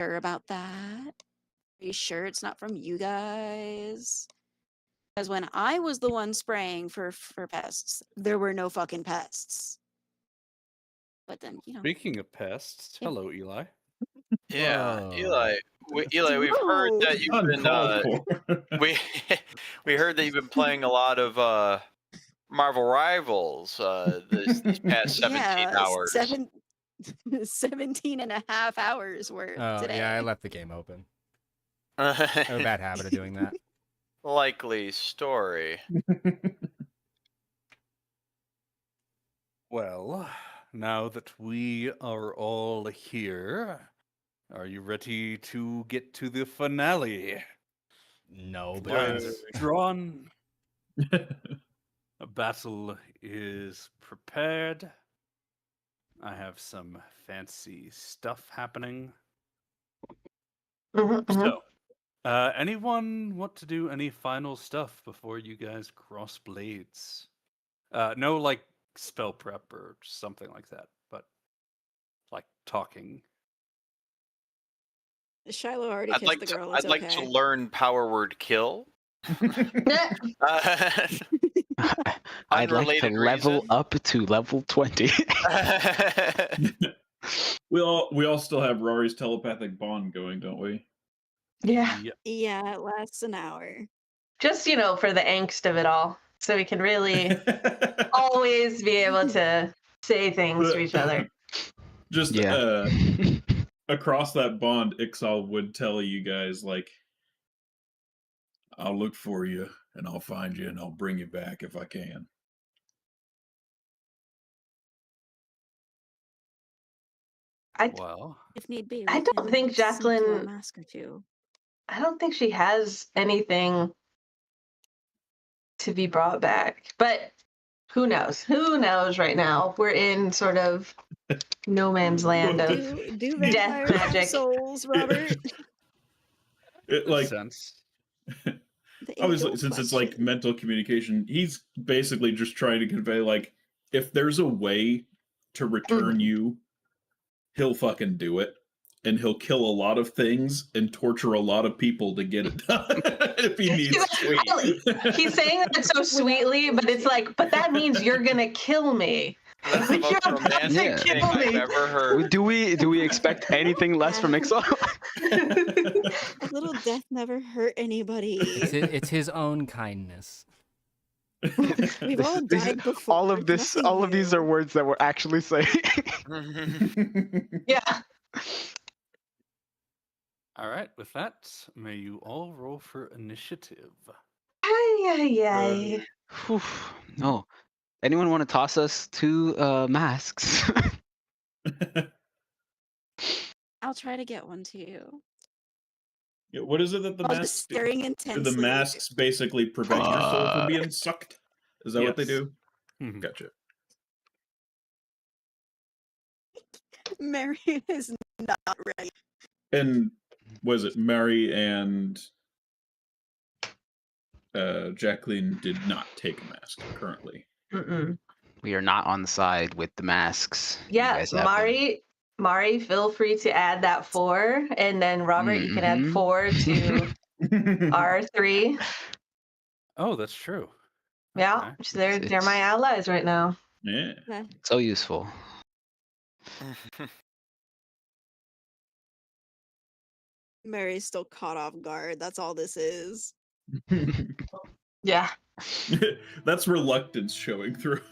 sure about that? Are you sure it's not from you guys? Because when I was the one spraying for pests, there were no fucking pests. But then, Speaking of pests, hello, Eli. Yeah, Whoa. Eli, we've heard Whoa. that you've been we heard that you've been playing a lot of Marvel Rivals these past 17 hours. 17 and a half hours worth Oh, today. yeah, I left the game open. I have a bad habit of doing that. Likely story. Well, now that we are all here, are you ready to get to the finale? No, but Lines drawn. A battle is prepared. I have some fancy stuff happening. So, anyone want to do any final stuff before you guys cross blades? No, like spell prep or something like that, but like talking. Shiloh already kissed the girl. It's I'd like to learn power word kill. I'd like to level up to level 20. We all still have Rory's telepathic bond going, don't we? Yeah. Yeah, it lasts an hour. Just, for the angst of it all. So we can really always be able to say things to each other. Just across that bond, Ixal would tell you guys, like, I'll look for you, and I'll find you, and I'll bring you back if I can. If need be, I don't think Jacqueline. Mask or two. I don't think she has anything to be brought back. But who knows? Who knows right now? We're in sort of no man's land of do death magic. Souls, Robert. It, like, sense. Obviously, since it's like mental communication, he's basically just trying to convey, like, if there's a way to return you, he'll fucking do it. And he'll kill a lot of things and torture a lot of people to get it done if he needs to. He's saying that so sweetly, but it's like, but that means you're gonna kill me. That's the most romantic thing I've ever heard. Do we expect anything less from Ixal? A little death never hurt anybody. It's his own kindness. We've all died before. All of these are words that we're actually saying. Yeah. All right, with that, may you all roll for initiative. Ay. No. Anyone want to toss us 2 masks? I'll try to get one to you. Yeah, what is it that the While masks just staring do? intensely. The masks basically prevent your soul from being sucked? Is that what they do? Mhm. Gotcha. Mary is not ready. And was it Mary and Jacqueline did not take a mask currently? We are not on the side with the masks. Yeah, Mari, feel free to add that 4, and then Robert, you can add 4 to our 3. Oh, that's true. Yeah, Okay. they're my allies right now. Yeah. So useful. Mary's still caught off guard. That's all this is. Yeah. That's reluctance showing through.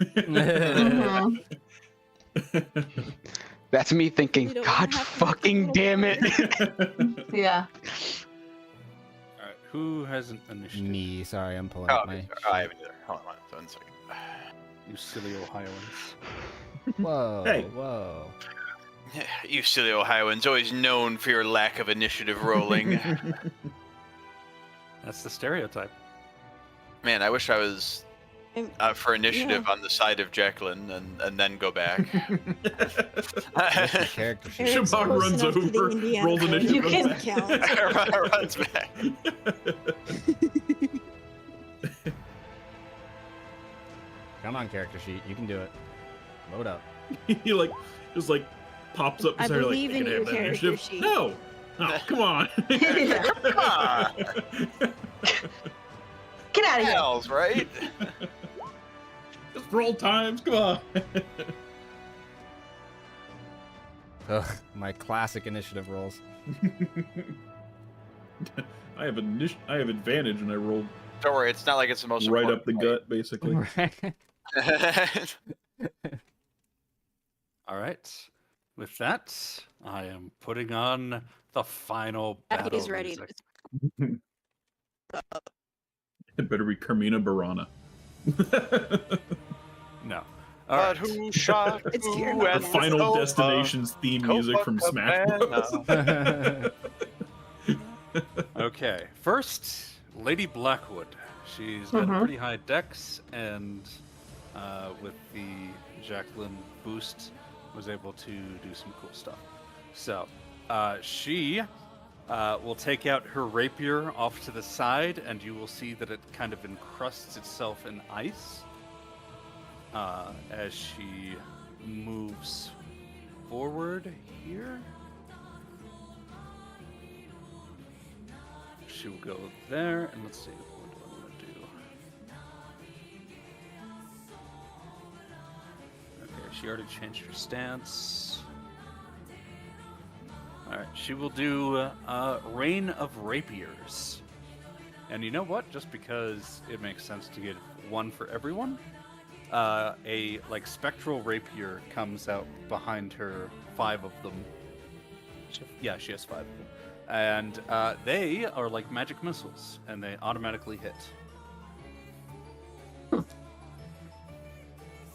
That's me thinking, God fucking damn it. Yeah. All right, who has an initiative? Me, sorry, I'm pulling up my... I haven't either. Hold on 1 second. You silly Ohioans. Whoa, Hey. whoa. You silly Ohioans, always known for your lack of initiative rolling. That's the stereotype. Man, I wish I was for initiative on the side of Jacqueline and then go back. Character sheet. Shabak runs over, rolls initiative. You can count. Runs back. Come on, character sheet. You can do it. Load up. He just pops up I beside her, like, believe you in can your have that character initiative. sheet. No, Oh, come on. Yeah. Come on. Get out of here. Hells, right? Just roll times. Come on. Ugh, my classic initiative rolls. I have advantage, and I rolled Don't worry, it's not like it's the most right up the important gut, basically. fight. All right. With that, I am putting on the final battle He's ready. music. It better be Carmina Burana. No. All But right. who shot It's who Kieran at The Yes. Final Copa? Destination's theme music from Smash Bros. Copacabana. Okay. First, Lady Blackwood. She's got Mhm. pretty high dex, and with the Jacqueline boost, was able to do some cool stuff. So, she will take out her rapier off to the side, and you will see that it kind of encrusts itself in ice as she moves forward here. She will go there, and let's see, what do I want to do? Okay, she already changed her stance. Alright, she will do Rain of Rapiers. And you know what? Just because it makes sense to get one for everyone, a spectral rapier comes out behind her, 5 of them. Yeah, she has 5 of them. And they are like magic missiles, and they automatically hit.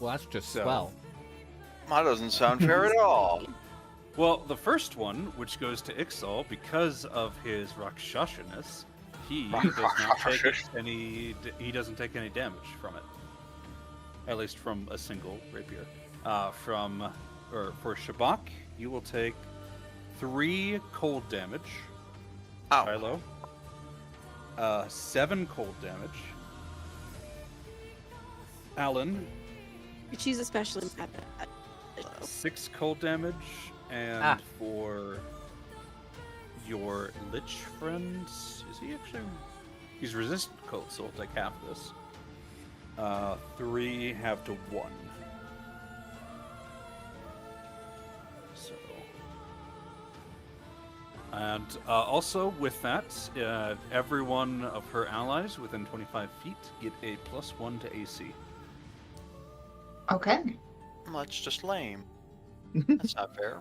Well, that's just So- swell. That doesn't sound fair at all. Well, the first one, which goes to Ixal, because of his Rakshashaness, he doesn't take any damage from it. At least from a single rapier. For Shabak, you will take 3 cold damage. Ow. Shiloh. 7 cold damage. Alan, She's especially bad. 6 cold damage. And for your Lich friend, is he actually... He's resistant to cold, so he'll take half of this. 3 have to 1. So... And also with that, every one of her allies within 25 feet get a +1 to AC. Okay. Well, that's just lame. That's not fair.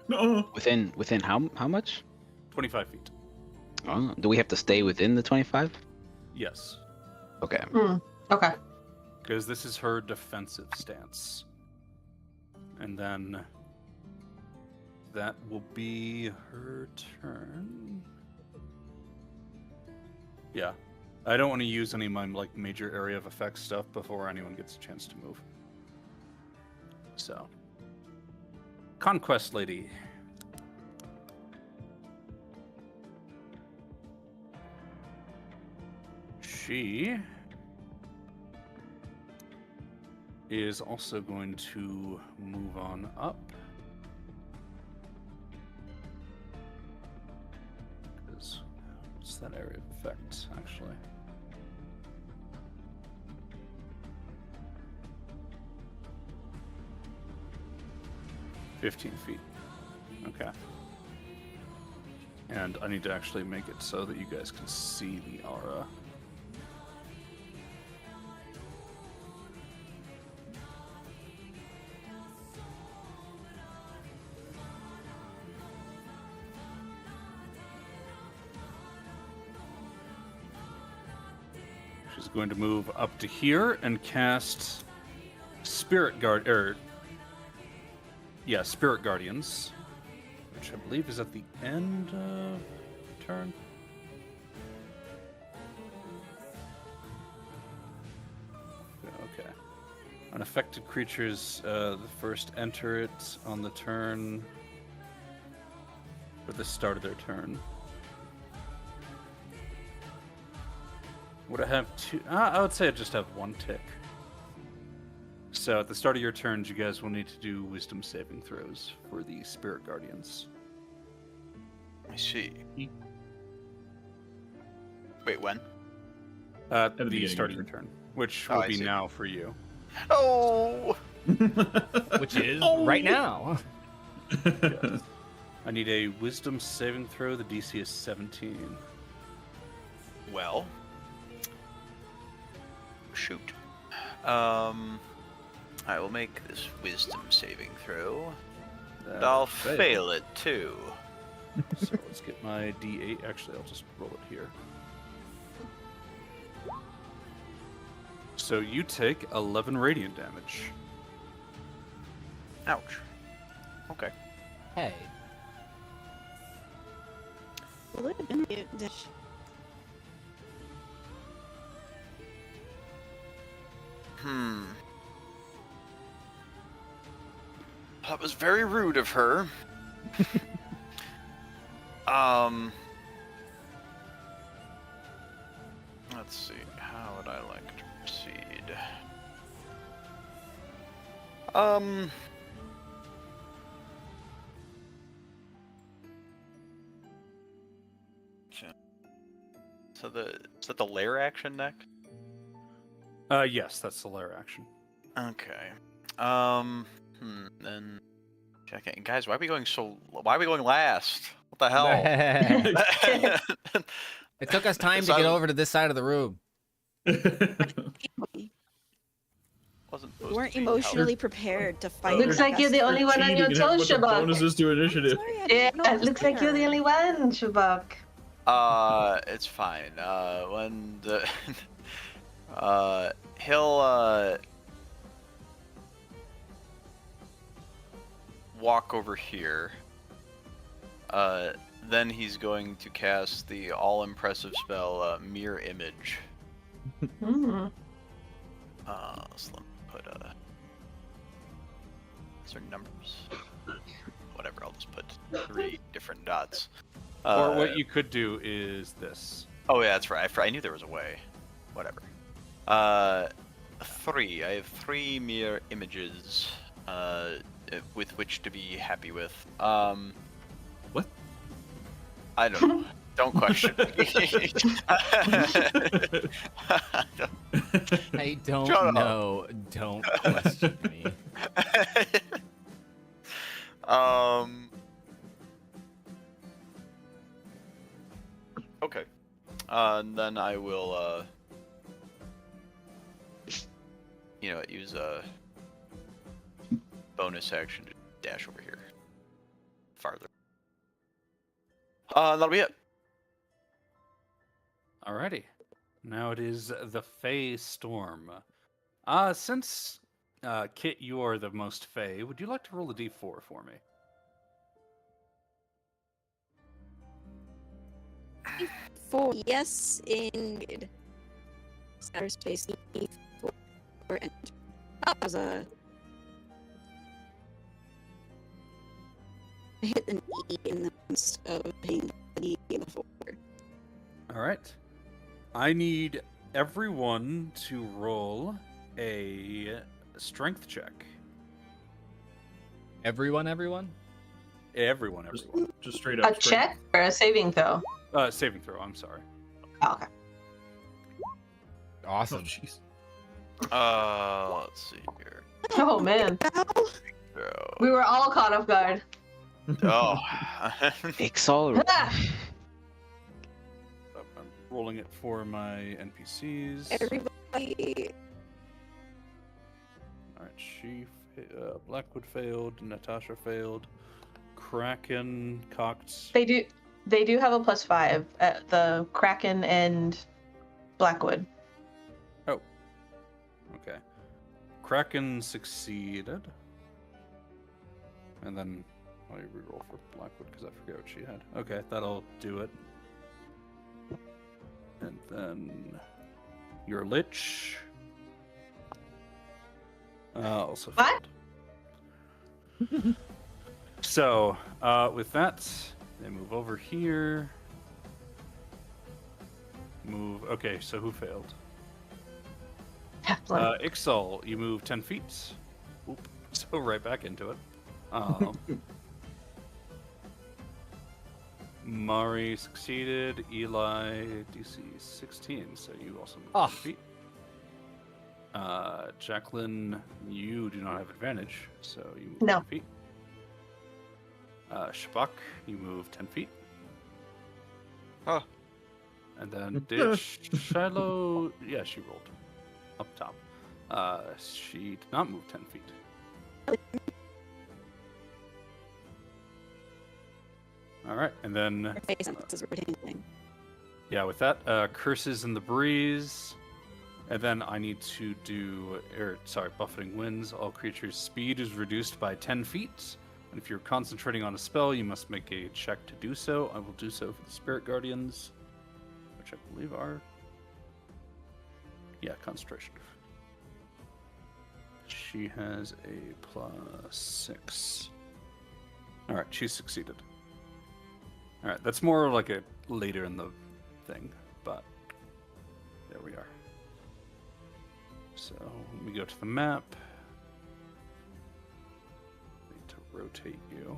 No. Within how much? 25 feet. Oh, do we have to stay within the 25? Yes. Okay. Okay. Because this is her defensive stance. And then that will be her turn. Yeah. I don't want to use any of my major area of effect stuff before anyone gets a chance to move. So. Conquest Lady. She is also going to move on up. Because what's that area of effect, actually? "15 feet. Okay. And I need to actually make it so that you guys can see the aura. She's going to move up to here and cast Spirit Guardians, which I believe is at the end of turn. Okay. Unaffected creatures, the first enter it on the turn, or the start of their turn. Would I have 2? I would say I just have 1 tick. So at the start of your turns, you guys will need to do wisdom saving throws for the Spirit Guardians. I see. Wait, when? At the the beginning start of of your turn, which Oh, will I be see. now for you. Oh! Which is Oh. right now. I need a wisdom saving throw. The DC is 17. Well. Shoot. I will make this wisdom saving throw. And I'll fail it too. So let's get my D8. Actually, I'll just roll it here. So you take 11 radiant damage. Ouch. Okay. Hey. Will it have been a dish? That was very rude of her. Let's see. How would I like to proceed? So is that the lair action next? Yes, that's the lair action. Okay. Then checking. Guys, why are we going last? What the hell? It took us time It's to get on- over to this side of the room. We Wasn't supposed weren't to be emotionally prepared to fight. Looks like you're the Casper. only one on your Cheating and have a toes, bunch of Shabak. bonuses to initiative. Sorry, I Yeah, didn't know it looks like you're the there. only one, Shabak. It's fine. When the he'll walk over here. Then he's going to cast the all-impressive spell Mirror Image. Hmm. So let me put certain numbers. Whatever, I'll just put 3 different dots. Or what you could do is this. Oh yeah, that's right. I knew there was a way. Whatever. 3. I have 3 mirror images with which to be happy with. What? I don't know. Don't question me. I don't Shut up. know. Don't question me. Okay. And then I will, use a bonus action to dash over here. Farther. That'll be it. Alrighty. Now it is the Fey Storm. Since Kit, you are the most Fey, would you like to roll a d4 for me? For yes, indeed. Outer space for and that was a. I hit an E in the midst of hitting the E before. All right. I need everyone to roll a strength check. Everyone? Everyone. Just straight A up. check or a saving throw? Saving throw. I'm sorry. Oh, okay. Oh, Awesome. jeez. Let's see here. Oh man, So, we were all caught off guard. oh. Ixal. Ah! I'm rolling it for my NPCs. Everybody. All right. Blackwood failed. Natasha failed. Kraken cocked. They do have a +5 at the Kraken and Blackwood. Okay. Kraken succeeded. And then I reroll for Blackwood because I forget what she had. Okay, that'll do it. And then your Lich also What? failed. So, with that, they move over here. Move. Okay, so who failed? Half-blood. Ixal, you move 10 feet. Oop. So right back into it. Mari succeeded. Eli, DC 16, so you also move Ah. 10 feet. Jacqueline, you do not have advantage, so you move No. 10 feet. Shabak, you move 10 feet. Huh. And then did Shiloh? Yeah, she rolled up top. She did not move 10 feet. All right, and then Her face senses were tingling. yeah, with that, curses in the breeze, and then I need to do, buffeting winds. All creatures' speed is reduced by 10 feet, and if you're concentrating on a spell, you must make a check to do so. I will do so for the Spirit Guardians, which I believe are, yeah, concentration. She has a +6. All right, she succeeded. All right, that's more like a later in the thing, but there we are. So let me go to the map. Need to rotate you.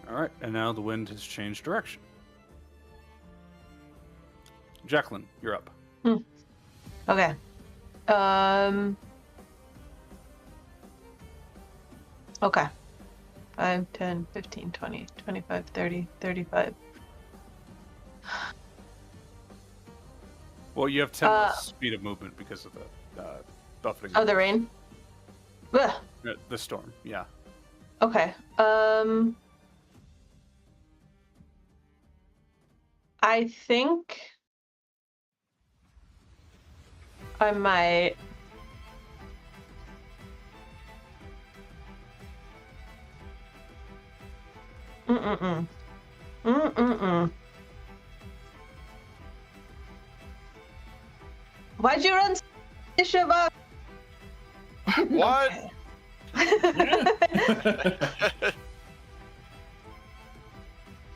All right, and now the wind has changed direction. Jacqueline, you're up. Okay. Okay. 5, 10, 15, 20, 25, 30, 35. Well, you have 10 less speed of movement because of the buffeting. Oh, the rain? Ugh. The storm, yeah. Okay. I think I might. Why'd you run Shabak? What?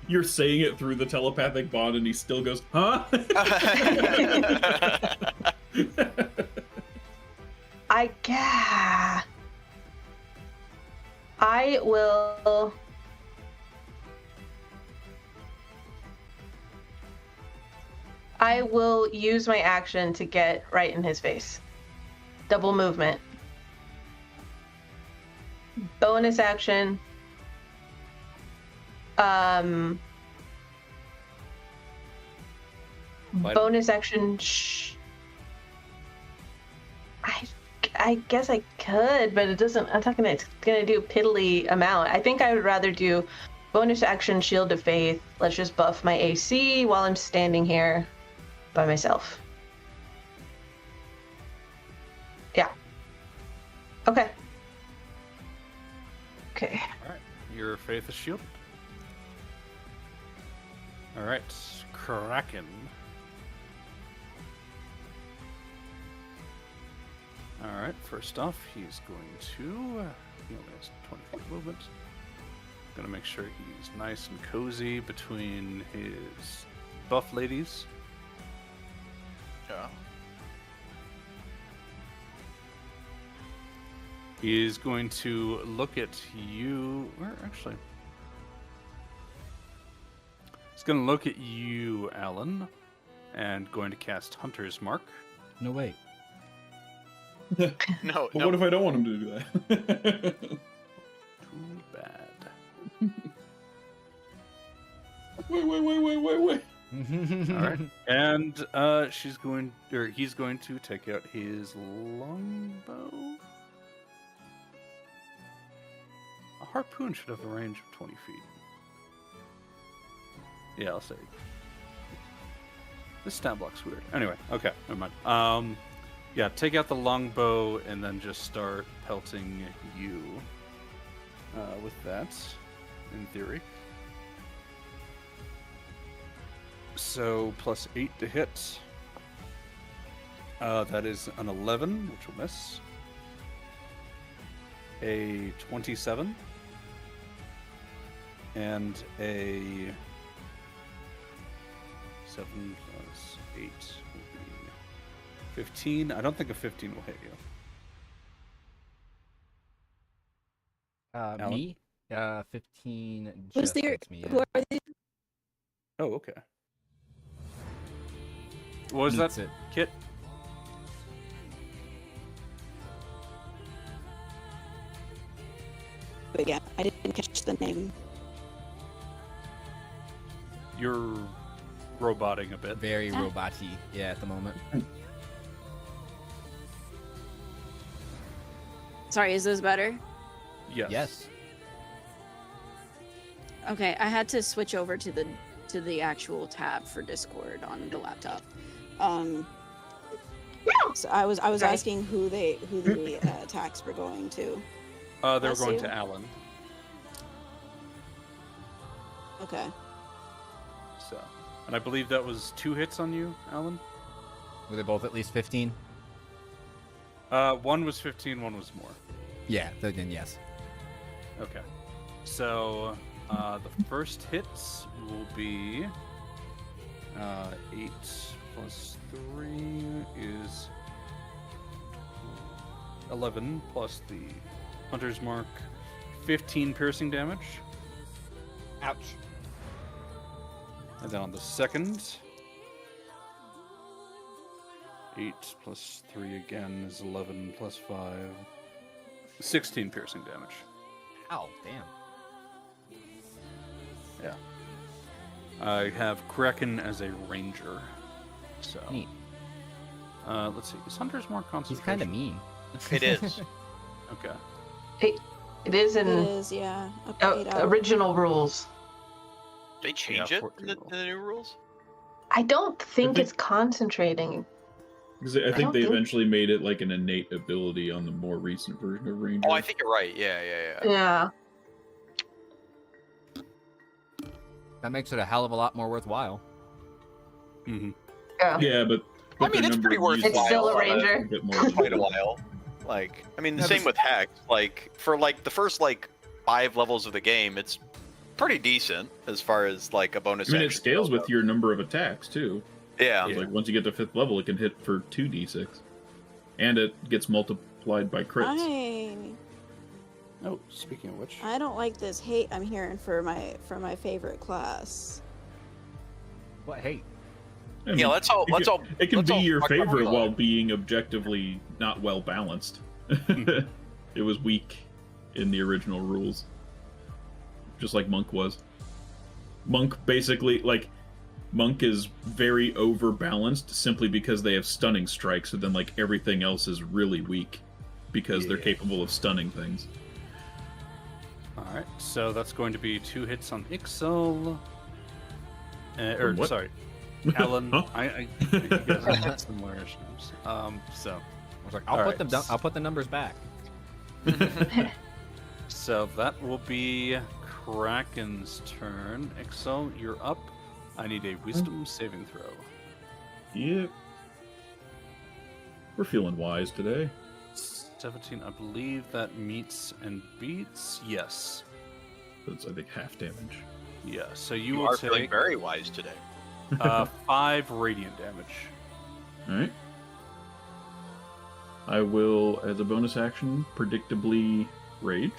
You're saying it through the telepathic bond, and he still goes, huh? I will. I will use my action to get right in his face. Double movement. Bonus action. Bonus action. I guess I could, but it doesn't. I'm not gonna. It's gonna do a piddly amount. I think I would rather do bonus action Shield of Faith. Let's just buff my AC while I'm standing here by myself. Yeah. Okay. Okay. All right, your faith is shielded. All right, Kraken. All right, first off, he's going to. He only has 20 feet of movement. Gonna make sure he's nice and cozy between his buff ladies. Yeah. He is going to look at you. Or actually, he's going to look at you, Alan, and going to cast Hunter's Mark. No, wait. No, But what if I don't want him to do that? Too bad. Wait. All right, and he's going to take out his longbow. A harpoon should have a range of 20 feet. Yeah, I'll say. This stat block's weird. Anyway, okay, never mind. Yeah, take out the longbow and then just start pelting you with that, in theory. So +8 to hit. That is an 11, which will miss. A 27. And a 7 plus 8 will be 15. I don't think a 15 will hit you. Me? 15 Who's just the hits me. who are they? Oh, okay. What was Meets that, it. Kit? But yeah, I didn't catch the name. You're roboting a bit. Very robot-y, yeah, at the moment. Sorry, is this better? Yes. Yes. Okay, I had to switch over to the actual tab for Discord on the laptop. So I was Okay. asking who the attacks were going to. They were Bless going you. to Alan. Okay. So, and I believe that was 2 hits on you, Alan. Were they both at least 15? One was 15, one was more. Yeah, then yes. Okay. So, the first hits will be 8 plus 3 is 11 plus the Hunter's Mark, 15 piercing damage. Ouch. And then on the second, 8 plus 3 again is 11 plus 5, 16 piercing damage. Ow, damn. Yeah. I have Kraken as a ranger. So, Neat. let's see. Is Hunter's more He's concentration? kind of mean. It is. Okay. It is It in is, yeah. Update out. original rules. They change Yeah, it 14 in roll. the new rules? I don't think think- it's concentrating. Because I don't think they think- eventually made it like an innate ability on the more recent version of Ranger. Oh, I think you're right. Yeah. Yeah. That makes it a hell of a lot more worthwhile. Mm-hmm. Yeah. Yeah, but I mean, the it's number pretty of worthwhile. uses It's still a on ranger. a bit more. Quite a while. Like, I mean, the Yeah, same but- with Hex. Like, for like the first like 5 levels of the game, it's pretty decent as far as like a bonus. I mean, it action scales goes. with your number of attacks too. Yeah. It's like once you get to 5th level, it can hit for 2d6, and it gets multiplied by crits. Oh, speaking of which, I don't like this hate I'm hearing for my favorite class. What hate? I mean, Yeah. Let's all. it Let's can, all. It can let's be all your talk about favorite Reload. while being objectively not well balanced. It was weak in the original rules, just like Monk was. Monk basically Monk is very overbalanced simply because they have stunning strikes, and then like everything else is really weak because they're Yeah. capable of stunning things. all right. So that's going to be 2 hits on Ixel. Or What? sorry, Alan. Huh? I you guys have similar names. So I was like, I'll Alright. I'll put the numbers back. So that will be Kraken's turn. Ixel, you're up. I need a Wisdom saving throw. Yep. We're feeling wise today. 17, I believe that meets and beats. Yes. That's, I think, half damage. Yeah. So You will are feeling take very wise today. 5 radiant damage. Alright. I will, as a bonus action, predictably rage.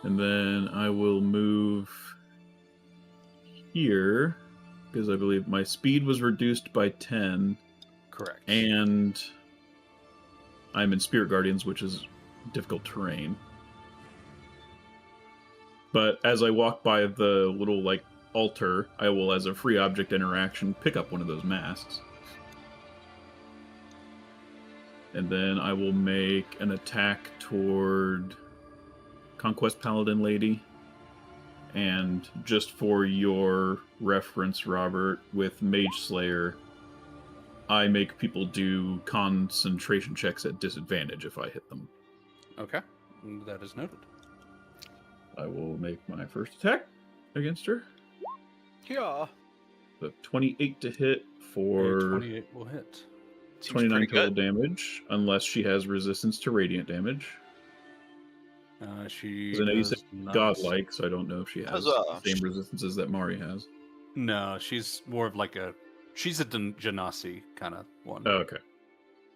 And then I will move here, because I believe my speed was reduced by 10, Correct. and I'm in Spirit Guardians, which is difficult terrain. But as I walk by the little, like, altar, I will, as a free object interaction, pick up one of those masks. And then I will make an attack toward Conquest Paladin Lady. And just for your reference, Robert, with Mage Slayer, I make people do concentration checks at disadvantage if I hit them. Okay. That is noted. I will make my first attack against her. Yeah. The 28 to hit A for 28 will hit. Seems 29 pretty total good. damage, unless she has resistance to radiant damage. She 'Cause I know you said does not. Godlike, so I don't know if she has Huzzah. the same resistances that Mari has. No, she's more of like a. She's a Genasi kind of one. Oh, okay.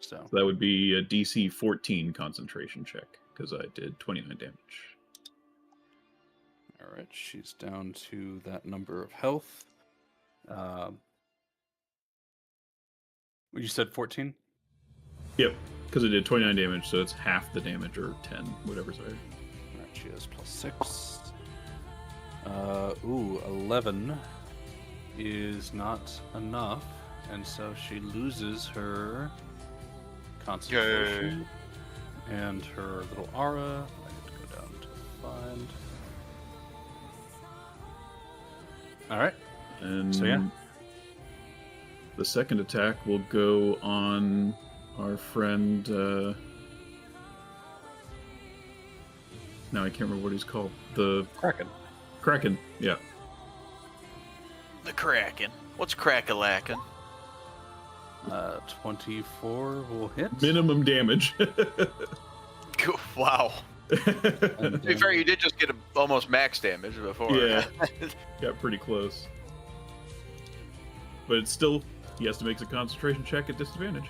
So that would be a DC 14 concentration check because I did 29 damage. all right, she's down to that number of health. You said 14? Yep, because I did 29 damage, so it's half the damage or 10, whatever's higher. All right, she has +6. 11 is not enough, and so she loses her concentration and her little aura. I need to go down to find. All right. And So, yeah. the second attack will go on our friend. Now I can't remember what he's called. The Kraken. Yeah. The Kraken. What's crack-a-lackin'? 24 will hit. Minimum damage. Wow. And To be fair, you did just get almost max damage before. Yeah. Got pretty close. But it's still, he has to make a concentration check at disadvantage.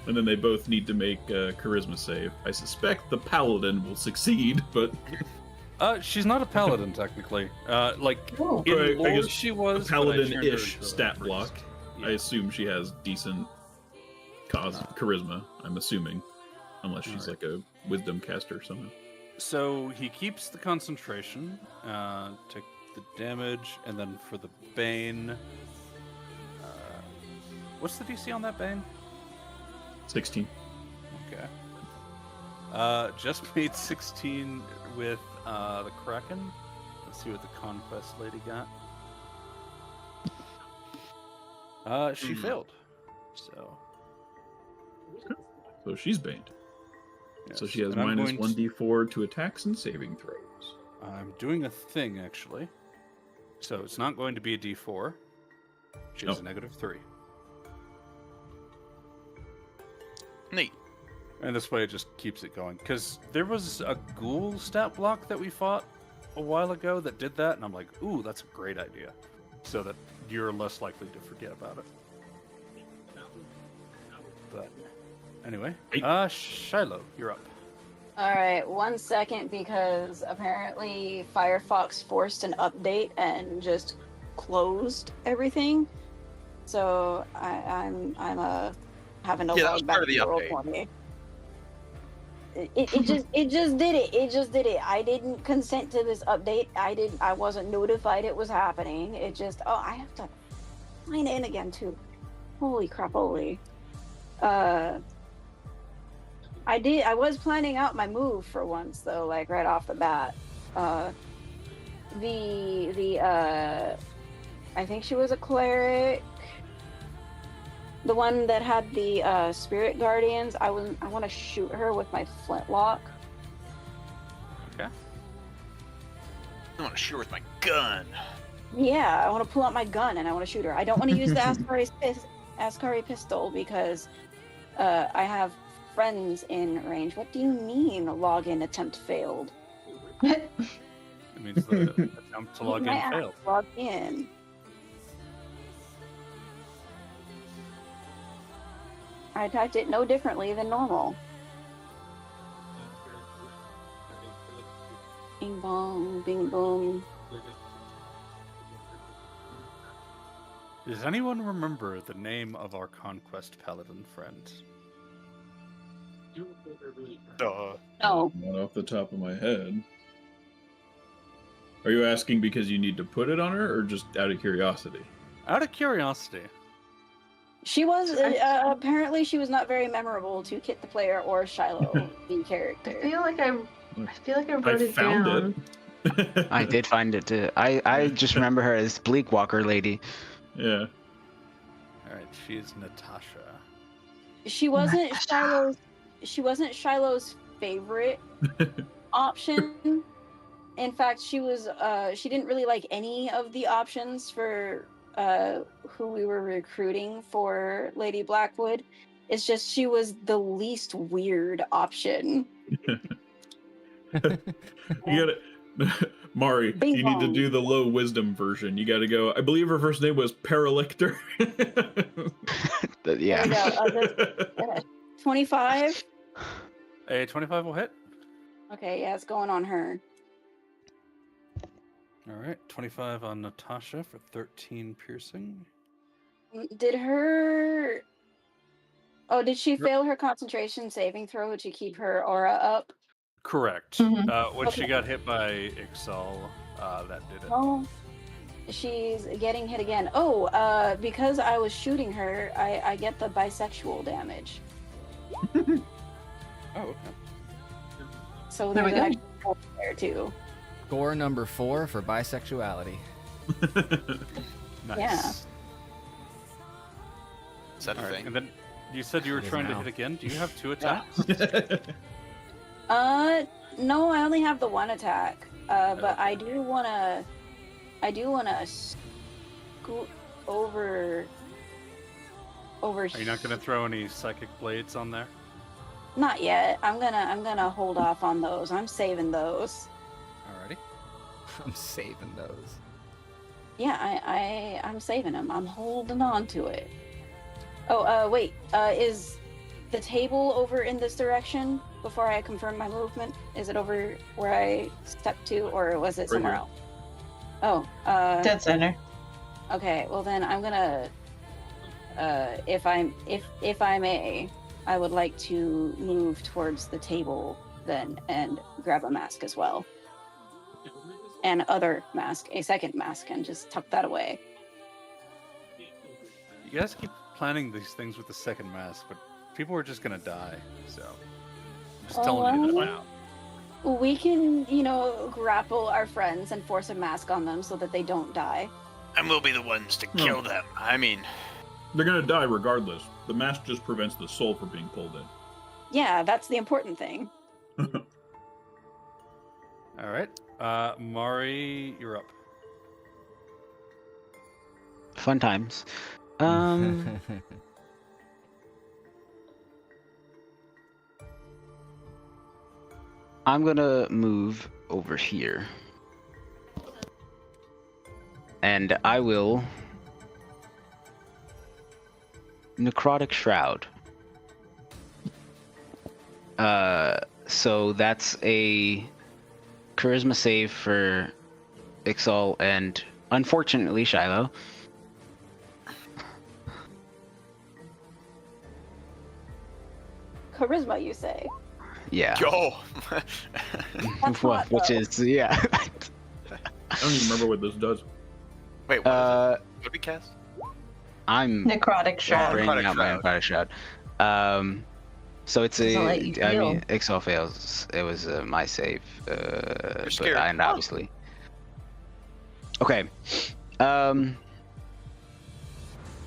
And then they both need to make a charisma save. I suspect the paladin will succeed, but she's not a paladin technically. Oh. In Right, I lore guess she was a but I turned her paladin-ish into a stat priest. block. Yeah. I assume she has decent charisma. I'm assuming, unless she's Alright. like a wisdom caster somehow. So he keeps the concentration, take the damage, and then for the Bane, what's the DC on that Bane? 16. Okay. Just made 16 with the Kraken. Let's see what the Conquest lady got. She failed. So So she's baned. So yes. she has And I'm minus going 1d4 to attacks and saving throws. I'm doing a thing actually. So it's not going to be a D4. She has Oh. a -3. Neat. And this way it just keeps it going. Because there was a ghoul stat block that we fought a while ago that did that, and I'm like, ooh, that's a great idea. So that you're less likely to forget about it. But anyway, Hey. Shiloh, you're up. All right, 1 second, because apparently Firefox forced an update and just closed everything. So I'm having to Yeah, that log was back part of to the the world update. for me. It just did it. It just did it. I didn't consent to this update. I wasn't notified it was happening. It just I have to sign in again too. Holy crap, holy. I was planning out my move for once though, like right off the bat. I think she was a cleric. The one that had the spirit guardians, I want to shoot her with my flintlock. Okay. I want to shoot her with my gun. Yeah, I want to pull out my gun and I want to shoot her. I don't want to use the Ascari pistol because I have friends in range. What do you mean login attempt failed? It means the attempt to log in My ass failed. Log in. I typed it no differently than normal. Bing bong, bing boom. Does anyone remember the name of our conquest paladin friend? Duh. No. Not off the top of my head. Are you asking because you need to put it on her, or just out of curiosity? Out of curiosity. She was apparently she was not very memorable to Kit the player or Shiloh the character. I feel like I wrote I it found down. it. I did find it too. I just remember her as Bleakwalker lady. Yeah. Alright, she's Natasha. She wasn't Shiloh's favorite option. In fact, she didn't really like any of the options for who we were recruiting for Lady Blackwood. It's just she was the least weird option. You gotta. Mari, Bing you need to bong. do the low wisdom version. You got to go. I believe her first name was Paralictor. There we Yeah. go. 25. A 25 will hit. Okay, yeah, it's going on her. All right, 25 on Natasha for 13 piercing. Did her? Oh, did she Yep. fail her concentration saving throw to keep her aura up? Correct. Mhm. When she Okay. got hit by Ixal, that did it. Oh, she's getting hit again. Oh, because I was shooting her, I get the bisexual damage. Oh, okay. So There we there's an go. extra point there too. Score number 4 for bisexuality. Nice. Yeah. Is that a All right, thing? and then you said you were It is trying to now. hit again. Do you have 2 attacks? No, I only have the one attack. But Okay. I do wanna scoot over. Are you not going to throw any psychic blades on there? Not yet. I'm gonna hold off on those. I'm saving those. Alrighty. I'm saving those. Yeah, I'm saving them. I'm holding on to it. Oh, wait. Is the table over in this direction before I confirm my movement? Is it over where I stepped to, or was it Right somewhere here. else? Oh, Dead center. okay. Well, then I'm gonna, if I may, I would like to move towards the table then and grab a mask as well, and a second mask, and just tuck that away. You guys keep planning these things with the second mask, but people are just going to die, so... I'm just Oh, telling you that well. now. We can, grapple our friends and force a mask on them so that they don't die. And we'll be the ones to kill them. I mean, They're gonna die regardless. The mask just prevents the soul from being pulled in. Yeah, that's the important thing. Alright. Mari, you're up. Fun times. I'm gonna move over here. And I will Necrotic Shroud. So that's a charisma save for Ixal and unfortunately Shiloh. Charisma, you say? Yeah. go. That's Well, hot, which though. is yeah. I don't even remember what this does. Wait, what uh, did we cast? I'm Necrotic shroud. bringing Necrotic out my Shroud. Necrotic Shroud. So it's Doesn't let you I heal. mean, Ixal fails. It was my save. But scared. and Oh. obviously. Okay. So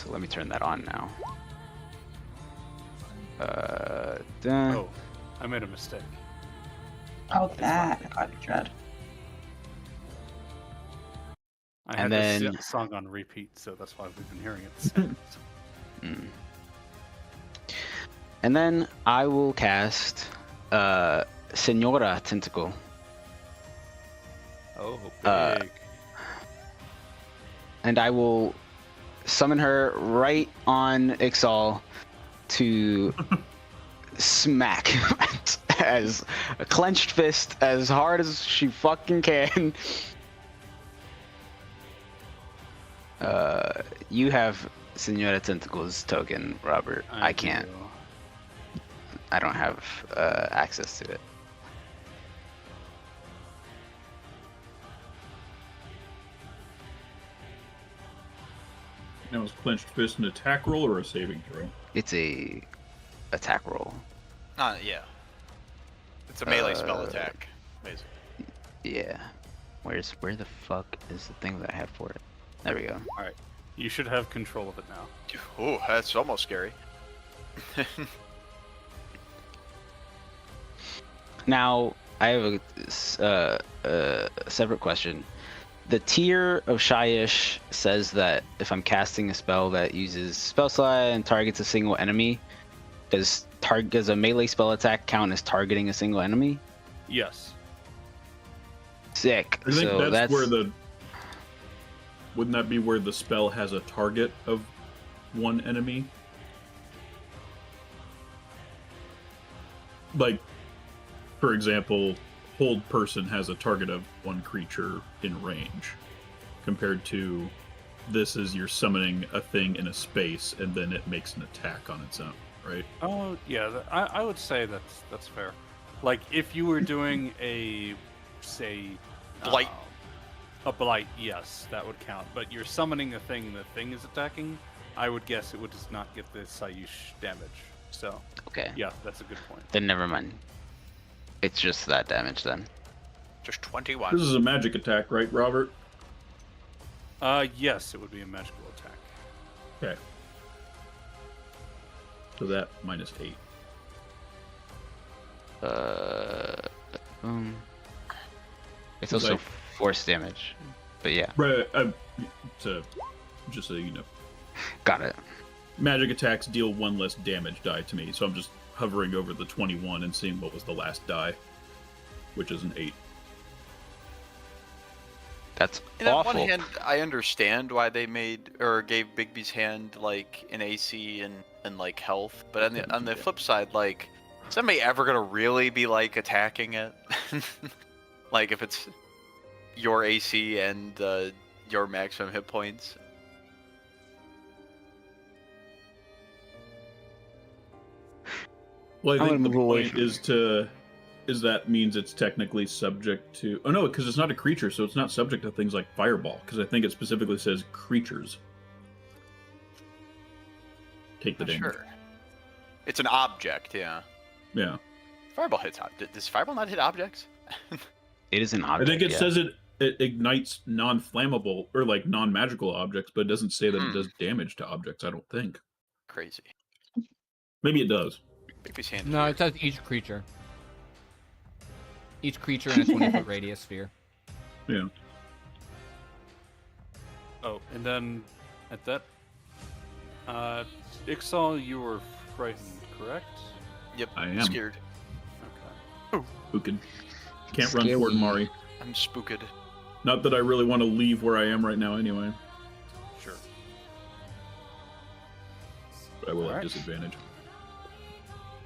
let me turn that on now. Dun. Oh, I made a mistake. Oh, that necrotic shroud. I And had then- this song on repeat, so that's why we've been hearing it. the same. Mm. And then I will cast Senora Tentacle. Oh, big. Uh, And I will summon her right on Ixal to smack as a clenched fist as hard as she fucking can. You have Senora Tentacle's token, Robert. I can't. do. I don't have access to it. Now is clenched fist an attack roll or a saving throw? It's a attack roll. Yeah. It's a melee spell Uh, attack. Basically. Yeah. Where the fuck is the thing that I have for it? There we go. You should have control of it now. Ooh, that's almost scary. Now, I have a separate question. The tier of Shyish says that if I'm casting a spell that uses spell slot and targets a single enemy, does a melee spell attack count as targeting a single enemy? Yes. Sick. I think So that's where the. Wouldn't that be where the spell has a target of one enemy? Like, for example, Hold Person has a target of one creature in range, compared to this is you're summoning a thing in a space and then it makes an attack on its own, right? Oh yeah, I would say that's fair. Like if you were doing a, say, Blight. A blight, yes, that would count. But you're summoning a thing, the thing is attacking. I would guess it would just not get the Sayush damage. So okay. yeah, that's a good point. Then never mind. It's just that damage then. Just 21. This is a magic attack, right, Robert? Yes, it would be a magical attack. Okay. So that -8. It's It's also like- force damage, but yeah, Right. So, just so you know, got it. magic attacks deal 1 less damage die to me, so I'm just hovering over the 21 and seeing what was the last die, which is an 8. That's And on awful. one hand, I understand why they made or gave Bigby's hand like an AC and like health, but on the flip side, like, is somebody ever gonna really be like attacking it? Like if it's your AC and your maximum hit points. Well, I I'm think gonna the move away point from is that means it's technically subject to. Oh no, because it's not a creature, so it's not subject to things like fireball. Because I think it specifically says creatures take the Not damage. sure. It's an object, yeah. Yeah, Fireball hits. Does Fireball not hit objects? It is an I object. think it yeah. says it ignites non-flammable or like non-magical objects, but it doesn't say that it does damage to objects. I don't think. Crazy. Maybe it does. Bigby's hand. No, it says each creature. Each creature in a 20-foot radius sphere. Yeah. Oh, and then at that, Ixal, you were frightened, correct? Yep. I am. Scared. Okay. Spooked. Can't run toward Scary. Mari. I'm spooked. Not that I really want to leave where I am right now, anyway. Sure. But I will Alright. have disadvantage.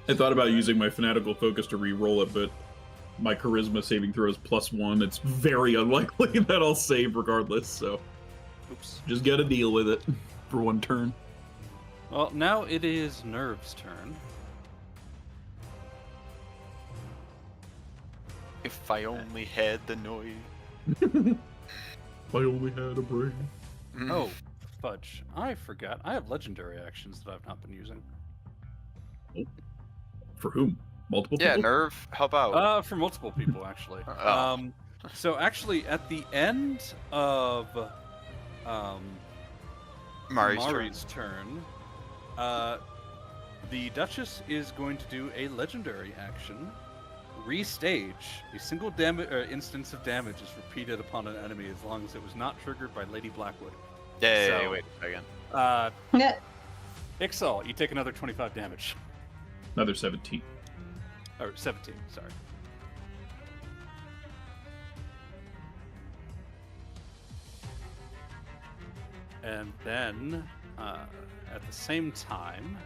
I thought about using my fanatical focus to re-roll it, but my charisma saving throw is +1. It's very unlikely that I'll save regardless, so Oops. just gotta deal with it for one turn. Well, now it is Nerve's turn. If I only had the noise. If I only had a brain. Oh, fudge. I forgot. I have legendary actions that I've not been using. For whom? Multiple Yeah, people? Nerve, help out. For multiple people, actually. Oh. So actually, at the end of Mari's turn, the Duchess is going to do a legendary action. Restage. A single instance of damage is repeated upon an enemy as long as it was not triggered by Lady Blackwood. Yeah, So- wait a second. Yeah. Ixal, you take another 25 damage. Another 17. Or 17, sorry. And then, at the same time,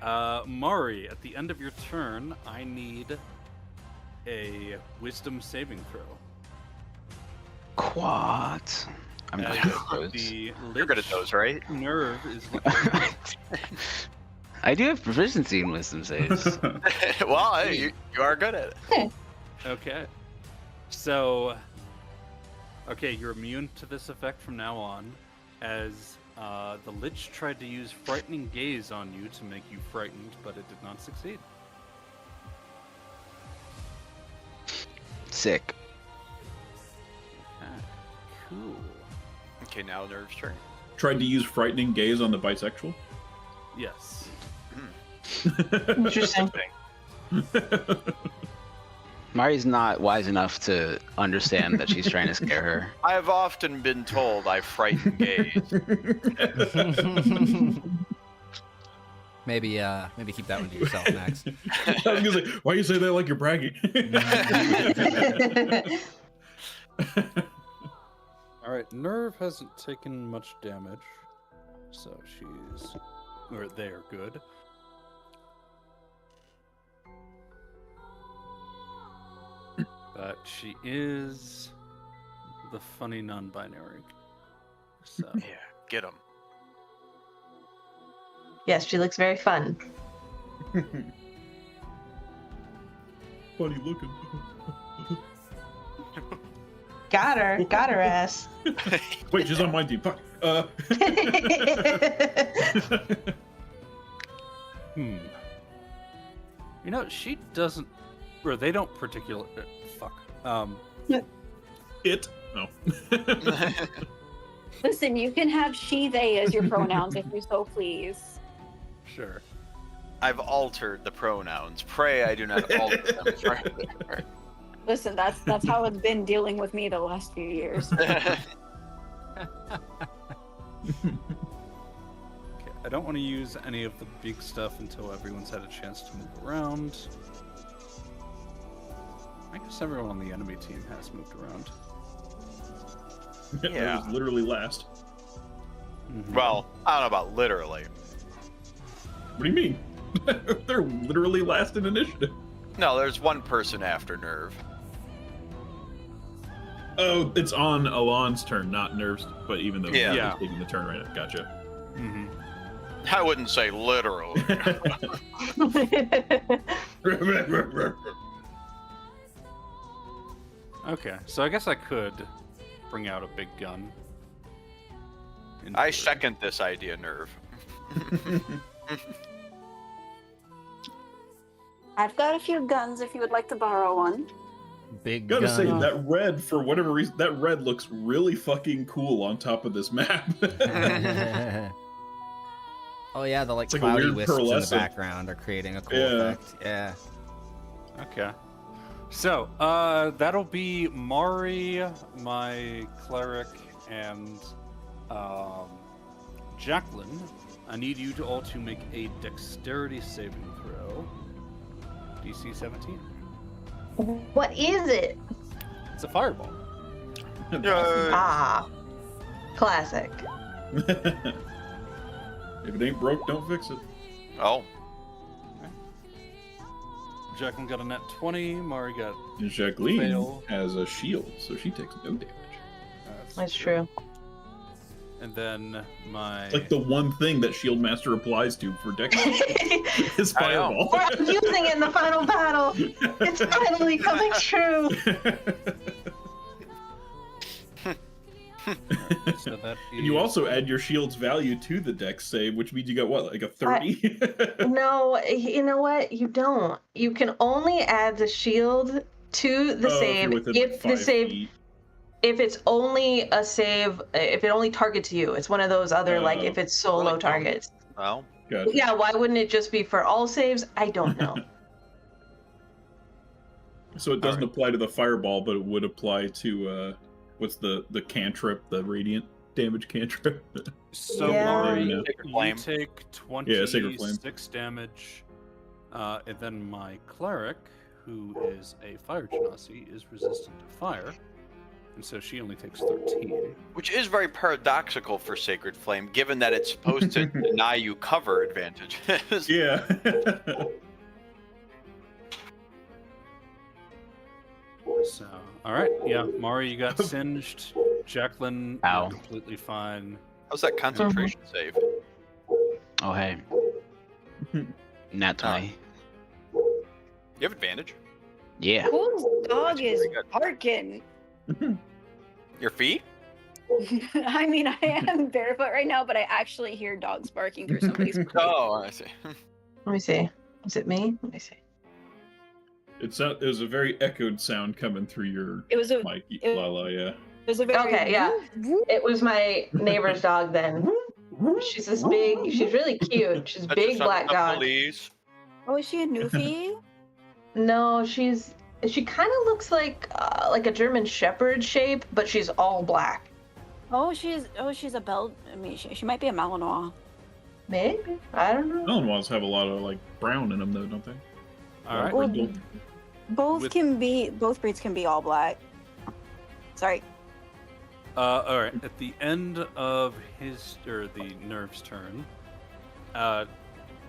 Mari, at the end of your turn, I need a wisdom saving throw. Quad. I'm not As good at those. the You're good at Lich those, right? Nerve is looking I do have proficiency in wisdom saves. Well, hey, you are good at it. Okay. So, okay, you're immune to this effect from now on, as the Lich tried to use Frightening Gaze on you to make you frightened, but it did not succeed. Sick. Okay, cool. Okay, now Nerve's turn. Tried to use frightening gaze on the bisexual. Yes. Interesting. Mari's not wise enough to understand that she's trying to scare her. I have often been told I frighten gaze. Maybe keep that one to yourself, Max. I was gonna say, why you say that like you're bragging? All right, Nerve hasn't taken much damage, so they're good. But she is the funny non-binary. So Yeah, get him. Yes, she looks very fun. Funny looking. Got her ass. Wait, she's on my team. Fuck. You know, she doesn't, or they don't particularly. Fuck. It. No. Listen, you can have she, they as your pronouns if you so please. Sure. I've altered the pronouns. Pray I do not alter them further. Listen, that's how it's been dealing with me the last few years. Okay, I don't want to use any of the big stuff until everyone's had a chance to move around. I guess everyone on the enemy team has moved around. That was literally last. Well, I don't know about literally. What do you mean? They're literally last in initiative. No, there's one person after Nerve. Oh, it's on Alon's turn, not Nerve's. But even though Yeah. he's taking the turn right now, gotcha. I wouldn't say literally. Okay, so I guess I could bring out a big gun. I second this idea, Nerve. I've got a few guns if you would like to borrow one. Big Gotta gun. say, that red, for whatever reason, that red looks really fucking cool on top of this map. Oh yeah, the It's like a cloudy weird wisps in the pearlescent. background are creating a cool Yeah. effect. Yeah. Okay. So, that'll be Mari, my cleric, and Jacqueline. I need you to all to make a dexterity saving throw. DC 17. What is it? It's a fireball. Ah, classic. If it ain't broke, don't fix it. Oh, Jacqueline got a net 20. Mari got. And Jacqueline Fail. has a shield, so she takes no damage. That's true. And then my. It's like the one thing that Shield Master applies to for dex is I know. fireball. Or I'm using it in the final battle. It's finally coming true. So that And you is- also add your shield's value to the dex save, which means you got what, like a 30? No, you know what? You don't. You can only add the shield to the Oh, if save you're within, if like, the 5 save feet. if it's only a save if it only targets you. It's one of those other like Oh. if it's solo Really? targets. well. Gotcha. Yeah, why wouldn't it just be for all saves? I don't know. So it doesn't Alright. apply to the fireball, but it would apply to what's the cantrip, the radiant damage cantrip. So Yeah. Mari, Yeah. Sacred you Flame. take Yeah, Sacred Flame. 26 damage, and then my cleric, who is a fire genasi, is resistant to fire, and so she only takes 13. Which is very paradoxical for Sacred Flame, given that it's supposed to deny you cover advantages. Yeah. So, all right, yeah, Mari, you got singed. Jacqueline, you're Ow. completely fine. How's that concentration save? Oh hey. Nat 20. You have advantage? Yeah. Whose dog That's is pretty good. barking? Your feet? I mean, I am barefoot right now, but I actually hear dogs barking through somebody's. Oh, I see. Let me see. Is it me? Let me see. It was a very echoed sound coming through your It was a. mic, it- Lala, yeah. It was a very. Okay, yeah. It was my neighbor's dog then. She's this big, she's really cute. She's a That's big just black the dog. police. Oh, is she a Newfie? No, she kind of looks like a German Shepherd shape, but she's all black. Oh, she's a Bel. I mean, she might be a Malinois. Maybe. I don't know. Ellenwalds have a lot of like brown in them, though, don't they? All right. Well, Brindle. both breeds can be all black. Sorry. All right. At the end of the Nerve's turn,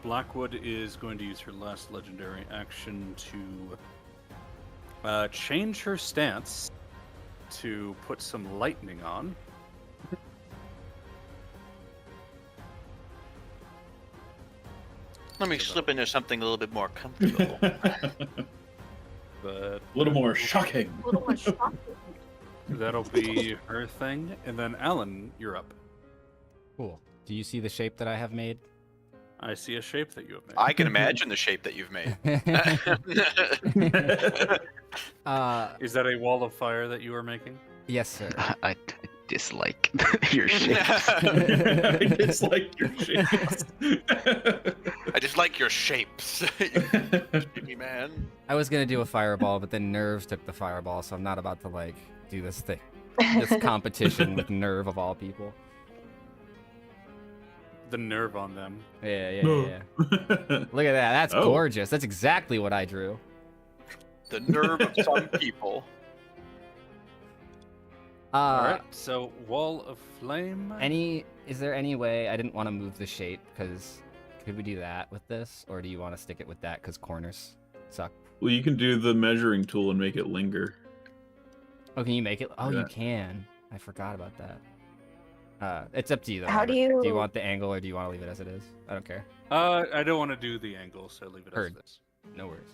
Blackwood is going to use her last legendary action to change her stance to put some lightning on. Let me slip into something a little bit more comfortable. But A little more shocking. A little more shocking. that'll be her thing. And then Alan, you're up. Cool. Do you see the shape that I have made? I see a shape that you have made. I can imagine the shape that you've made. Is that a wall of fire that you are making? Yes, sir. I dislike your shapes. I dislike your shapes. I just like your shapes. Jimmy man. I was gonna do a fireball, but then Nerves took the fireball, so I'm not about to like do this thing, this competition with Nerve of all people. The nerve on them. Yeah. Look at that. That's Oh. gorgeous. That's exactly what I drew. The nerve of some people. All right. So wall of flame. Is there any way I didn't want to move the shape because could we do that with this, or do you want to stick it with that because corners suck? Well, you can do the measuring tool and make it linger. Oh, can you make it? Oh, you Yeah. can. I forgot about that. It's up to you though. How do Robert. Do you you- want the angle or do you want to leave it as it is? I don't care. I don't want to do the angle, so leave it Heard. as this. No worries.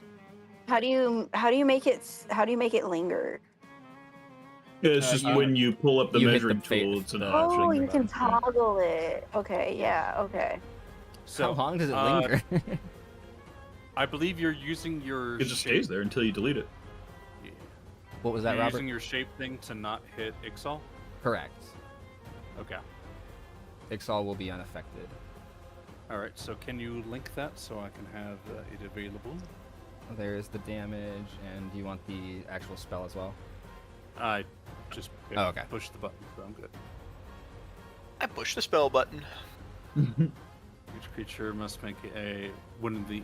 How do you make it linger? Yeah, it's just when you pull up the you hit the measuring fa- tool, it's an the- option. Oh, you Yeah. can toggle it. Okay, yeah, okay. So How long does it linger? I believe you're using your. It just shape- stays there until you delete it. Yeah. What was that, You're Robert? using your shape thing to not hit Ixal? Correct. Okay. Ixal will be unaffected. All right. So can you link that so I can have it available? There's the damage, and do you want the actual spell as well? I just Oh, okay. push the button, so I'm good. I push the spell button. Each creature must make when the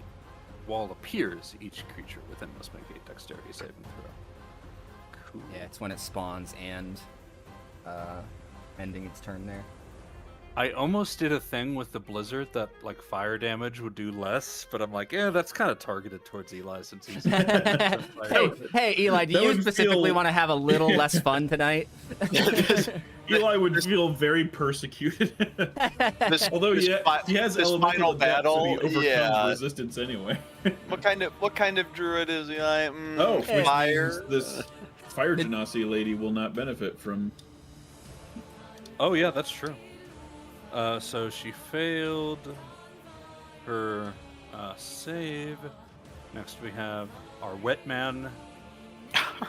wall appears, each creature within must make a dexterity saving throw. Cool. Yeah, it's when it spawns and ending its turn there. I almost did a thing with the blizzard that like fire damage would do less, but I'm like, yeah, that's kind of targeted towards Eli since he's. hey, Eli, do That you would specifically feel- want to have a little less fun tonight? Eli would feel very persecuted. This, Although this he has this elemental final depth, so battle, he overcomes yeah. resistance anyway. What kind of druid is Eli? Oh, which means fire. this fire genasi lady will not benefit from. Oh yeah, that's true. So she failed her save. Next we have our wet man.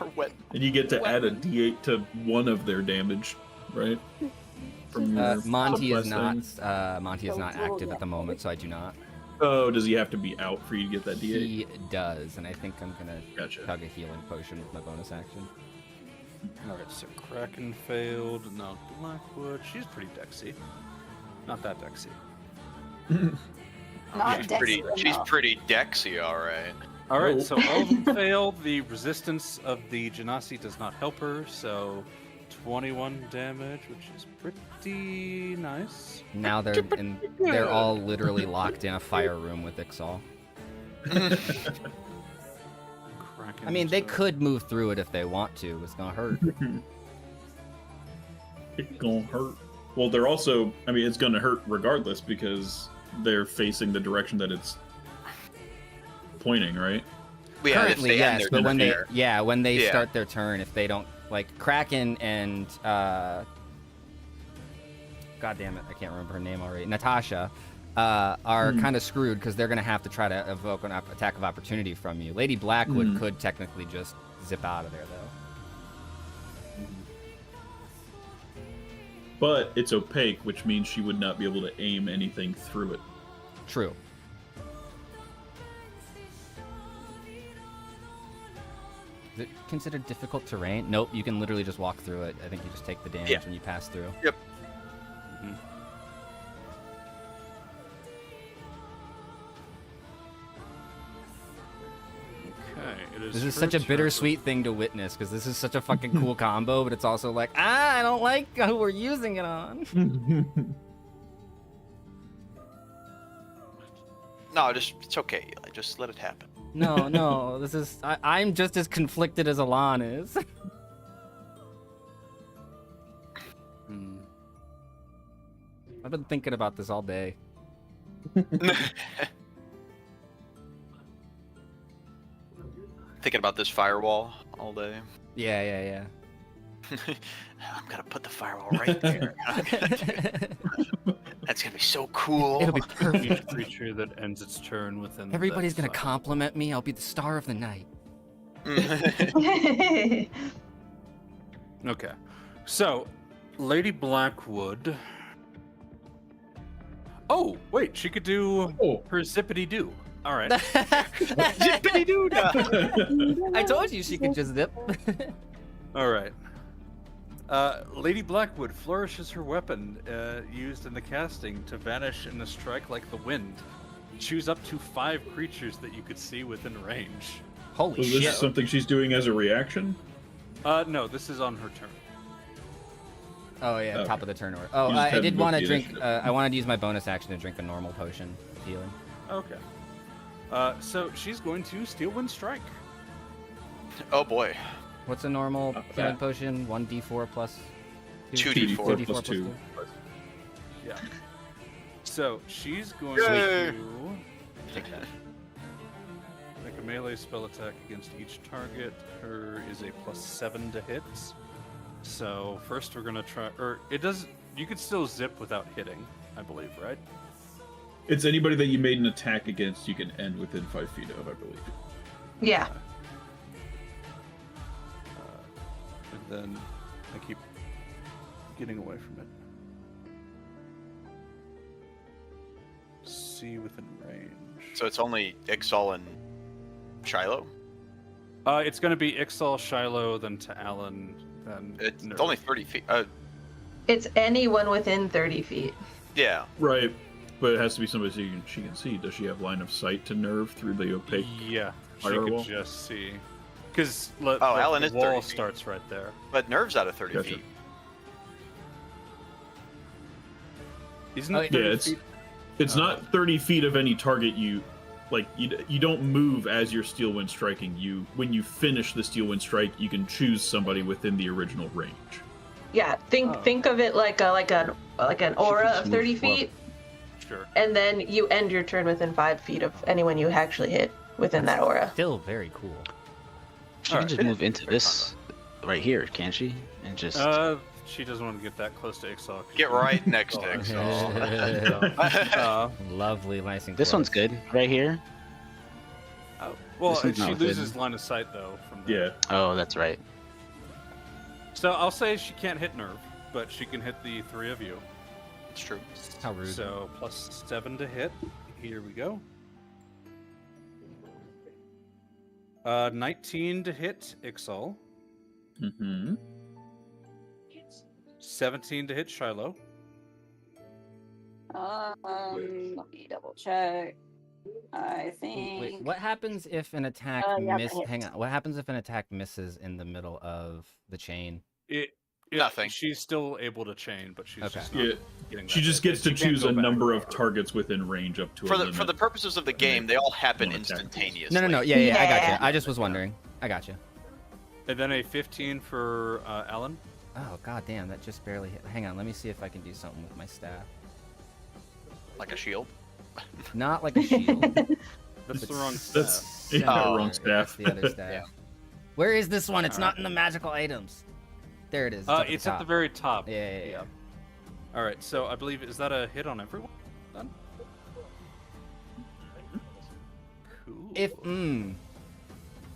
Or what? And you get to add a d8 to one of their damage, right? From your Monty is subclass not. thing. Monty is not active at the moment, so I do not. Oh, does he have to be out for you to get that d8? He does, and I think I'm gonna Gotcha. chug a healing potion with my bonus action. All right, so Kraken failed. Now Blackwood. She's pretty dexy. Not that dexy. Not She's Dexy pretty. She's enough. pretty dexy, all right. All right, Oh. so all of them failed. The resistance of the Genasi does not help her, so 21 damage, which is pretty nice. Now they're all literally locked in a fire room with Ixal. I mean, they could move through it if they want to. It's gonna hurt. It's gonna hurt. Well, they're also. I mean, it's gonna hurt regardless because they're facing the direction that it's pointing, right? Yeah, if Currently, they end yes, their but when they turn. when they Yeah. start their turn, if they don't like Kraken and God damn it, I can't remember her name already. Natasha are kind of screwed because they're gonna have to try to evoke an attack of opportunity from you. Lady Blackwood could technically just zip out of there though. But it's opaque, which means she would not be able to aim anything through it. True. Is it considered difficult terrain? Nope, you can literally just walk through it. I think you just take the damage Yeah. when you pass through. Yep. This is such a bittersweet thing to witness because this is such a fucking cool combo, but it's also like, I don't like who we're using it on. No, it's okay, Eli. Just let it happen. No, this is. I'm just as conflicted as Alon is. I've been thinking about this all day. Thinking about this firewall all day. Yeah. I'm gonna put the firewall right there. That's gonna be so cool. It'll be perfect. Each creature that ends its turn within. Everybody's that gonna size. compliment me. I'll be the star of the night. Okay, so Lady Blackwood. Oh wait, she could do her zippity doo. All right. Zippity doo dah. I told you she could just zip. All right. Lady Blackwood flourishes her weapon used in the casting to vanish in a strike like the wind. Choose up to 5 creatures that you could see within range. Holy So this shit. is something she's doing as a reaction? No, this is on her turn. Oh yeah, Okay. top of the turn order. Oh, You just I had did to want to move the drink. initiative. I wanted to use my bonus action to drink a normal potion of healing. Okay. So she's going to Steel Wind Strike. Oh boy. What's a normal Not healing bad. potion? 1d4 plus 2d4 2d4 plus 2. Yeah. So she's going Yay. to take that. Make a melee spell attack against each target. Her is a +7 to hit. So first we're gonna try, or it does. You could still zip without hitting, I believe, right? It's anybody that you made an attack against you can end within 5 feet of, I believe. Yeah. And then I keep getting away from it. See within range. So it's only Ixal and Shiloh? It's going to be Ixal, Shiloh, then to Alan, then It's Nerf. only 30 feet. It's anyone within 30 feet. Yeah. Right. But it has to be somebody she can see. Does she have line of sight to nerve through the opaque? Yeah, she firewall? could just see. Because Alan the is wall 30 feet. starts right there. But Nerve's out of 30 Gotcha. feet. Isn't Oh, it Yeah, 30 it's feet? it's not 30 feet of any target you like. You don't move as your steel wind striking. When you finish the steel wind strike, you can choose somebody within the original range. Yeah, Oh. think of it like an aura just of move 30 slow. feet, Sure. and then you end your turn within 5 feet of anyone you actually hit within that aura. Still very cool. She can Alright. just move into this right here, can't she? And just She doesn't want to get that close to Ixal. 'cause Get she- right next to Oh, Ixal. Lovely, nice and this close. one's good right here. well, This one's she not loses hidden. line of sight though from Yeah. there. Oh, that's right. So I'll say she can't hit Nerve, but she can hit the 3 of you. It's true. How rude. So +7 to hit. Here we go. 19 to hit Ixal. Mm-hmm. 17 to hit Shiloh. Let me double check. I think. Wait, what happens if an attack yeah, miss? that hits. Hang on. What happens if an attack misses in the middle of the chain? Nothing. She's still able to chain, but she's Okay. just not Yeah. getting She that just hit. gets to She can't choose go a back. number of targets within range up to a For limit. the purposes of the game, they all happen One attack. instantaneously. No. Yeah, I got you. Yeah. I just was wondering. I got you. And then a 15 for Alan. Oh god damn, that just barely hit. Hang on, let me see if I can do something with my staff. Like a shield. Not like a shield. That's the wrong staff. That's yeah, Oh, wrong That's staff. the other staff. Where is this one? It's not in the magical items. There it is. It's at the very top. Yeah. All right, so I believe, is that a hit on everyone? Done? Cool. If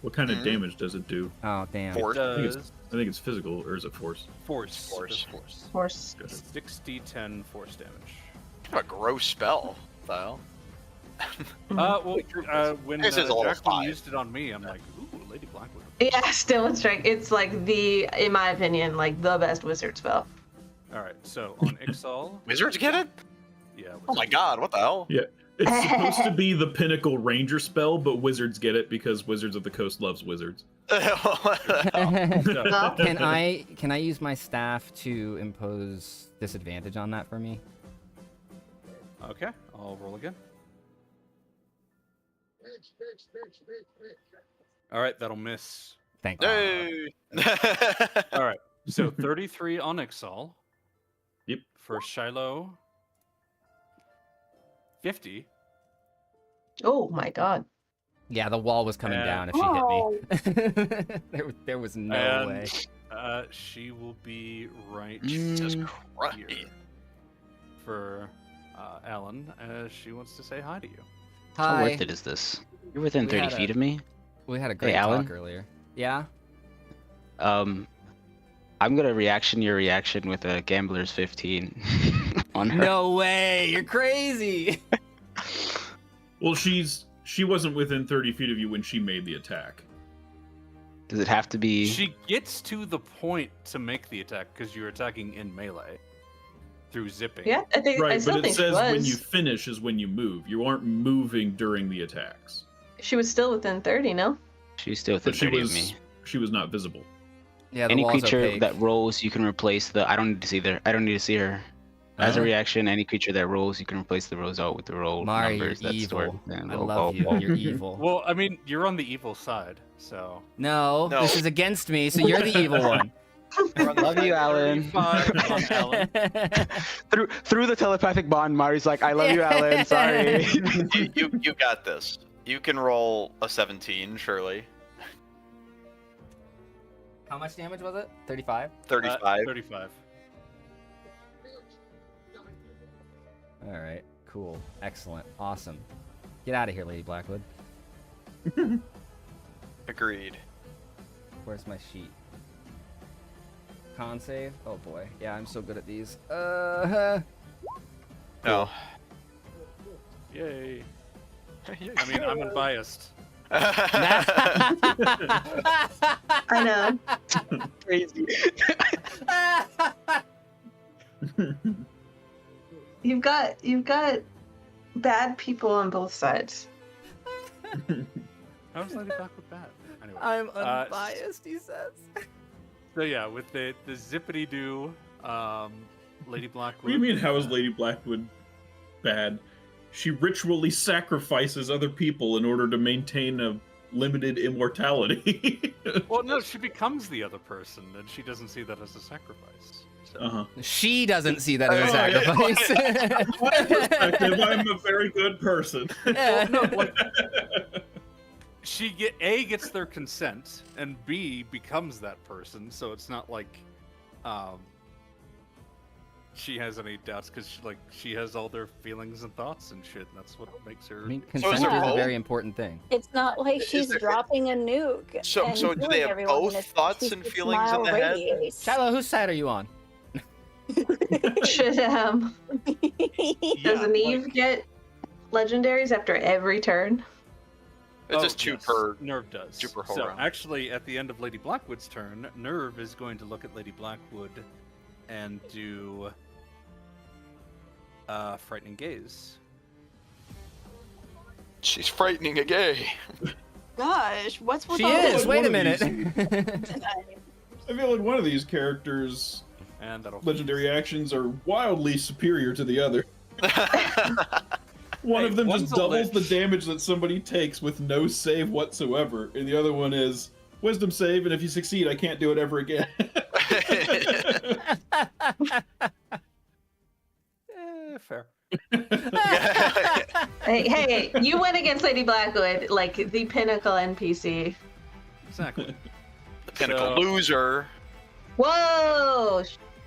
What kind of Mhm. damage does it do? oh damn. Force. I think Does it's physical, or is it force? force. Force. Force. Horse. 6d10 force damage. What a gross spell. What the hell? When This is a level Jacqueline 5. used it on me, I'm like, ooh, Lady Blackwood. Yeah, Steel Wind Strike. It's like in my opinion, like the best wizard spell. All right, so on Ixal, Wizards get it? yeah. Oh my god, what the hell? Yeah. It's supposed to be the Pinnacle Ranger spell, but wizards get it because Wizards of the Coast loves wizards. Can I use my staff to impose disadvantage on that for me? Okay, I'll roll again. All right, that'll miss. Thank you. Hey! All right, so 33 on Ixal. Yep. For Shiloh, 50. Oh my god. Yeah, the wall was coming down if she hit me. there was no way. She will be right Jesus here Christ. for Alan, as she wants to say hi to you. How Hi. worth it is this? You're within We 30 had feet of me. We had a great Alan? talk earlier. Yeah. I'm gonna reaction your reaction with a Gambler's 15 on her. No way! You're crazy. Well, she wasn't within 30 feet of you when she made the attack. Does it have to be? She gets to the point to make the attack because you're attacking in melee through zipping. Yeah, I think I Right, still but it think she says was. when you finish is when you move. You aren't moving during the attacks. She was still within 30, no? She's still within But she 30 was of me. she was not visible. Yeah, the Any wall's creature opaque. that rolls, you can replace the. I don't need to see her. I don't need to see her. As a Oh. reaction, any creature that rolls, you can replace the result with the roll Mari, you're numbers. That's evil. stored. Yeah, I roll, love roll, you. roll. You're evil. Well, I mean, you're on the evil side, so. No, No. this is against me, so you're the evil one. Love you, Alan. 35 on Alan. Through the telepathic bond, Mari's like, I love you, Alan. Sorry. you got this. You can roll a 17, surely. How much damage was it? 35? 35. 35. All right, cool. Excellent. Awesome. Get out of here, Lady Blackwood. Agreed. Where's my sheet? Con save? Oh boy. Yeah, I'm so good at these. Uh-huh. No. Yay. I mean, I'm unbiased. I know. Crazy. You've got bad people on both sides. How is Lady Blackwood bad? Anyway. I'm Uh, unbiased, he says. So yeah, with the zippity doo, Lady Blackwood. What do you mean, how is Lady Blackwood bad? She ritually sacrifices other people in order to maintain a limited immortality. Well, no, she becomes the other person, and she doesn't see that as a sacrifice. So. Uh-huh. She doesn't see that as a Oh, yeah. sacrifice. From my perspective, I'm a very good person. Well, no, like, she gets their consent, and B becomes that person. So it's not like, she has any doubts because she has all their feelings and thoughts and shit. And that's what makes her. I mean, So is consent there is a both? very important thing. It's not like she's there- dropping a nuke. So- and so do they killing have everyone both in its thoughts 50 and feelings in mile the head? radius. Shiloh, whose side are you on? Should Yeah, doesn't like- Eve get legendaries after every turn? It's just two per. Nerve does. super So around. actually, at the end of Lady Blackwood's turn, Nerve is going to look at Lady Blackwood and do frightening gaze. She's frightening a gay. Gosh, what's with She all is. this Wait a one of minute. tonight? I feel like one of these characters' And that'll legendary actions are wildly superior to the other. One Hey, of them one's just a doubles the lich. damage that somebody takes with no save whatsoever, and the other one is wisdom save, and if you succeed, I can't do it ever again. fair. Hey, you went against Lady Blackwood, like the pinnacle NPC. Exactly. The pinnacle So- loser. Whoa!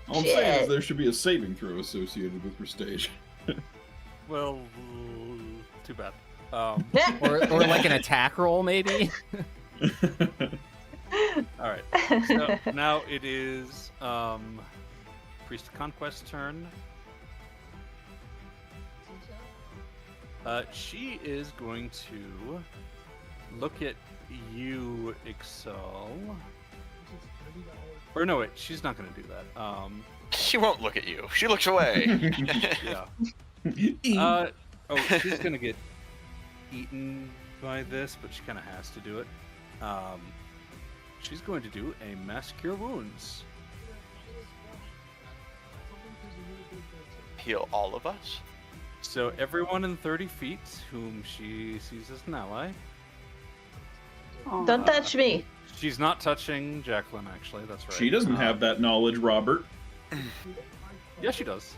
All I'm saying Shit. is there should be a saving throw associated with her stage. Well, too bad. or like an attack roll, maybe. All right. So now it is Priest of Conquest's turn. She is going to look at you, Ixal. Or no, wait, she's not going to do that. She won't look at you. She looks away. Yeah. Oh, she's gonna get eaten by this, but she kind of has to do it. She's going to do a Mass Cure Wounds. Heal all of us. So everyone in 30 feet whom she sees as an ally. Don't touch me. She's not touching Jacqueline, actually. That's right. She doesn't have that knowledge, Robert. Yeah, she does.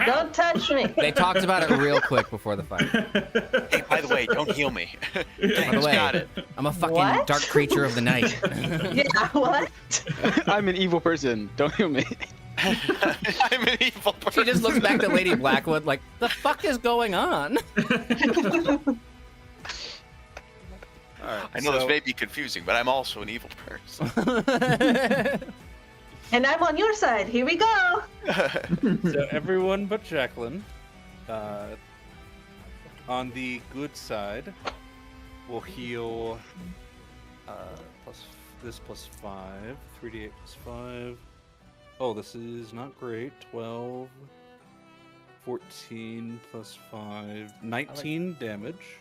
Don't touch me. They talked about it real quick before the fight. Hey, by the way, don't heal me. By the way, Got it. I'm a fucking What? dark creature of the night. Yeah, what? I'm an evil person. Don't heal me. I'm an evil person. She just looks back to Lady Blackwood like, the fuck is going on? Alright, I know this may be confusing, but I'm also an evil person. And I'm on your side. Here we go. So everyone but Jacqueline, on the good side, will heal plus 5, 3d8 plus 5. Oh, this is not great. 12, 14 plus 5, 19 damage.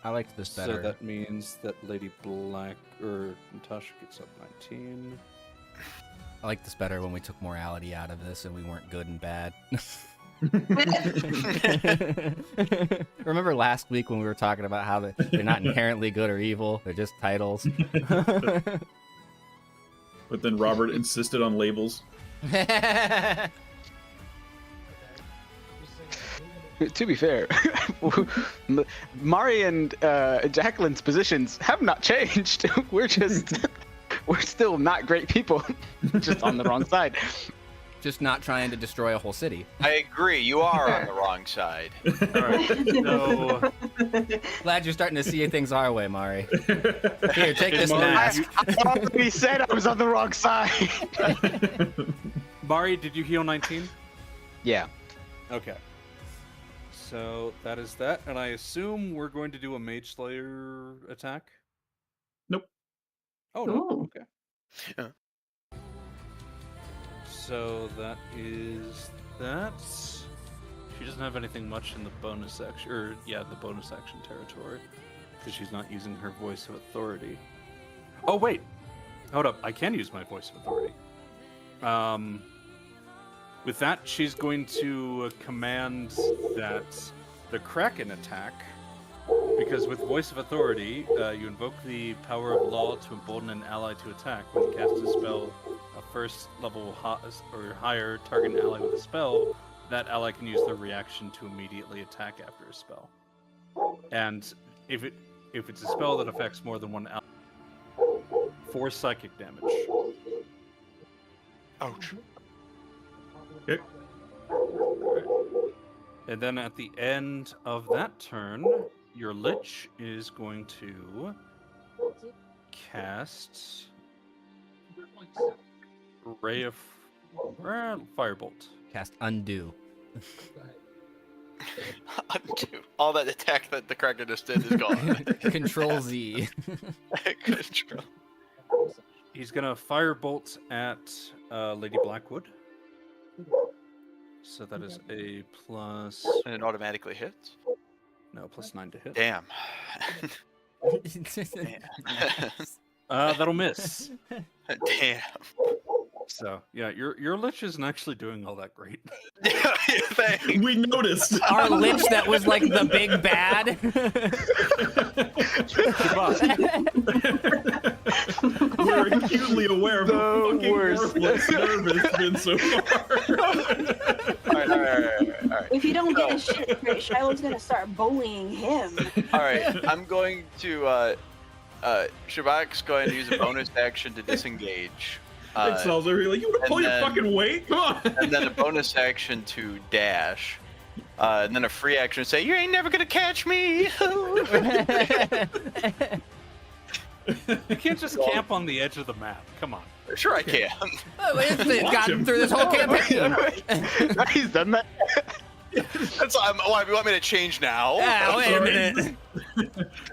I liked this better. So that means that Lady Black or Natasha gets up 19. I like this better when we took morality out of this and we weren't good and bad. Remember last week when we were talking about how they're not inherently good or evil, they're just titles. But then Robert insisted on labels. To be fair, Mari and Jacqueline's positions have not changed. We're still not great people, just on the wrong side. Just not trying to destroy a whole city. I agree. You are on the wrong side. Alright, so Glad you're starting to see things our way, Mari. Here, take this Mari, mask. I already said I was on the wrong side. Mari, did you heal 19? Yeah. Okay. So that is that, and I assume we're going to do a Mage Slayer attack? Nope. Oh, no. Ooh. Okay. Yeah. So that is that. She doesn't have anything much in the bonus action, the bonus action territory, because she's not using her voice of authority. Oh wait, hold up! I can use my voice of authority. With that, she's going to command that the Kraken attack, because with voice of authority, you invoke the power of law to embolden an ally to attack. When you cast a spell, a first level or higher target an ally with a spell, that ally can use their reaction to immediately attack after a spell. And if it's a spell that affects more than one ally, 4 psychic damage. Ouch. Okay. And then at the end of that turn, your Lich is going to cast Ray of Firebolt. Cast undo. Undo. All that attack that the Kraken just did is gone. Control Z. Control. He's gonna Firebolt at Lady Blackwood. So that is a plus. And it automatically hits? No, plus 9 to hit. Damn. That'll miss. Damn. So yeah, your Lich isn't actually doing all that great. Thanks. We noticed. Our Lich that was like the big bad. We're acutely aware of how The fucking worst. worthless Nerv has been so far. All right. If you don't get his shit straight, Shiloh's gonna start bullying him. All right. I'm going to. Shabak's going to use a bonus action to disengage. Excel's are like, you want to pull your then- fucking weight? Come on. And then a bonus action to dash. And then a free action to say, "You ain't never gonna catch me." You can't just camp on the edge of the map. Come on. Sure, I can. It's gotten through this whole campaign. He's done that. That's why you want me to change now. Yeah, wait a Sorry. minute.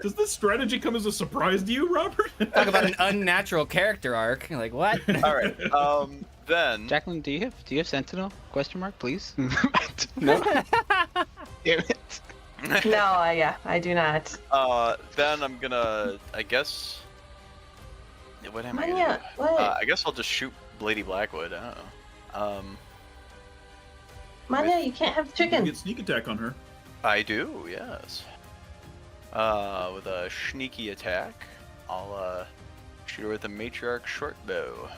Does this strategy come as a surprise to you, Robert? Talk about an unnatural character arc. Like, what? All right. Then Jacqueline, do you have Sentinel? Question mark, please. No. Damn it. No, I do not. Then I'm gonna, I guess. What am I gonna Manya, do? what? I guess I'll just shoot Lady Blackwood. I don't know. Manya, you can't have You chicken. get sneak attack on her. I do, yes. With a sneaky attack, I'll shoot her with a matriarch short bow.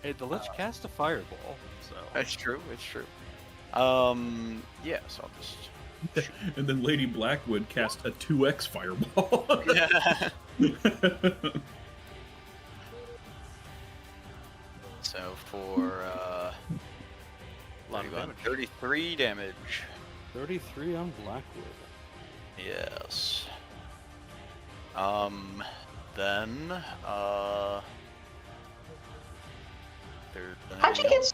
Hey, the Lich cast a fireball, so It's true. It's true. Yeah. So I'll just. And then Lady Blackwood cast a 2x fireball. Yeah. So for lot of damage. 33 damage. 33 on Blackwood. Yes. Then How'd you get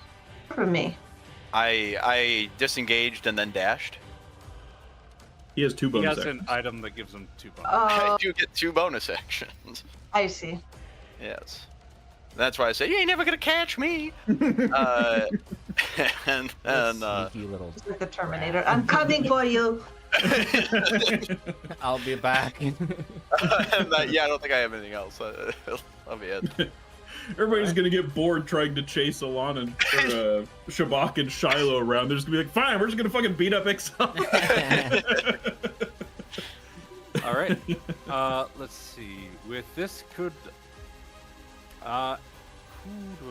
from me? I disengaged and then dashed. He has 2 He bonus has actions. an item that gives him 2 bonus. I Oh, do get 2 bonus actions. I see. Yes. That's why I say you ain't never gonna catch me. And then Sneaky little. It's like the Terminator. I'm coming for you. I'll be back. yeah, I don't think I have anything else. I'll be it. Everybody's gonna get bored trying to chase Alana and Shabak and Shiloh around. They're just gonna be like, fine, we're just gonna fucking beat up Ixal. All right. Let's see. With this, who do I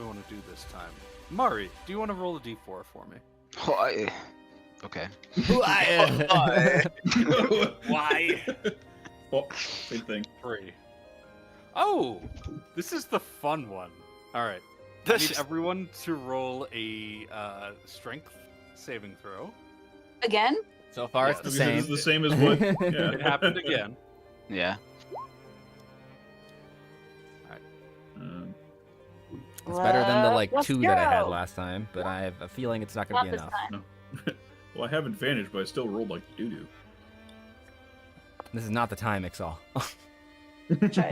want to do this time? Mari, do you want to roll a d4 for me? Oh, okay. Why? Oh, same thing. 3. Oh, this is the fun one. All right. I need everyone to roll a strength saving throw. Again? So far, it's I the was gonna say, same. It's the same as what? Yeah. It happened again. Yeah. It's better than the Let's 2 that I had go. last time, but I have a feeling it's not going to be Not this enough. time. Well, I have advantage, but I still rolled like doo-doo. This is not the time, Ixal.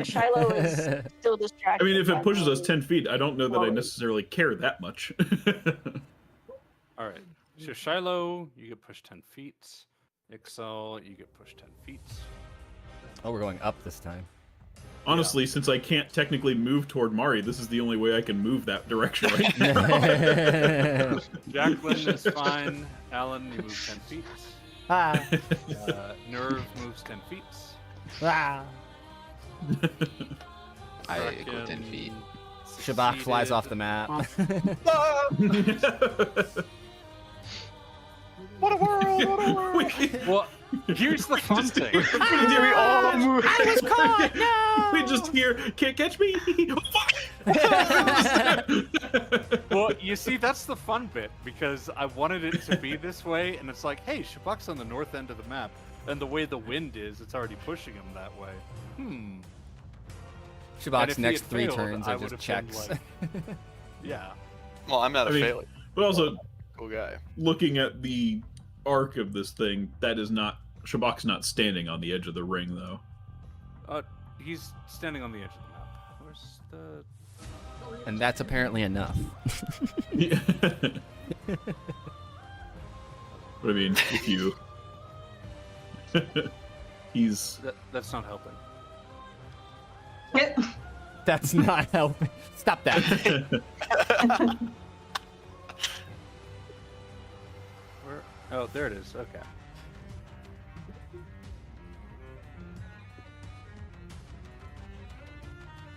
Shiloh is still distracted. I mean, if it by pushes us the- 10 feet, I don't know that I necessarily care that much. All right. So Shiloh, you get pushed 10 feet. Ixal, you get pushed 10 feet. Oh, we're going up this time. Honestly, since I can't technically move toward Mari, this is the only way I can move that direction right now. Jacqueline is fine. Alan, you move 10 feet. Ah. Nerve moves 10 feet. Ah. I go 10 feet. Shabak flies off the map. What a world! What a world! Well, here's the fun thing. I was caught! No! We just hear, can't catch me! Well, you see, that's the fun bit, because I wanted it to be this way, and it's like, hey, Shabak's on the north end of the map, and the way the wind is, it's already pushing him that way. And Shabak's if he next had 3 failed, turns I are would just have been checks. like- Yeah. Well, I'm not a I mean- failure. But also, Cool guy. looking at the arc of this thing, that is not... Shabak's not standing on the edge of the ring, though. He's standing on the edge of the map. Where's the... And that's apparently enough. Yeah. But I mean, if you... He's... That's not helping. That's not helping. Stop that. Where? Oh, there it is. Okay.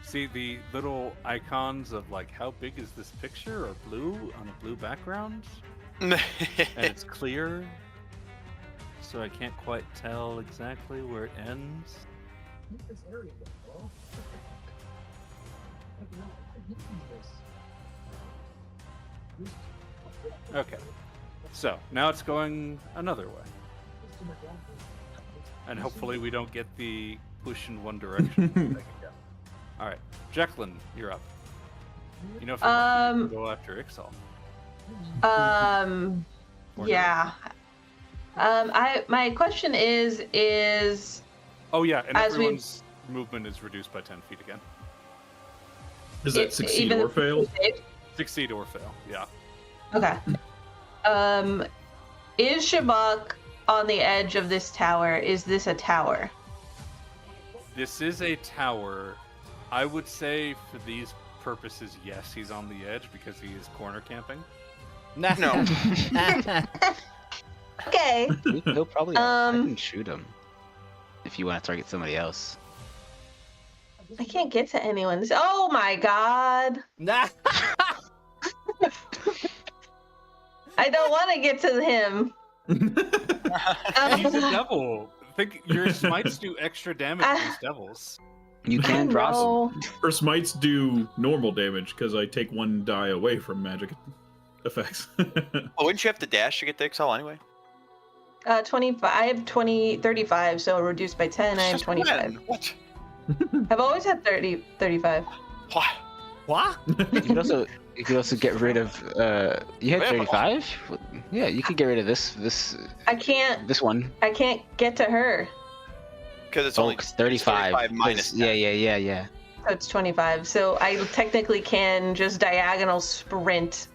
See, the little icons of like how big is this picture are blue on a blue background, and it's clear, so I can't quite tell exactly where it ends. Okay, so now it's going another way, and hopefully we don't get the push in one direction. All right, Jacqueline, you're up. You know, if you want to go after Ixal. Or Yeah. My question is Oh yeah, and as we- everyone's movement is reduced by 10 feet again. Does that succeed even or if fail? it- Succeed or fail. Yeah. Okay. Is Shabak on the edge of this tower? Is this a tower? This is a tower. I would say for these purposes, yes, he's on the edge because he is corner camping. No. Okay. He'll probably. I Um, can shoot him if you want to target somebody else. I can't get to anyone. Oh my god. Nah. I don't want to get to him. He's a devil. Think your smites do extra damage against devils. You can draw some. No. Her smites do normal damage because I take 1 die away from magic effects. Oh, wouldn't you have to dash to get the XL anyway? 25. I have 35, so reduced by 10. I have 25. What? I've always had 35. What? What? You could also get rid of. You had Yeah, but- 35. Yeah, you could get rid of this I can't one. get to her. Because it's Oh, only 'cause 35. 35 minus 10. Yeah. So it's 25. So I technically can just diagonal sprint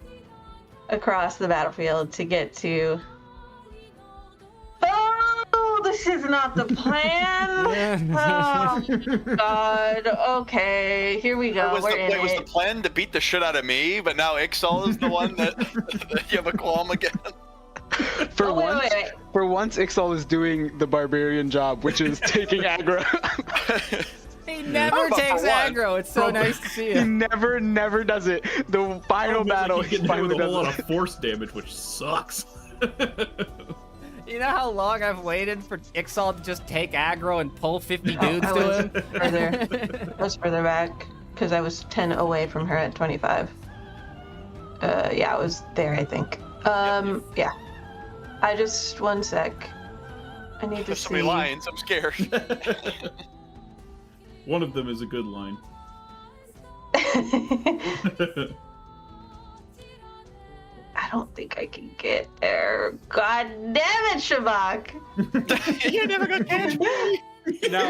across the battlefield to get to. Oh, this is not the plan. Oh God. Okay, here we go. Was We're in was the it. plan to beat the shit out of me, but now Ixal is the one that, that you have a qualm again? For Oh, wait. For once, Ixal is doing the barbarian job, which is taking aggro. He never But for takes one- aggro. It's so nice to see he him. never does it. The final battle, he he can hit with finally a whole lot does it. of force damage, which sucks. You know how long I've waited for Ixal to just take aggro and pull 50 dudes I to was him? further. I was further back because I was 10 away from her at 25. Yeah, I was there, I think. Yeah. I just 1 sec. I need to There's so see. many lines, I'm scared. One of them is a good line. I don't think I can get there. God damn it, Shabak! You're never gonna catch me. Now,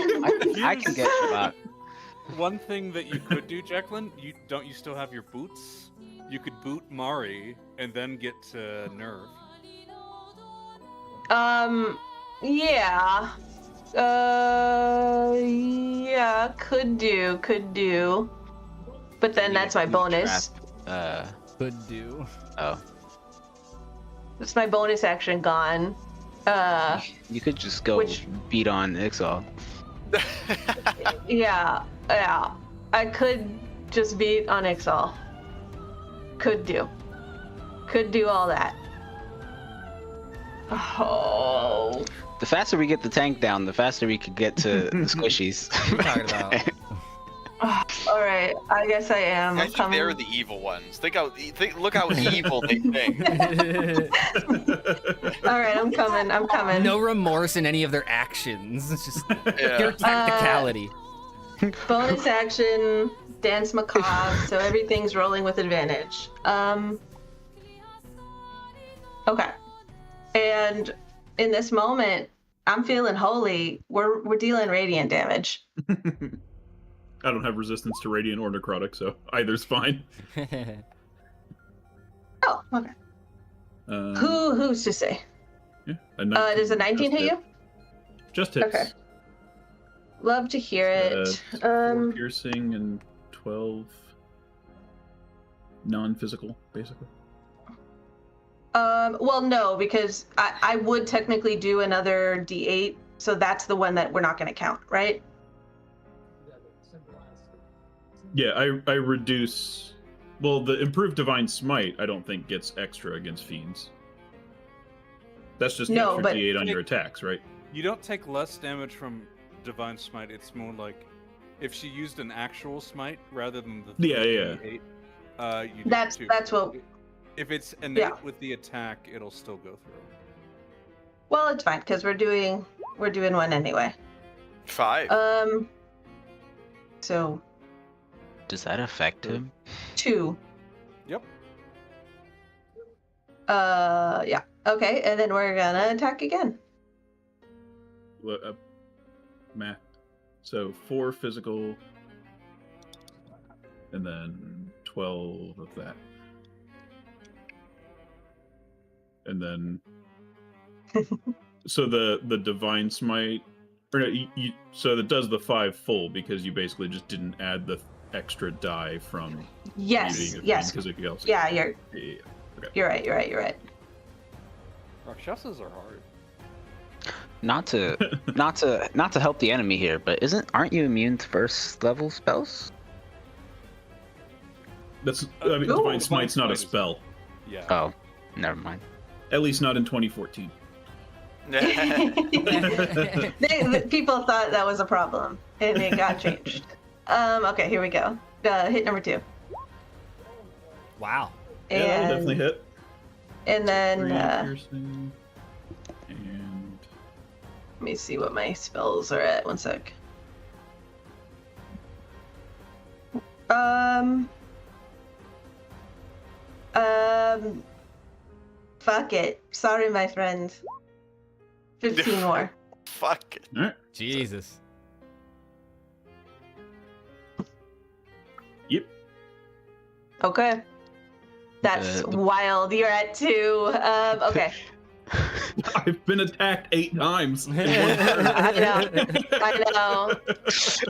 I can get Shabak. one thing that you could do, Jacqueline. You still have your boots? You could boot Mari and then get to Nerve. Yeah. Yeah, could do. But then that's my bonus. Could do. Oh. That's my bonus action gone. You could just go Which- beat on Ixal. Yeah. I could just beat on Ixal. Could do all that. Oh. The faster we get the tank down, the faster we could get to the squishies. What are you talking about? All right. I guess I am. I I'm think coming. they're the evil ones. Look how evil they think. All right. I'm coming. No remorse in any of their actions. It's just Yeah. pure tacticality. Bonus action, dance macabre, so everything's rolling with advantage. Okay. And in this moment, I'm feeling holy. We're dealing radiant damage. I don't have resistance to radiant or necrotic, so either's fine. Oh, okay. Um, Who's to say? Yeah, Does a 19 hit you? Just hits. Okay. Love to hear it. 4 piercing and 12 non-physical, basically. Well, no, because I would technically do another D8, so that's the one that we're not going to count, right? Yeah, I reduce. Well, the improved divine smite, I don't think gets extra against fiends. That's just the No, extra but- D8 on your attacks, right? You don't take less damage from Divine Smite. It's more like if she used an actual smite rather than the Yeah. 3d8, you do That's two. what. If it's innate Yeah. with the attack, it'll still go through. Well, it's fine because we're doing one anyway. 5. So Does that affect him? 2. Yep. Yeah. Okay, and then we're gonna attack again. Math. So 4 physical, and then 12 of that. And then so the divine smite, or no, so that does the 5 full because you basically just didn't add the extra die from Yes, yes. because it could also Yeah, you're Okay. you're right. Rakshasas are hard. Not to help the enemy here, but aren't you immune to first level spells? That's I mean, Ooh. divine smite's not a spell. Yeah. Oh, never mind. At least not in 2014. People thought that was a problem, and it got changed. Okay, here we go. Hit number 2. Wow. Yeah, that'll And definitely hit. and then 3 let piercing, and me see what my spells are at. One sec. Fuck it. Sorry, my friend. 15 more. Fuck it. all right. Jesus. Yep. Okay. That's wild. You're at 2. Okay. I've been attacked 8 times. I know.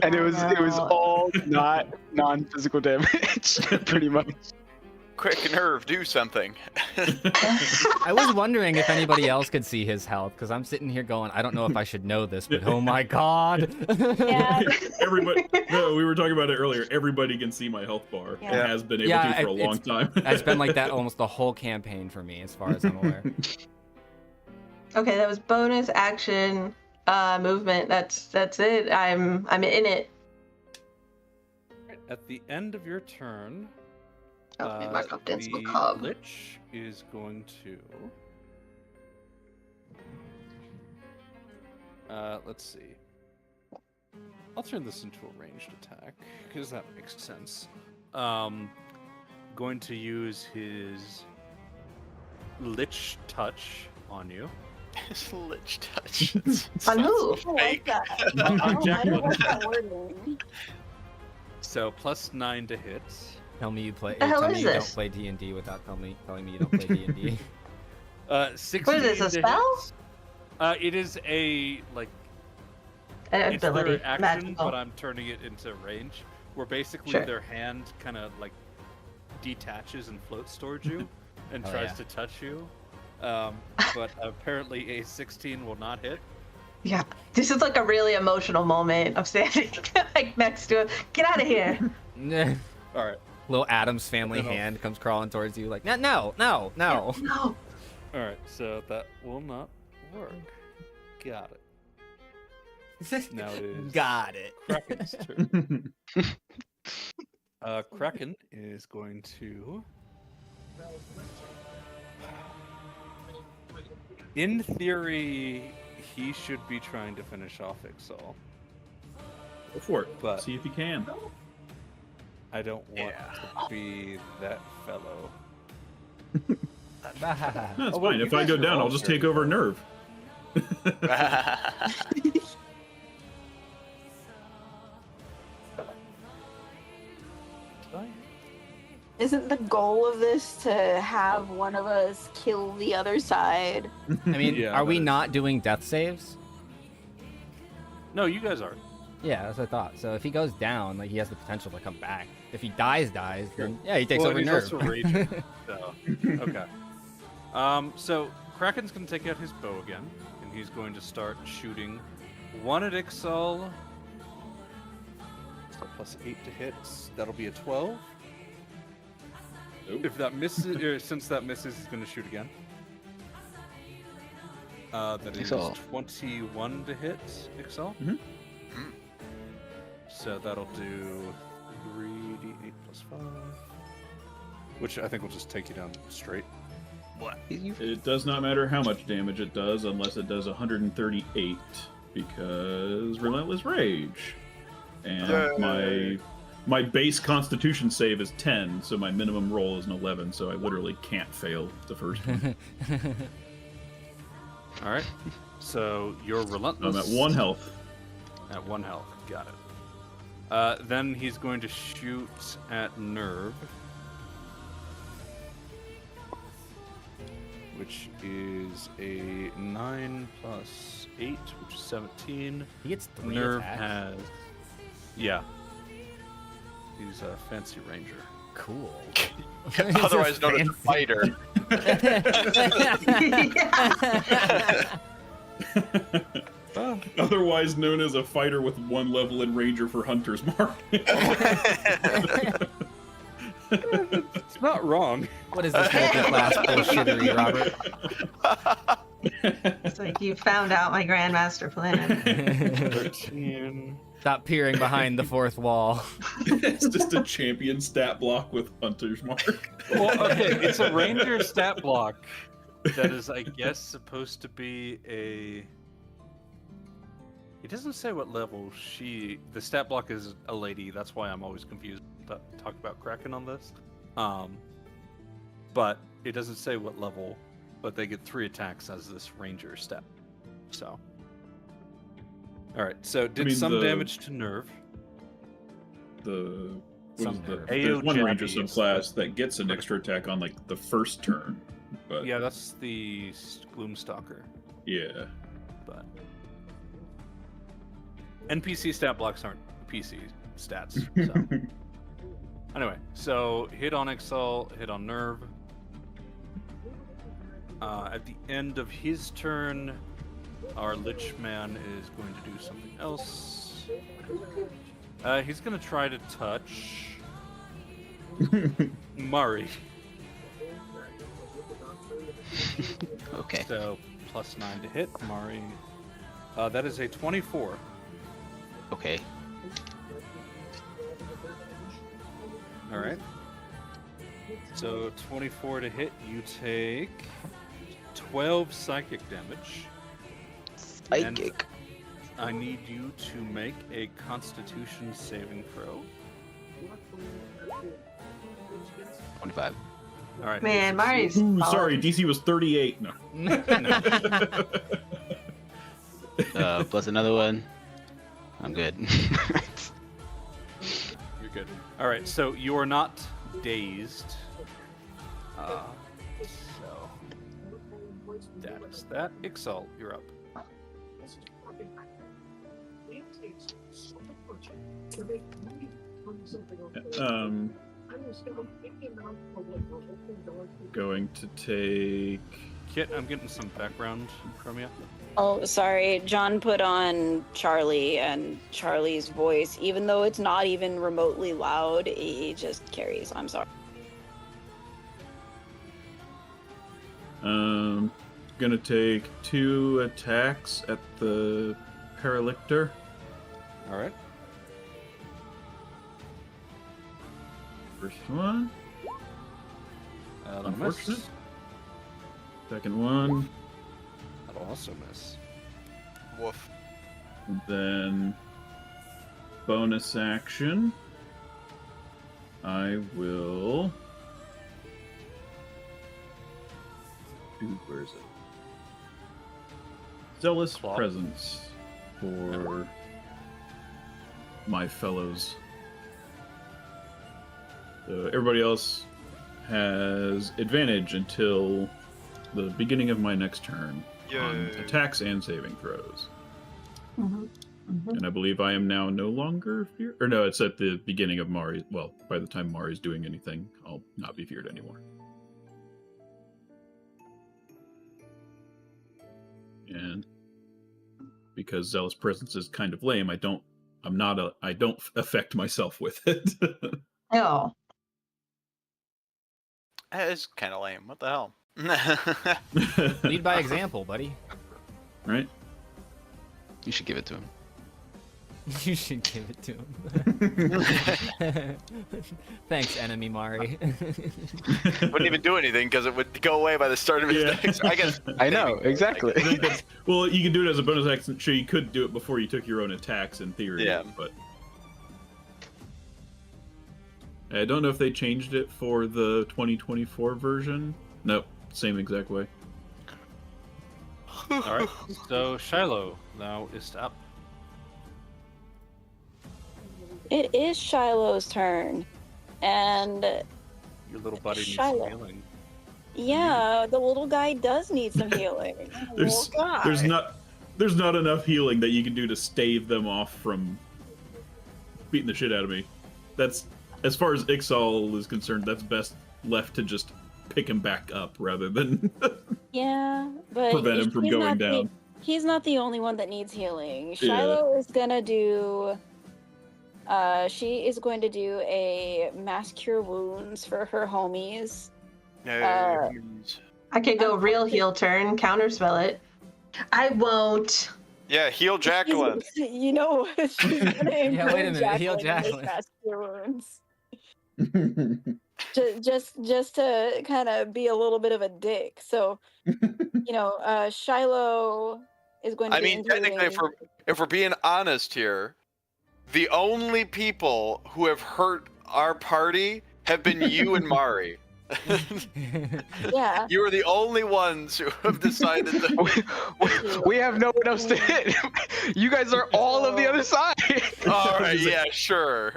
And it was all not non-physical damage, pretty much. Quick, Nerve, do something. I was wondering if anybody else could see his health, because I'm sitting here going, I don't know if I should know this, but oh my god. Yeah. Everybody, no, we were talking about it earlier. Everybody can see my health bar. Yeah. It has been able Yeah, to for a long time. It's been like that almost the whole campaign for me, as far as I'm aware. Okay, that was bonus action movement. That's it. I'm in it. At the end of your turn, Oh, my Markov Dance the Macabre. Lich is going to. Let's see. I'll turn this into a ranged attack because that makes sense. Going to use his Lich Touch on you. His Lich Touch. On who? I like that. On Oh, Jack I don't Wood. like that wording. So +9 to hit. Tell me you play. The hell Tell is me you don't this? play D&D without telling me you don't play D&D. 16 What is this, a to spell? hit. It is a like An it's ability. their action, Magical. but I'm turning it into range. Where basically Sure. their hand kind of like detaches and floats towards you and Oh, tries yeah. to touch you. But apparently a 16 will not hit. Yeah, this is like a really emotional moment of standing like next to him. Get out of here. All right, Little Adam's family No. hand comes crawling towards you like, no. No. all right. So that will not work. Got it. Now it is Got it. Kraken's turn. Kraken is going to. In theory, he should be trying to finish off Ixal. Go for it. But- See if you can. I don't want to be that fellow. That's Oh, wait, fine. you If I guys go are down, all I'll just very take over good. Nerve. Isn't the goal of this to have one of us kill the other side? I mean, Yeah, are we that is- not doing death saves? No, you guys are. Yeah, that's what I thought. So if he goes down, like he has the potential to come back. If he dies, then yeah, he takes Well, over he's Nerve. also raging. So, okay. So Kraken's gonna take out his bow again, and he's going to start shooting one at Ixal. So +8 to hit. That'll be a 12. Nope. If that misses, since that misses, he's gonna shoot again. That is Ixal. 21 to hit Ixal. Mhm. So that'll do 3d8 +5, which I think will just take you down straight. It does not matter how much damage it does unless it does 138 because Relentless Rage. And my base Constitution save is 10, so my minimum roll is an 11, so I literally can't fail the first one. All right. So you're relentless. I'm at 1 health. At 1 health. Got it. Then he's going to shoot at Nerve, which is a 9 plus 8, which is 17. He gets 3 Nerve attacks. has, yeah. He's a fancy ranger. Cool. Otherwise known as a fighter. Otherwise known as a fighter with 1 level in Ranger for Hunter's Mark. It's not wrong. What is this multi-class bullshittery, Robert? It's like you found out my grandmaster plan. 13. Stop peering behind the fourth wall. It's just a champion stat block with Hunter's Mark. Well, okay, it's a ranger stat block that is, I guess, supposed to be a... It doesn't say what level the stat block is a lady, that's why I'm always confused to talk about Kraken on this. But it doesn't say what level, but they get 3 attacks as this ranger stat. So... Alright, so did some damage to Nerve. There's one AO Ranger Jabby subclass that gets an extra attack on like the first turn. But Yeah, that's the Gloomstalker. yeah. But NPC stat blocks aren't PC stats. So anyway, so hit on Exalt, hit on Nerve. At the end of his turn, our Lich Man is going to do something else. He's going to try to touch Murray. Okay. So plus 9 to hit Murray. That is a 24. Okay. All right. So 24 to hit, you take 12 psychic damage. Psychic. I need you to make a Constitution saving throw. 25. All right. Man, Mari's. Ooh, sorry, DC was 38. No. Plus another one. I'm good. You're good. All right. So you are not dazed. So that is that. Ixal, you're up. Going to take. Kit, I'm getting some background from you. Oh, sorry. John put on Charlie, and Charlie's voice, even though it's not even remotely loud, he just carries. I'm sorry. Gonna take 2 attacks at the Paralictor. All right. First one. That'll miss. Unfortunate. Second one. That'll also miss. Woof. Then bonus action. I will. Where is it? Zealous Claw. presence for my fellows. Everybody else has advantage until the beginning of my next turn on Yay. attacks and saving throws. Mhm. Mhm. And I believe I am now no longer feared. Or no, it's at the beginning of Mari. Well, by the time Mari's doing anything, I'll not be feared anymore. And because Zealous Presence is kind of lame, I don't affect myself with it. Oh, It's kind of lame. What the hell? Lead by example, buddy. Right? You should give it to him. You should give it to him. Thanks, enemy Mari. Wouldn't even do anything because it would go away by the start of his Yeah. next. I guess. I know, exactly. I think that's, well, you can do it as a bonus action. Sure, you could do it before you took your own attacks in theory. Yeah. But I don't know if they changed it for the 2024 version. Nope, same exact way. All right. So Shiloh now is up. It is Shiloh's turn. And Your little buddy needs Shiloh. some healing. yeah, the little guy does need some healing. There's there's not enough healing that you can do to stave them off from beating the shit out of me. That's, as far as Ixal is concerned, that's best left to just pick him back up rather than Yeah, but prevent him from he's going not down. He's not the only one that needs healing. Yeah. Shiloh is gonna do. She is going to do a mass cure wounds for her homies. No. I could go real heal turn, counterspell it. I won't. Yeah, heal Jacqueline. You know, she's gonna Yeah, wait a include minute, heal in this Jacqueline. mass cure wounds. Just to kind of be a little bit of a dick. So, Shiloh is going to. I be mean, technically, if we're being honest here, the only people who have hurt our party have been you and Mari. Yeah. You are the only ones who have decided to. We have no one else to hit. You guys are all of the other side. All right, yeah, sure.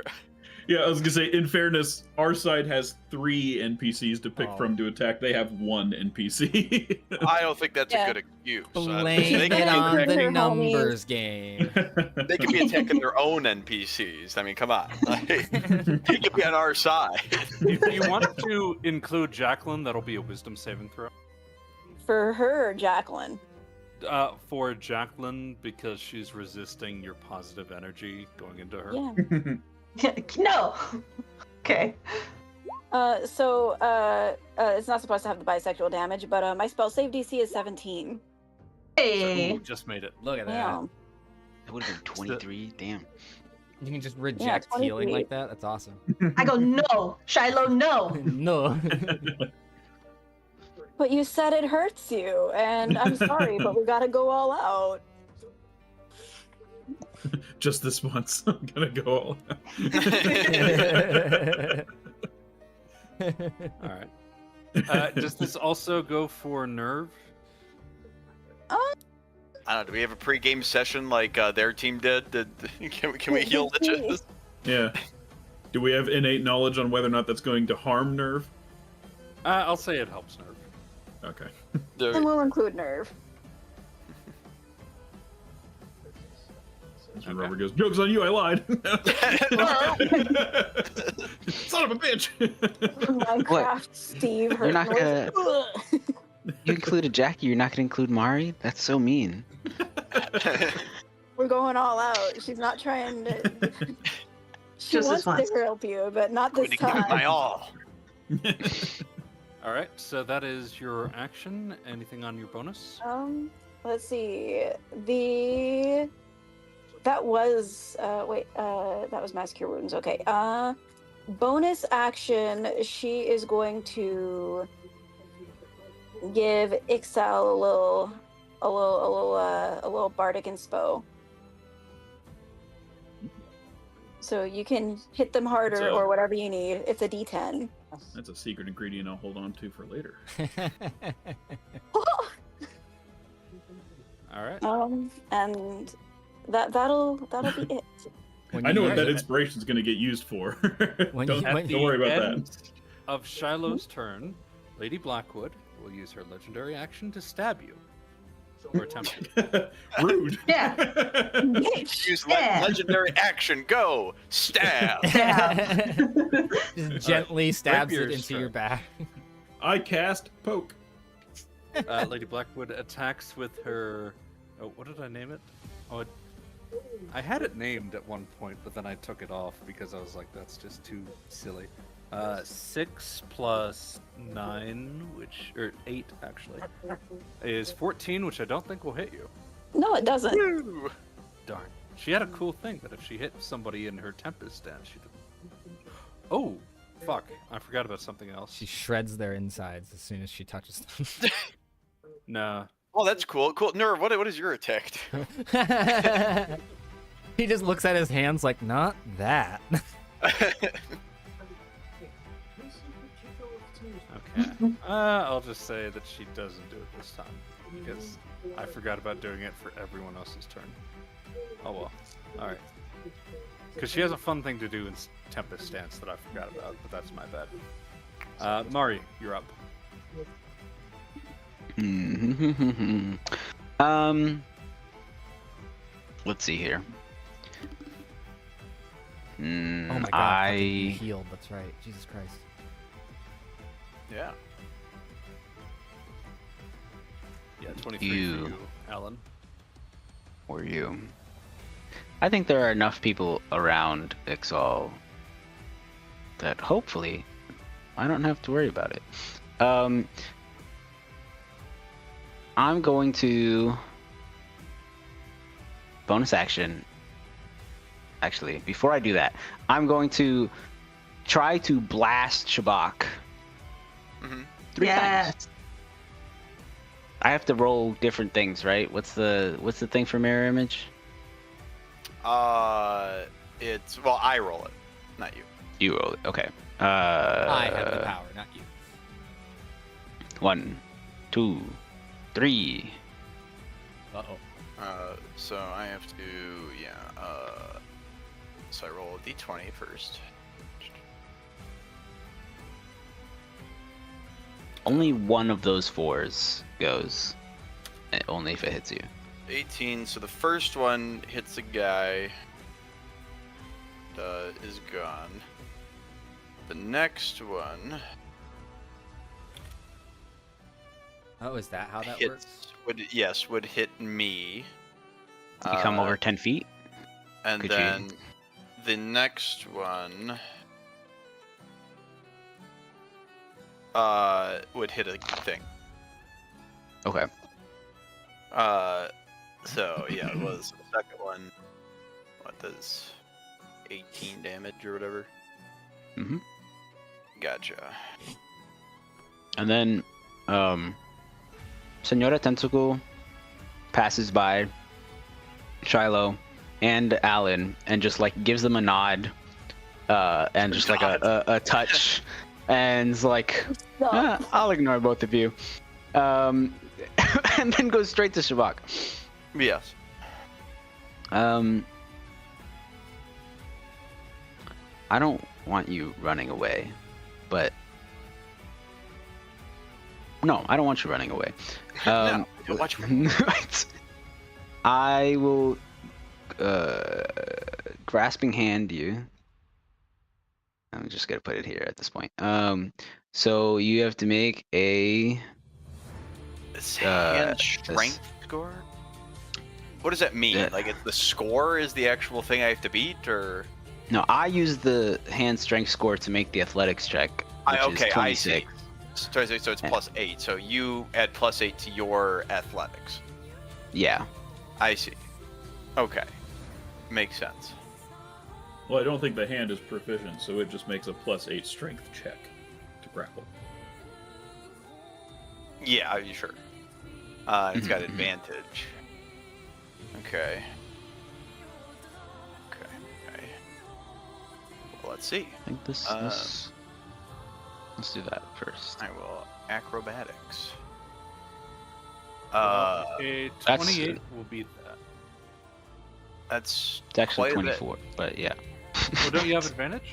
Yeah, I was gonna say, in fairness, our side has 3 NPCs to pick Oh. from to attack. They have 1 NPC. I don't think that's Yeah. a good excuse. Blame They it can on be the Their numbers game. They could be attacking their own NPCs. I mean, come on. Like, they could be on our side. If you want to include Jacqueline, that'll be a wisdom saving throw. For her, Jacqueline. For Jacqueline, because she's resisting your positive energy going into her. Yeah. No. Okay. So it's not supposed to have the bisexual damage, but my spell save DC is 17. Hey. Ooh, just made it. Look at that. Yeah. That would have been 23. Damn. You can just reject healing 23. like that. That's awesome. I go no. Shiloh, no. No. But you said it hurts you, and I'm sorry, but we gotta go all out. Just this once. I'm gonna go all out. All right. Does this also go for Nerve? I don't know. Do we have a pre-game session like their team did? Can we heal liches? Yeah. Do we have innate knowledge on whether or not that's going to harm Nerve? I'll say it helps Nerve. Okay. And we'll include Nerve. So Robert goes, joke's on you, I lied. Son of a bitch. Minecraft Steve hurt You're not gonna- Ugh. You included Jackie. You're not gonna include Mari. That's so mean. We're going all out. She's not trying to. She Just wants this once. to help you, but not Going this to give it my time. all. All right. So that is your action. Anything on your bonus? Let's see. That was that was mass cure wounds. Okay. Bonus action. She is going to give Ixal a little bardic inspo. So you can hit them harder So- or whatever you need. It's a D10. That's a secret ingredient I'll hold on to for later. All right. And that'll be it. When I you know what use that it- inspiration's going to get used for. When don't, you- At when- don't worry about end that. of Shiloh's turn, Lady Blackwood will use her legendary action to stab you. Or attempt to. Rude. Yeah. Use Yeah. legendary action. Go stab. Yeah. Just gently stabs it Rapier's into turn. your back. I cast poke. Lady Blackwood attacks with her. Oh, what did I name it? Oh, I had it named at one point, but then I took it off because I was like, that's just too silly. 6 plus 9, or 8 actually, is 14, which I don't think will hit you. No, it doesn't. Woo. Darn. She had a cool thing that if she hit somebody in her Tempest stance, she'd. Oh, fuck! I forgot about something else. She shreds their insides as soon as she touches them. Nah. Oh, that's cool. Cool. Nerve, what is your attack? He just looks at his hands like, not that. Okay. I'll just say that she doesn't do it this time because I forgot about doing it for everyone else's turn. Oh well. All right. Because she has a fun thing to do in Tempest Stance that I forgot about, but that's my bad. Mari, you're up. Let's see here. Oh my god, fucking healed. That's right. Jesus Christ. Yeah. Yeah, 23 for you, Alan. Or you. I think there are enough people around Ixal that hopefully I don't have to worry about it. I'm going to bonus action. Actually, before I do that, I'm going to try to blast Shabak. Mm-hmm. 3 times. I have to roll different things, right? What's the thing for mirror image? It's I roll it, not you. You roll it. Okay. I have the power, not you. 1, 2, 3. Uh-oh. So I have to, so I roll a d20 first. Only one of those 4s goes. Only if it hits you. 18, so the first one hits the guy. Is gone. The next one Oh, is that how that hits, works? would hit me. You come over 10 feet? And Could then you- the next one would hit a thing. Okay. So yeah, it was the second one. What does 18 damage or whatever? Mm-hmm. Gotcha. And then, Senora Tensuku passes by Shiloh and Alan and just like gives them a nod, and just like a touch, and is like, I'll ignore both of you, and then goes straight to Shabak. Yes. I don't want you running away, but no, I don't want you running away. No, don't want you. I will grasping hand you. I'm just gonna put it here at this point. So you have to make a hand strength score. What does that mean? Like, the score is the actual thing I have to beat, or? No, I use the hand strength score to make the athletics check, which Okay, is 26. I see. So it's +8. So you add +8 to your athletics. Yeah. I see. Okay, makes sense. Well, I don't think the hand is proficient, so it just makes a +8 strength check to grapple. Yeah, are you sure? It's got advantage. Okay. Okay. Well, let's see. I think this. Let's do that first. I will acrobatics. A 28 will beat that. That's It's actually quite a bit. 24, but yeah. Well, don't you have advantage?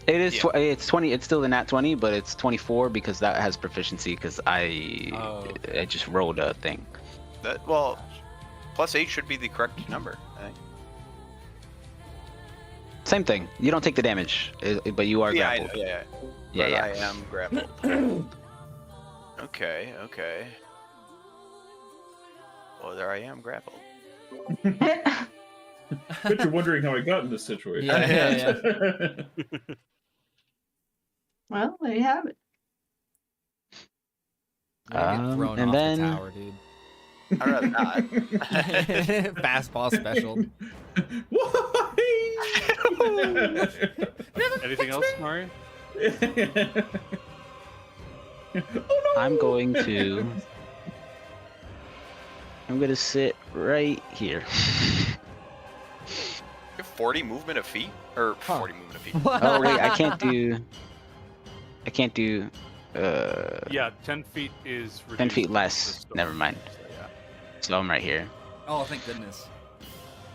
It is. Yeah. It's 20. It's still the nat 20, but it's 24 because that has proficiency. Because I just rolled a thing. +8 should be the correct number, I think. Same thing. You don't take the damage, but you are Yeah, grappled. yeah. Yeah, But yeah. I am grappled. Okay. Well, there I am grappled. But you're wondering how I got in this situation. Yeah. Well, there you have it. You're gonna get thrown and off then- the tower, dude. I'd rather not. Fastball special. Why? Anything else, Mari? Oh, no! I'm going to sit right here. You have 40 movement of feet? Or 40 movement of feet. Oh wait, I can't do. Yeah, 10 feet is 10 feet reduced less. to the Never mind. storm, so yeah. So I'm right here. Oh, thank goodness.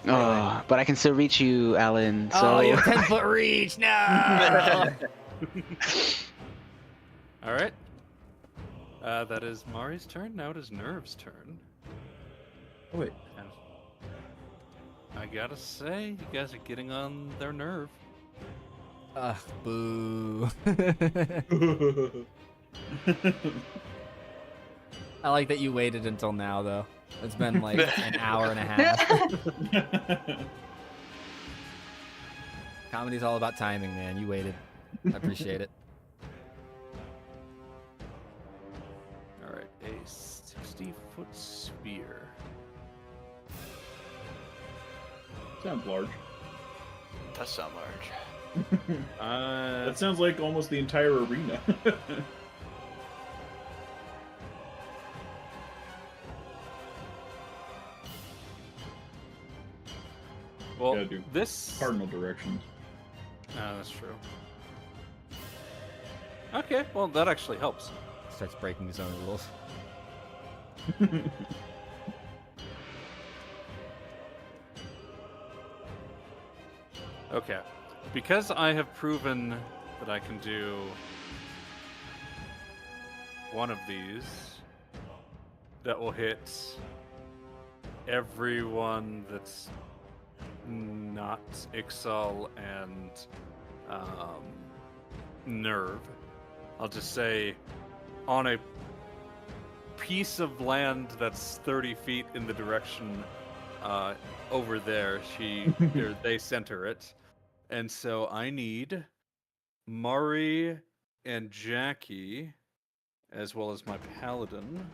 Oh, but I can still reach you, Alan. So Oh, you have 10-foot reach. No. All right. That is Mari's turn. Now it is Nerve's turn. Oh, wait. And I gotta say, you guys are getting on their nerve. Ugh, boo. I like that you waited until now, though. It's been like an hour and a half. Comedy's all about timing, man. You waited. I appreciate it. All right, a 60-foot sphere. Sounds large. Does sound large. That sounds like almost the entire arena. Well, Gotta do this. Cardinal directions. That's true. Okay, well that actually helps. Starts breaking his own rules. Okay, because I have proven that I can do one of these, that will hit everyone that's not Ixal and Nerve. I'll just say on a piece of land that's 30 feet in the direction over there, they center it. And so I need Mari and Jackie, as well as my paladin,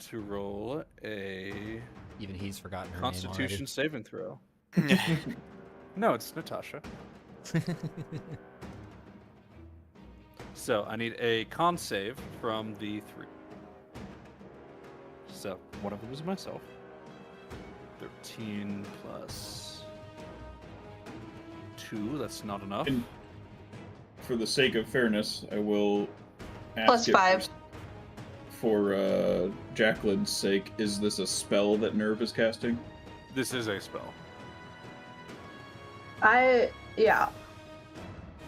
to roll a Even he's forgotten her Constitution name saving throw. No, it's Natasha. So I need a con save from the 3. So one of them is myself. 13 plus 2. That's not enough. And for the sake of fairness, I will ask Plus it 5. For Jacqueline's sake, is this a spell that Nerve is casting? This is a spell. Yeah.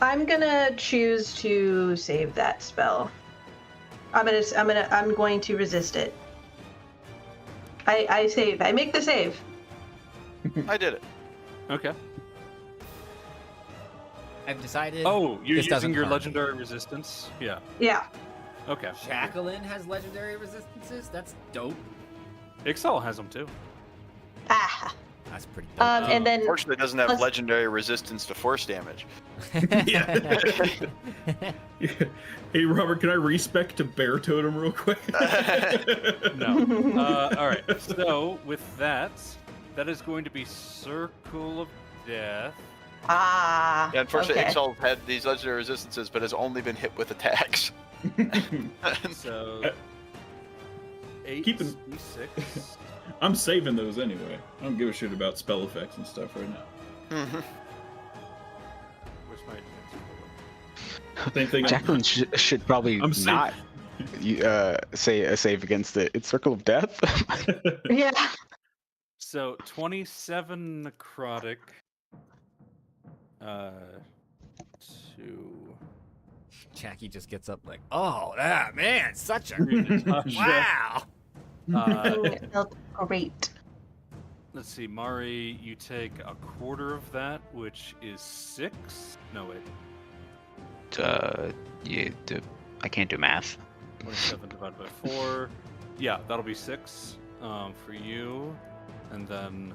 I'm gonna choose to save that spell. I'm going to resist it. I save. I make the save. I did it. Okay. I've decided. Oh, you're this doesn't using your harm me. legendary resistance? Yeah. Yeah. Okay. Jacqueline has legendary resistances? That's dope. Ixal has them too. Ah. That's pretty dope. And then Unfortunately, it doesn't have plus- legendary resistance to force damage. Hey, Robert, can I respec to Bear Totem real quick? No. All right. So with that is going to be Circle of Death. Ah. Yeah, unfortunately, okay. Ixal had these legendary resistances, but has only been hit with attacks. So 8 Keep in- d6. I'm saving those anyway. I don't give a shit about spell effects and stuff right now. Where's my Same thing. Jacqueline should probably I'm safe. not say a save against it. It's Circle of Death. Yeah. So 27 necrotic. 2. Jackie just gets up like, oh, man, such a Natasha. wow. It felt great. Let's see, Mari, you take a quarter of that, which is 6. No, wait. I can't do math. 27 divided by 4. Yeah, that'll be 6 for you. And then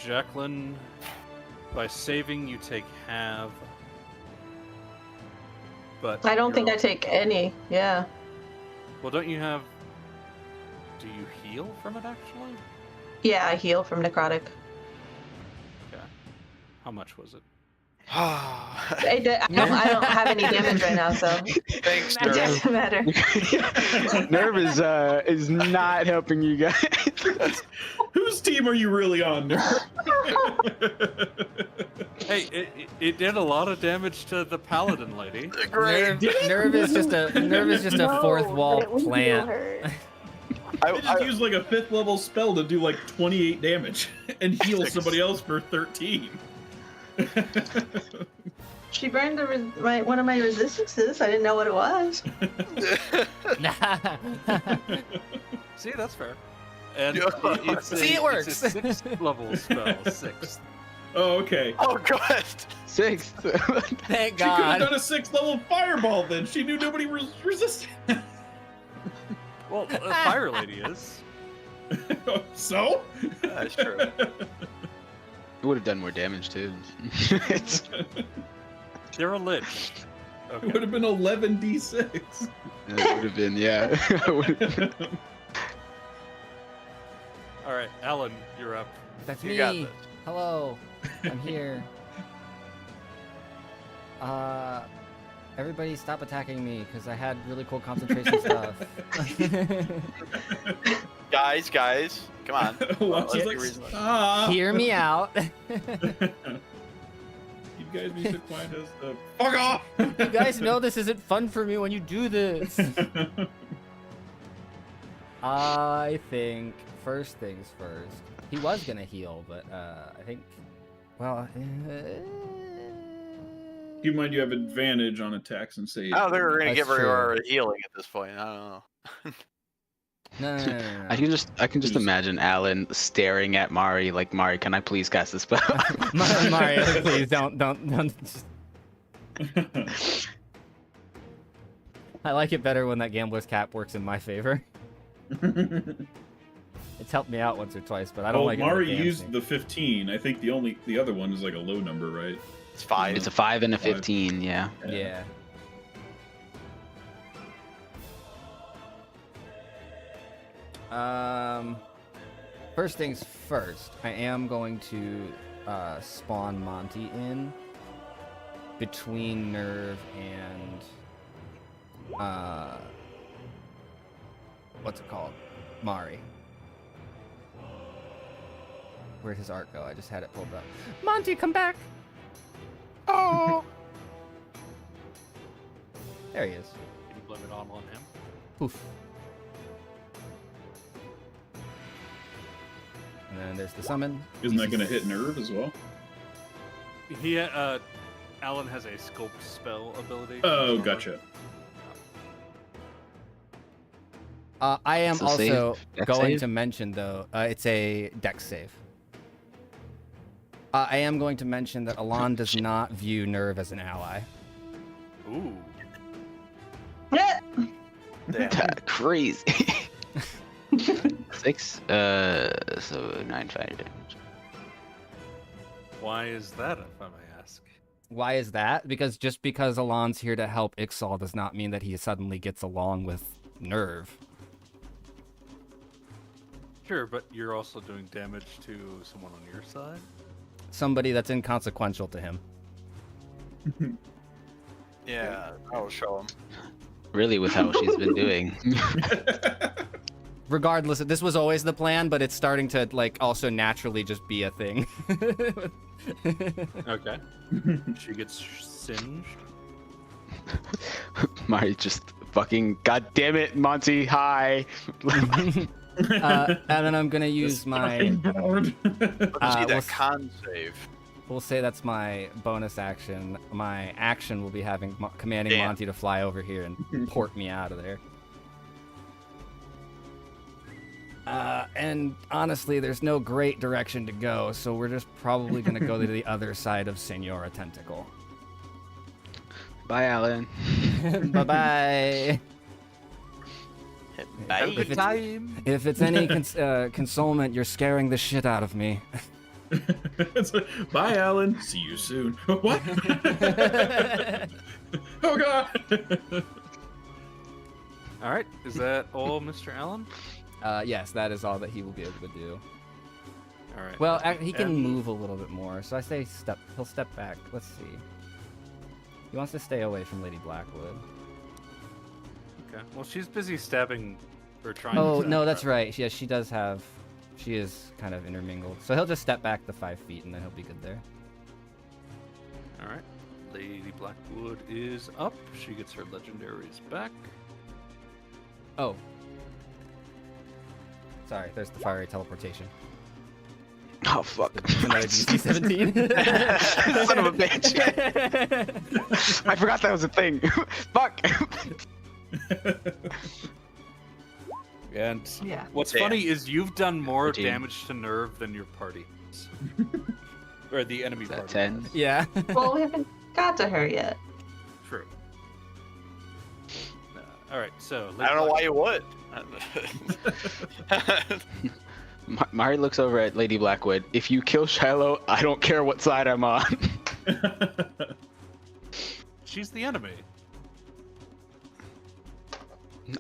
Jacqueline, by saving, you take half. But I don't think I you're- take any. Yeah. Well, don't you have... Do you heal from it, actually? Yeah, I heal from necrotic. Okay. How much was it? I don't have any damage right now, so Thanks, it Nerve. doesn't matter. Nerve is not helping you guys. Whose team are you really on, Nerve? Hey, it did a lot of damage to the paladin lady. Great. Nerve is just a No, fourth but wall it would heal plant. her. I just used like a 5th level spell to do like 28 damage and heal somebody else for 13. She burned one of my resistances. I didn't know what it was. See, that's fair. And it's See, it works. It's a 6th level spell. 6th. Oh, okay. Oh, good. 6th. Thank She could have God. done a 6th level fireball then. She knew nobody was resisting. Well, Fire Lady is. So? That's true. It would have done more damage too. It's- They're a lich. It would Okay. have been 11d6. It would have been, yeah. All right, Alan, you're up. That's You me. got this. Hello. I'm here. Everybody stop attacking me because I had really cool concentration stuff. Guys, come on. Watch let's it. be reasonable. Stop. Hear me out. You guys be so quiet as the fuck off. You guys know this isn't fun for me when you do this. I think first things first. He was gonna heal, but I think, well, Keep in mind you have advantage on attacks and saves. I don't think we're gonna That's get very true. far with healing at this point. I don't know. no. I can just imagine Alan staring at Mari like, Mari, can I please cast this spell? Mario, please don't. I like it better when that gambler's cap works in my favor. It's helped me out once or twice, but I don't Well, like it. when Mari the damn used thing- the 15. I think the other one is like a low number, right? It's 5. It's a 5 and a 15, yeah. Yeah. First things first, I am going to spawn Monty in between Nerve and what's it called? Mari. Where'd his art go? I just had it pulled up. Monty, come back! Oh! There he is. Can you blame it all on him? Poof. And then there's the summon. Isn't that going to hit Nerve as well? He, Alan has a sculpt spell ability. Oh, Stormer. gotcha. I am It's a also save? Dex going save? to mention, though, it's a dex save. I am going to mention that Alon does not view Nerve as an ally. Ooh. Damn. Crazy. 6, so 9 fire damage. Why is that, if I may ask? Why is that? Because just because Alon's here to help Ixal does not mean that he suddenly gets along with Nerve. Sure, but you're also doing damage to someone on your side? Somebody that's inconsequential to him. Yeah, I'll show him. Really, with how she's been doing. Regardless, this was always the plan, but it's starting to like also naturally just be a thing. Okay. She gets singed. Mari just fucking, god damn it, Monty, hi. And then I'm gonna use my. Let's see we'll that s- con save. We'll say that's my bonus action. My action will be having commanding Damn. Monty to fly over here and port me out of there. And honestly, there's no great direction to go, so we're just probably gonna go to the other side of Senora Tentacle. Bye, Alan. Bye bye. Bye. If it's, if it's any consolement, you're scaring the shit out of me. It's like, bye, Alan. See you soon. What? Oh, God. All right. Is that all, Mr. Allen? Yes, that is all that he will be able to do. All right. Well, he can And- move a little bit more, so I say he'll step back. Let's see. He wants to stay away from Lady Blackwood. Okay. Well, she's busy stabbing or trying. to Oh, stab no, that's her. right. Yes, she does have... She is kind of intermingled. So he'll just step back the 5 feet, and then he'll be good there. All right. Lady Blackwood is up. She gets her legendaries back. Oh. Sorry, there's the fiery teleportation. Oh fuck! It's another DC 17. Son of a bitch! I forgot that was a thing. Fuck! And Yeah. what's Damn. funny is you've done more 13. damage to Nerve than your party. Or the enemy Is that party. 10? Yeah. Well, we haven't got to her yet. True. Alright, so... I don't know why you would. Mari looks over at Lady Blackwood. If you kill Shiloh, I don't care what side I'm on. She's the enemy.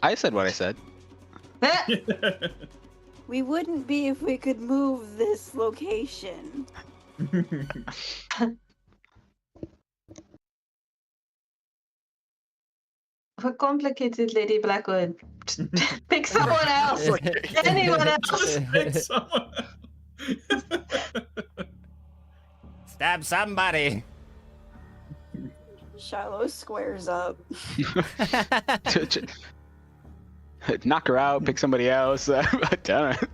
I said what I said. We wouldn't be if we could move this location. What complicated, Lady Blackwood? Just pick someone else. Anyone else. Pick someone. Stab somebody. Shiloh squares up. Knock her out, pick somebody else. Damn it.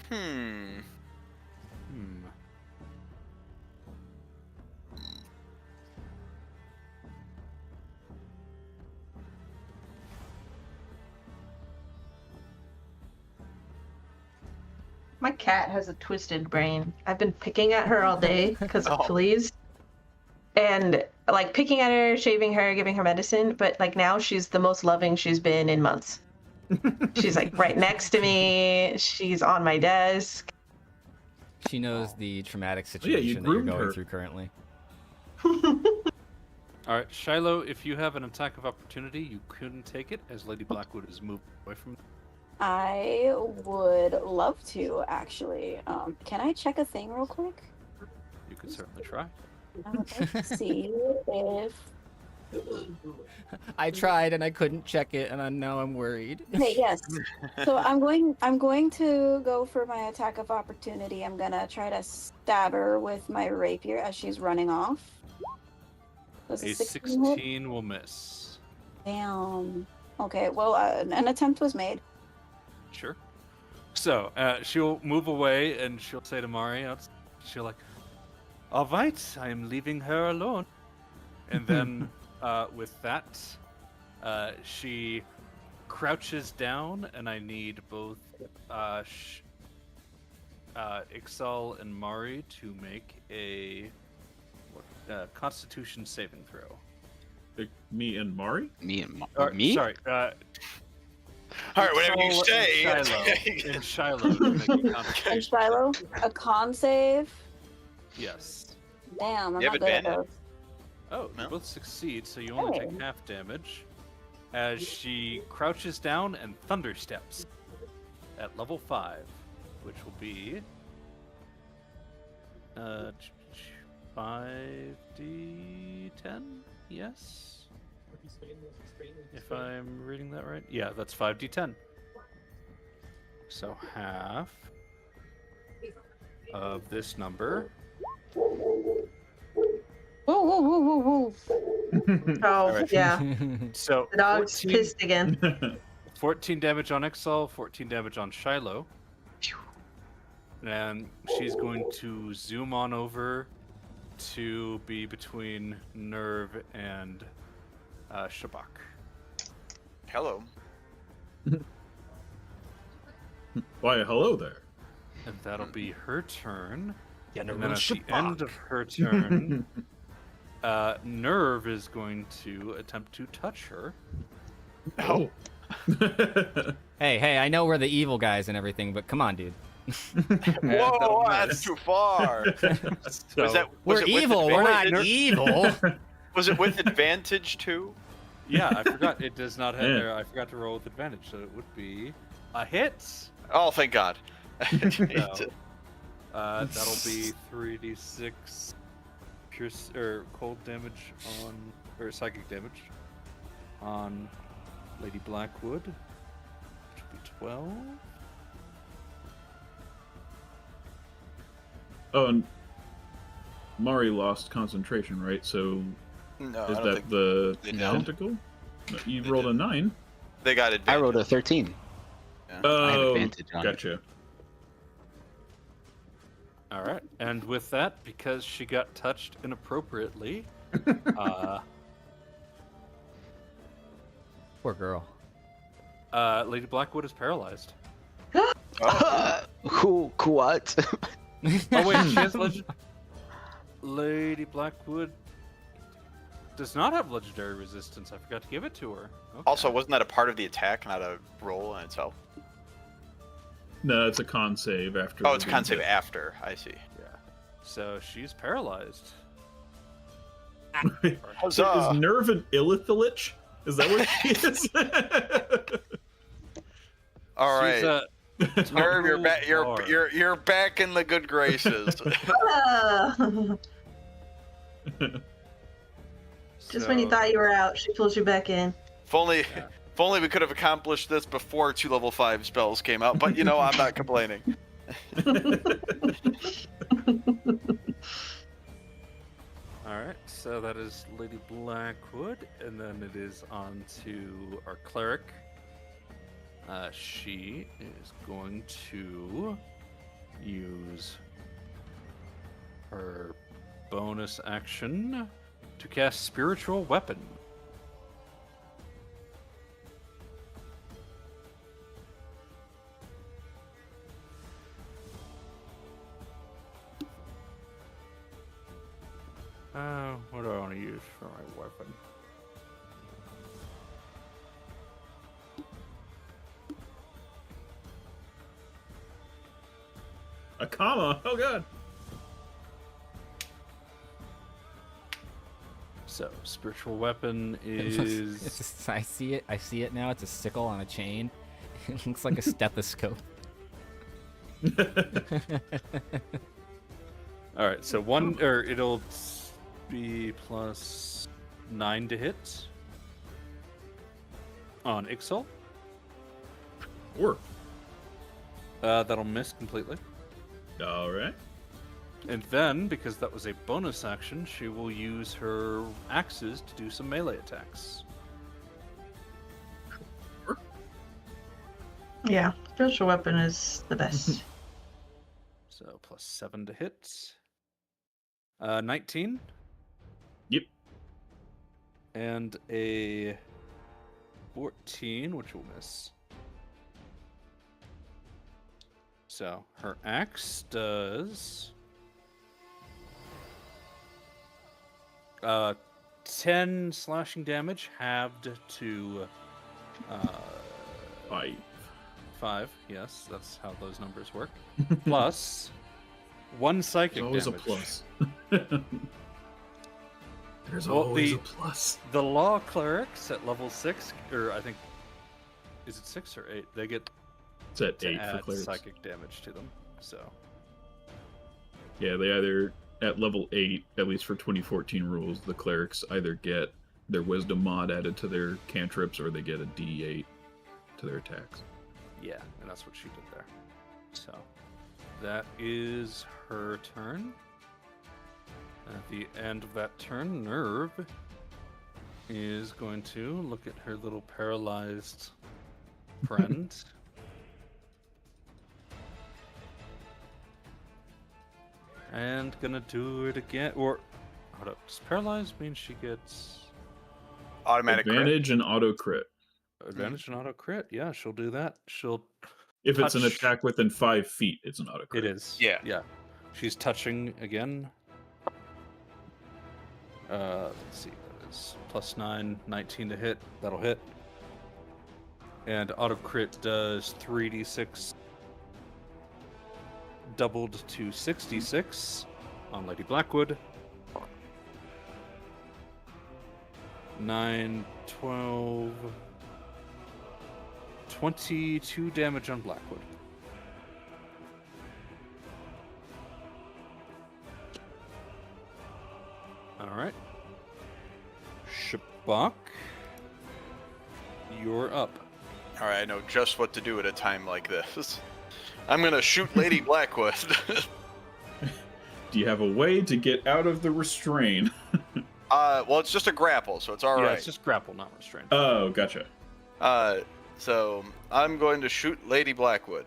Hmm. My cat has a twisted brain. I've been picking at her all day because of Oh. fleas. And like picking at her, shaving her, giving her medicine, but like now she's the most loving she's been in months. She's like right next to me. She's on my desk. She knows the traumatic Oh, yeah, you situation that you're groomed going her. through currently. Alright, Shiloh, if you have an attack of opportunity, you couldn't take it, as Lady Blackwood is moved away from... I would love to, actually. Can I check a thing real quick? You could certainly try. Let's see if. I tried and I couldn't check it, and now I'm worried. Okay, yes. So I'm going to go for my attack of opportunity. I'm gonna try to stab her with my rapier as she's running off. Does A 16 hit? 16 will miss. Damn. Okay, well, an attempt was made. Sure. So, she'll move away and she'll say to Mari, she'll like, all right, I am leaving her alone. And then, with that, she crouches down, and I need both Ixal and Mari to make a Constitution saving throw. Me and Mari? Me and Or, me? Sorry. All right, whatever you Ixal say. And Shiloh to make a And Constitution. Shiloh, a con save. Yes. Damn, I'm You not have good at advantage? those. Oh, No? you both succeed, so you only Hey. take half damage. As she crouches down and thunder steps at level 5, which will be 5d10. Yes, if I'm reading that right. Yeah, that's 5d10. So half of this number. Whoa, whoa, whoa, whoa, whoa. Oh, Alright. yeah. So The dog's 14 pissed again. 14 damage on Ixal, 14 damage on Shiloh. And she's going to zoom on over to be between Nerve and Shabak. Hello. Why, hello there. And that'll be her turn. And then General at the Shabak. end of her turn, Nerve is going to attempt to touch her. Oh. Hey, I know we're the evil guys and everything, but come on, dude. And that'll Whoa, that's miss. too far. So- Was it We're with evil. We're not advantage? evil. Was it with advantage too? Yeah, I forgot. It does not have Yeah. there. I forgot to roll with advantage, so it would be a hit. Oh, thank God. So, that'll be 3d6 pierce or cold damage on, or psychic damage on Lady Blackwood, which will be 12. Oh, and Mari lost concentration, right? So No, is I don't that think the they did. tentacle? No, you They rolled did. a 9. They got advantage. I rolled a 13. Yeah. I had Oh, advantage on it. gotcha. All right, and with that, because she got touched inappropriately, Poor girl. Lady Blackwood is paralyzed. Oh, What? Oh wait, she has legend. Lady Blackwood does not have legendary resistance. I forgot to give it to her. Okay. also, wasn't that a part of the attack, not a roll in itself? No, it's a con save after. Oh, it's a being con save hit. after. I see. yeah. So she's paralyzed. So Huzzah! is Nerve an Illithilich? Is that what she is? All She's right, a Nerve, you're total back. bar. You're back in the good graces. Just when you So- thought you were out, she pulls you back in. If only we could have accomplished this before 2 level 5 spells came out. But you know, I'm not complaining. All right, so that is Lady Blackwood, and then it is on to our cleric. She is going to use her bonus action to cast Spiritual Weapon. What do I want to use for my weapon? A comma? Oh god. So, Spiritual Weapon It's is... just, I see it now. It's a sickle on a chain. It looks like a stethoscope. All right, so it'll be plus 9 to hit on Ixal. Or That'll miss completely. all right. And then, because that was a bonus action, she will use her axes to do some melee attacks. Yeah, spiritual weapon is the best. So plus 7 to hit. 19. Yep. And a 14, which will miss. So her axe does 10 slashing damage, halved to 5. Yes, that's how those numbers work. Plus 1 psychic There's always damage. a plus. There's Well, always the- a plus. The law clerics at level 6, or I think, is it 6 or 8? They get It's at to 8 for add clerics. psychic damage to them. So Yeah, they either at level 8, at least for 2014 rules, the clerics either get their wisdom mod added to their cantrips or they get a D8 to their attacks. yeah, and that's what she did there. So that is her turn. At the end of that turn, Nerve is going to look at her little paralyzed friend. And gonna do it again. Or, hold up. Does paralyzed mean she gets Automatic crit. Advantage and auto crit. advantage and auto crit? Yeah, she'll do that. She'll. If it's an Touch. attack within 5 feet, it's an auto crit. It is. Yeah. Yeah. She's touching again. Let's see. That is plus 9, 19 to hit. That'll hit. And auto crit does 3d6, doubled to 66 on Lady Blackwood. 9, 12, 22 damage on Blackwood. Alright. Shabak, you're up. All right, I know just what to do at a time like this. I'm gonna shoot Lady Blackwood. Do you have a way to get out of the restraint? Well, it's just a grapple, so it's all Yeah, right. it's just grapple, not restraint. Oh, gotcha. So I'm going to shoot Lady Blackwood.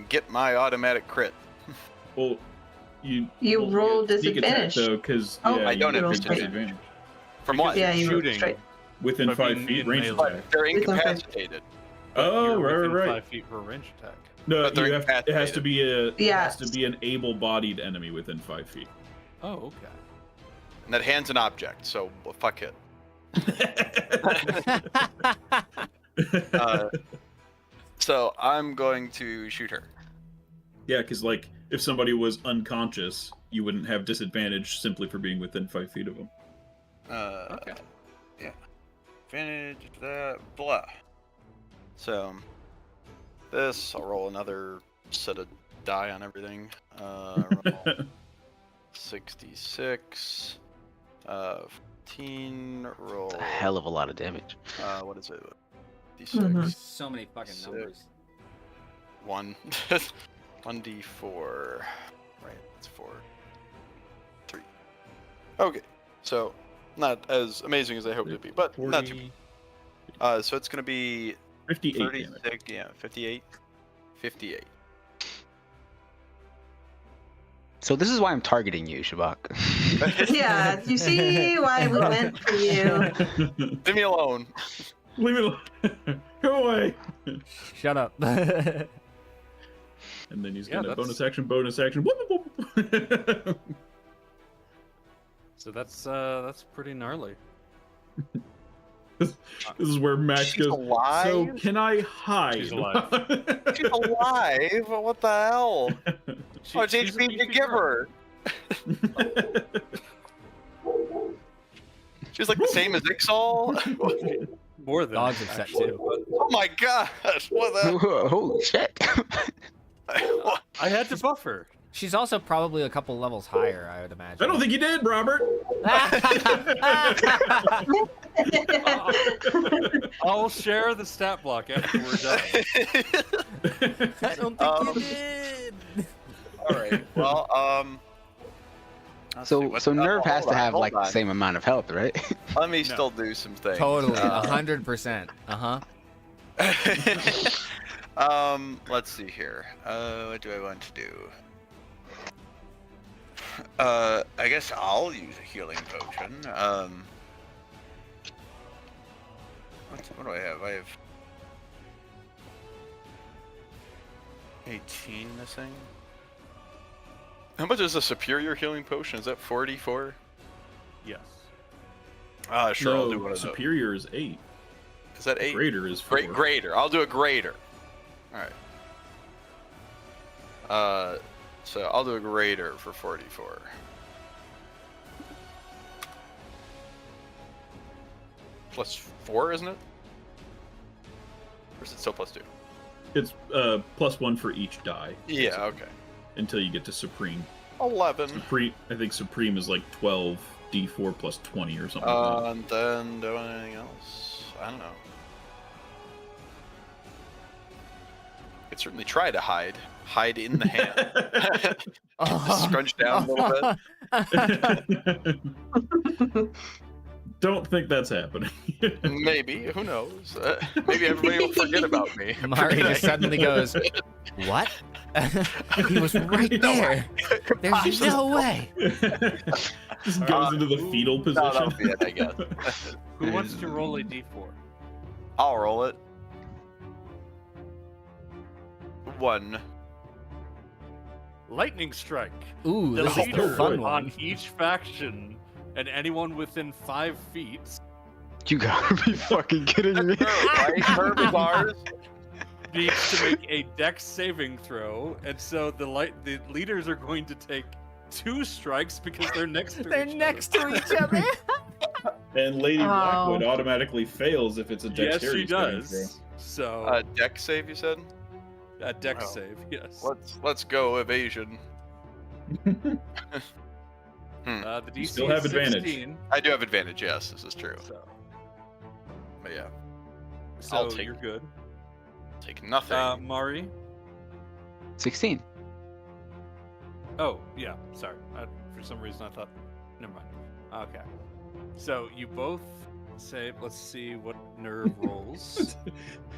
Get my automatic crit. Well, you roll get sneak attack, disadvantage. though, because Oh, I don't you have get disadvantage. From Because what? Yeah, you're you rolled shooting straight. within But 5 being feet in range melee. attack. They're It's okay. incapacitated. but Oh, you're within right. 5 feet for a range attack. No, But they're you have, it has to be a Yeah. it has to be an able-bodied enemy within 5 feet. Oh, okay. And that hand's an object, so well, fuck it. So I'm going to shoot her. Yeah, because like if somebody was unconscious, you wouldn't have disadvantage simply for being within 5 feet of them. Okay. Yeah. Advantage, blah. So, this, I'll roll another set of die on everything. Roll 66. 15. Roll. A hell of a lot of damage. What is it? D6. Mhm. So many fucking Six. numbers. 1. 1d4. Right, that's 4. 3. Okay, so not as amazing as I hoped it'd be, but not too 40. so it's gonna be 58 damage. 36, yeah, 58. 58. So this is why I'm targeting you, Shabak. Yeah, you see why we went for you. Leave me alone. Leave it alone. Go away. Shut up. And then he's Yeah, gonna that's- bonus action. Whoop, whoop, whoop. So that's pretty gnarly. This is where Max She's goes. alive? So can I hide? She's alive. She's alive? What the hell? She- How much she's a HP did you beefy give girl. her? She's like the same as Ixal? More than Dogs upset actually, too. but Oh my god! What the? Holy shit. I had to buff her. She's also probably a couple levels higher, I would imagine. I don't think you did, Robert. I'll share the stat block after we're done. I don't think you did. Alright, well, let's see, So what- Nerve has hold to on, have hold like the on. same amount of health, right? Let me No. still do some things. Totally, 100%. Let's see here. What do I want to do? I guess I'll use a healing potion. What do I have? I have 18 missing. How much is a superior healing potion? Is that 44? Yes. Sure, I'll do No, one of those. superior is 8. Is that 8? Greater is 4. Greater. I'll do a greater. Alright. So I'll do a greater for 44. Plus 4, isn't it? Or is it still plus 2? It's +1 for each die. Yeah, basically, okay. Until you get to supreme. 11. Supreme. I think supreme is like 12 d4 plus 20 or something. like that. And then do anything else? I don't know. I could certainly try to hide. Hide in the hand. Just scrunch down a little bit. Don't think that's happening. Maybe. Who knows? Maybe everybody will forget about me. Mari just suddenly goes, "What? He was right there. There's no way." Just goes into the fetal No, position. that'll be it, I guess. Who wants to roll a d4? I'll roll it. 1. Lightning strike. Ooh, The this is the leader fun on one. each faction and anyone within 5 feet You gotta be fucking kidding me. Right? Herb is ours. needs to make a dex saving throw, and so the leaders are going to take 2 strikes because they're next to They're each next to each other. And Lady Oh. Blackwood automatically fails if it's a other. Yes, dexterity she saving does. So Deck save, you said? a dex oh. save, yes. Let's go evasion. The DC You still have is advantage. 16, I do have advantage. Yes, this is true. But yeah, I'll so take you're good. take nothing. Mari, 16. Oh, yeah. Sorry. For some reason, I thought. Never mind. Okay. So you both say, let's see what nerve rolls.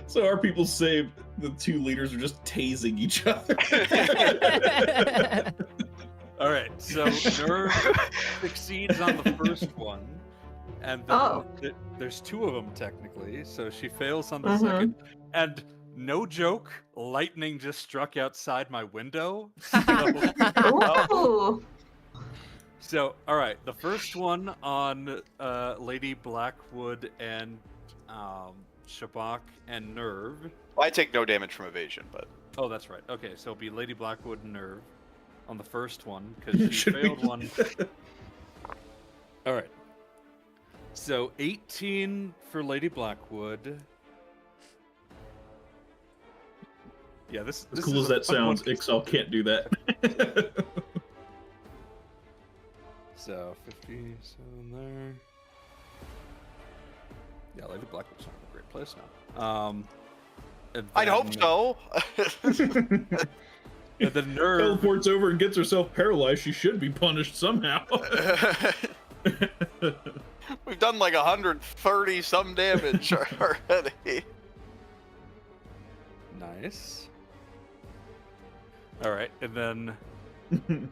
So our people say the two leaders are just tasing each other. All right. So nerve succeeds on the first one, and then there's two of them technically. So she fails on the second, and no joke, lightning just struck outside my window. Ooh. So, all right, the first one on Lady Blackwood and Shabak and Nerve. Well, I take no damage from evasion, but Oh, that's right. Okay, so it'll be Lady Blackwood and Nerve on the first one because she Should we- failed one. All right. So 18 for Lady Blackwood. Yeah, this As this cool is as a that fun one. sounds, Ixal can't do that. So 57 there. Yeah, Lady Blackwood's not in a great place now. And I'd hope then- so. And the Nerve. Teleports over and gets herself paralyzed. She should be punished somehow. We've done like 130 some damage already. Nice. All right, and then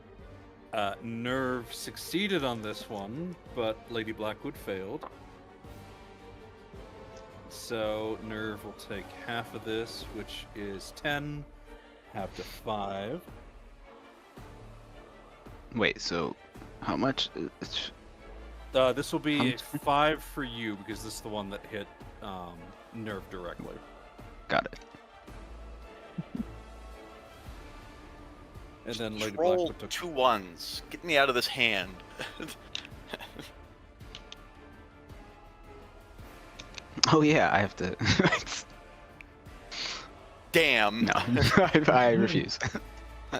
Nerve succeeded on this one, but Lady Blackwood failed. So Nerve will take half of this, which is 10, half to 5. Wait, so how much? This will be 5 for you because this is the one that hit Nerve directly. Got it. And then Lady Roll Blackwood took 2 1s. Get me out of this hand. Oh yeah, I have to. Damn. No, I refuse. I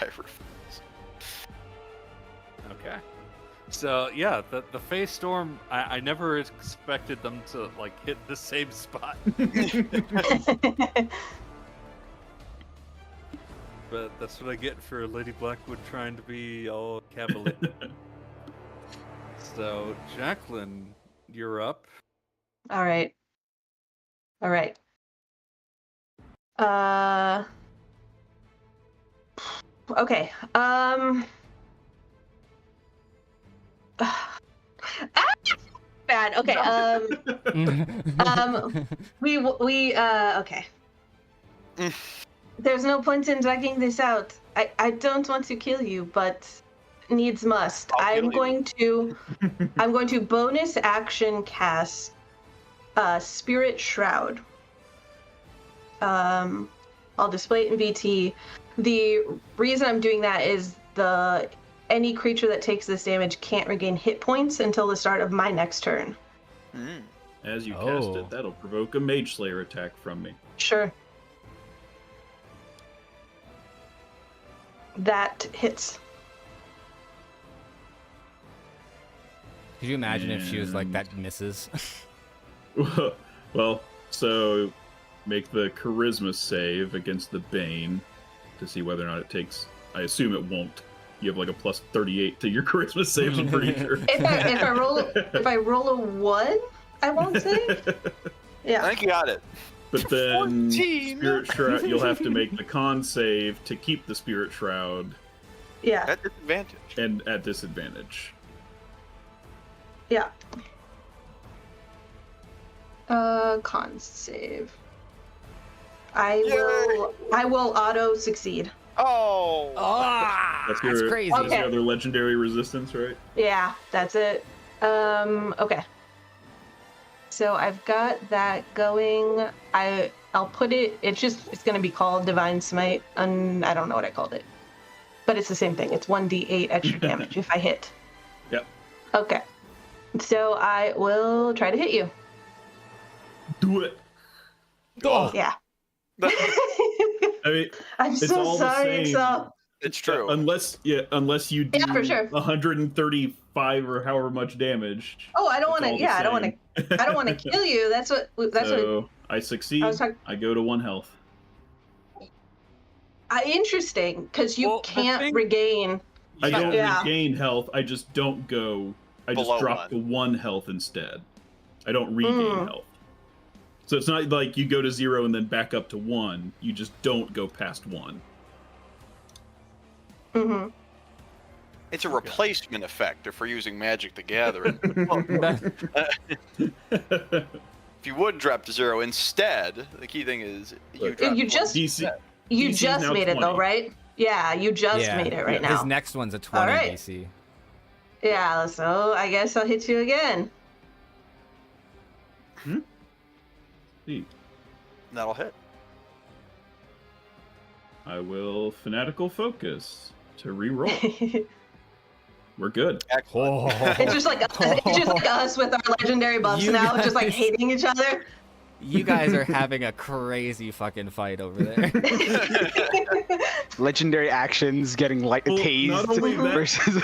refuse. Okay. So yeah, the Face Storm, I never expected them to like hit the same spot. But that's what I get for Lady Blackwood trying to be all cavalier. So, Jacqueline, you're up. All right. All right. Okay. Bad. Okay. Okay. There's no point in dragging this out. I don't want to kill you, but needs must. I'll kill I'm going to bonus action cast Spirit Shroud. I'll display it in VT. The reason I'm doing that is any creature that takes this damage can't regain hit points until the start of my next turn. As you cast Oh. it, that'll provoke a Mage Slayer attack from me. Sure. That hits. Could you imagine if she was like that misses? Well, so make the Charisma save against the Bane to see whether or not it takes. I assume it won't. You have like a plus 38 to your Charisma saves, I'm pretty sure. If I roll a 1, I won't save. I Yeah. think you got it. But then 14. Spirit Shroud, you'll have to make the con save to keep the Spirit Shroud Yeah. At disadvantage. and at disadvantage. Yeah. Con save. I will auto succeed. Oh. Ah, That's that's your, crazy. That's Okay. your other legendary resistance, right? Yeah, that's it. Okay. So I've got that going. I'll put it. It's gonna be called Divine Smite. I don't know what I called it, but it's the same thing. It's 1d8 extra damage if I hit. Yep. Okay. So I will try to hit you. Do it. Oh. Yeah. I mean, I'm it's so all the sorry. same. So It's true. unless you do Yeah, for sure. 135 or however much damage. I don't It's want to. all the Yeah, I don't want same. to. I don't want to kill you. That's what. So I succeed. I was talking. I go to 1 health. Interesting, because you Well, the can't thing- regain. I don't Yeah. regain health. I just don't go. I just Below drop to 1 health instead. I don't regain health. So it's not like you go to 0 and then back up to 1. You just don't go past 1. Mm-hmm. It's a replacement effect if we're using Magic the Gathering. If you would drop to 0 instead, the key thing is you Look, drop You to just- DC. You DC's just now made it though, 20. right? Yeah, you just Yeah. made it right Yeah. now. His next one's a 20 Alright. DC. Yeah, so I guess I'll hit you again. See, That'll hit. I will fanatical focus to re-roll. We're good. Excellent. It's just like us with our legendary buffs You now, just like guys- hating each other. You guys are having a crazy fucking fight over there. Legendary actions getting Well, tased not only that- versus.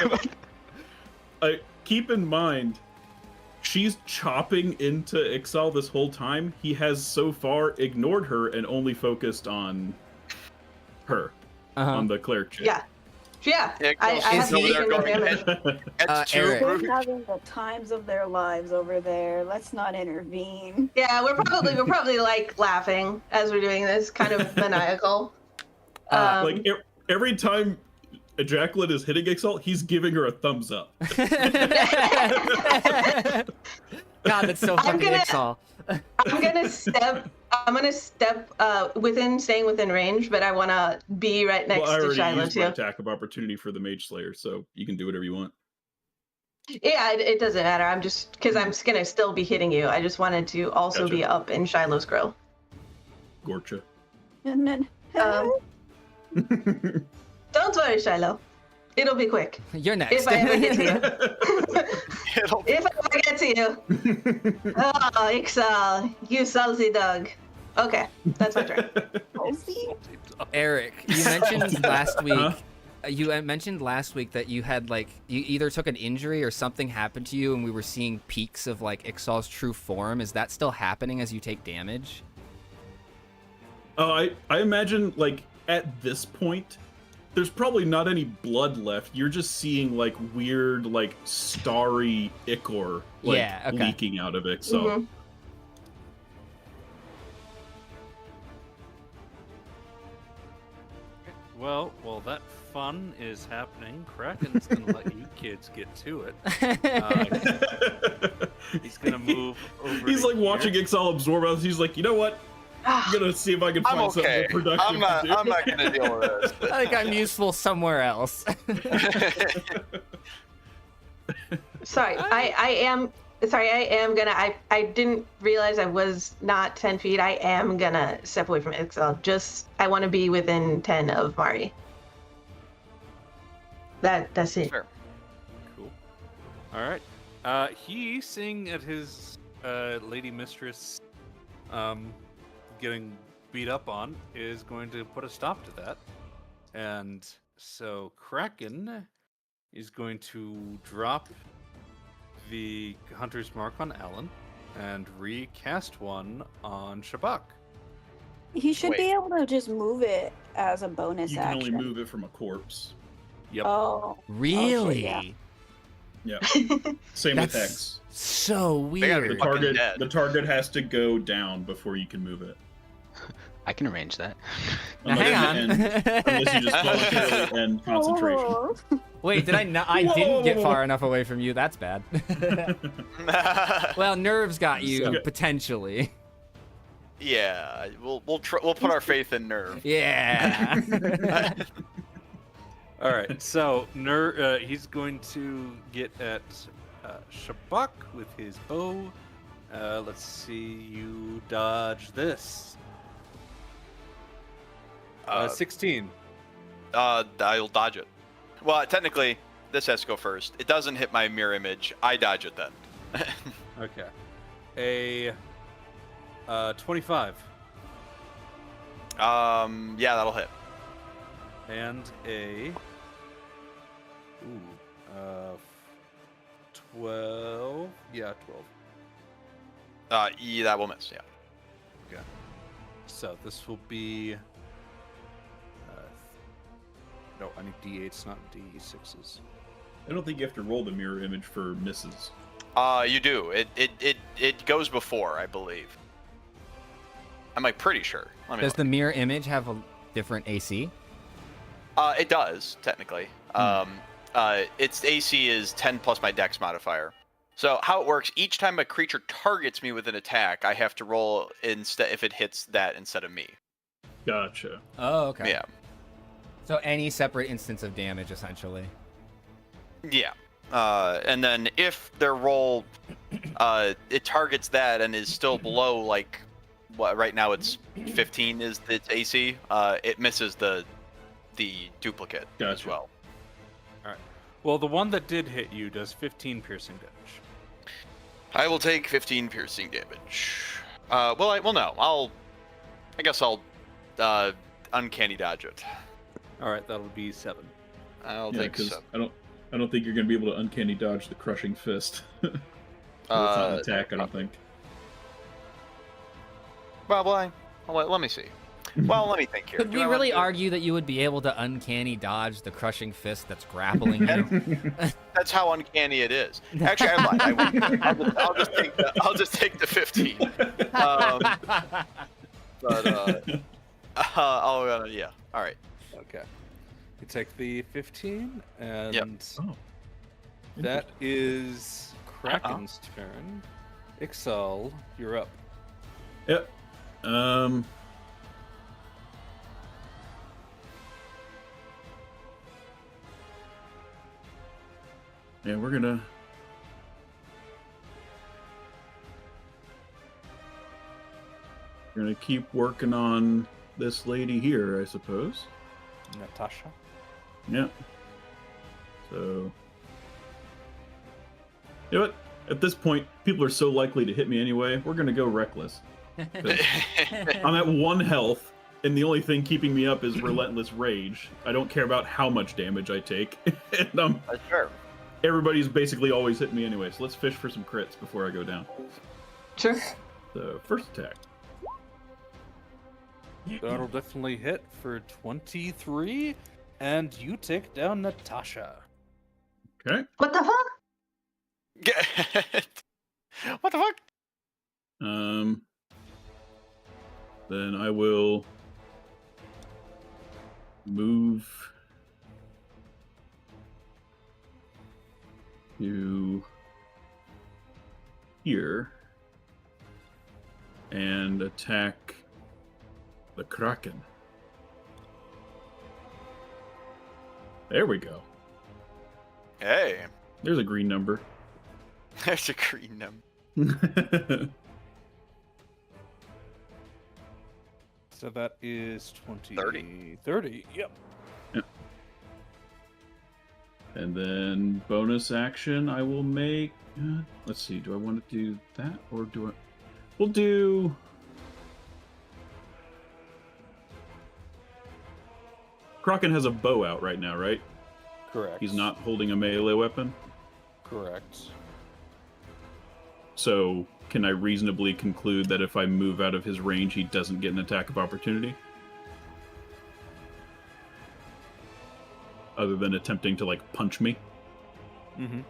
Keep in mind, she's chopping into Ixal this whole time. He has so far ignored her and only focused on her, on the cleric chick. Yeah. Yeah. Yeah, I have Is he- taken no damage. That's two Eric. They're brute- having the times of their lives over there. Let's not intervene. Yeah, we're probably like laughing as we're doing this, kind of maniacal. Like every time Jacqueline is hitting Ixal, he's giving her a thumbs up. God, that's so I'm fucking gonna- Ixal. I'm gonna step staying within range, but I want to be right next Well, I to already Shiloh used my too. attack of opportunity for the Mage Slayer, so you can do whatever you want. Yeah, it doesn't matter. I'm just because I'm just gonna still be hitting you. I just wanted to also Gotcha. be up in Shiloh's grill. Gorcha. And then, Don't worry, Shiloh. It'll be quick. You're next. If I ever get to you. It'll- If I ever get to you. Oh, Ixal, you salty dog. Okay, that's my turn. Eric, you mentioned last week. Huh? You mentioned last week that you had you either took an injury or something happened to you, and we were seeing peaks of Ixal's true form. Is that still happening as you take damage? I imagine at this point, there's probably not any blood left. You're just seeing weird starry ichor Yeah, okay. leaking out of it. So Mhm. Well, while that fun is happening, Kraken's gonna let you kids get to it. He's gonna move over. he's to watching here. Ixal absorb us. He's like, you know what? I'm gonna see if I can I'm find something okay. productive I'm not. to do. I'm not gonna deal with this. I think I'm useful somewhere else. Sorry, I am. Sorry, I am gonna. I didn't realize I was not 10 feet. I am gonna step away from Ixal. I want to be within 10 of Mari. That's it. Sure. Cool. All right. He, seeing at his lady mistress getting beat up on, is going to put a stop to that. And so Kraken is going to drop the Hunter's Mark on Alan and recast one on Shabak. he should be Wait. able to just move it as a bonus You can action. only move it from a corpse. Yep. Oh, Really? yeah. Yeah. Same with That's Hex. so They gotta be weird. fucking dead. The target has to go down before you can move it. I can arrange that. Now, hang on. Unless you just voluntarily end concentration. Oh. Wait, did I not? I didn't get far enough away from you. That's bad. Well, nerves got you Okay. potentially. Yeah, we'll put our faith in Nerve. Yeah. All right, so he's going to get at Shabak with his bow. Let's see, you dodge this. 16. I'll dodge it. Well, technically, this has to go first. It doesn't hit my mirror image. I dodge it then. Okay. A 25 Yeah, that'll hit. and a 12. Yeah, 12. That will miss. Yeah. So this will be No, I need D8s, not D6s. I don't think you have to roll the mirror image for misses. You do. It goes before, I believe. I'm like pretty sure. Let me Does look. the mirror image have a different AC? It does technically. Its AC is 10 plus my Dex modifier. So how it works? Each time a creature targets me with an attack, I have to roll instead if it hits that instead of me. Gotcha. Oh, okay. Yeah. So any separate instance of damage, essentially. Yeah. And then if their roll, it targets that and is still below like, what right now it's 15 is its AC. It misses the duplicate as Gotcha. well. Well, the one that did hit you does 15 piercing damage. I will take 15 piercing damage. I guess I'll uncanny dodge it. All right, that'll be 7. I'll Yeah, take because 7. I don't think you're gonna be able to uncanny dodge the crushing fist. It's not an attack, I don't think. Well, let me see. Well, let me think here. Could Do we I want really to- argue that you would be able to uncanny dodge the crushing fist that's grappling you? That's how uncanny it is. Actually, I lied. I won't. I'll just take the 15. Yeah. All right. Okay. You take the 15, and Oh. that is Kraken's turn. Ixal, you're up. Yep. Yeah, we're gonna keep working on this lady here, I suppose. Natasha. Yeah. So, you know what? At this point, people are so likely to hit me anyway. We're gonna go reckless. 'Cause I'm at 1 health, and the only thing keeping me up is relentless rage. I don't care about how much damage I take, and Sure. everybody's basically always hitting me anyway. So let's fish for some crits before I go down. Sure. So first attack. That'll definitely hit for 23, and you take down Natasha. Okay. What the fuck? What the fuck? Then I will move to here and attack the Kraken. There we go. Hey, There's a green number. there's a green number. So that is 20. 30. 30, yep. And then bonus action, I will make. Let's see. Do I want to do that or do I? We'll do. Kraken has a bow out right now, right? Correct. He's not holding a melee weapon. Correct. So, can I reasonably conclude that if I move out of his range, he doesn't get an attack of opportunity? Other than attempting to, like, punch me? Mm-hmm.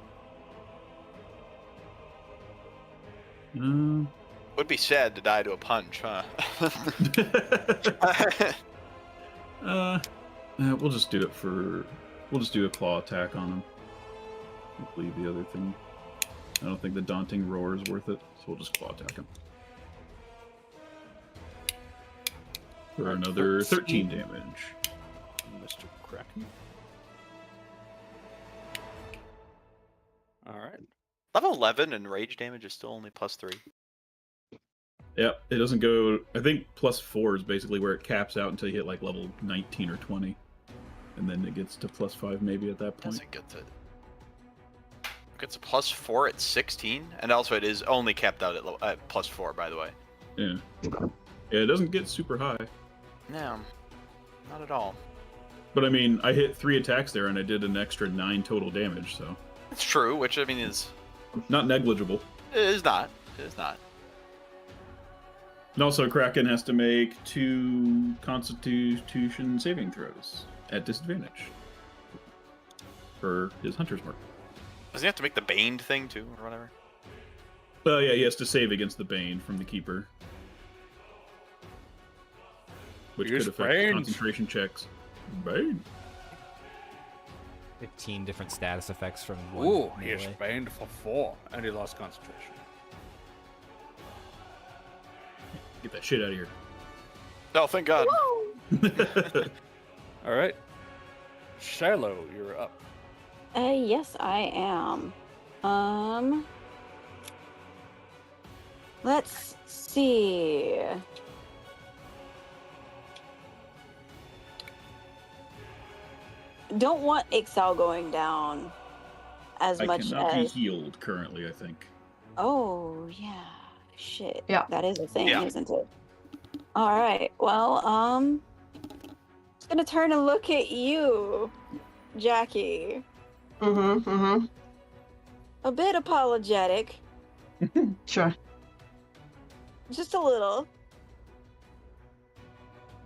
Would be sad to die to a punch, huh? We'll just do it for. We'll just do a claw attack on him. We'll leave the other thing. I don't think the daunting roar is worth it, so we'll just claw attack him. For another 13 damage. Mr. Kraken. All right. Level 11 and rage damage is still only +3. Yeah, it doesn't go. I think +4 is basically where it caps out until you hit like level 19 or 20, and then it gets to +5 maybe at that point. Doesn't get to. Gets a +4 at 16, and also it is only capped out at +4, by the way. Yeah. Yeah, it doesn't get super high. No, not at all. But I mean, I hit 3 attacks there, and I did an extra 9 total damage, so It's true, which I mean is not negligible. not. It is not. And also, Kraken has to make 2 Constitution saving throws at disadvantage. for his hunter's mark. Doesn't he have to make the Bane thing too, or whatever? Oh yeah, he has to save against the Bane from the Keeper. Which Use could affect Bane. concentration checks. Bane. 15 different status effects from one Ooh, he is melee. banned for 4, and he lost concentration. Get that shit out of here. No, thank God. All right. Shiloh, you're up. Yes, I am. Let's see. Don't want Ixal going down as I much cannot be as. healed currently, I think. Oh yeah, shit. Yeah. that is a thing, Yeah. isn't it? All right. Well, just gonna turn and look at you, Jackie. Mm-hmm. A bit apologetic, Sure. just a little.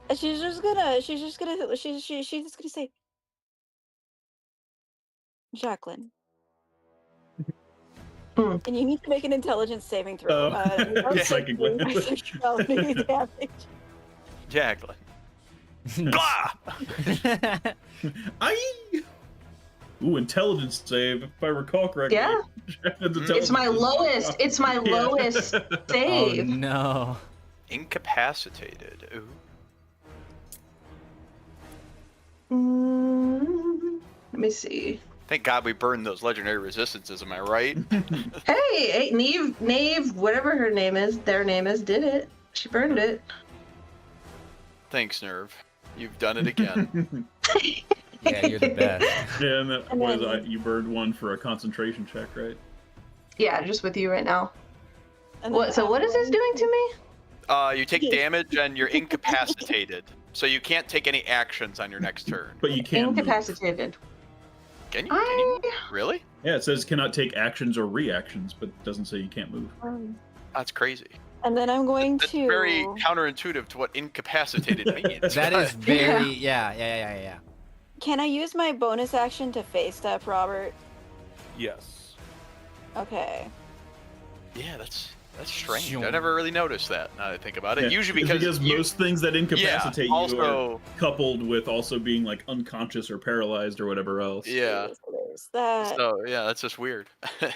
And she's just gonna say, Jacqueline. Hmm. And you need to make an intelligence saving throw. Oh. Psychic for land. sexuality damage. Jacqueline. Blah! Aye! Ooh, intelligence save, if I recall correctly. Yeah. It's my lowest. It's my Yeah. lowest Oh save. no. Incapacitated. Ooh. Let me see. Thank God we burned those legendary resistances, am I right? Hey, Nave, whatever her name is, their name is, did it. She burned it. Thanks, Nerve. You've done it again. Yeah, you're the best. Yeah, and that And was then- you burned one for a concentration check, right? Yeah, just with you right now. And What? then So what is this doing to me? You take damage and you're incapacitated. So you can't take any actions on your next turn. But you can move. Incapacitated. Can you? Can you? Really? Yeah, it says cannot take actions or reactions, but it doesn't say you can't move. That's crazy. And then I'm going That's to. very counterintuitive to what incapacitated means. That is very yeah. Can I use my bonus action to face step, Robert? Yes. Okay. Yeah, that's strange. I never really noticed that. Now that I think about it. Yeah, Usually it's because most things that incapacitate you are also coupled with also being like unconscious or paralyzed or whatever else. yeah. There's that. So yeah, that's just weird.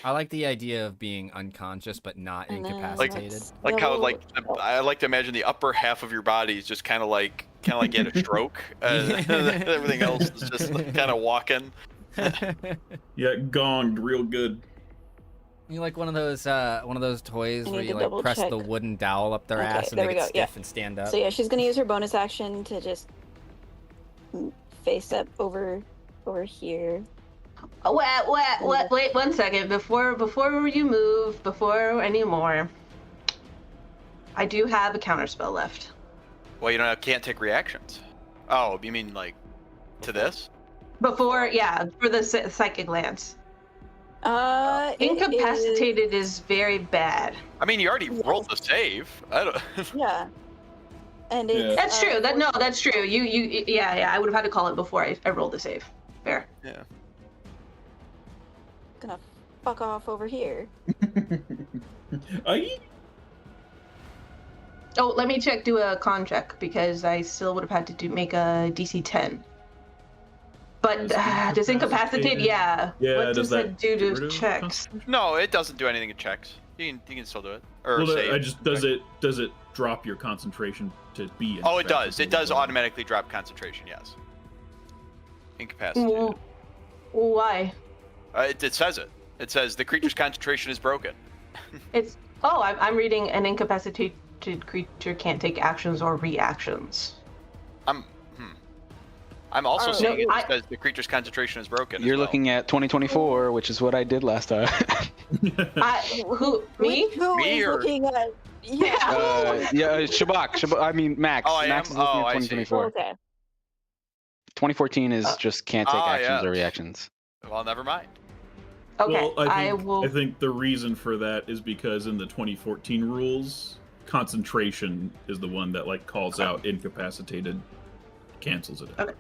I like the idea of being unconscious but not And then incapacitated. let's Like how double- I like to imagine the upper half of your body is just kind of like get a stroke, and everything else is just kind of walking. Yeah, gonged real good. You like one of those toys I where need you to like double press the check. wooden dowel up their Okay, ass and there they we get go, yeah. stiff and stand up. So yeah, she's gonna use her bonus action to just face step over here. Oh, wait 1 second. Before you move, before any more, I do have a counterspell left. Well, can't take reactions. Oh, you mean like to this? Before, yeah, for the psychic lance. It Incapacitated is very bad. I mean, you already rolled the save. I don't. is- yeah. And it's, That's true. That's true. You yeah. I would have had to call it before I rolled the save. Fair. Yeah. Gonna fuck off over here. Aye. Oh, let me do a con check because I still would have had to make a DC 10. But does incapacitate? Yeah. Yeah, What does does that that do get rid to of checks? concentration? No, it doesn't do anything in checks. You can still do it or Well, save. I just does it drop your concentration to be? Oh, it does. It does incapacitated? automatically drop concentration. Yes. Incapacitated. Why? It says it. It says the creature's concentration is broken. It's I'm reading an incapacitated creature can't take actions or reactions. I'm also Oh, seeing no, it says the creature's concentration is broken. You're as well. looking at 2024, which is what I did last time. Who me? Who Me is or- looking at? Yeah. Shabak. I mean Max. Oh, I Max am? is looking Oh, at I see. 2024. Okay. 2014 is just can't take actions yeah. or reactions. Well, never mind. Okay, Well, I will. I think the reason for that is because in the 2014 rules, concentration is the one that like calls out incapacitated, cancels it. Okay.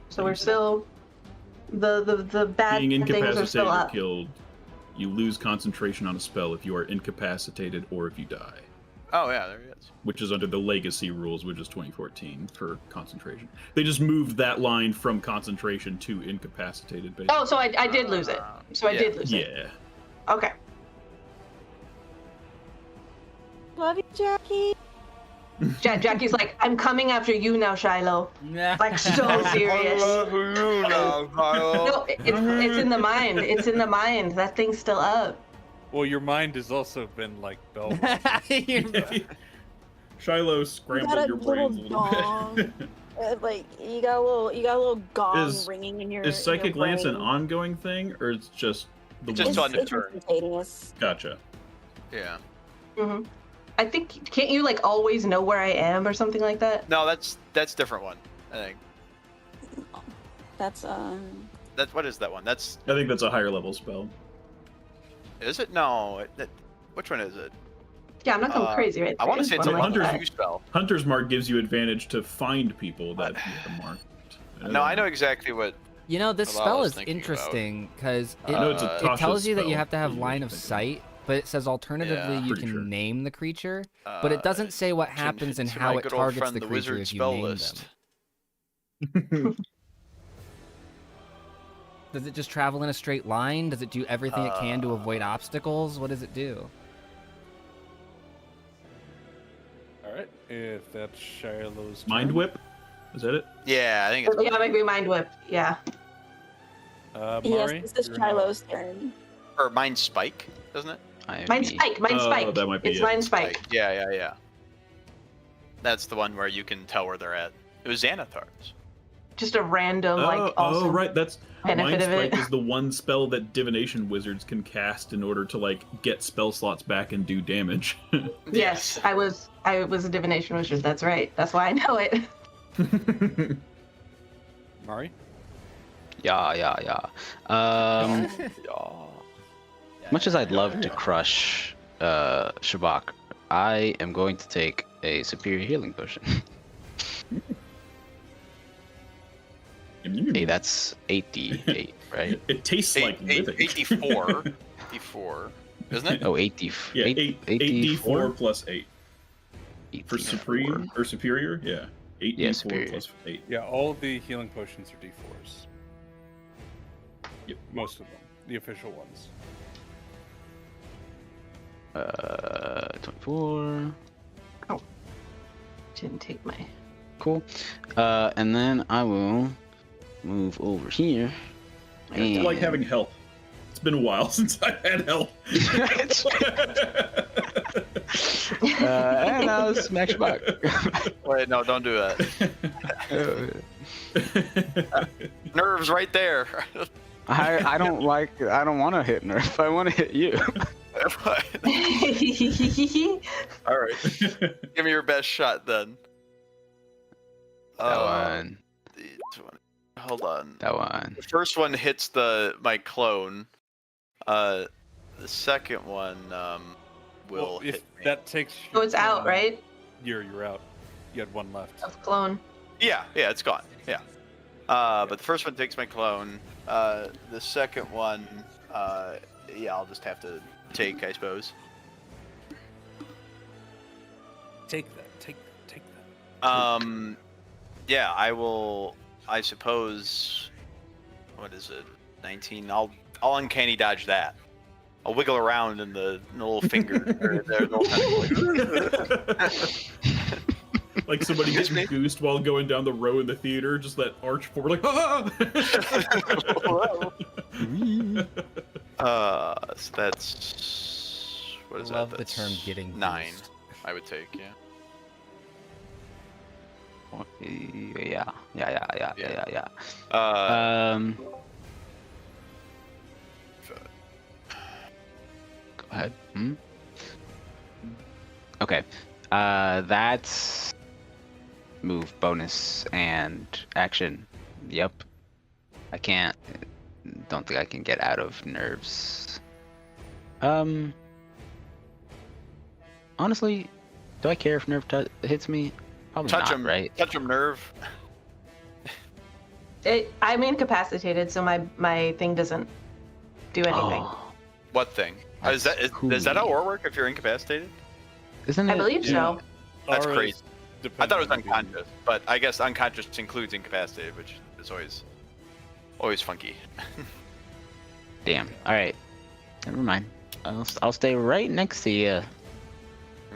So we're still The bad Being things are incapacitated still or up. killed, you lose concentration on a spell if you are incapacitated or if you die, Oh yeah, there he is. which is under the Legacy rules, which is 2014 for concentration. They just moved that line from concentration to incapacitated. Basically. Oh, so I did lose it. So I Yeah. did lose it. Yeah. Okay. Love you, Jackie. Jackie's like, I'm coming after you now, Shiloh. Like so serious. No, it's in the mind. It's in the mind. That thing's still up. Well, your mind has also been like Bell. Shiloh You got scrambled a your little brains a little gong. bit. Like you got a little gong Is- ringing in your. Is Psychic in your Lance an brain. ongoing thing, or it's just the Just one? on the turn. instantaneous. Gotcha. Yeah. hmm I think can't you like always know where I am or something like that? No, that's different one. I think That's that's what is that one? That's I think that's a higher level spell. is it? No. Which one is it? Yeah, I'm not going crazy right I want to say it's a What am I Hunter's- looking Hunter's spell. Hunter's Mark gives you advantage to find people that you have marked. No, I know exactly what. You know, this Well, I spell was is thinking about- interesting because I know it's a it it Tasha tells you that you spell have to have that line you're of thinking. sight, but it says alternatively Yeah. you Pretty can sure. name the creature, but it doesn't say what happens and to how my it good old targets friend, the the creature wizard if you spell name list. them. Does it just travel in a straight line? Does it do everything it can to avoid obstacles? What does it do? All right, if that's Shiloh's Mind turn. Whip? Is that it? Yeah, I think it's. Yeah, make me mind whip. Yeah. yes. Mari, This is you're now- Shiloh's turn. Or Mind Spike, doesn't it? Mind spike. Mind Oh, spike. that might be It's it. mind spike. Yeah. That's the one where you can tell where they're at. It was Xanathar's. Just a random like also right. That's benefit Mind of it. Strike is the one spell that divination wizards can cast in order to like get spell slots back and do damage. Yes, I was a divination wizard. That's right. That's why I know it. Mari. Yeah. Much as I'd love to crush Shabak, I am going to take a superior healing potion. Hey, that's 8d8, right? It tastes like living. 84. 84. Isn't it? Oh, 8d. Yeah, 8d4 plus 8 for 8d4. supreme or superior. Yeah, 8d4 Yeah, superior. plus 8. Yeah, all the healing potions are D4s. Yep. Most of them, the official ones. 24. Didn't take my. Cool. And then I will move over here. I still like and- having help. It's been a while since I've had help. And I'll smack Shabak. Wait, no, don't do that. Nerves right there. I don't want to hit Nerf. I want to hit you. All right. Give me your best shot then. That one. Hold on. That one. The first one hits my clone. The second one will Well, if hit me. that takes. So it's out, right? You're out. You had one left. Of clone. Yeah, it's gone. Yeah. But the first one takes my clone. The second one, yeah, I'll just have to take, I suppose. Take that. Yeah, I will. I suppose. What is it? 19. I'll uncanny dodge that. I'll wiggle around in the little finger. or the little tentacle. Like somebody Excuse getting me? goosed while going down the row in the theater, just that arch forward, like So that's. What is Love that? the term That's getting 9. goosed. I would take, yeah. Yeah. Go ahead. Okay. That's move, bonus, and action. Yep. I can't. Don't think I can get out of nerves. Honestly, do I care if nerve hits me? Probably Touch not, him, right? Touch him, nerve. I'm incapacitated, so my thing doesn't do anything. Oh, What thing? Is that how Aura work if you're incapacitated? isn't it? I believe so. That's Auras crazy. I depend thought it was on being- unconscious, but I guess unconscious includes incapacitated, which is always funky. Damn. All right. Never mind. I'll stay right next to you.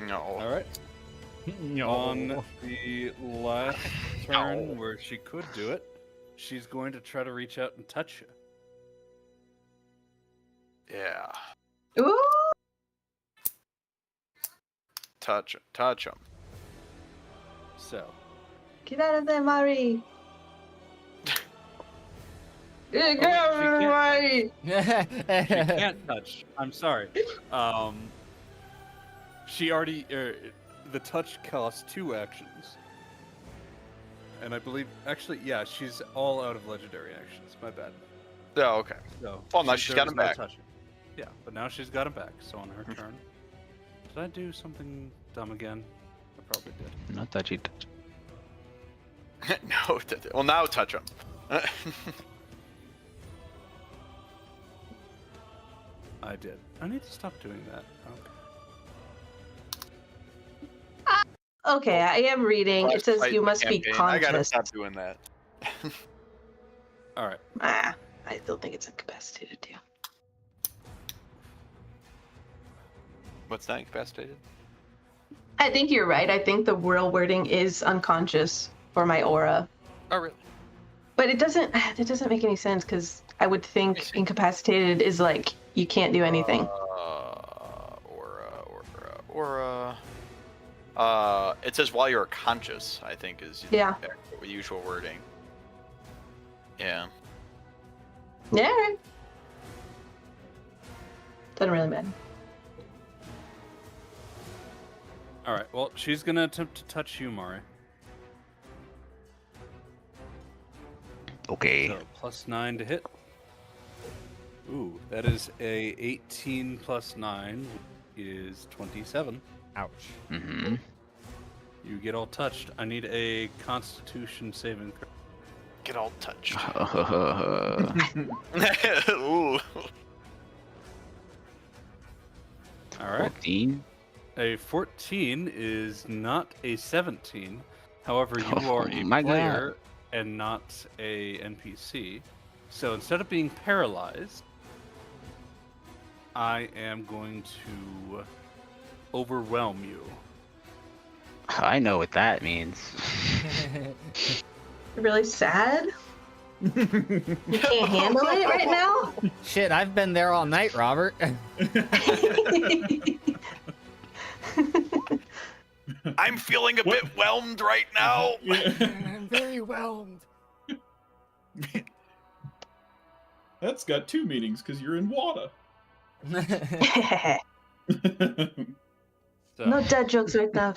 No. All right. On the last turn where she could do it, she's going to try to reach out and touch you. Yeah. Ooh. Touch him. So, Get out of there, Mari. Get she out of there, can't- Mari. she can't touch. I'm sorry. She already the touch costs 2 actions, and I believe actually, yeah, she's all out of legendary actions. My bad. Oh, okay. So, Well, now she's got there him was no back. touching. Yeah, but now she's got him back. So on her turn, did I do something dumb again? I probably did. Not touchy. No. Well, now touch him. I did. I need to stop doing that. Okay. Okay, I am reading. It says Fight you the must be campaign. I gotta conscious. stop doing that. All right. Ah, I still think it's incapacitated too. What's that? Incapacitated? I think you're right. I think the real wording is unconscious for my aura. Oh, really? But it doesn't make any sense because I would think incapacitated is like you can't do anything. Aura. It says while you're conscious, I think is Yeah. the usual wording. Yeah. Yeah. Right. Doesn't really matter. All right. Well, she's gonna attempt to touch you, Mari. Okay. So +9 to hit. Ooh, that is a 18 plus 9 is 27. Ouch. Mm-hmm. You get all touched. I need a Constitution saving throw. Get all touched. Mm-hmm. Ooh. All right. 14. A 14 is not a 17. However, you are a my God. player and not a NPC. So instead of being paralyzed, I am going to overwhelm you. I know what that means. Really sad. You can't handle it right now. Shit, I've been there all night, Robert. I'm feeling a bit whelmed right now. I'm very whelmed. That's got 2 meanings because you're in water. So No dad jokes right now.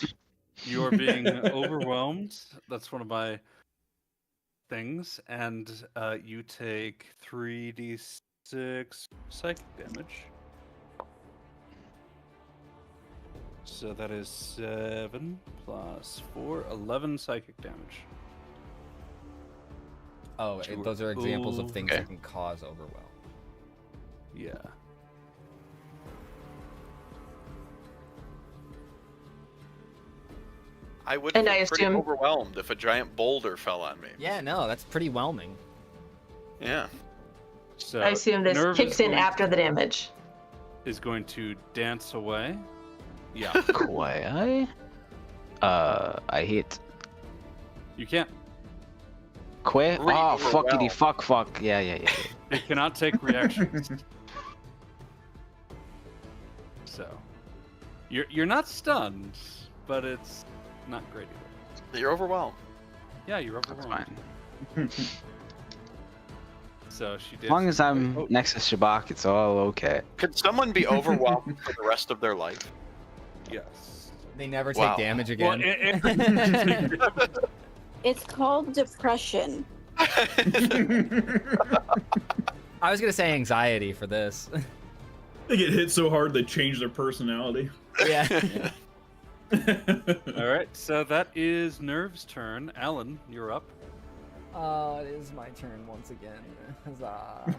you are being overwhelmed. That's one of my things. And you take 3d6 psychic damage. So that is 7 plus 4, 11 psychic damage. Oh, Sure. those are examples of things Okay. that can cause overwhelm. Yeah. I would And be I pretty assume- overwhelmed if a giant boulder fell on me. Yeah, no, that's pretty whelming. Yeah. So I assume this Nerve kicks is in going- after the damage. Is going to dance away. Yeah. Quiet. I hit. You can't. Quit. Re- Oh, fuckity overwhelmed. fuck. Yeah. It cannot take reactions. So, you're not stunned, but it's not great either. You're overwhelmed. Yeah, you're That's overwhelmed. fine. So she did. As long as I'm next to Shabak, it's all okay. Could someone be overwhelmed for the rest of their life? Yes. They never Wow. take damage Well, again. It's called depression. I was gonna say anxiety for this. They get hit so hard they change their personality. Yeah. All right. So that is Nerve's turn. Alan, you're up. Oh, it is my turn once again. Huzzah.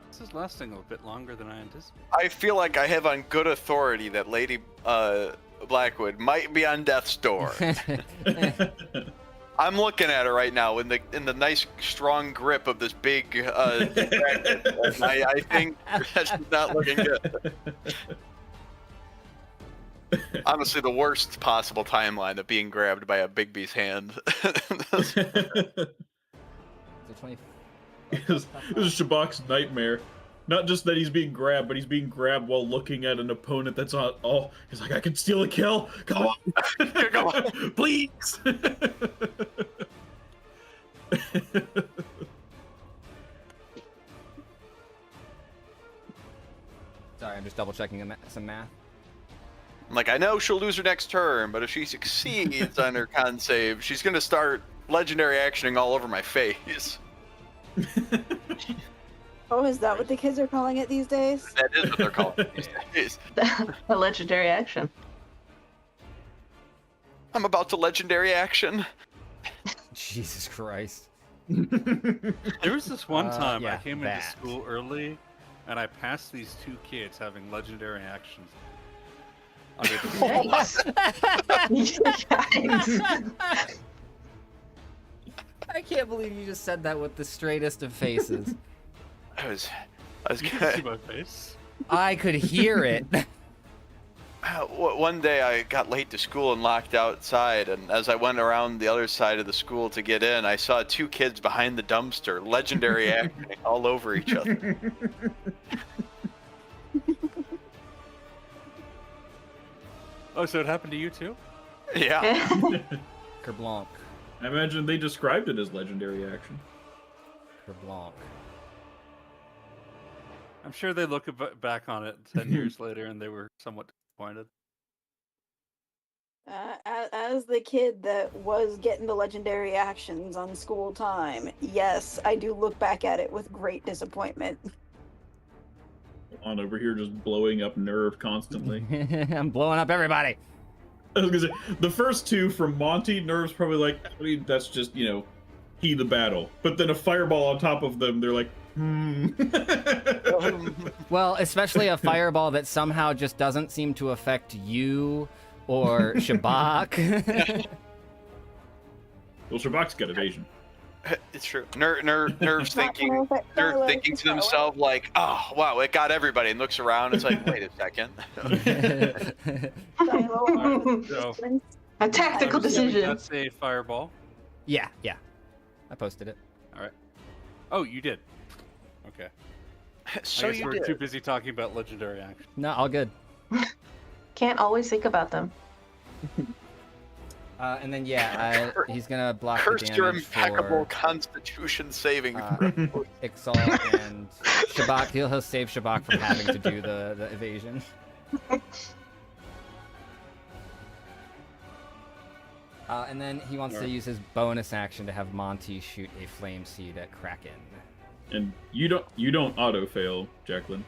This is lasting a bit longer than I anticipated. I feel like I have on good authority that Lady Blackwood might be on death's door. I'm looking at her right now in the nice strong grip of this big dragon. I think that's not looking good. Honestly, the worst possible timeline of being grabbed by a Bigby's hand. This is Shabak's nightmare. Not just that he's being grabbed, but he's being grabbed while looking at an opponent that's not all. He's like, I can steal a kill. Come on, come on, please. Sorry, I'm just double checking some math. I'm like, I know she'll lose her next turn, but if she succeeds on her con save, she's gonna start legendary actioning all over my face. Oh, is that what the kids are calling it these days? That is what they're calling it these days. A legendary action. I'm about to legendary action. Jesus Christ. There was this one time I yeah, came that. into school early, and I passed these two kids having legendary actions. Yikes. I can't believe you just said that with the straightest of faces. I was You can see my face. I could hear it. One day I got late to school and locked outside, and as I went around the other side of the school to get in, I saw two kids behind the dumpster, legendary acting all over each other. Oh, so it happened to you too? Yeah. Kerblanc. I imagine they described it as legendary action. Kerblanc. I'm sure they look back on it 10 years later and they were somewhat disappointed. As the kid that was getting the legendary actions on school time, yes, I do look back at it with great disappointment. On over here just blowing up Nerve constantly. I'm blowing up everybody. I was gonna say, the first two from Monty, Nerve's probably like, I mean, that's just, you know, he the battle. But then a fireball on top of them, they're like, Well, especially a fireball that somehow just doesn't seem to affect you or Shabak. Well, Shabak's got evasion. It's true. Nerve's thinking to themselves like, oh wow, it got everybody, and looks around. It's like, wait a second. So, A tactical I'm assuming decision. That's a fireball. yeah. I posted it. All right. Oh, you did. Okay. So I guess you we're did. too busy talking about legendary action. No, all good. Can't always think about them. And then he's gonna block Curse the your damage impeccable for Constitution saving. Ixal and Shabak. He'll save Shabak from having to do the evasion. And then he wants to use his bonus action to have Monty shoot a flame seed at Kraken. And you don't auto fail, Jacqueline.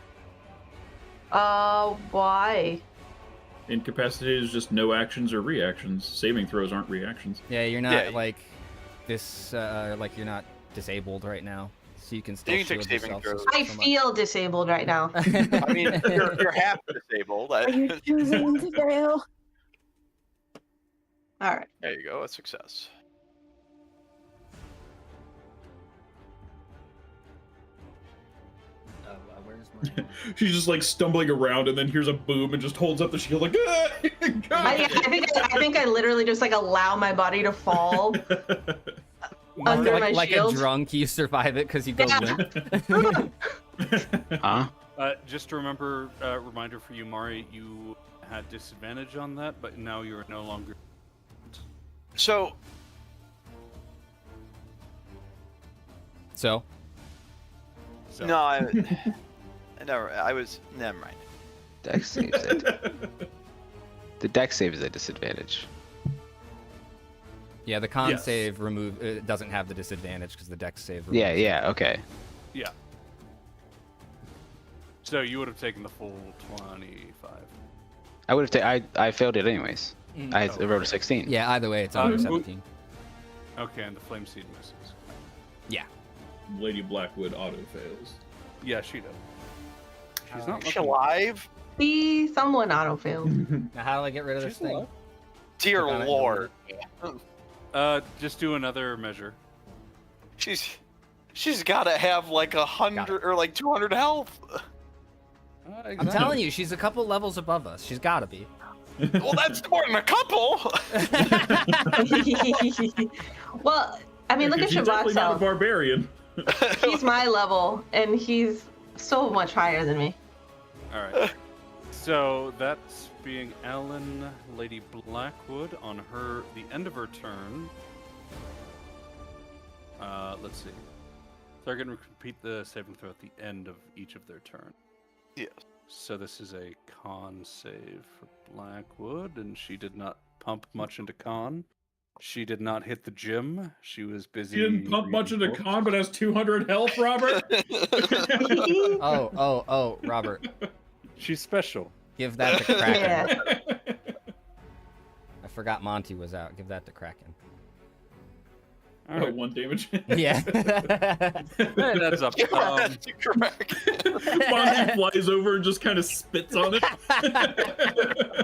Why? Incapacitated is just no actions or reactions. Saving throws aren't reactions. Yeah, you're not Yeah. like this. Like you're not disabled right now, so you can still You can take shield saving yourself. throws. I feel disabled right now. I mean, you're half disabled. Are you choosing to fail? All right. There you go, a success. Where's my? She's just like stumbling around and then hears a boom and just holds up the shield like, I think I literally just like allow my body to fall under my like shield. a drunk, you survive it because you go limp. Huh? Just to remember, reminder for you, Mari, you had disadvantage on that, but now you're no longer. So So no, never mind. Dex saves it. The dex save is a disadvantage. yeah, the con Yes. save doesn't have the disadvantage because the dex save. Yeah, removes it. yeah, okay. Yeah. So you would have taken the full 25. I would have I failed it anyways. I Oh, rolled a 16. Yeah, either way, it's under Uh, 17. Okay, and the flame seed misses. Lady Blackwood auto fails. Yeah, she does. She's not Is she looking- alive? See, someone auto failed. Now, how do I get rid of this She's thing? alive. Dear Click on it, Lord. Just do another measure. She's gotta have like 100 or like 200 health. I'm telling you, she's a couple levels above us. She's got to be. Well, that's more than a couple. Well, I mean, look at She's definitely Shabak's not a health. barbarian. He's my level, and he's so much higher than me. All right. So that's being Ellen, Lady Blackwood on the end of her turn. Let's see. They're going to repeat the saving throw at the end of each of their turn. Yes. So this is a con save for Blackwood, and she did not pump much into con. She did not hit the gym. She was busy. She didn't pump much reading into books. con, but has 200 health, Robert. Oh, Robert. She's special. Give that to Kraken. Yeah. I forgot Monty was out. Give that to Kraken. All right. 1 damage. Yeah. That's up. That's correct. Monty flies over and just kind of spits on it.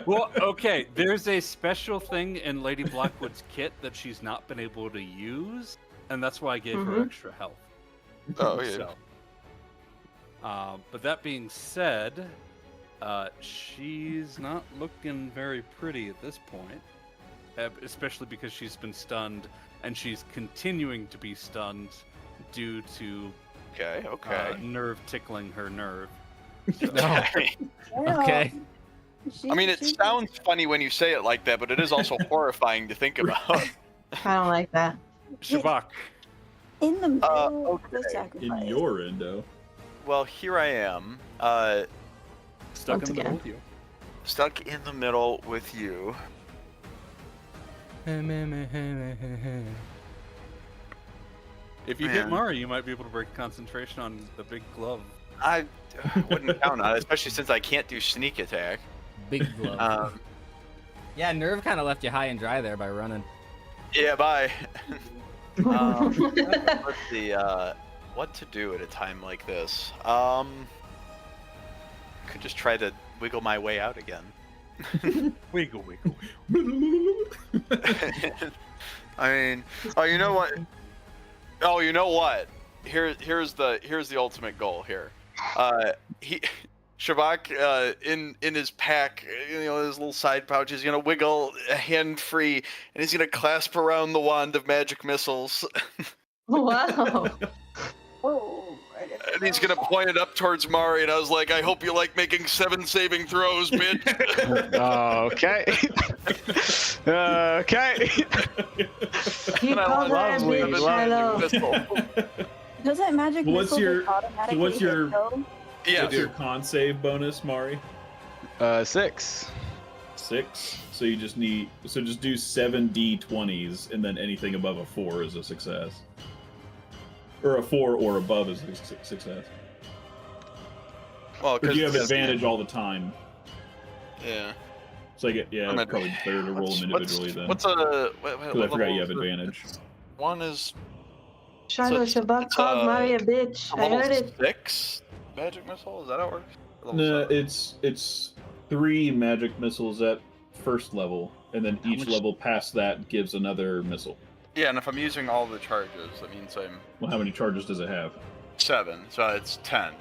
Well, okay. There's a special thing in Lady Blackwood's kit that she's not been able to use, and that's why I gave her Mhm. extra health. Oh yeah. So, but that being said, she's not looking very pretty at this point, especially because she's been stunned, and she's continuing to be stunned due to Okay. nerve tickling her nerve. Okay. Okay. I mean, it sounds funny when you say it like that, but it is also horrifying to think about. I don't like that. Shabak. in the middle of the okay. sacrifice. In your endo. Well, here I am, Stuck Once in the middle again. with you. stuck in the middle with you. If you hit Man. Mari, you might be able to break concentration on the big glove. I wouldn't count on it, especially since I can't do sneak attack. Big glove. Yeah, Nerve kind of left you high and dry there by running. Yeah, bye. Let's see, what to do at a time like this? Could just try to wiggle my way out again. Wiggle, wiggle. I mean, oh, you know what? Oh, you know what? Here's the ultimate goal here. Shabak, in his pack, his little side pouch, he's gonna wiggle a hand free, and he's gonna clasp around the wand of magic missiles, Wow. Oh, and he's gonna point it up towards Mari. And I was like, I hope you like making 7 saving throws, bitch. Okay. Okay. You And I call that love bitch the magic hello. missile. Doesn't magic What's missile your- just automatically what's your- hit kill? Yeah, What's your con save bonus, Mari? 6. 6. So you just need. So just do 7 d20s, and then anything above a 4 is a success. Or a 4 or above is a success. well, Or do you have because advantage all the time? yeah. So I get I'm at- probably better to roll them individually then. What's a? What Because I forgot you have level is it? advantage. One is Shiloh it's- Shabak it's, called Mari a bitch. a I level heard it. 6 magic missile. Is that how it works? Level No, 7? it's 3 magic missiles at first level, and then each much- level past that gives another missile. Yeah, and if I'm using all the charges, that means I'm Well, how many charges does it have? 7, so it's 10.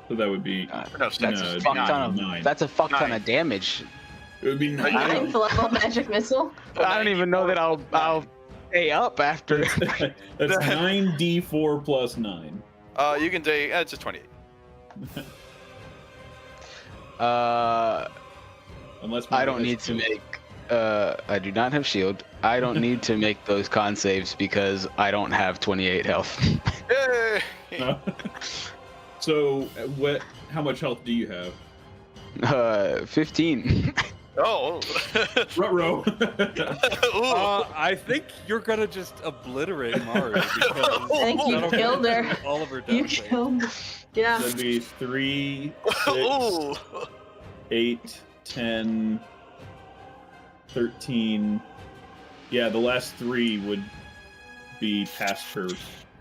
So that would be. Or no, 6. No, it's Fuck 9. ton of, 9. that's a fuck ton 9. of damage. It would be 9. Ninth level magic missile. I don't even know that I'll stay up after. That's 9d4 plus 9. You can take. It's just 28. Unless I Mari don't has need to shield. make. I do not have shield. I don't need to make those con saves because I don't have 28 health. Yay! No. So, how much health do you have? 15. Oh. Ruh-roh. Ooh. I think you're gonna just obliterate Mari because I think you that'll killed get her. all of her You death saves. killed. Yeah. That'd be 3, 6, Ooh. 8, 10, 13. Yeah, the last 3 would be past her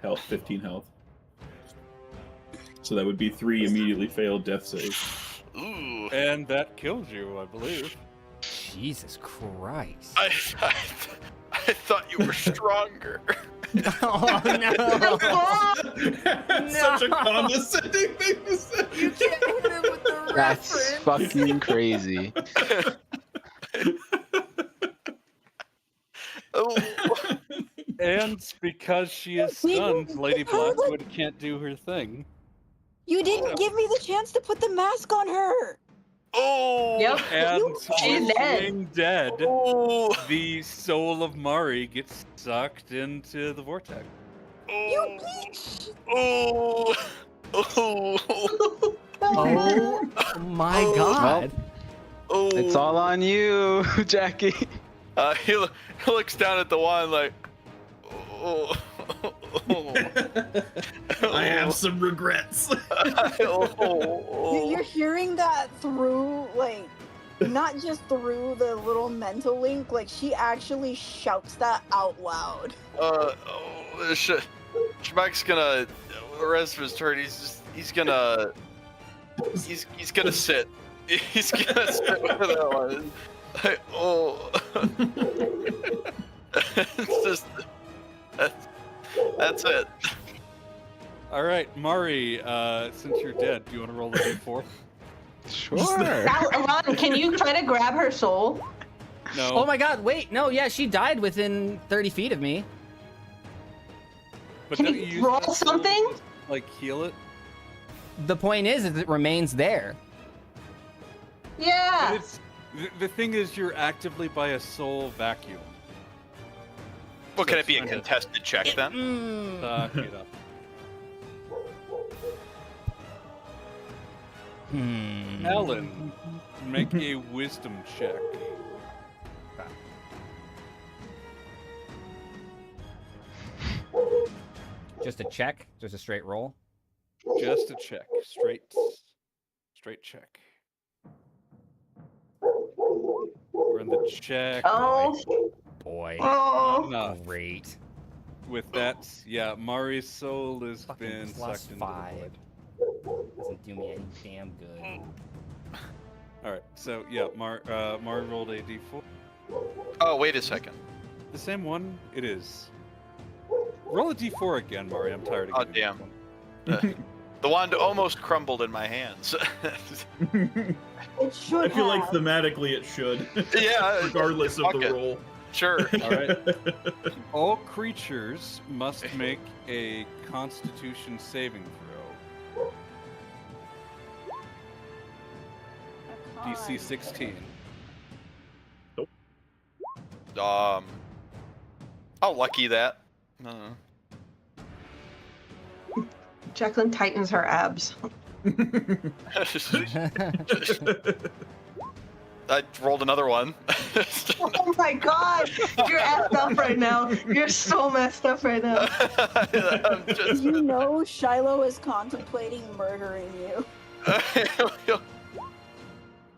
health, 15 health. So that would be 3 immediately failed death saves. Ooh. And that kills you, I believe. Jesus Christ. I thought you were stronger. Oh no! That's such a condescending thing to say. You can't hit him with the That's reference. fucking crazy. Oh. And because she is We stunned, didn't Lady give her the- Blackwood can't do her thing. You didn't give me the chance to put the mask on her. Oh. Yep. And She's with dead. being dead, Oh. the soul of Mari gets sucked into the vortex. You bitch. Oh. Oh. Oh my Oh. god. Oh. It's all on you, Jackie. He looks down at the wand like, oh. I have some regrets. You're hearing that through, like, not just through the little mental link, like, she actually shouts that out loud. Schmack's gonna, the rest of his turn, he's gonna sit. He's gonna sit with that one. Like, oh. It's just, that's it. All right, Mari, since you're dead, do you want to roll a d4? Sure. Alon, can you try to grab her soul? No. Oh my god, wait, no, yeah, she died within 30 feet of me. But Can don't you use roll that to, something? like, heal it? The point is it remains there. But Yeah. it's, the thing is, you're actively by a soul vacuum. Well, can So it be a it's kinda- contested check then? Mm. Suck it up. Ellen, make a wisdom check. Just a check, just a straight roll. Just a check. Straight check. We're in the check. Oh. Boy. Oh. Enough. Great. With that, yeah, Mari's soul has Fucking been plus sucked into the 5. void. Doesn't do me any damn good. All right, so yeah, Mari rolled a d4. Oh, wait a second. The same one? It is. Roll a d4 again, Mari. I'm tired of Oh, getting this damn. one. The wand almost crumbled in my hands. It should I feel like have. thematically it should. Yeah, Regardless of fuck the it. roll. Sure. All right. All creatures must make a Constitution saving throw. DC 16. How lucky that. Jacqueline tightens her abs. I rolled another one. Oh my god! You're effed up right now. You're so messed up right now. I'm just, You know Shiloh is contemplating murdering you.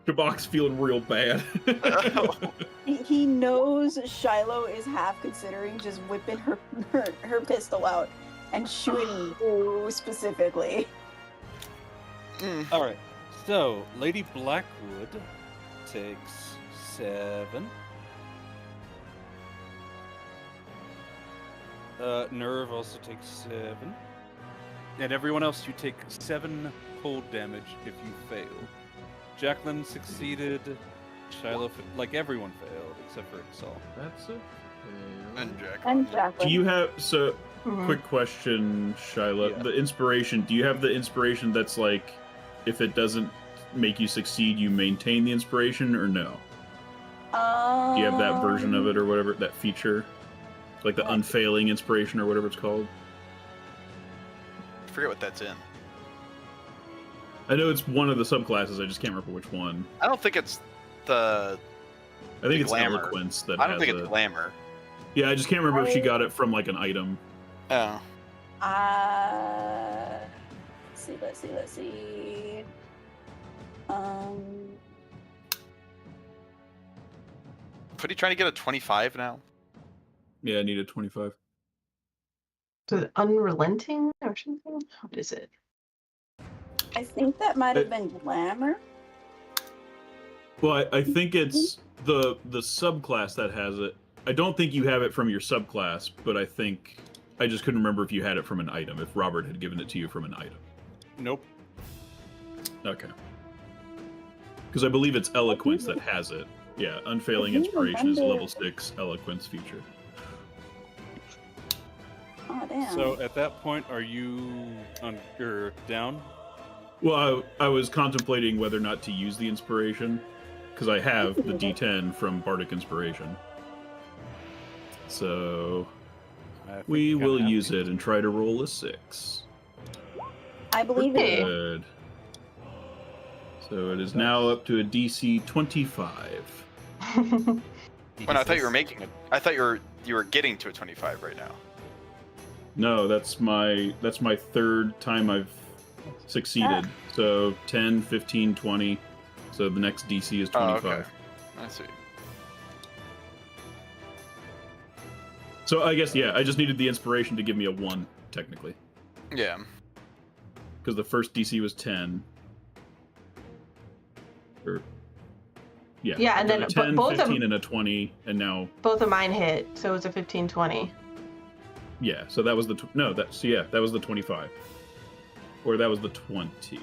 Shabak's feeling real bad. He knows Shiloh is half considering just whipping her pistol out and shooting you specifically. All right. So, Lady Blackwood takes 7. Nerve also takes 7. And everyone else, you take 7 cold damage if you fail. Jacqueline succeeded. Shiloh, like everyone failed except for Exalt. That's it. and Jack. And Do Jacqueline. you have so? Mhm. Quick question, Shiloh. Yeah. The inspiration. Do you have the inspiration that's like, if it doesn't make you succeed, you maintain the inspiration, or no? Do you have that version of it, or whatever, that feature, like the unfailing inspiration, or whatever it's called? I forget what that's in. I know it's one of the subclasses. I just can't remember which one. I don't think it's the. I think it's Glamour. eloquence that. I don't has think it's a- glamour. Yeah, I just can't remember if she got it from like an item. Oh. Let's see. What are you trying to get a 25 now? Yeah, I needed 25. So unrelenting or something? What is it? I think that might have been glamour. Well, I think it's the subclass that has it. I don't think you have it from your subclass, but I think I just couldn't remember if you had it from an item. If Robert had given it to you from an item. Nope. Okay. Because I believe it's Eloquence that has it. Yeah, Unfailing Inspiration is a level 6 Eloquence feature. Oh damn. So at that point, are you down? Well, I was contemplating whether or not to use the Inspiration, because I have the D10 from Bardic Inspiration. So we will use it and try to roll a 6. I believe it. Good. So it is now up to a DC 25. Well, no, I thought you were making it. I thought you were getting to a 25 right now. No, that's my third time I've succeeded. So 10, 15, 20. So the next DC is 25. Oh, okay. I see. So I guess, yeah, I just needed the inspiration to give me a 1, technically. Yeah. Because the first DC was 10. Or, yeah. Yeah, and I've done then a 10, both 15, and a 20, and now... Both of mine hit, so it was a 15-20. Yeah, so that was the... that was the 25. Or that was the 20.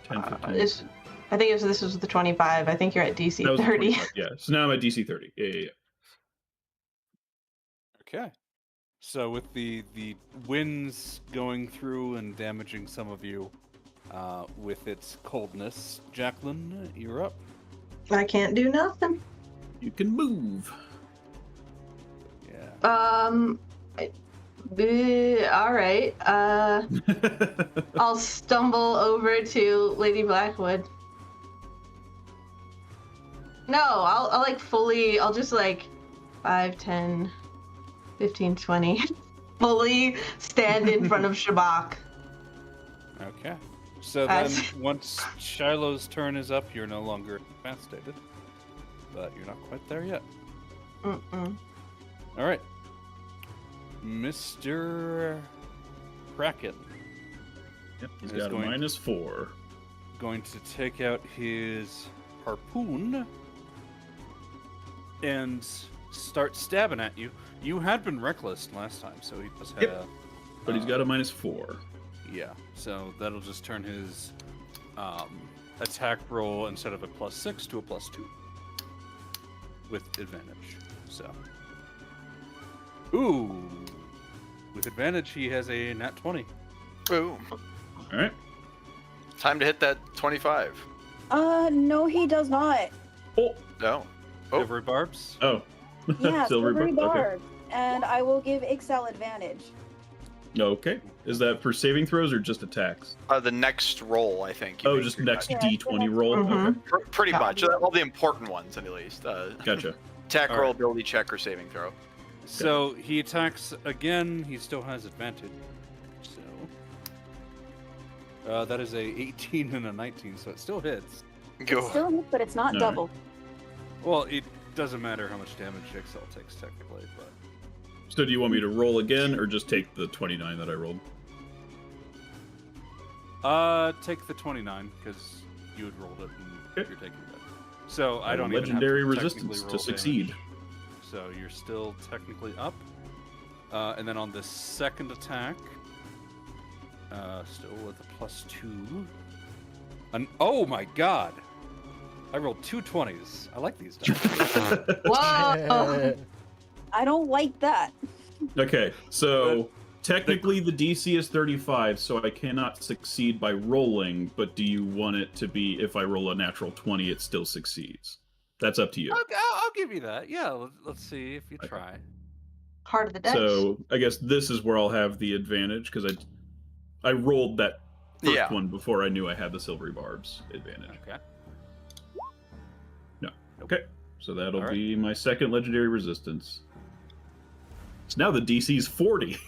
10, 15... I think this was the 25. I think you're at DC 30. Yeah, so now I'm at DC 30. Yeah. Okay. So with the winds going through and damaging some of you with its coldness, Jacqueline, you're up. I can't do nothing. You can move. Yeah. All right. I'll stumble over to Lady Blackwood. No, I'll like fully. I'll just like 5, 10, 15, 20. Fully stand in front of Shabak. Okay. So then, once Shiloh's turn is up, you're no longer incapacitated. But you're not quite there yet. Mm-mm. All right. Mr. Kraken. Yep, he's got a -4. Going to take out his harpoon and start stabbing at you. You had been reckless last time, so he does have... But he's got a -4. Yeah, so that'll just turn his attack roll instead of a +6 to a +2 with advantage. So, ooh, with advantage he has a nat 20. Boom. All right. Time to hit that 25. No, he does not. Oh No. Silvery barbs. Oh. Yeah, silvery barb. barb. And I will give Ixel advantage. Okay. Is that for saving throws or just attacks? The next roll, I think. Oh, just next Yeah, D20 roll? Mhm. Okay. Pretty much. All the important ones, at least. Gotcha. Attack All roll, right. ability check, or saving throw. So he attacks again. He still has advantage. So that is a 18 and a 19, so it still hits. Go. It's still hit, but it's not All double. Well, it doesn't matter how much damage Ixel takes technically, but So do you want me to roll again or just take the 29 that I rolled? take the 29 because you had rolled it and Okay. you're taking that. So I don't Legendary even have to resistance technically roll to succeed. damage. So you're still technically up. And then on the second attack, still with a +2. Oh my god! I rolled 2 20s. I like these dice. Whoa! I don't like that. Okay, so technically the DC is 35, so I cannot succeed by rolling, but do you want it to be if I roll a natural 20, it still succeeds? That's up to you. I'll give you that. Yeah, let's see if you Okay. try. Heart of the dice. So I guess this is where I'll have the advantage because I rolled that first Yeah. one before I knew I had the silvery barbs advantage. Okay. No. Okay. So that'll All right. be my second legendary resistance. So now the DC's 40.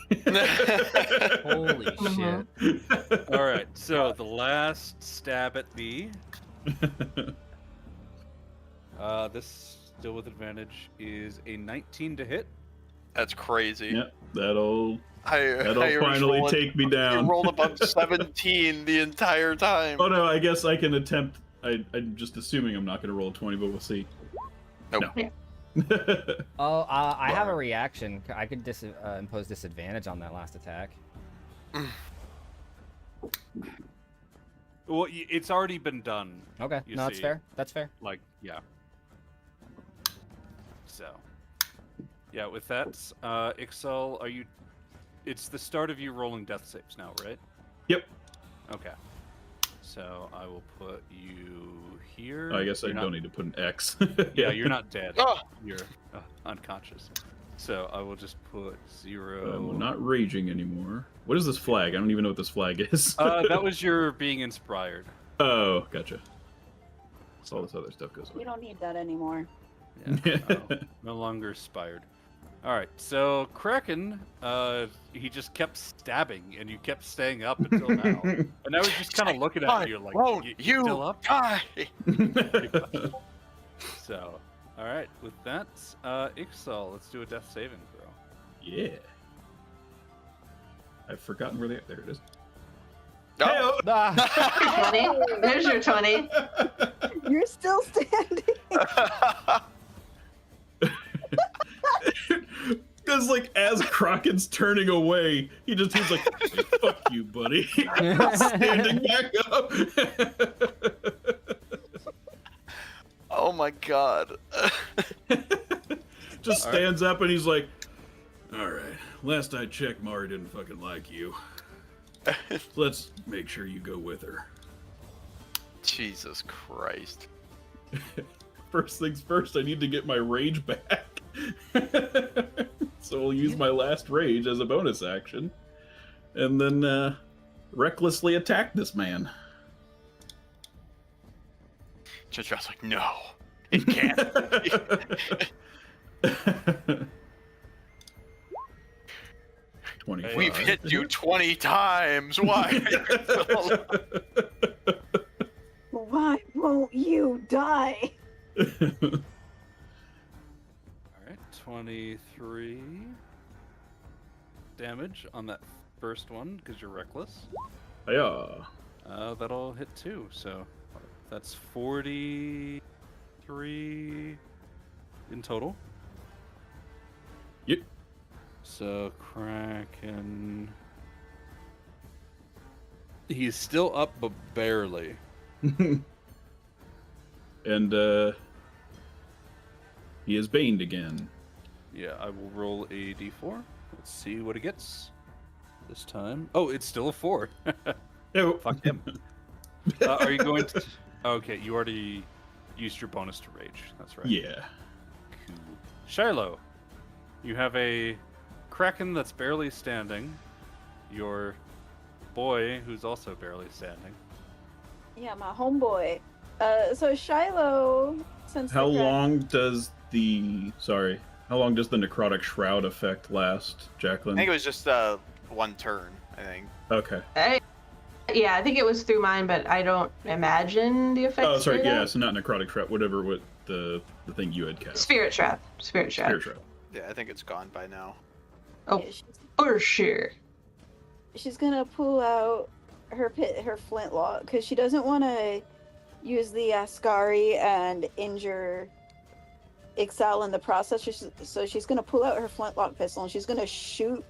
Holy Mhm. shit. All right. So the last stab at thee. This still with advantage is a 19 to hit. That's crazy. Yep, that'll I finally rolling- take me You down. rolled above 17 the entire time. Oh no, I guess I can attempt. I'm just assuming I'm not going to roll a 20, but we'll see. Nope. No. Oh, I have a reaction. I could impose disadvantage on that last attack. Well, it's already been done. Okay, You no, that's see. fair. That's fair. Like, yeah. So, yeah, with that, Ixal, are you... It's the start of you rolling death saves now, right? Yep. Okay. So, I will put you here. I guess I You're don't not- need to put an X. Yeah, you're not dead. Oh! You're unconscious. So, I will just put 0... I'm not raging anymore. What is this flag? I don't even know what this flag is. that was your being inspired. Oh, gotcha. So all this other stuff goes We away. don't need that anymore. Yeah, no longer inspired. All right, so Kraken, he just kept stabbing, and you kept staying up until now. And I was just kind of looking at you like, Won't you you still up? die? So, all right, with that, Ixal, let's do a death saving throw. Yeah. I've forgotten where there it is. No. Ah, 20. There's your 20. You're still standing. Because like as Kraken's turning away, he's like, "Fuck you, buddy," standing back up. Oh my god. Just stands up and he's like, "All right, last I checked, Mari didn't fucking like you. Let's make sure you go with her." Jesus Christ. First things first, I need to get my rage back. So I'll use my last rage as a bonus action. And then recklessly attack this man. Chitra's like, no, it can't. 25. We've hit you 20 times. Why? Why won't you die? All right, 23 damage on that first one because you're reckless. Yeah. That'll hit too, so that's 43 in total. Yep. So Kraken, he's still up, but barely. And he is baned again. Yeah, I will roll a d4. Let's see what it gets this time. Oh, it's still a 4. Oh. Fuck him. Are you going to... Okay, you already used your bonus to rage. That's right. Yeah. Cool. Shiloh, you have a Kraken that's barely standing. Your boy, who's also barely standing. Yeah, my homeboy. So Shiloh, since How the long does the necrotic shroud effect last, Jacqueline? I think it was just one turn, I think. Okay. Yeah, I think it was through mine, but I don't imagine the effects. Oh, sorry. do that. Yeah, so not necrotic shroud. Whatever. What the thing you had cast. Spirit trap. Spirit trap. Spirit shroud. Yeah, I think it's gone by now. Oh, Yeah, for sure. she's gonna pull out her flintlock because she doesn't want to use the Ascari and injure Ixal in the process. So she's gonna pull out her flintlock pistol and she's gonna shoot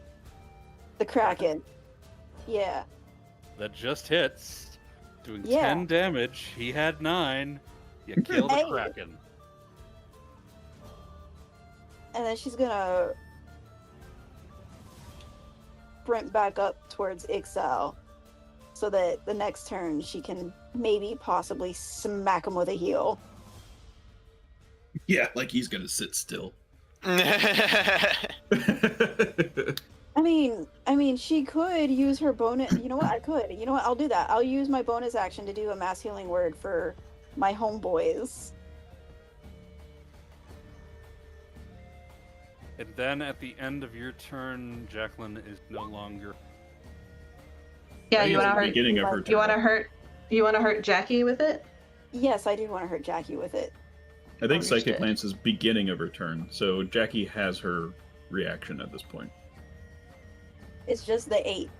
the Kraken. Yeah. That just hits, doing Yeah. 10 damage. He had 9. You killed the Hey. Kraken. And then she's gonna sprint back up towards Ixal so that the next turn she can maybe possibly smack him with a heel. Yeah, like he's gonna sit still. I mean, she could use her bonus. You know what? I could. You know what? I'll do that. I'll use my bonus action to do a mass healing word for my homeboys. And then at the end of your turn, Jacqueline is no longer... Yeah, I think you it's want to the hurt. beginning of her turn. You want to hurt. You want to hurt Jackie with it. Yes, I do want to hurt Jackie with it. I think Psychic Understood. Lance is beginning of her turn, so Jackie has her reaction at this point. It's just the 8.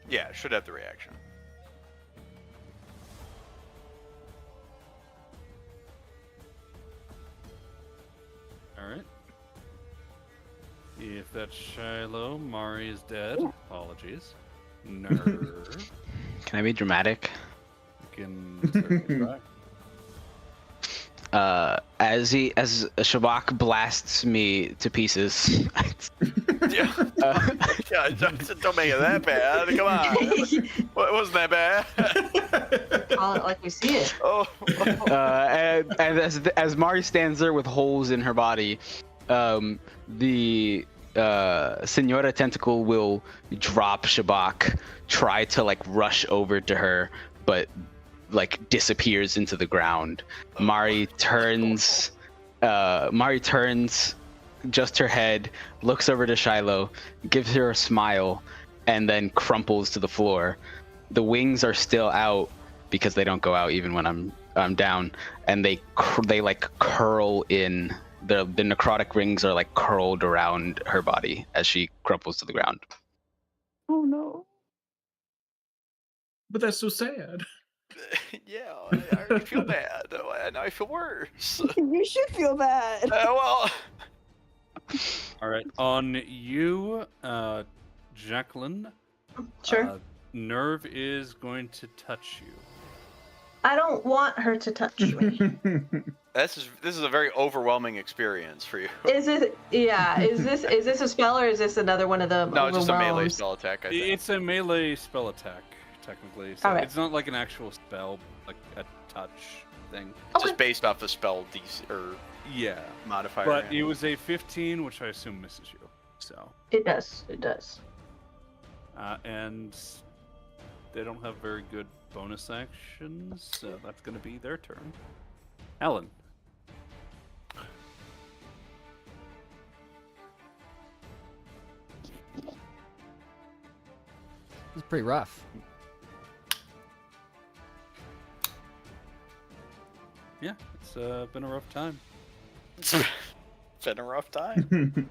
Yeah, should have the reaction. All right. If that's Shiloh, Mari is dead. Yeah. Apologies. Nerve. Can I be dramatic? You can certainly try. As Shabak blasts me to pieces. Yeah. Yeah, don't make it that bad. Come on. It wasn't that bad. Call it like we see it. Oh. And as Mari stands there with holes in her body, the Senora Tentacle will drop Shabak, try to like rush over to her, but like disappears into the ground. Mari turns just her head, looks over to Shiloh, gives her a smile, and then crumples to the floor. The wings are still out because they don't go out even when I'm down, and they like curl in. The necrotic rings are like curled around her body as she crumples to the ground. Oh no. But that's so sad. Yeah, I already feel bad. Now I feel worse. You should feel bad. Well. All right. On you, Jacqueline. Sure. Nerve is going to touch you. I don't want her to touch me. This is a very overwhelming experience for you. Is it? Yeah. Is this a spell or is this another one of the? No, it's just a melee overwhelms? spell attack. I think. It's a melee spell attack, technically. So Alright. it's not like an actual spell, like a touch thing. It's just based off the spell DC or Yeah. modifier. But it was a 15, which I assume misses you. So, It does. It does. and they don't have very good bonus actions, so that's going to be their turn. Alan. It's pretty rough. Yeah, it's been a rough time. It's been a rough time.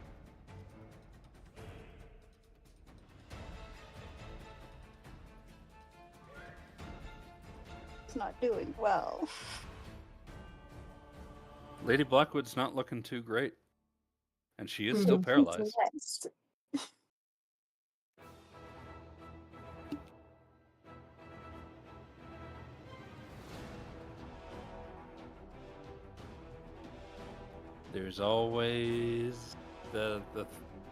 It's not doing well. Lady Blackwood's not looking too great. And she is still Needs paralyzed. rest. There's always the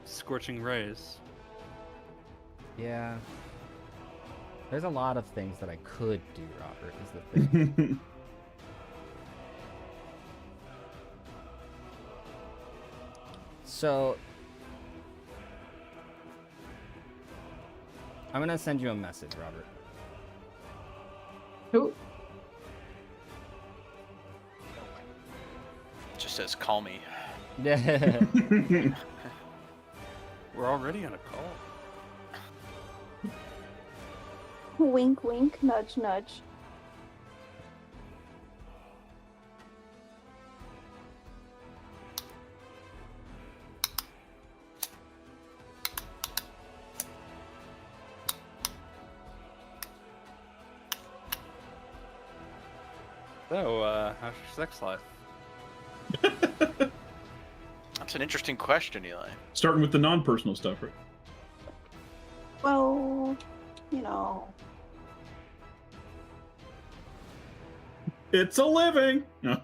scorching rays. Yeah. There's a lot of things that I could do, Robert, is the thing. So I'm gonna send you a message, Robert. Who? Just says call me. Yeah. We're already on a call. Wink, wink, nudge, nudge. So, how's your sex life? That's an interesting question, Eli. Starting with the non-personal stuff, right? Well, you know. It's a living. No.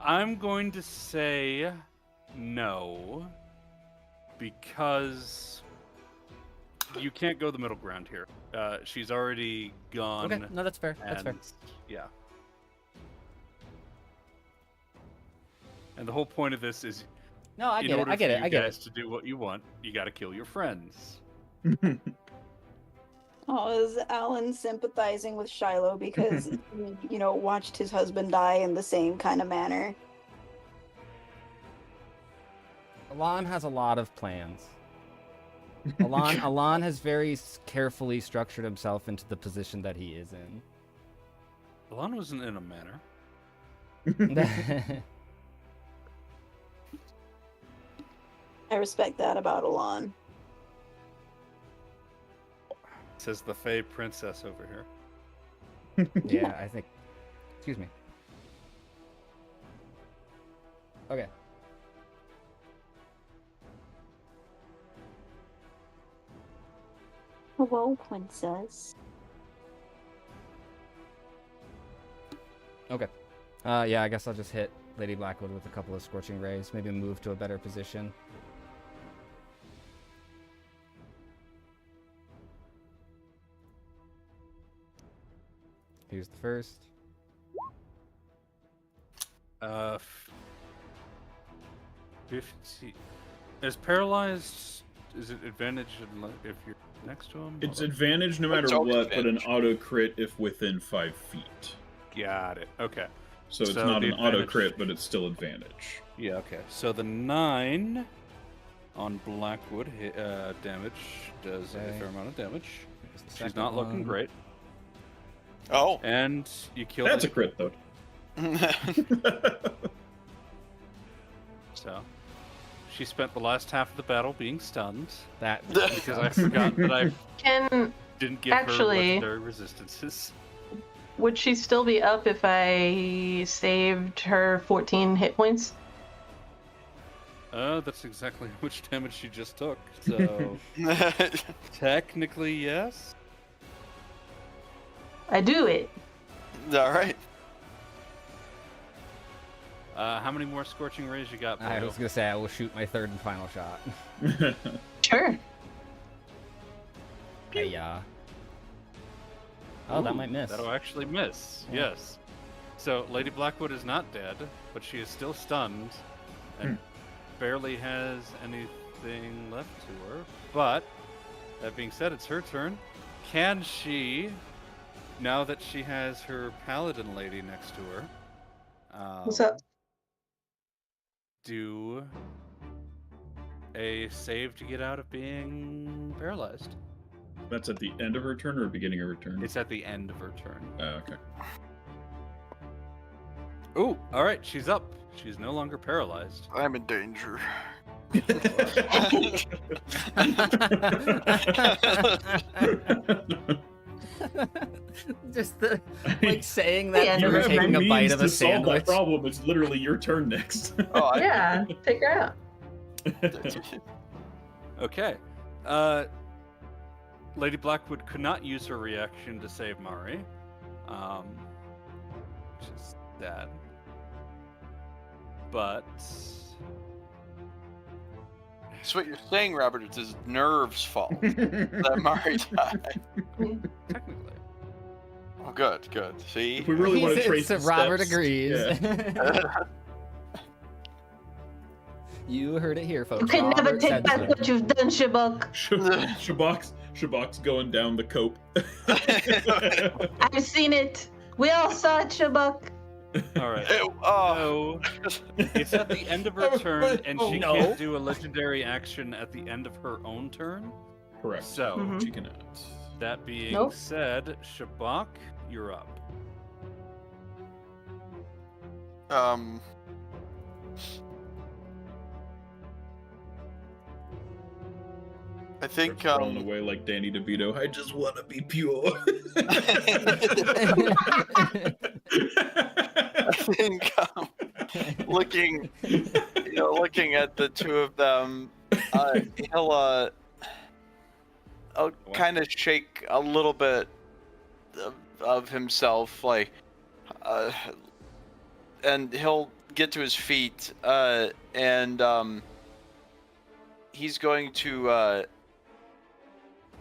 I'm going to say no, because you can't go the middle ground here. She's already gone. Okay, no, that's fair. That's fair. and- Yeah. And the whole point of this is, No, I in get it. order I get for it. you I get guys it. to do what you want, you got to kill your friends. Oh, is Alan sympathizing with Shiloh because he, watched his husband die in the same kind of manner? Alon has a lot of plans. Alon has very carefully structured himself into the position that he is in. Alon wasn't in a manor. I respect that about Alon. Says the Fey princess over here. Yeah, I think. Excuse me. Okay. Hello, princess. Okay. Yeah, I guess I'll just hit Lady Blackwood with a couple of Scorching Rays. Maybe move to a better position. Here's the first. 50. Is paralyzed? Is it advantage if you're next to him? It's Hold on. advantage no matter It's always what, but an advantage. auto crit if within 5 feet. Got it. Okay. So it's So not the an auto advantage- crit, but it's still advantage. Yeah. Okay. So the 9 on Blackwood damage does a Okay. fair amount of damage. Here's the She's second not looking one. great, Oh. and you kill. That's a crit, though. So she spent the last half of the battle being stunned That because I forgot that I Can didn't give her Actually- legendary resistances. would she still be up if I saved her 14 hit points? That's exactly how much damage she just took. So technically, yes. I do it. All right. How many more scorching rays you got? I Boyle? was gonna say I will shoot my third and final shot. Sure. Hey, Oh, that Ooh, might miss. That'll actually miss. Yeah. Yes. So Lady Blackwood is not dead, but she is still stunned and barely has anything left to her. But that being said, it's her turn. Can she, now that she has her paladin lady next to her, What's up? do a save to get out of being paralyzed? That's at the end of her turn or beginning of her turn? It's at the end of her turn. Okay. Ooh, all right, she's up. She's no longer paralyzed. I'm in danger. Just the like, saying that You you're have taking no a bite means of to a solve that sandwich. problem. It's literally your turn next. Oh, I, Yeah, take her out. Okay. Lady Blackwood could not use her reaction to save Mari. Which is sad. But So what you're saying, Robert, it's his nerves' fault that Mari died. technically. Oh, good, good. See? If we really want to He's- trace it's- the Robert steps, agrees. yeah. You heard it here, folks. You can never Robert take said back so. what you've done, Shabak. Shabak's going down the cope. I've seen it. We all saw it, Shabak. All right. Ew, oh. So it's at the end of her turn, and she no. can't do a legendary action at the end of her own turn. Correct. So Mhm. She cannot. that being Nope. said, Shabak, you're up. I think Starts rolling away like Danny DeVito. I just want to be pure. I think looking at the two of them, he'll kind of shake a little bit of himself, like, and he'll get to his feet, and he's going to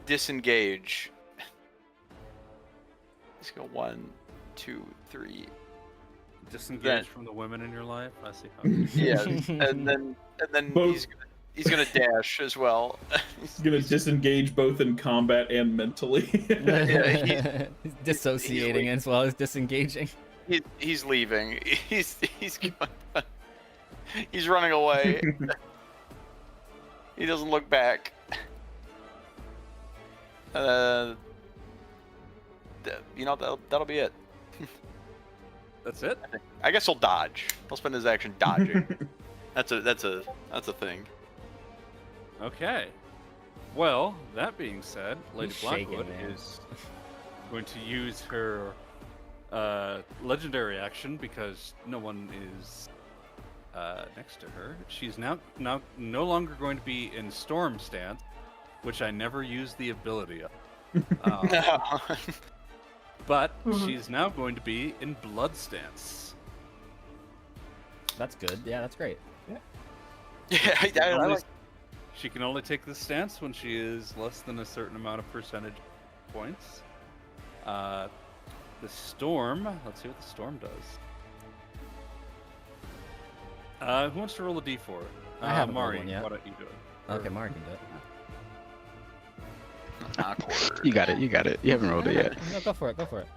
disengage. Let's go 1, 2, 3. Disengage Then- from the women in your life. I see how. Yeah, and then Both- he's gonna dash as well. He's gonna disengage both in combat and mentally. He's dissociating as well as disengaging. He's leaving. He's going. He's running away. He doesn't look back. That'll be it. That's it. I guess he'll dodge. He'll spend his action dodging. That's a thing. Okay. Well, that being said, Lady He's shaking, Blackwood man. is going to use her legendary action because no one is next to her. She's now no longer going to be in Storm stance, which I never used the ability of. But she's now going to be in Blood stance. That's good. Yeah, that's great. Yeah, She can only take this stance when she is less than a certain amount of percentage points. The storm. Let's see what the storm does. Who wants to roll a d4? I haven't rolled Mari, one yet. why don't you do it? Okay, Mark can do it. awkward. You got it. You got it. You haven't rolled it yet. No, go for it. Go for it.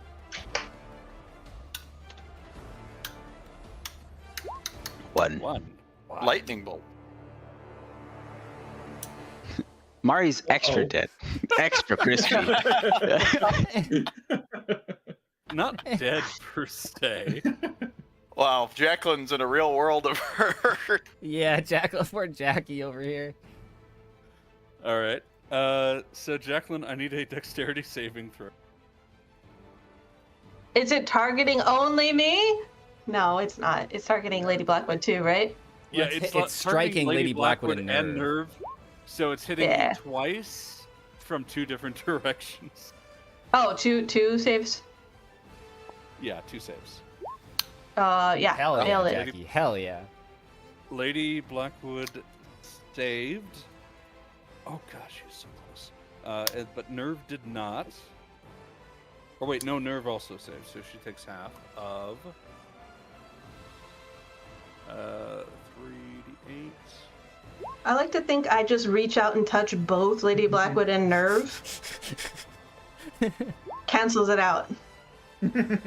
One. Wow. Lightning bolt. Mari's extra Uh-oh. dead. Extra crispy. Not dead per se. Wow, Jacqueline's in a real world of hurt. Yeah, poor Jackie over here. All right. So Jacqueline, I need a dexterity saving throw. Is it targeting only me? No, it's not. It's targeting Lady Blackwood too, right? Yeah, Well, it's it's striking targeting Lady Blackwood and and Nerve. So it's hitting Yeah. you twice from two different directions. Oh, two saves. Yeah, 2 saves. Yeah. Hell nailed yeah, it. Jackie. Hell yeah. Lady Blackwood saved. Oh gosh, she was so close. But Nerve did not. Or wait, no, Nerve also saved, so she takes half of 3d8. I like to think I just reach out and touch both Lady Blackwood and Nerve. Cancels it out. All right.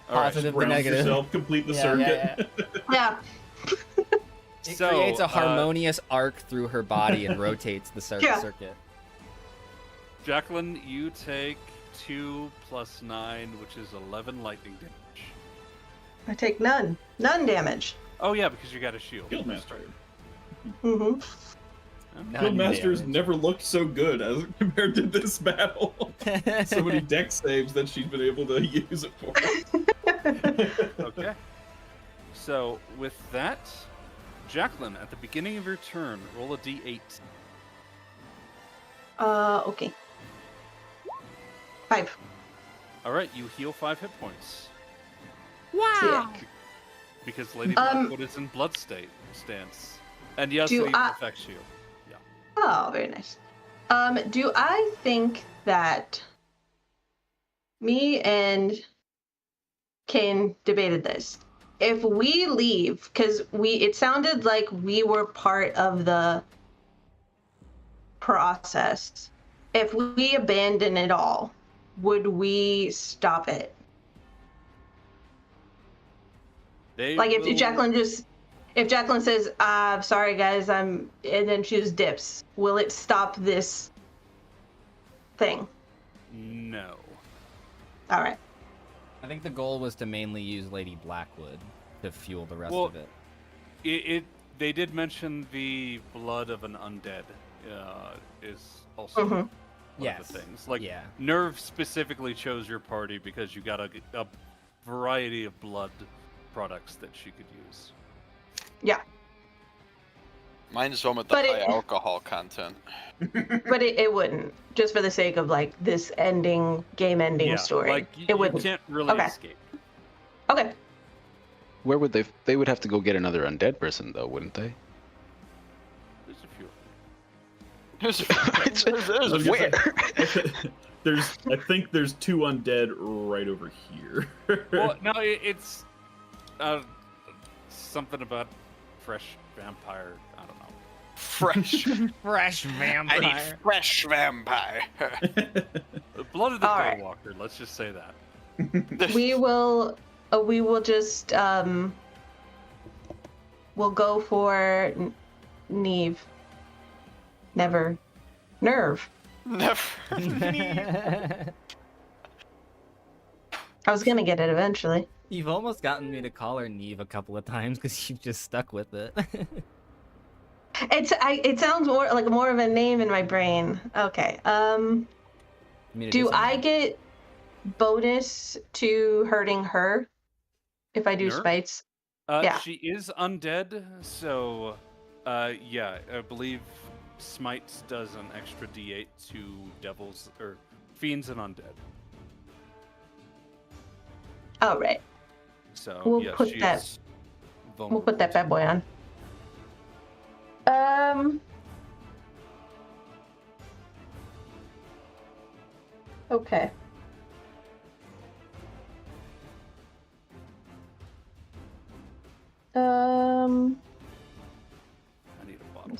Positive to Round negative. yourself, complete the Yeah, circuit. Yeah. It So, creates a harmonious arc through her body and rotates the Yeah. circuit. Jacqueline, you take 2 plus 9, which is 11 lightning damage. I take none. None damage. Oh yeah, because you got a shield. Guildmaster. Mm-hmm. None Guildmaster's damage. never looked so good as compared to this battle. So many deck saves that she's been able to use it for. Okay. So with that, Jacqueline, at the beginning of your turn, roll a d8. Okay. 5. All right, you heal 5 hit points Sick. because Lady Um, Blackwood is in blood stance, and yes, Do it even I- affects you. Oh, very nice. Do I think that me and Kane debated this? If we leave, because it sounded like we were part of the process. If we abandon it all, would we stop it? They Like if will- Jacqueline says, sorry guys, and then she just dips, will it stop this thing? No. All right. I think the goal was to mainly use Lady Blackwood to fuel the rest Well, of it. They did mention the blood of an undead is also Mhm. one of Yes. the things. Like Yeah. Nerve specifically chose your party because you got a variety of blood products that she could use. Yeah. Mine's one with the But high it- alcohol content. But it wouldn't, just for the sake of like this game ending story. Like it you wouldn't. can't really Okay. escape. Okay. Where would they would have to go get another undead person though, wouldn't they? There's a few. There's Where? I think there's 2 undead right over here. Well, no, it's something about fresh vampire. I don't know. fresh. Fresh I vampire. need fresh vampire. The blood of the All right. Daywalker. Let's just say that. We will just we'll go for Neve. Never. Nerve. Never. I was gonna get it eventually. You've almost gotten me to call her Neve a couple of times because you've just stuck with it. It sounds more of a name in my brain. Okay. I mean, it Do is a I name. get bonus to hurting her if I do Nerf? spites? Yeah. She is undead, so yeah, I believe Smite does an extra D8 to devils or fiends and undead. All right. So We'll yeah, put she that- is We'll vulnerable. put that bad boy on. Okay. I need a bottle.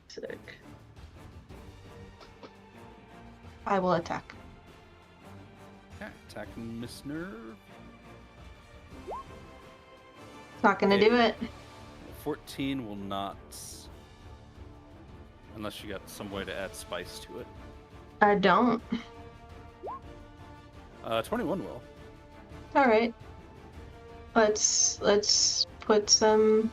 Sick. I will attack. Okay, attacking Miss Nerve. It's not gonna do it. 14 will not, unless you got some way to add spice to it. I don't. 21 will. All right. Let's put some.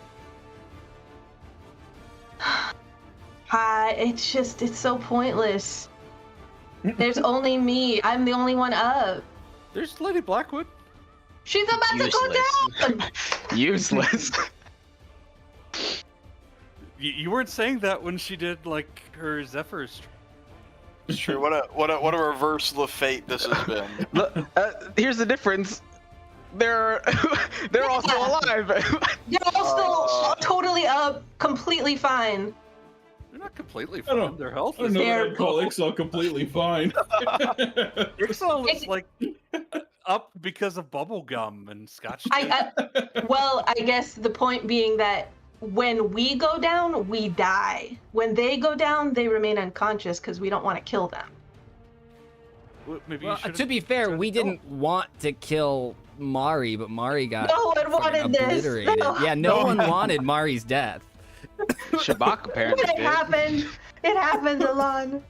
It's so pointless. There's only me. I'm the only one up. There's Lady Blackwood. She's about to go down. Useless. You weren't saying that when she did like her Zephyr's. It's true. What a reversal of fate this has been. Look, here's the difference. They're all still alive. They're all still totally up, completely fine. They're not completely I don't- fine. Their health I don't is know that I'd Terrible. call Ixal completely fine. Ixal is like up because of bubble gum and scotch tape. I guess the point being that when we go down, we die. When they go down, they remain unconscious because we don't want to kill them. Well, maybe Well, you should've to be fair, tried we to kill didn't want to kill Mari, but Mari got No one fucking wanted this. obliterated. No. Yeah, no one wanted Mari's death. Shabak apparently It did. happened. It happened, Alon.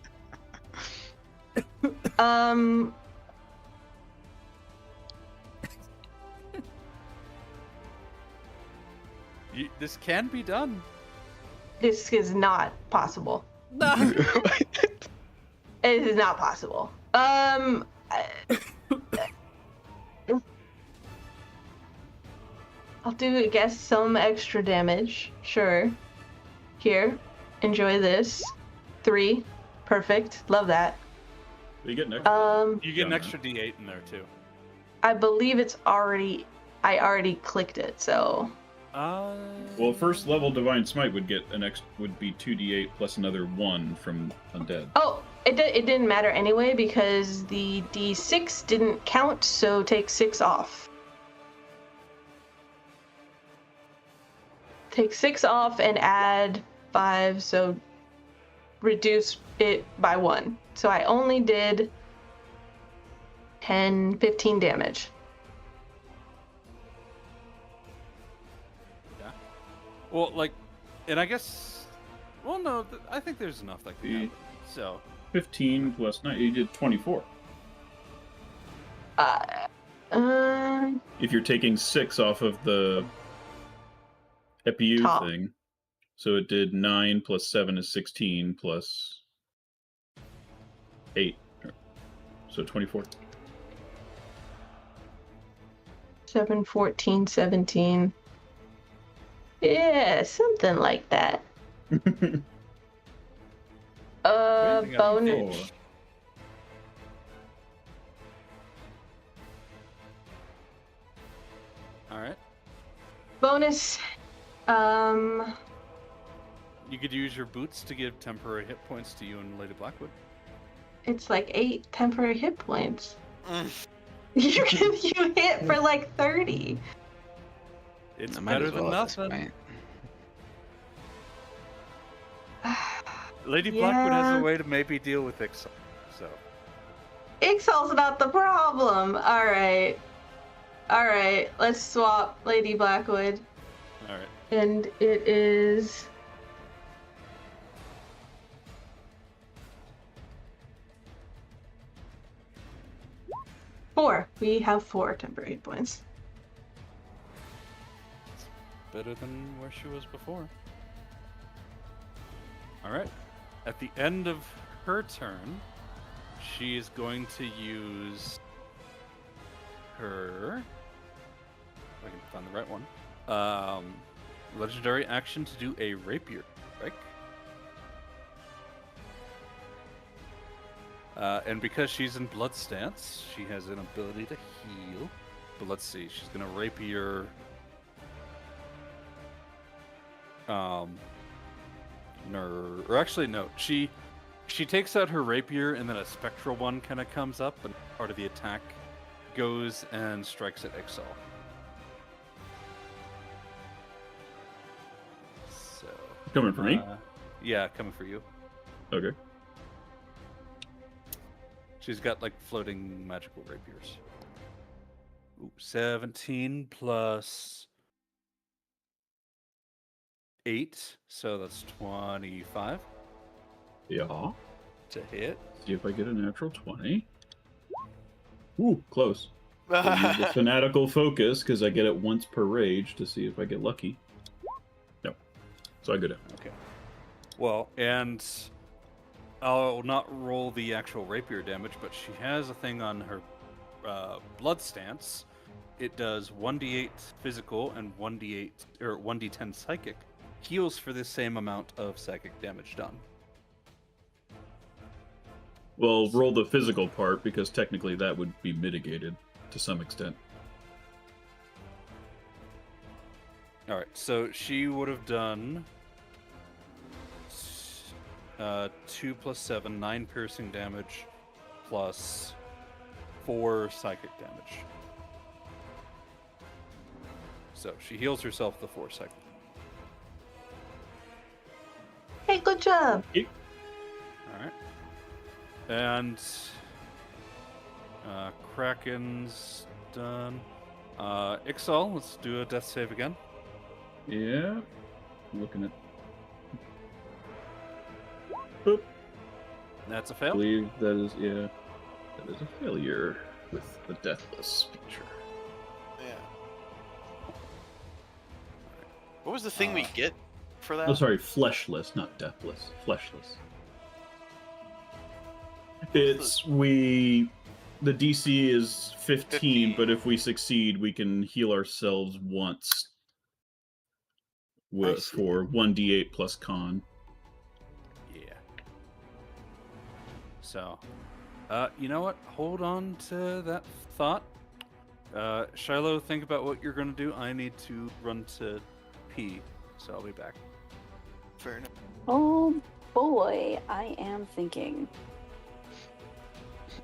This can be done. This is not possible. It is not possible. I'll do, I guess, some extra damage. Sure. Here, enjoy this. 3, perfect. Love that. You get an extra. You get an Yeah, extra D8 in there too. I believe it's already. I already clicked it, so. Well, first level Divine Smite would be 2d8 plus another 1 from Undead. Oh, it didn't matter anyway because the D6 didn't count, so take 6 off. Take 6 off and add 5, so reduce it by 1. So I only did 10, 15 damage. Well, like, and I guess, well, no, I think there's enough that can The- happen. So, 15 plus 9, you did 24. If you're taking 6 off of the EPU Top. thing, so it did 9 plus 7 is 16 plus 8, so 24. 7, 14, 17. Yeah, something like that. Anything I can Bonus. do. all right. Bonus. You could use your boots to give temporary hit points to you and Lady Blackwood. It's like 8 temporary hit points. Mm. You hit for like 30. It's I might better as than well at this nothing. point. Lady Blackwood has Yeah. a way to maybe deal with Ixal. So, Ixal's not the problem. All right. Let's swap Lady Blackwood, all right. and it is. 4. We have 4 temporary hit points. Better than where she was before. All right. At the end of her turn, she is going to use her. If I can find the right one. Legendary action to do a rapier strike. And because she's in blood stance, she has an ability to heal. But let's see, she's gonna rapier. Or actually no, she takes out her rapier and then a spectral one kind of comes up and part of the attack goes and strikes at Ixal. So Coming for me? Yeah, coming for you. Okay. She's got like floating magical rapiers. Ooh, 17 plus 8, so that's 25 Yeah. to hit. See if I get a natural 20. Ooh, close. I'll use the fanatical focus because I get it once per rage to see if I get lucky. No. So I go down. Okay. Well, and I'll not roll the actual rapier damage, but she has a thing on her blood stance. It does 1d8 physical and 1d8 or 1d10 psychic. Heals for the same amount of psychic damage done. Well, roll the physical part because technically that would be mitigated to some extent. All right, so she would have done 2 plus 7, 9 piercing damage, plus 4 psychic damage. So she heals herself the 4 psychic. Hey, good job. All right, and Kraken's done. Ixal, let's do a death save again. Yeah. I'm looking at. Boop. That's a I fail. believe that is, yeah. That is a failure with the deathless feature. Yeah. What was the thing we get for that? Oh, sorry, fleshless, not deathless. Fleshless. It's the DC is 15, but if we succeed, we can heal ourselves once for 1d8 plus con. Yeah. So, you know what? Hold on to that thought. Shiloh, think about what you're going to do. I need to run to pee, so I'll be back. Fair enough. Oh boy, I am thinking.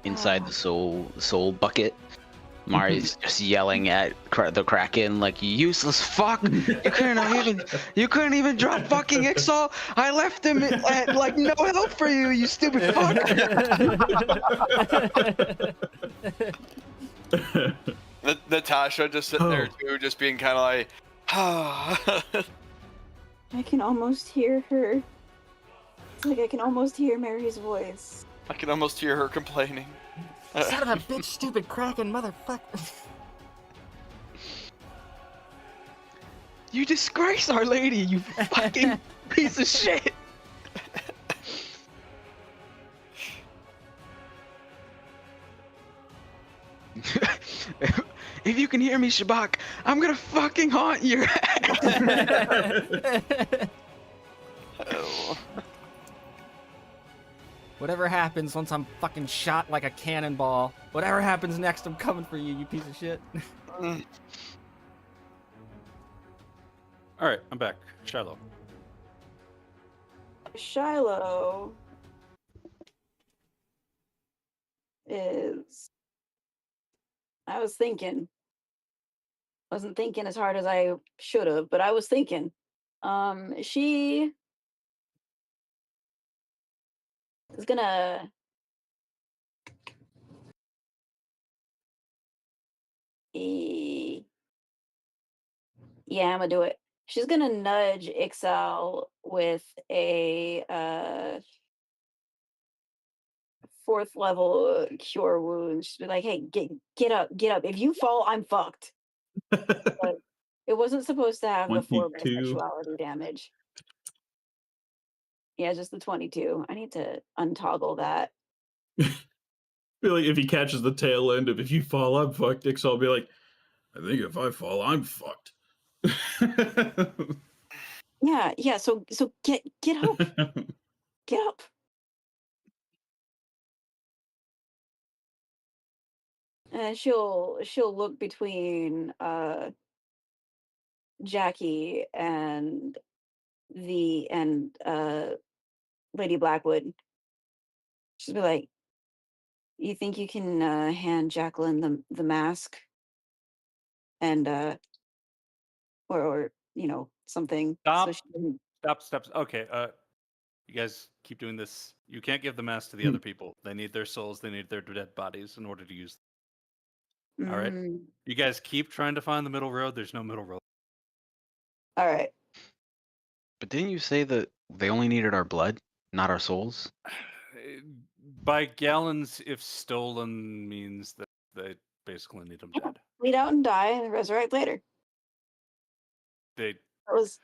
Inside the soul bucket, Mari's just yelling at the Kraken like, "You useless fuck! You couldn't even drop fucking Ixal. I left him at like no help for you, you stupid fuck." Natasha just sitting there too, just being kind of like, I can almost hear her. It's like I can almost hear Mary's voice. I can almost hear her complaining. Son of a bitch, stupid Kraken, motherfucker. You disgrace Our Lady, you fucking piece of shit. If you can hear me, Shabak, I'm gonna fucking haunt your ass. Oh. Whatever happens once I'm fucking shot like a cannonball, whatever happens next, I'm coming for you, you piece of shit. All right, I'm back. Shiloh. Shiloh is. I was thinking. Wasn't thinking as hard as I should have, but I was thinking. She is gonna yeah, I'm gonna do it. She's gonna nudge Ixal with a 4th level cure wounds. She'd be like, "Hey, get up, get up. If you fall, I'm fucked." But it wasn't supposed to have the 4 by 22. sexuality damage. Yeah, just the 22. I need to untoggle that. Feel like if he catches the tail end of "if you fall, I'm fucked," Ixal will be like, "I think if I fall, I'm fucked." Yeah. So get up, get up. And she'll look between Jackie and Lady Blackwood. She'll be like, "You think you can hand Jacqueline the mask and or something so Stop. she doesn't." Stop. Okay. You guys keep doing this. You can't give the mask to the Hmm. other people. They need their souls. They need their dead bodies in order to use them. All right. Mm, You guys keep trying to find the middle road. There's no middle road. all right. But didn't you say that they only needed our blood, not our souls? By gallons, if stolen, means that they basically need them dead. Bleed out and die and resurrect later. They, That was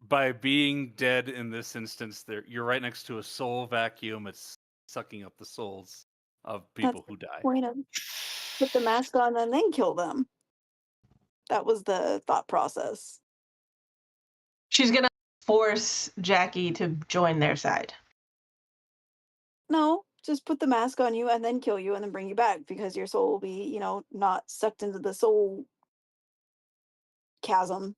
by being dead in this instance, you're right next to a soul vacuum. It's sucking up the souls of people who die. point of put the mask on and then kill them. That was the thought process. She's gonna force Jackie to join their side. No, just put the mask on you and then kill you and then bring you back because your soul will be, not sucked into the soul chasm.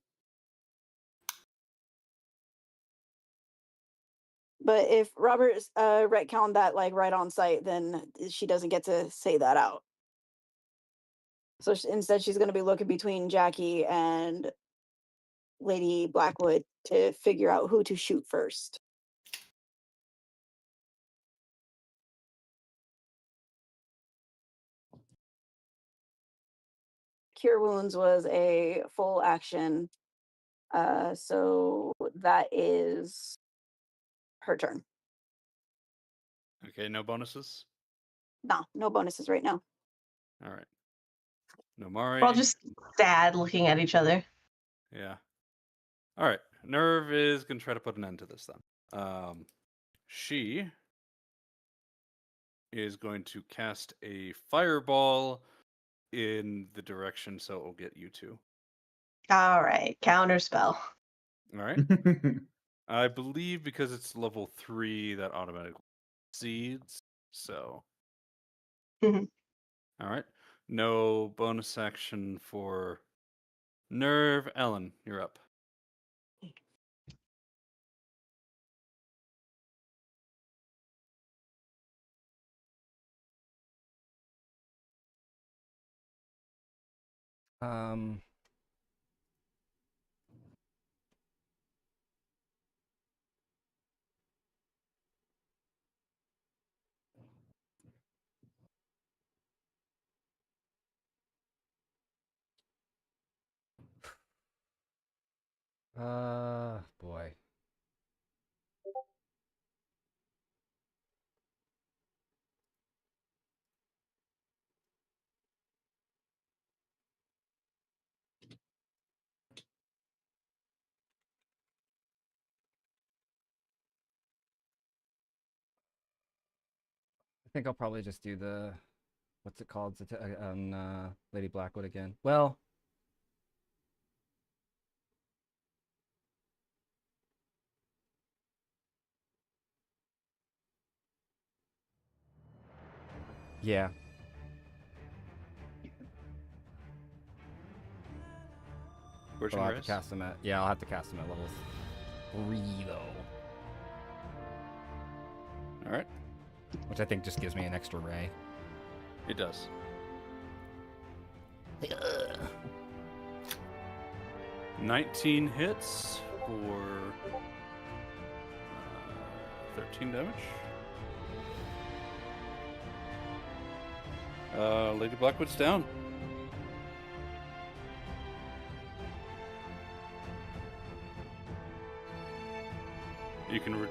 But if Robert retconned that like right on site, then she doesn't get to say that out. So instead, she's going to be looking between Jackie and Lady Blackwood to figure out who to shoot first. Cure Wounds was a full action. So that is her turn. Okay, no bonuses? Nah, no bonuses right now. All right. No Mari. We're all just sad looking at each other. Yeah. All right. Nerve is going to try to put an end to this then. She is going to cast a fireball in the direction so it will get you two. All right, counter spell. All right. I believe because it's level 3 that automatically succeeds. So. Mhm. All right. No bonus action for Nerve. Ellen, you're up. Boy. I think I'll probably just do the, what's it called, on Lady Blackwood again. Well, yeah. Scorching I'll have Rise? to cast them at, yeah, I'll have to cast them at level 3 though. All right. Which I think just gives me an extra ray. It does. 19 hits for 13 damage. Lady Blackwood's down. You can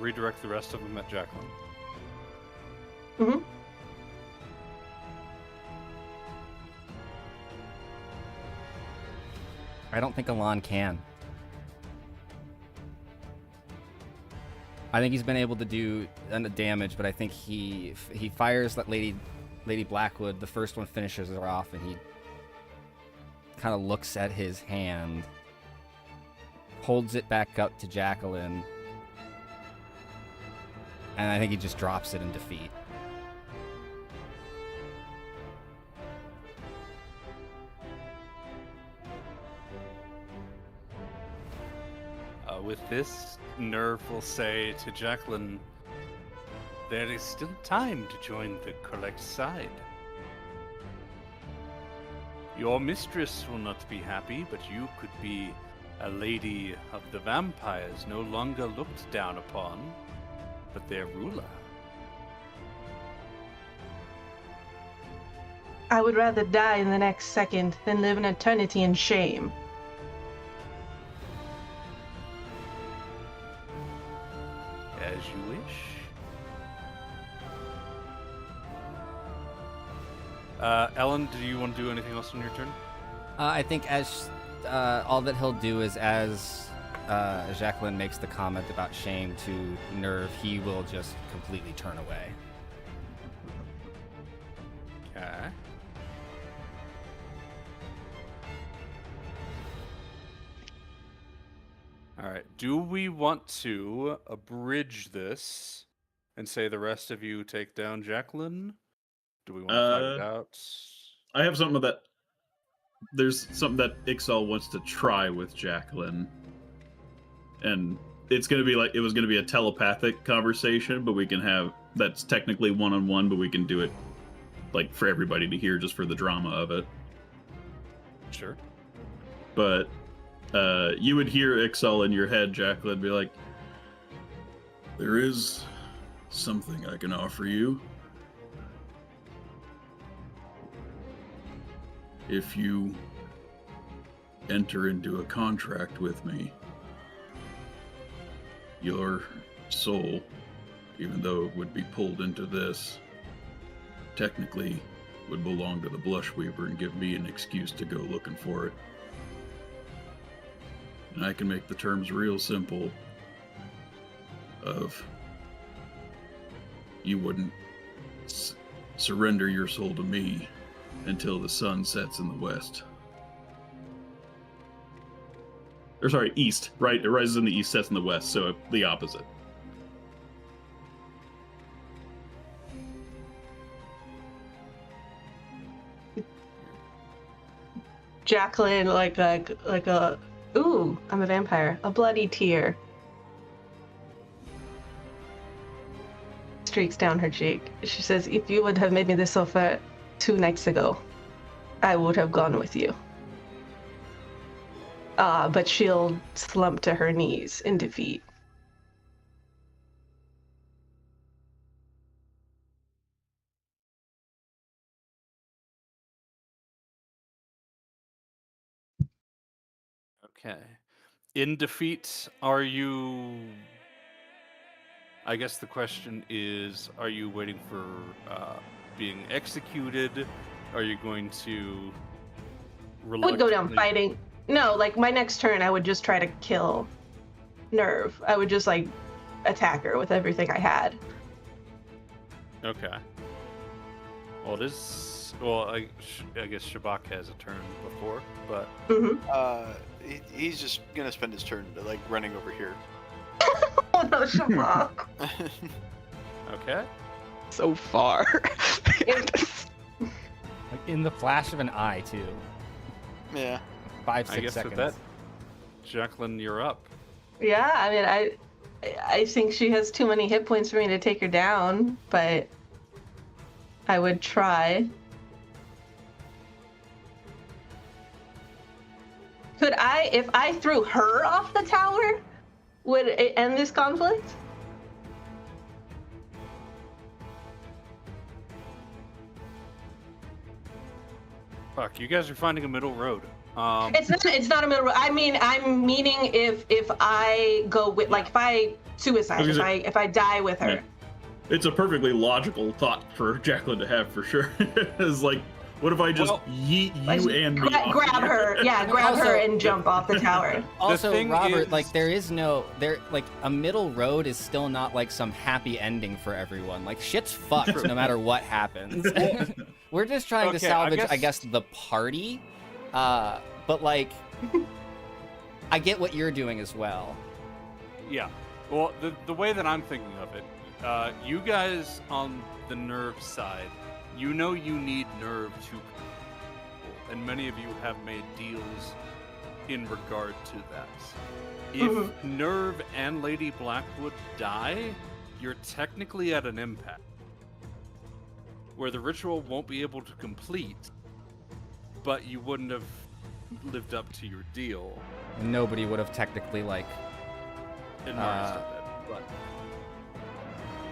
redirect the rest of them at Jacqueline. Mhm. I don't think Alon can. I think he's been able to do damage, but I think he fires that Lady Blackwood. The first one finishes her off, and he kind of looks at his hand, holds it back up to Jacqueline, and I think he just drops it in defeat. With this, Nerve will say to Jacqueline, there is still time to join the correct side. Your mistress will not be happy, but you could be a lady of the vampires, no longer looked down upon, but their ruler. I would rather die in the next second than live an eternity in shame. As you wish. Ellen, do you want to do anything else on your turn? I think as all that he'll do is as Jacqueline makes the comment about shame to Nerve, he will just completely turn away. Okay. All right. Do we want to abridge this and say the rest of you take down Jacqueline? Do we want to fight it out? I have something that there's something that Ixal wants to try with Jacqueline, and it's gonna be like it was gonna be a telepathic conversation, but we can have that's technically one-on-one, but we can do it like for everybody to hear, just for the drama of it. Sure. But you would hear Ixal in your head, Jacqueline, be like, "There is something I can offer you. If you enter into a contract with me, your soul, even though it would be pulled into this, technically would belong to the Blushweaver and give me an excuse to go looking for it. And I can make the terms real simple of you wouldn't surrender your soul to me until the sun sets in the west. Or sorry, east, right? It rises in the east, sets in the west, so the opposite. Jacqueline, like a, ooh, I'm a vampire. A bloody tear streaks down her cheek. She says, if you would have made me this offer 2 nights ago, I would have gone with you. But she'll slump to her knees in defeat. Okay. In defeat, are you... I guess the question is, are you waiting for being executed? Are you going to... I would go down fighting. No, like my next turn, I would just try to kill Nerve. I would just like attack her with everything I had. Okay. Well, it is... Well, I guess Shabak has a turn before, but... He's just gonna spend his turn like running over here. Oh no, Shabak. Okay. So far. Like in the flash of an eye, too. Yeah. 5, 6 I guess seconds. with that, Jacqueline, you're up. Yeah, I mean, I think she has too many hit points for me to take her down, but I would try. Could I, if I threw her off the tower, would it end this conflict? Fuck, you guys are finding a middle road. It's not a middle road. I mean, I'm meaning if I go with, like, if I suicide, if I die with her. It's a perfectly logical thought for Jacqueline to have for sure. It's like, what if I just yeet you and me off grab together? her, yeah, grab her and jump off the tower. Also, thing Robert, is- like there is no like a middle road is still not like some happy ending for everyone. Like shit's fucked no matter what happens. We're just trying to Okay, salvage, I guess- guess, the party. But like, I get what you're doing as well. Yeah. Well, the way that I'm thinking of it, you guys on the nerve side, you know you need nerve to, and many of you have made deals in regard to that. If Nerve and Lady Blackwood die, you're technically at an impasse, where the ritual won't be able to complete, but you wouldn't have lived up to your deal. Nobody would have technically like. And Mari's not dead, but...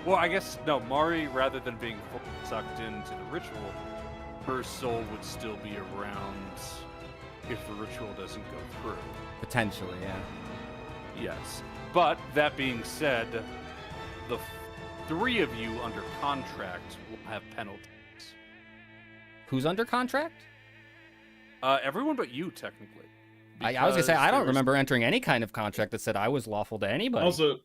Well, I guess, no, Mari, rather than being fully sucked into the ritual, her soul would still be around if the ritual doesn't go through. Potentially, yeah. Yes. But, that being said, the three of you under contract will have penalties. Who's under contract? Everyone but you, technically. I was gonna say I Because don't there's- remember entering any kind of contract that said I was lawful to anybody. Also,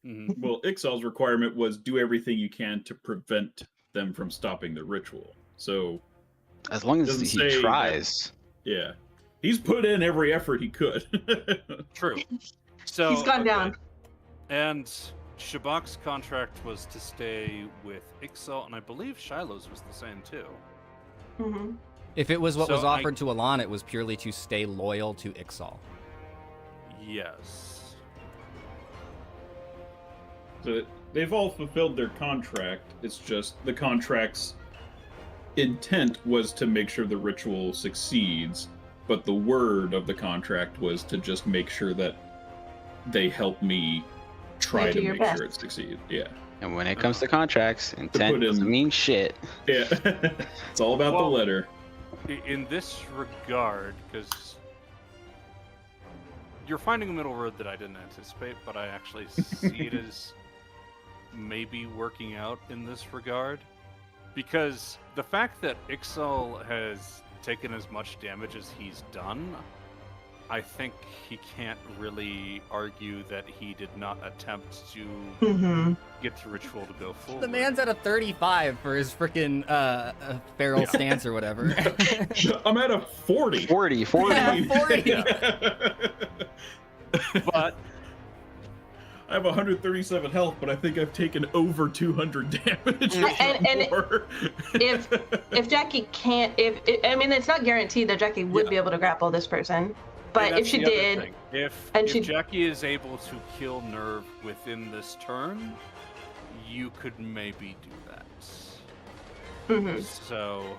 Mhm. well, Ixal's requirement was do everything you can to prevent them from stopping the ritual. So, As long as Doesn't he say that- tries. yeah. He's put in every effort he could. True. So He's gone okay. down. And Shabak's contract was to stay with Ixal, and I believe Shiloh's was the same too. Hmm. If it was what was So I- offered to Alon, it was purely to stay loyal to Ixal. Yes. So they've all fulfilled their contract. It's just the contract's intent was to make sure the ritual succeeds, but the word of the contract was to just make sure that they help me try do to your make best. sure it succeeds. Yeah. And when it comes to contracts, intent put in- doesn't mean shit. Yeah. It's all about Well- the letter. In this regard, because you're finding a middle road that I didn't anticipate, but I actually see it as maybe working out in this regard. Because the fact that Ixal has taken as much damage as he's done, I think he can't really argue that he did not attempt to Hmm. get the ritual to go forward. The man's at a 35 for his freaking feral Yeah. stance or whatever. I'm at a 40. 40. Yeah, 40. But I have 137 health, but I think I've taken over 200 damage. or And more. If Jackie can't, I mean, it's not guaranteed that Jackie would Yeah. be able to grapple this person, but that's if she the other did, thing. If and she- Jackie is able to kill Nerve within this turn, you could maybe do that. Mhm. So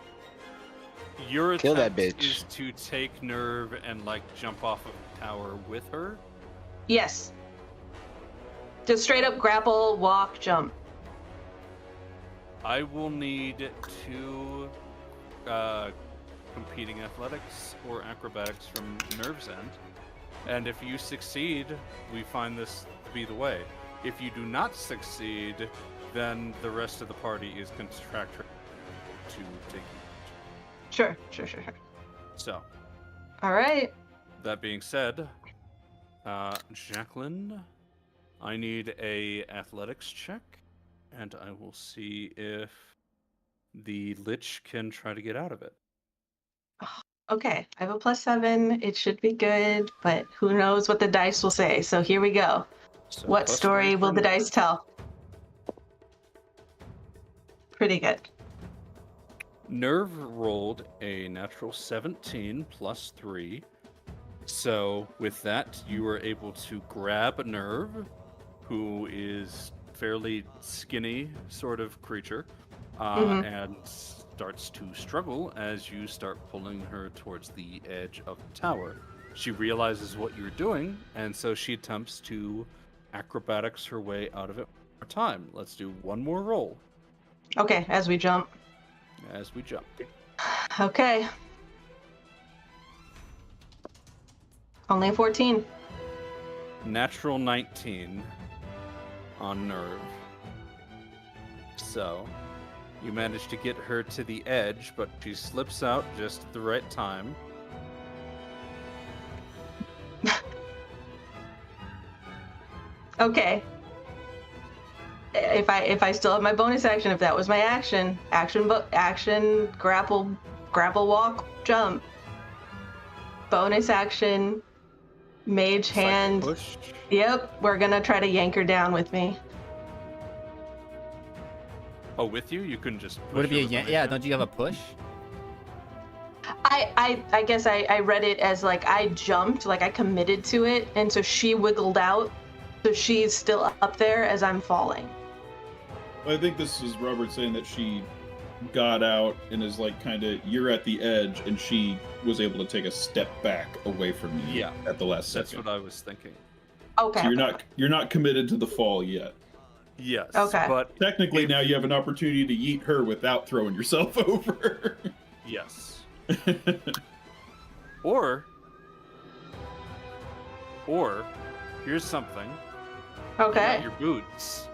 your Kill that attempt bitch. is to take Nerve and like jump off of the tower with her. Yes. Just straight up grapple, walk, jump. I will need two competing athletics or acrobatics from Nerve's end. And if you succeed, we find this to be the way. If you do not succeed, then the rest of the party is contracted to take you. Sure. So, All right. that being said, Jacqueline, I need a athletics check, and I will see if the Lich can try to get out of it. Okay. I have a +7. It should be good, but who knows what the dice will say. So here we go. So What plus story 3 will for the Nerve. dice tell? Pretty good. Nerve rolled a natural 17 plus 3. So with that, you were able to grab Nerve, who is fairly skinny sort of creature, Mhm. and starts to struggle as you start pulling her towards the edge of the tower. She realizes what you're doing, and so she attempts to acrobatics her way out of it one more time. Let's do one more roll Okay, as we jump. as we jump. Okay. Only a 14. Natural 19 on Nerve. So, you manage to get her to the edge, but she slips out just at the right time. Okay. If I still have my bonus action, if that was my action, grapple, walk, jump. Bonus action, mage Psychic hand. push. Yep, we're gonna try to yank her down with me. Oh, with you? You couldn't just push Would it be her a with yank? one Yeah, hand? don't you have a push? I guess I read it as like I jumped, like I committed to it, and so she wiggled out, so she's still up there as I'm falling. I think this is Robert saying that she got out and is like kind of, you're at the edge, and she was able to take a step back away from you Yeah, at the last That's second. what I was thinking. Okay. So you're not committed to the fall yet. Yes. Okay. But Technically, If- now you have an opportunity to yeet her without throwing yourself over. yes. Or here's something. You got Okay. your boots.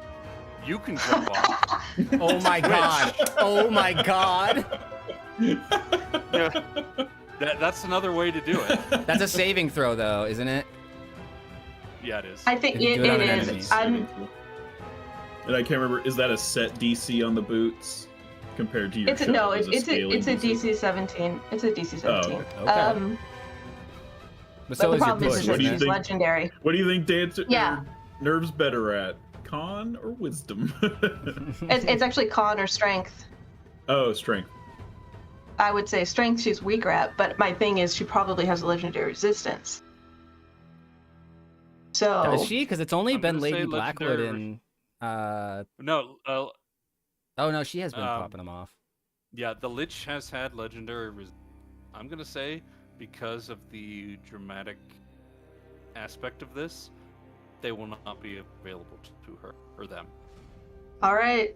You can jump off. Oh my god! Oh my god! That's another way to do it. That's a saving throw, though, isn't it? Yeah, it is. I think If you it, do it on it an is. enemy. And I can't remember, is that a set DC on the boots compared to your It's shell? no, Is it's scaling a DC 17. It's a DC 17. okay. Okay. But But so the is your problem push, is What that do you isn't it? she's think? legendary. What do you think Dancer Yeah. Nerve's better at? Con or wisdom? It's actually con or strength. Oh, strength. I would say strength she's weaker at, but my thing is she probably has a legendary resistance. So Does she? Because it's only I'm been gonna say Lady Blackwood legendary and No, oh no, she has been Um, popping them off. yeah, the Lich has had legendary I'm gonna say, because of the dramatic aspect of this, they will not be available to her or them. all right.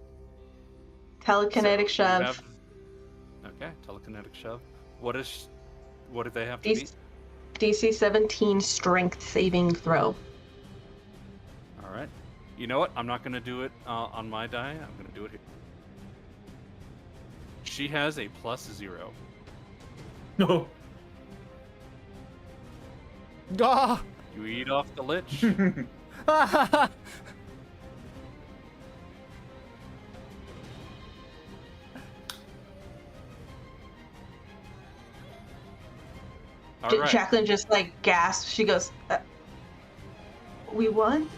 Telekinetic So, you shove. have- Okay, telekinetic shove. What do they have to DC, beat? DC 17 strength saving throw. All right. You know what? I'm not gonna do it on my die. I'm gonna do it here. She has a +0. No. Ah! You eat off the Lich. All right. Jacqueline just like gasps. She goes, "We won."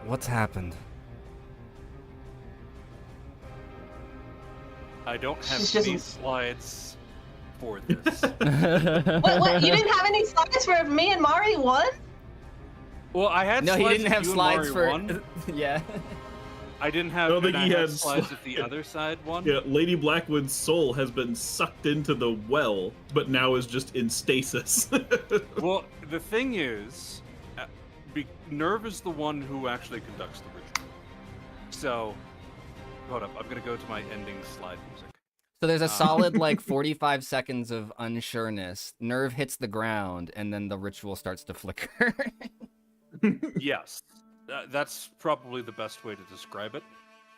What's happened? I don't have She's any just- slides for this. What? You didn't have any slides for me and Mari won? Well, I had No, he slides didn't if have you and slides Mari for. won. Yeah. I didn't have. I don't think and I he had had slides if the slides. other side won. Yeah, Lady Blackwood's soul has been sucked into the well, but now is just in stasis. Well, the thing is, Nerve is the one who actually conducts the ritual. So, hold up. I'm gonna go to my ending slide music. So there's a solid like 45 seconds of unsureness. Nerve hits the ground, and then the ritual starts to flicker. Yes, that's probably the best way to describe it.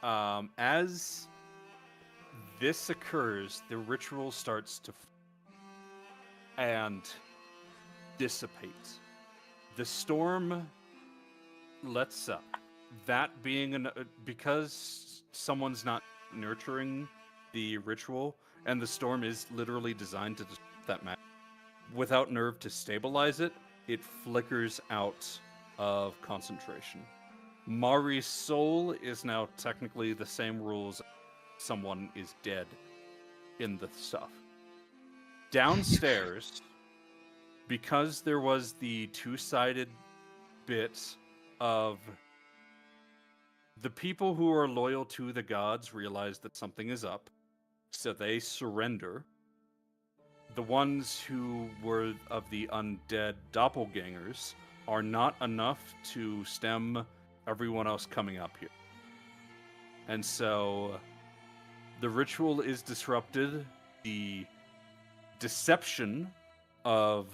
As this occurs, the ritual starts to and dissipates. The storm lets up. That being because someone's not nurturing the ritual, and the storm is literally designed to disrupt that magic. Without Nerve to stabilize it, it flickers out of concentration. Mari's soul is now technically the same rules. Someone is dead in the stuff. Downstairs, because there was the two-sided bit of the people who are loyal to the gods realize that something is up, so they surrender. The ones who were of the undead doppelgangers are not enough to stem everyone else coming up here. And so the ritual is disrupted. The deception of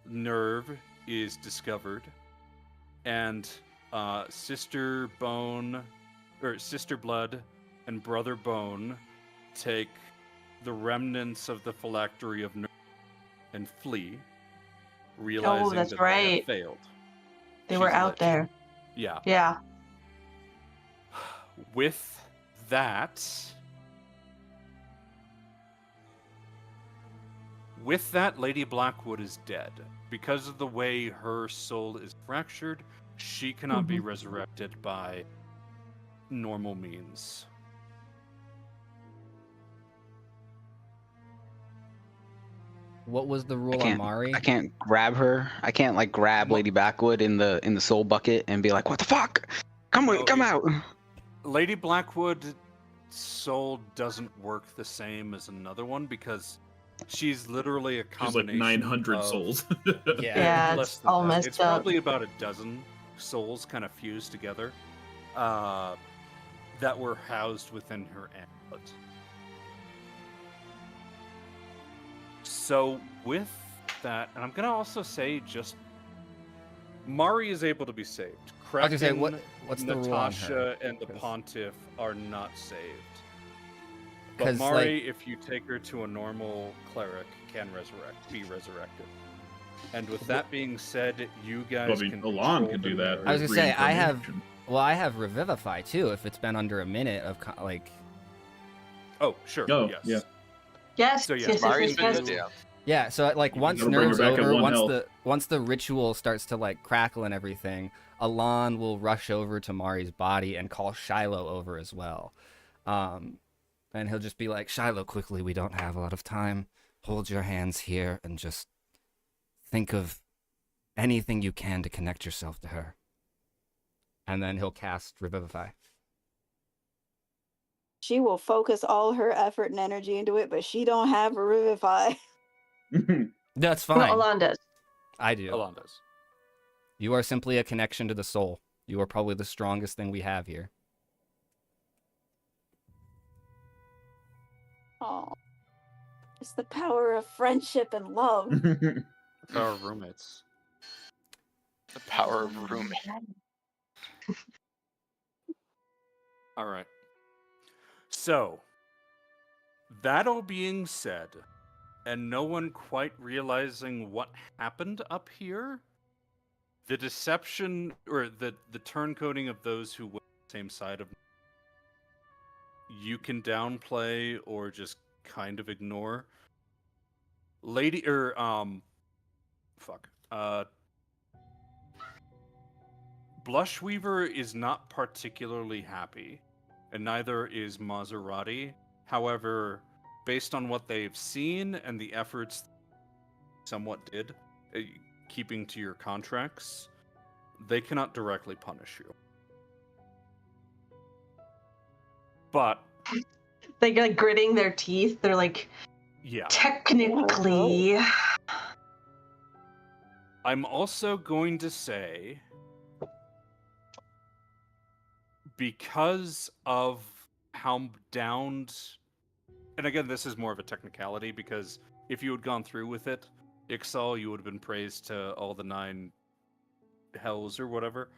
Nerve is discovered. And Sister Bone, or Sister Blood, and Brother Bone take the remnants of the phylactery of Nerf and flee, realizing that's that they right. have failed. They were She's out lich. there. Yeah. Yeah. With that, Lady Blackwood is dead. Because of the way her soul is fractured, she cannot be resurrected by normal means. What was the rule on can't- Mari? I can't grab her. I can't like grab Lady Blackwood in the soul bucket and be like, "What the fuck? Come Oh, out!" Lady Blackwood soul doesn't work the same as another one because she's literally a She's combination like 900 of, souls. Yeah, less it's than all that. messed It's up. probably about a dozen souls kind of fused together that were housed within her amulet. So with that, and I'm gonna also say just Mari is able to be saved. I was gonna say, Kraken, what's the rule on Natasha, her? and the 'Cause- Pontiff are not saved. But 'Cause, Mari, if you take her to a normal cleric, can be resurrected. And with that being said, you guys Well, I mean, can Alon control can do the that. I was with gonna say, I have- reincarnation. Well, I have Revivify too. If it's been under a minute of like, Oh, sure. Oh, yes. yeah. Yes. So, yes, yes, Mari's yes, been yes. good, yeah. yeah. So like once It'll bring her Nerve's back at over, one health. once the ritual starts to like crackle and everything, Alon will rush over to Mari's body and call Shiloh over as well. And he'll just be like, Shiloh, quickly, we don't have a lot of time. Hold your hands here and just think of anything you can to connect yourself to her. And then he'll cast Revivify. She will focus all her effort and energy into it, but she don't have a Revivify. That's fine. No, Alon does. I do. Alon does. You are simply a connection to the soul. You are probably the strongest thing we have here. Oh, it's the power of friendship and love. Our roommates. The power of roommate. All right. So, that all being said, and no one quite realizing what happened up here, the deception or the turncoating of those who went on the same side of you can downplay or just kind of ignore. Blushweaver is not particularly happy, and neither is Maserati. However, based on what they've seen and the efforts somewhat did, keeping to your contracts, they cannot directly punish you. But They like gritting their teeth. They're like, yeah, technically. I'm also going to say, because of how downed, and again, this is more of a technicality, because if you had gone through with it, Ixal, you would have been praised to all the 9 hells or whatever.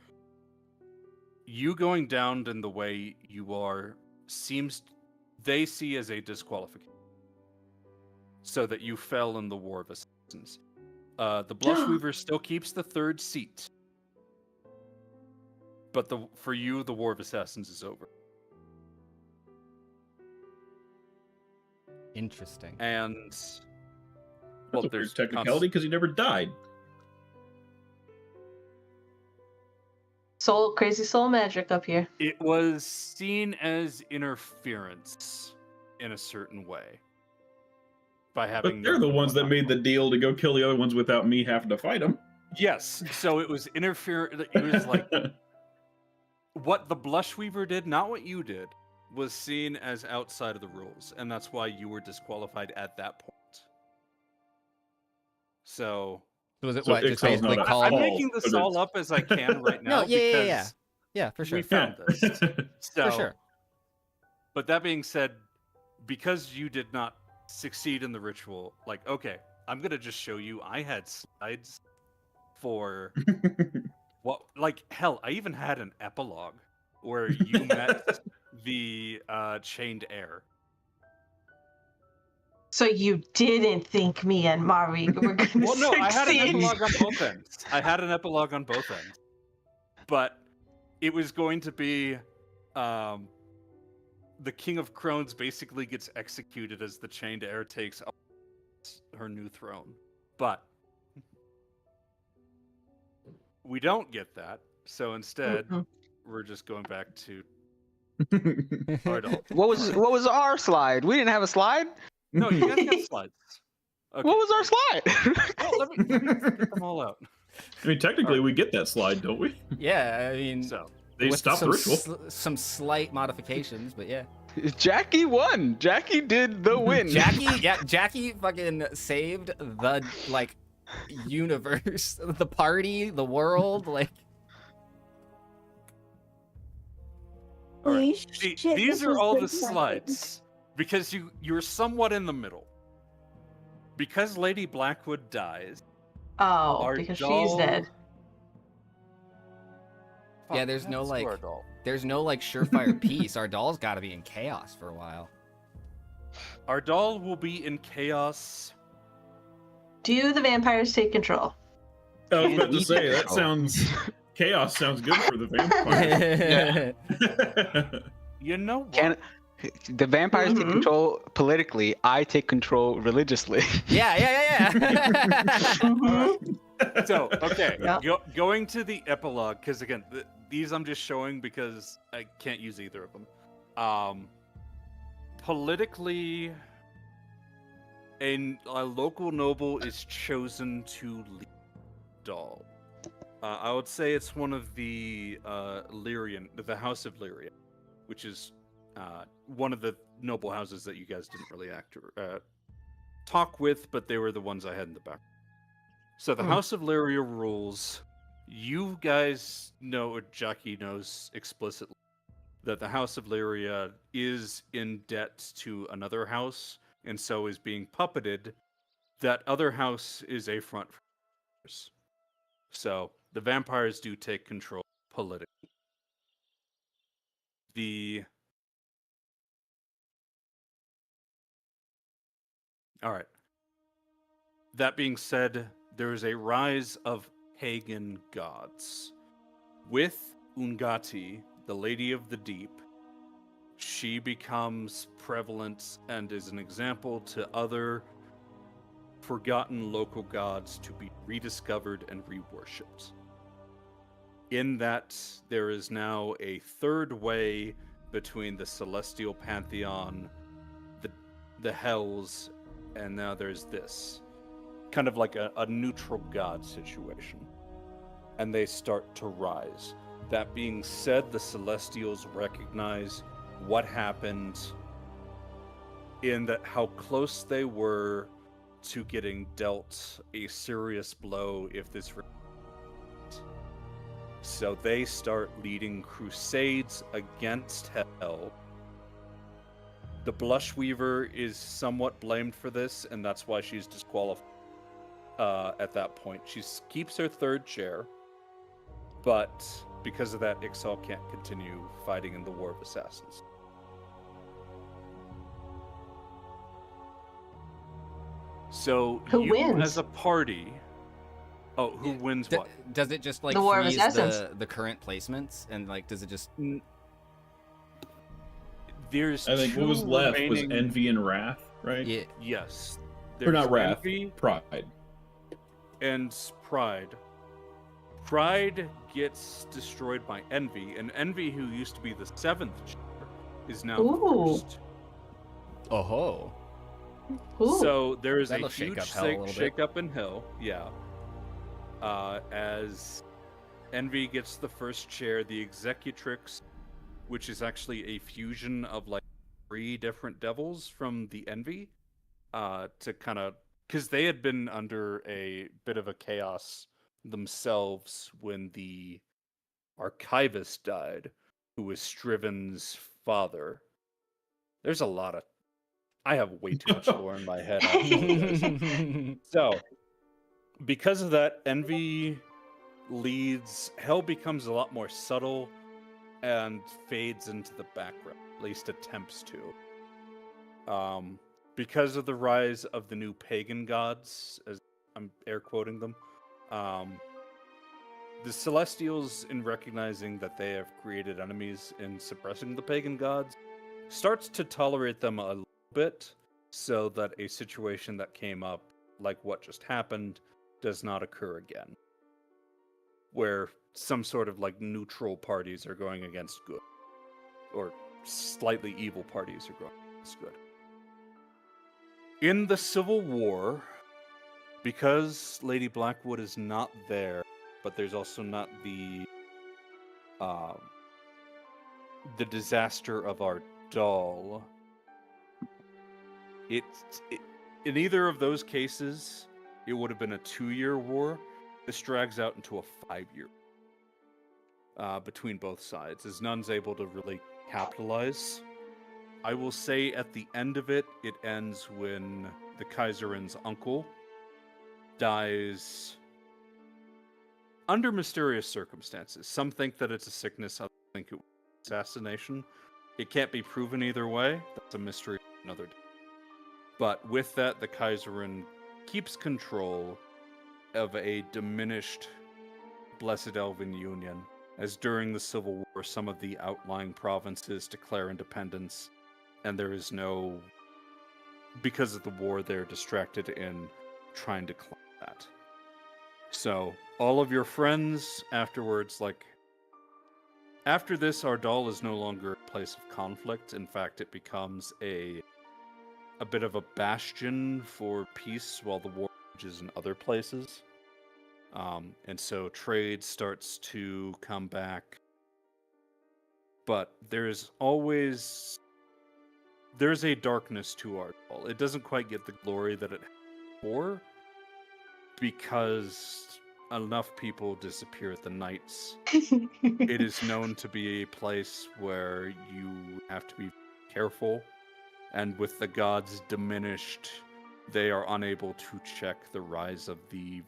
You going down in the way you are seems they see as a disqualification, so that you fell in the War of Assassins. The Blushweaver still keeps the 3rd seat, but for you, the War of Assassins is over. Interesting. And Well, there's technicality because he never died. Crazy soul magic up here. It was seen as interference in a certain way by having. But they're the ones that made the deal to go kill the other ones without me having to fight them. Yes, so it was interference. It was like what the Blushweaver did, not what you did, was seen as outside of the rules, and that's why you were disqualified at that point. So So is it So what? Just Ixal's basically not a called. I'm fault, making this but all it's- up as I can right now. No, yeah. because Yeah, for sure. we found this. So, For sure. But that being said, because you did not succeed in the ritual, like, okay, I'm gonna just show you I had slides for Well, like hell, I even had an epilogue where you met the chained heir. So you didn't think me and Mari were going to Well, no, I had an succeed? epilogue on both ends. I had an epilogue on both ends, but it was going to be, the King of Crones basically gets executed as the chained heir takes up her new throne, but we don't get that. So instead, Mm-mm. we're just going back to Ardal. What was our slide? We didn't have a slide. No, you guys got slides. Okay. What was our slide? Well, let me get them all out. I mean, technically, we get that slide, don't we? Yeah, I mean, So, They with stopped the some ritual. some slight modifications, but yeah. Jackie won. Jackie did the win. Jackie fucking saved the like universe, the party, the world, like. all right. Holy See, shit, these this are was all good the timing. slides because you're somewhat in the middle. Because Lady Blackwood dies. Oh, because she's dead. Yeah, there's no, that's like- Ardal. There's no like surefire peace. Our doll's got to be in chaos for a while. Ardal will be in chaos. Do the vampires take control? I was about to we say, get that control? sounds... Chaos sounds good for the vampire. You know what? Can the vampires take Mhm. control politically? I take control religiously. Yeah. So, okay, Yeah. going to the epilogue, because again, these I'm just showing because I can't use either of them. Politically, a local noble is chosen to lead Ardal. I would say it's one of the Lyrian, the House of Lyria, which is one of the noble houses that you guys didn't really talk with, but they were the ones I had in the back. So the House of Lyria rules. You guys know, or Jackie knows explicitly, that the House of Lyria is in debt to another house, and so is being puppeted. That other house is a front for others. So the vampires do take control politically. All right. That being said, there is a rise of pagan gods. With Ungati, the Lady of the Deep, she becomes prevalent and is an example to other forgotten local gods to be rediscovered and re-worshipped. In that, there is now a third way between the celestial pantheon, the hells, and now there's this. Kind of like a neutral god situation. And they start to rise. That being said, the Celestials recognize what happened in that how close they were to getting dealt a serious blow if this. So they start leading crusades against Hell. The Blushweaver is somewhat blamed for this, and that's why she's disqualified at that point. She keeps her third chair, but because of that, Ixal can't continue fighting in the War of Assassins. So Who you wins? as a party... Oh, who wins what? Does it just like The War of freeze Assassins. the current placements and like does it just? There's I think what was two left was remaining- Envy and Wrath, right? Yeah. Yes. Or not There's Wrath, Envy Pride. and Pride. Pride gets destroyed by Envy, and Envy, who used to be the 7th chair, is now Ooh. first. Oh ho. Ooh. So there is That'll a shake huge up Hell a little bit. shake up in Hell, yeah. As Envy gets the first chair, the Executrix, which is actually a fusion of like 3 different devils from the Envy, to kind of, because they had been under a bit of a chaos themselves when the Archivist died, who was Striven's father. There's a lot of, I have way too much lore in my head. I apologize. So, because of that, Envy hell becomes a lot more subtle and fades into the background, at least attempts to. Because of the rise of the new pagan gods, as I'm air quoting them, the Celestials, in recognizing that they have created enemies in suppressing the pagan gods, starts to tolerate them a little bit, so that a situation that came up, like what just happened, does not occur again. Where some sort of like neutral parties are going against good, or slightly evil parties are going against good. In the Civil War, because Lady Blackwood is not there, but there's also not the disaster of Ardal. In either of those cases, it would have been a 2-year war. This drags out into a 5-year between both sides, as none's able to really capitalize. I will say at the end of it, it ends when the Kaiserin's uncle dies under mysterious circumstances. Some think that it's a sickness, others think it was assassination. It can't be proven either way. That's a mystery for another day. But with that, the Kaiserin keeps control of a diminished Blessed Elven Union, as during the Civil War, some of the outlying provinces declare independence, and there is no... Because of the war, they're distracted in trying to claim that. So, all of your friends afterwards, like... After this, Ardal is no longer a place of conflict. In fact, it becomes a bit of a bastion for peace while the war rages in other places. And so trade starts to come back. But there's a darkness to Ardal. It doesn't quite get the glory that it had before, because enough people disappear at the Knights. It is known to be a place where you have to be careful, and with the gods diminished, they are unable to check the rise of the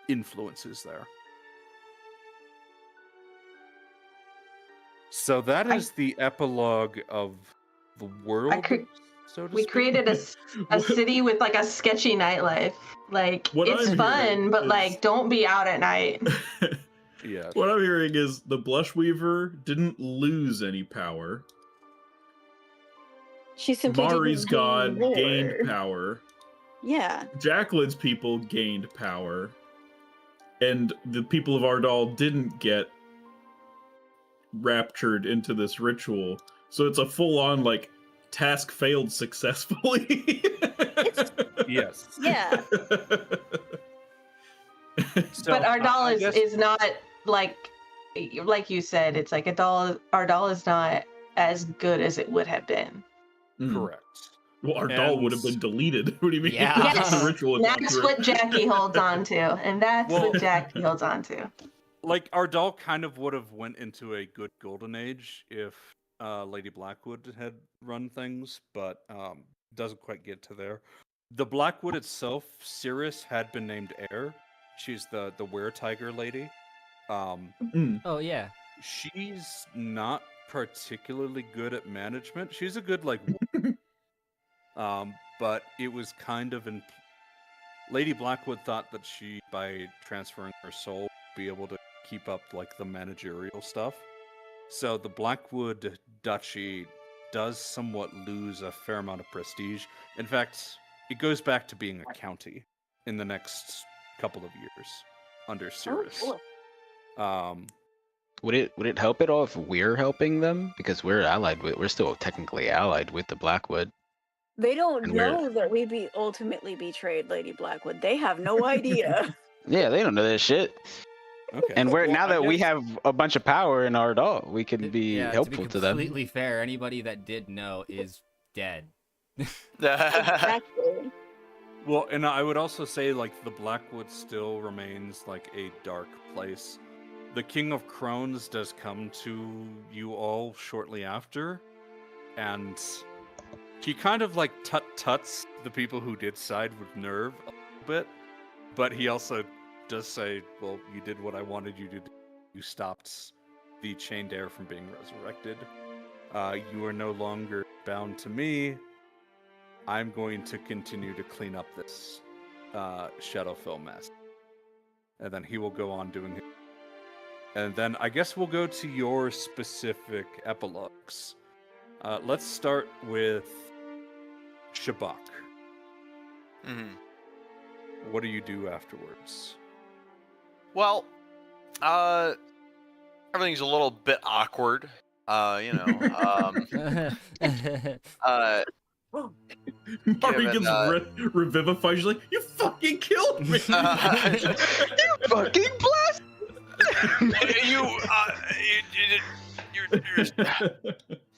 influences there. So that is the epilogue of the world. So to We speak. created a city with like a sketchy nightlife. Like, What it's I'm fun, hearing but is- like, don't be out at night. Yeah. What I'm hearing is the Blushweaver didn't lose any power. She simply Mari's didn't god gain gained more. power. Yeah. Jacqueline's people gained power. And the people of Ardal didn't get raptured into this ritual. So it's a full-on, like, task failed successfully. Yes. Yeah. So, But I Ardal guess- is not like you said, it's like Ardal is not as good as it would have been. correct. Well, Ardal would have been deleted. What do you mean? Yeah. Yes, The ritual had gone that's through. what Jackie holds on to, and that's Well- what Jackie holds on to. Like, Ardal kind of would have went into a good golden age if Lady Blackwood had run things, but doesn't quite get to there. The Blackwood itself, Cirrus, had been named heir. She's the were-tiger lady. Oh yeah. She's not particularly good at management. She's a good, like, but it was kind of in... Lady Blackwood thought that she, by transferring her soul, would be able to keep up, like, the managerial stuff. So the Blackwood Duchy does somewhat lose a fair amount of prestige. In fact, it goes back to being a county in the next couple of years under Cirrus. cool. Would it help at all if we're helping them? Because we're still technically allied with the Blackwood. They don't And we're- know that we ultimately betrayed Lady Blackwood. They have no idea. Yeah, they don't know that shit. Okay. And Well, now I that we guess- have a bunch of power in Ardal, we can be Yeah, helpful to to be them. completely fair, anybody that did know is dead. Exactly. Well, and I would also say, like, the Blackwood still remains, like, a dark place. The King of Crones does come to you all shortly after, and he kind of, like, tut-tuts the people who did side with Nerve a little bit, But he also does say, well, you did what I wanted you to do. You stopped the chained heir from being resurrected. You are no longer bound to me. I'm going to continue to clean up this Shadowfell mess. And then he will go on doing his... And then I guess we'll go to your specific epilogues. Let's start with Shabak. Mhm. What do you do afterwards? Well, everything's a little bit awkward. You know. Mari Given, gets revivified. She's like, "You fucking killed me! You fucking blast!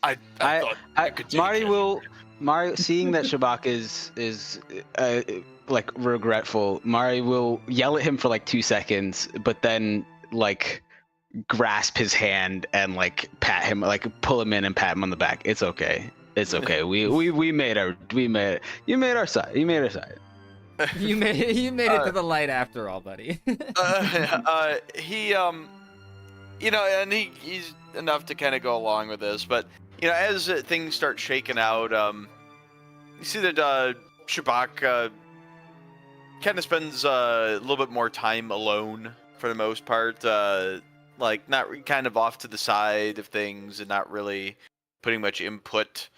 I thought I could take Mari it. Mari, seeing that Shabak is like regretful, Mari will yell at him for like 2 seconds, but then like grasp his hand and like pat him, like pull him in and pat him on the back. It's okay. It's okay. We made our you made our side. You made our side. You made it to the light after all, buddy. He you know, and he's enough to kind of go along with this, but you know, as things start shaking out, you see that Shabak kind of spends a little bit more time alone for the most part, like not kind of off to the side of things and not really putting much input.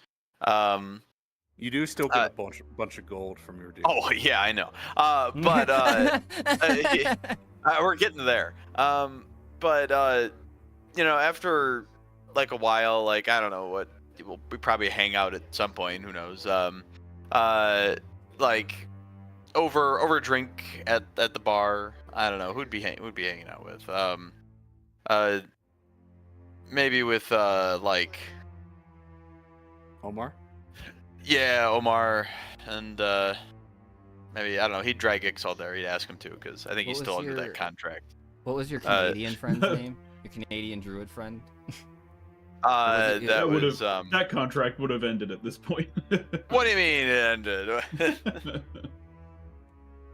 You do still get a bunch of gold from your dude. Oh yeah, I know. But we're getting there. But you know, after like a while, like I don't know what, we probably hang out at some point. Who knows? Like over a drink at the bar. I don't know who'd be hanging out with. Maybe with like Omar? Yeah, Omar, and maybe, I don't know, he'd drag Ixal there, he'd ask him to, because I think he's What still was under your- that contract. What was your Canadian friend's name? Your Canadian druid friend? was it- That That was, that contract would have ended at this point. what do you mean it ended?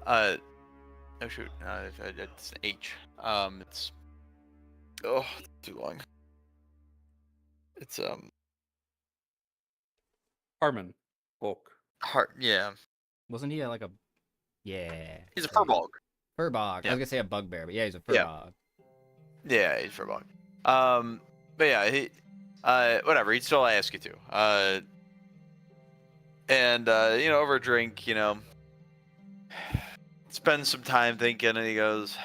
Oh shoot, it's an H. It's, oh, too long. It's, Harmon. Bulk. hard, yeah. Wasn't he like a? Yeah. He's a furball. Furbog. Yeah. I was gonna say a bugbear, but yeah, he's a Yeah. furbog. Yeah, he's furball. But yeah, he, whatever, he'd still ask you to. And, you know, over a drink, you know, spend some time thinking, and he goes,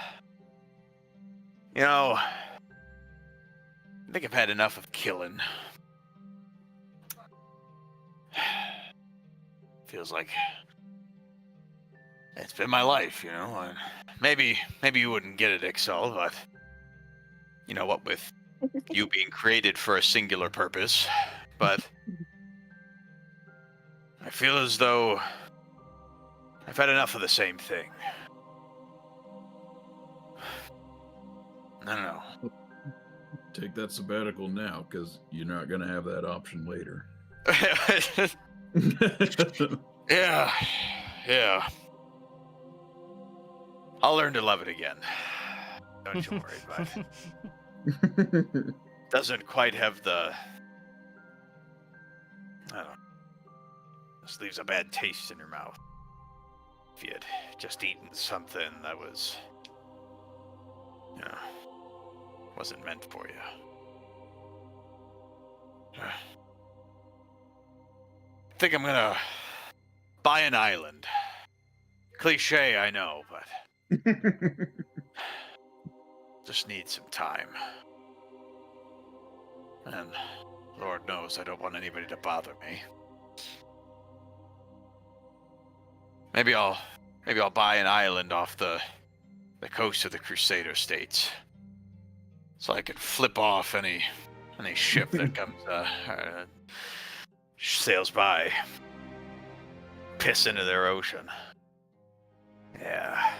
you know, I think I've had enough of killing. Feels like it's been my life, you know. And maybe you wouldn't get it, Ixal, but you know what, with you being created for a singular purpose, but I feel as though I've had enough of the same thing. I don't know. Take that sabbatical now, because you're not gonna have that option later. Yeah. I'll learn to love it again. Don't you worry about it. Doesn't quite have the... I don't know. Just leaves a bad taste in your mouth. If you had just eaten something that was... you know, wasn't meant for you. I think I'm gonna buy an island. Cliche, I know, but just need some time. And Lord knows I don't want anybody to bother me. Maybe I'll buy an island off the coast of the Crusader states, so I can flip off any ship that comes sails by, piss into their ocean. Yeah,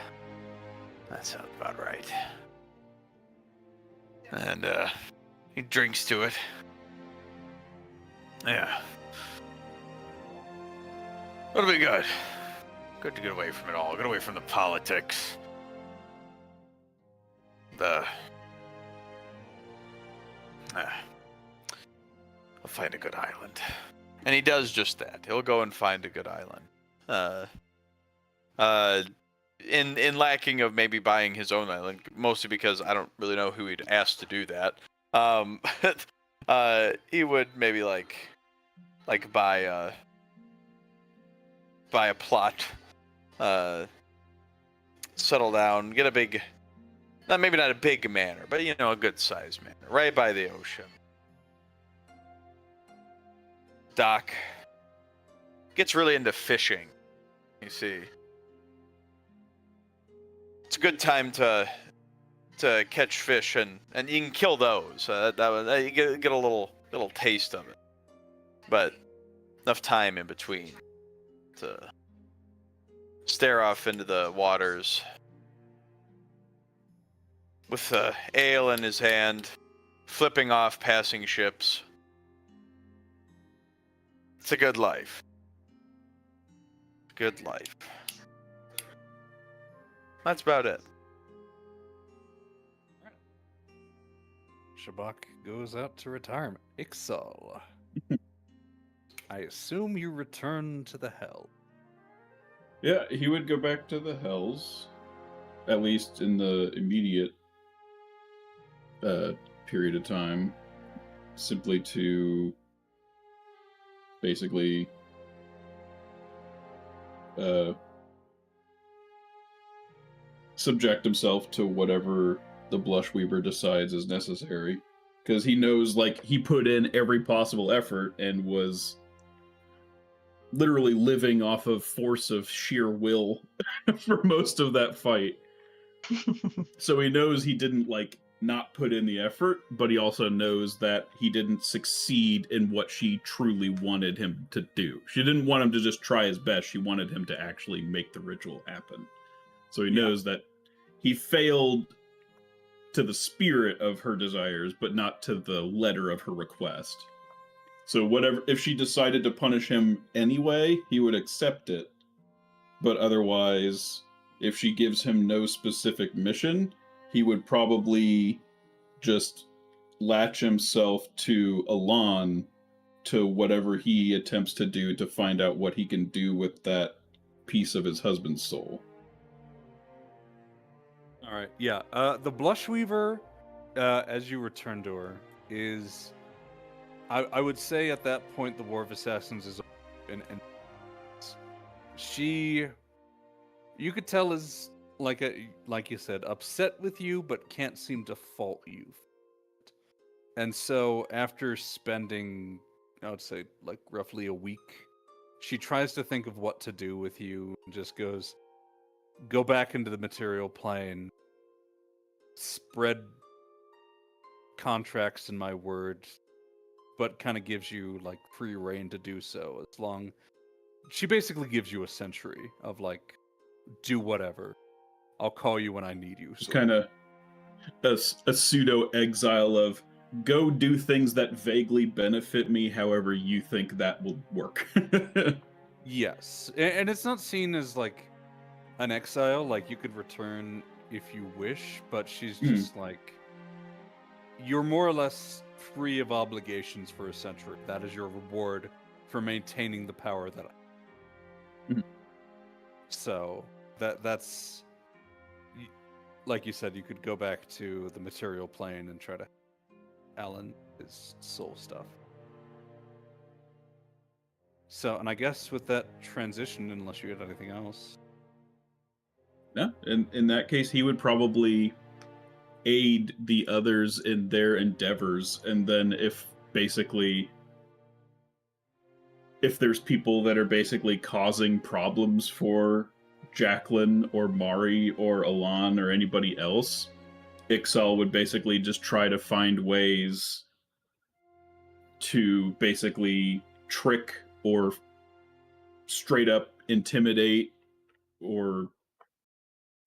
that sounds about right. And he drinks to it. Yeah, it'll be good. Good to get away from it all. Get away from the politics. I'll find a good island. And he does just that. He'll go and find a good island. In lacking of maybe buying his own island, mostly because I don't really know who he'd ask to do that. He would maybe like buy a plot, settle down, get a big, maybe not a big manor, but a good sized manor right by the ocean. Doc gets really into fishing. You see, it's a good time to catch fish, and you can kill those. You get a little taste of it, but enough time in between to stare off into the waters with ale in his hand, flipping off passing ships. It's a good life. Good life. That's about it. Shabak goes out to retirement. Ixal. I assume you return to the Hell. Yeah, he would go back to the Hells, at least in the immediate period of time, simply to basically subject himself to whatever the Blushweaver decides is necessary, because he knows, like, he put in every possible effort and was literally living off of force of sheer will for most of that fight. So he knows he didn't, like, not put in the effort, but he also knows that he didn't succeed in what she truly wanted him to do. She didn't want him to just try his best. She wanted him to actually make the ritual happen. So he knows that he failed to the spirit of her desires, but not to the letter of her request. So whatever, if she decided to punish him anyway, he would accept it. But otherwise, if she gives him no specific mission, he would probably just latch himself to Elan, to whatever he attempts to do to find out what he can do with that piece of his husband's soul. All right, yeah. The Blushweaver, as you return to her, is, I would say at that point, the War of Assassins is, and she, you could tell is like you said, upset with you, but can't seem to fault you. And so after spending, I would say, like roughly a week, she tries to think of what to do with you, and just goes, go back into the material plane, spread contracts in my word, but kind of gives you like free reign to do so. As long, she basically gives you a century of like, do whatever. I'll call you when I need you. It's kind of a pseudo exile of, go do things that vaguely benefit me, however you think that will work. Yes, and it's not seen as like an exile, like you could return if you wish, but she's just like, you're more or less free of obligations for a century. That is your reward for maintaining the power that So that's, like you said, you could go back to the material plane and try to Alan his soul stuff. So, and I guess with that transition, unless you had anything else. Yeah, in that case, he would probably aid the others in their endeavors, and then if there's people that are basically causing problems for Jacqueline or Mari or Elan or anybody else, Ixal would basically just try to find ways to basically trick or straight up intimidate or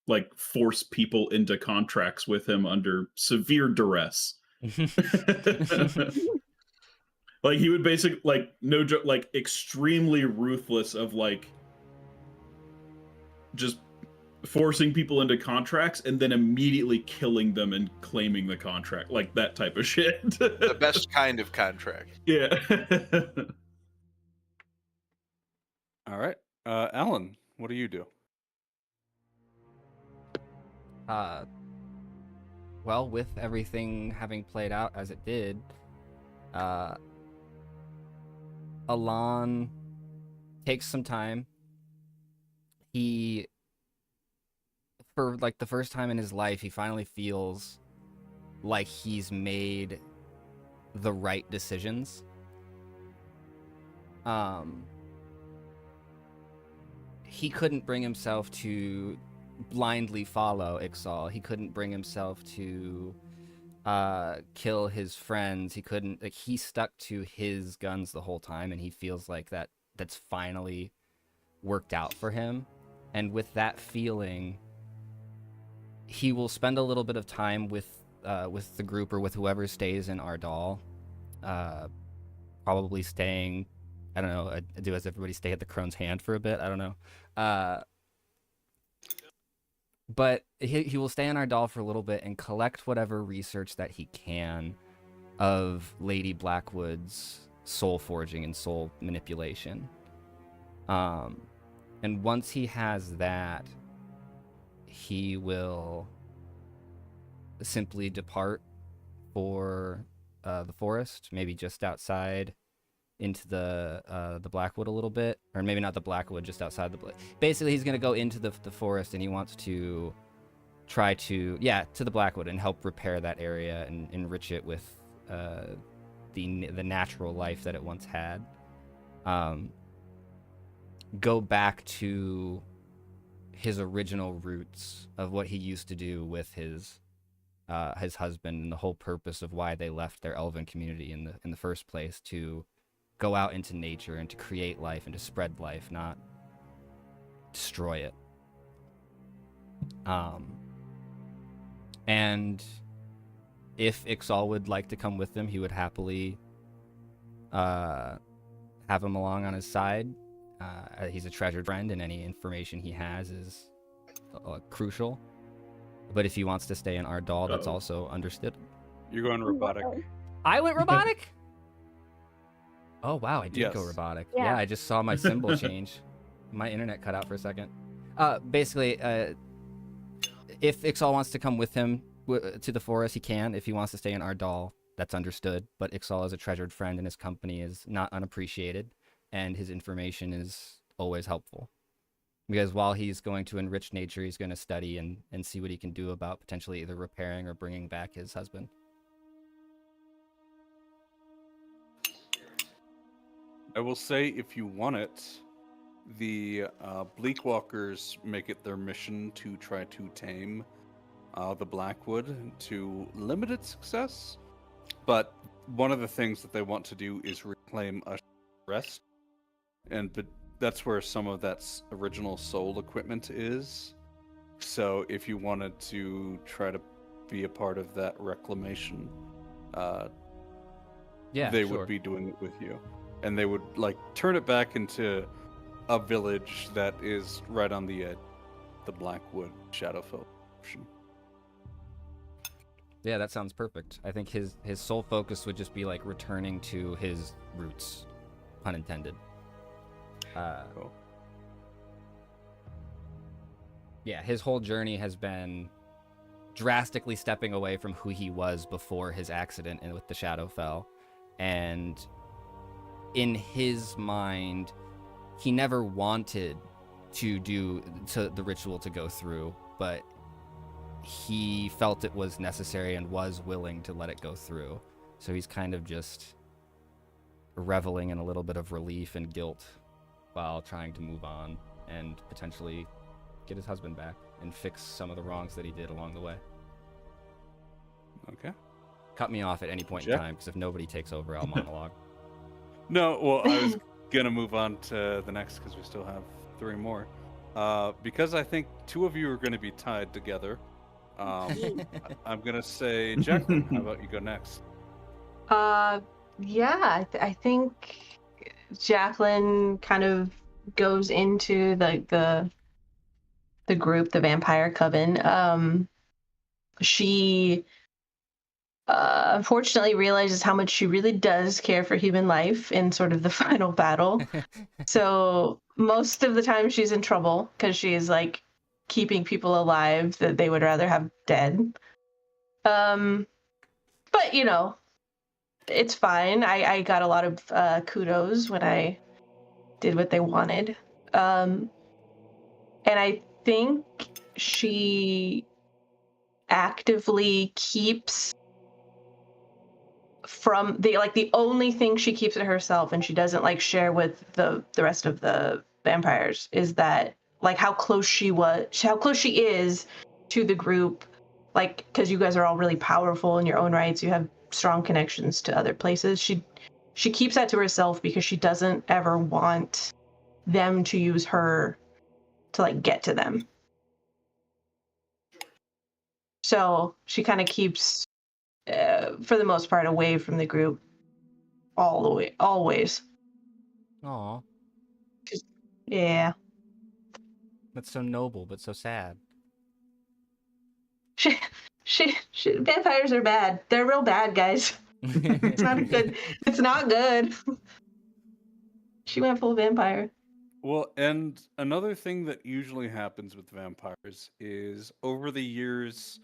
like force people into contracts with him under severe duress. Like he would basically, like, no joke, like extremely ruthless of like, just forcing people into contracts and then immediately killing them and claiming the contract, like that type of shit. The best kind of contract. Yeah. All right. Alan, what do you do? Well, with everything having played out as it did, Alon takes some time. He, for like the first time in his life, he finally feels like he's made the right decisions. He couldn't bring himself to blindly follow Ixal. He couldn't bring himself to kill his friends. He couldn't, like, he stuck to his guns the whole time, and he feels like that's finally worked out for him. And with that feeling, he will spend a little bit of time with the group or with whoever stays in Ardal, probably staying, I don't know, does everybody stay at the Crone's Hand for a bit? I don't know. But he will stay on Ardal for a little bit and collect whatever research that he can of Lady Blackwood's soul forging and soul manipulation. And once he has that, he will simply depart for the forest, maybe just outside into the Blackwood a little bit, or maybe not the Blackwood, just outside basically he's going to go into the forest, and he wants to try to, to the Blackwood and help repair that area and enrich it with the natural life that it once had. Go back to his original roots of what he used to do with his husband, and the whole purpose of why they left their elven community in the first place, to go out into nature and to create life and to spread life, not destroy it. And if Ixal would like to come with him, he would happily have him along on his side. He's a treasured friend, and any information he has is crucial. But if he wants to stay in Ardal, that's also understood. You're going robotic. I went robotic? Oh, wow, I did go Yes. robotic. Yeah. Yeah, I just saw my symbol change. My internet cut out for a second. Basically, if Ixal wants to come with him to the forest, he can. If he wants to stay in Ardal, that's understood. But Ixal is a treasured friend, and his company is not unappreciated, and his information is always helpful. Because while he's going to enrich nature, he's going to study and see what he can do about potentially either repairing or bringing back his husband. I will say, if you want it, the Bleakwalkers make it their mission to try to tame the Blackwood to limited success. But one of the things that they want to do is reclaim a rest, but that's where some of that original soul equipment is. So if you wanted to try to be a part of that reclamation, they would be doing it with you. And they would turn it back into a village that is right on the edge, the Blackwood Shadowfell option. Yeah, that sounds perfect. I think his sole focus would just be returning to his roots, pun intended. Cool. Yeah, his whole journey has been drastically stepping away from who he was before his accident and with the Shadowfell. And in his mind, he never wanted to the ritual to go through, but he felt it was necessary and was willing to let it go through. So he's kind of just reveling in a little bit of relief and guilt while trying to move on and potentially get his husband back and fix some of the wrongs that he did along the way. Okay. Cut me off at any point in time, because if nobody takes over, I'll monologue. No, well, I was gonna move on to the next because we still have 3 more. Because I think 2 of you are gonna be tied together. I'm gonna say, Jacqueline, how about you go next? Yeah, I think Jacqueline kind of goes into the the group, the Vampire Coven. She unfortunately realizes how much she really does care for human life in sort of the final battle. So most of the time she's in trouble because she is like keeping people alive that they would rather have dead. But you know, it's fine. I got a lot of kudos when I did what they wanted. And I think she actively keeps from the only thing she keeps to herself and she doesn't like share with the rest of the vampires is that like how close she is to the group, like because you guys are all really powerful in your own rights, you have strong connections to other places. She keeps that to herself because she doesn't ever want them to use her to like get to them. So she kind of keeps for the most part away from the group all the way, always. Aw, Yeah. that's so noble, but so sad. She vampires are bad. They're real bad, guys. It's not good. It's not good. She went full vampire. Well, and another thing that usually happens with vampires is over the years,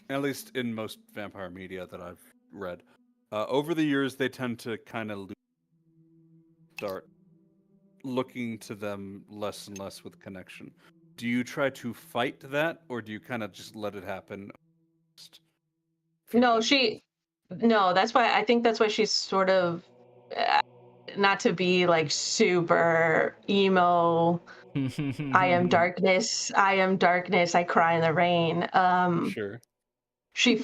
at least in most vampire media that I've read, over the years they tend to kind of start looking to them less and less with connection. Do you try to fight that, or do you kind of just let it happen? No, that's why I think that's why she's sort of not to be like super emo. I am darkness, I cry in the rain. Sure. She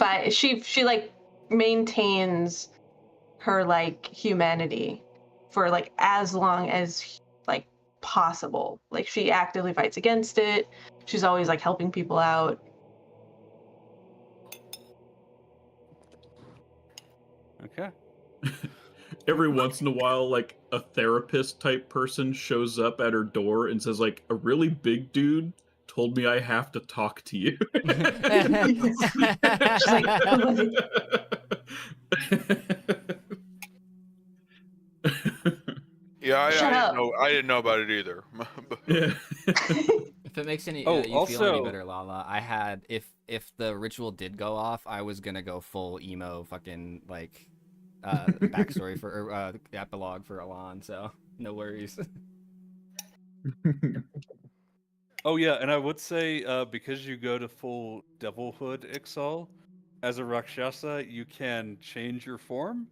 like maintains her like humanity for like as long as like possible. Like she actively fights against it. She's always like helping people out. Okay. Every once in a while, like a therapist type person shows up at her door and says, like, a really big dude told me I have to talk to you. She's like, Yeah, I Shut up. didn't know about it either. Yeah. If it makes any Oh, you feel any also- better, Lala, I had if the ritual did go off, I was gonna go full emo fucking like backstory for epilogue for Alon, so no worries. Oh yeah, and I would say because you go to full devilhood Ixal, as a Rakshasa, you can change your form,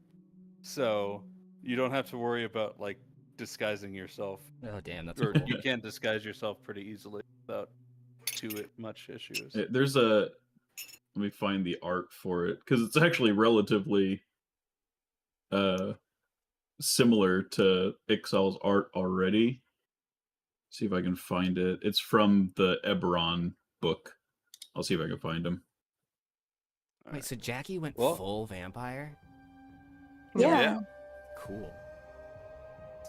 so you don't have to worry about like disguising yourself. Oh damn, that's Or cool. you can disguise yourself pretty easily without too much issues. There's let me find the art for it, because it's actually relatively similar to Ixal's art already. See if I can find it. It's from the Eberron book. I'll see if I can find him. Wait, so Jackie went Well- full vampire? Yeah. Cool.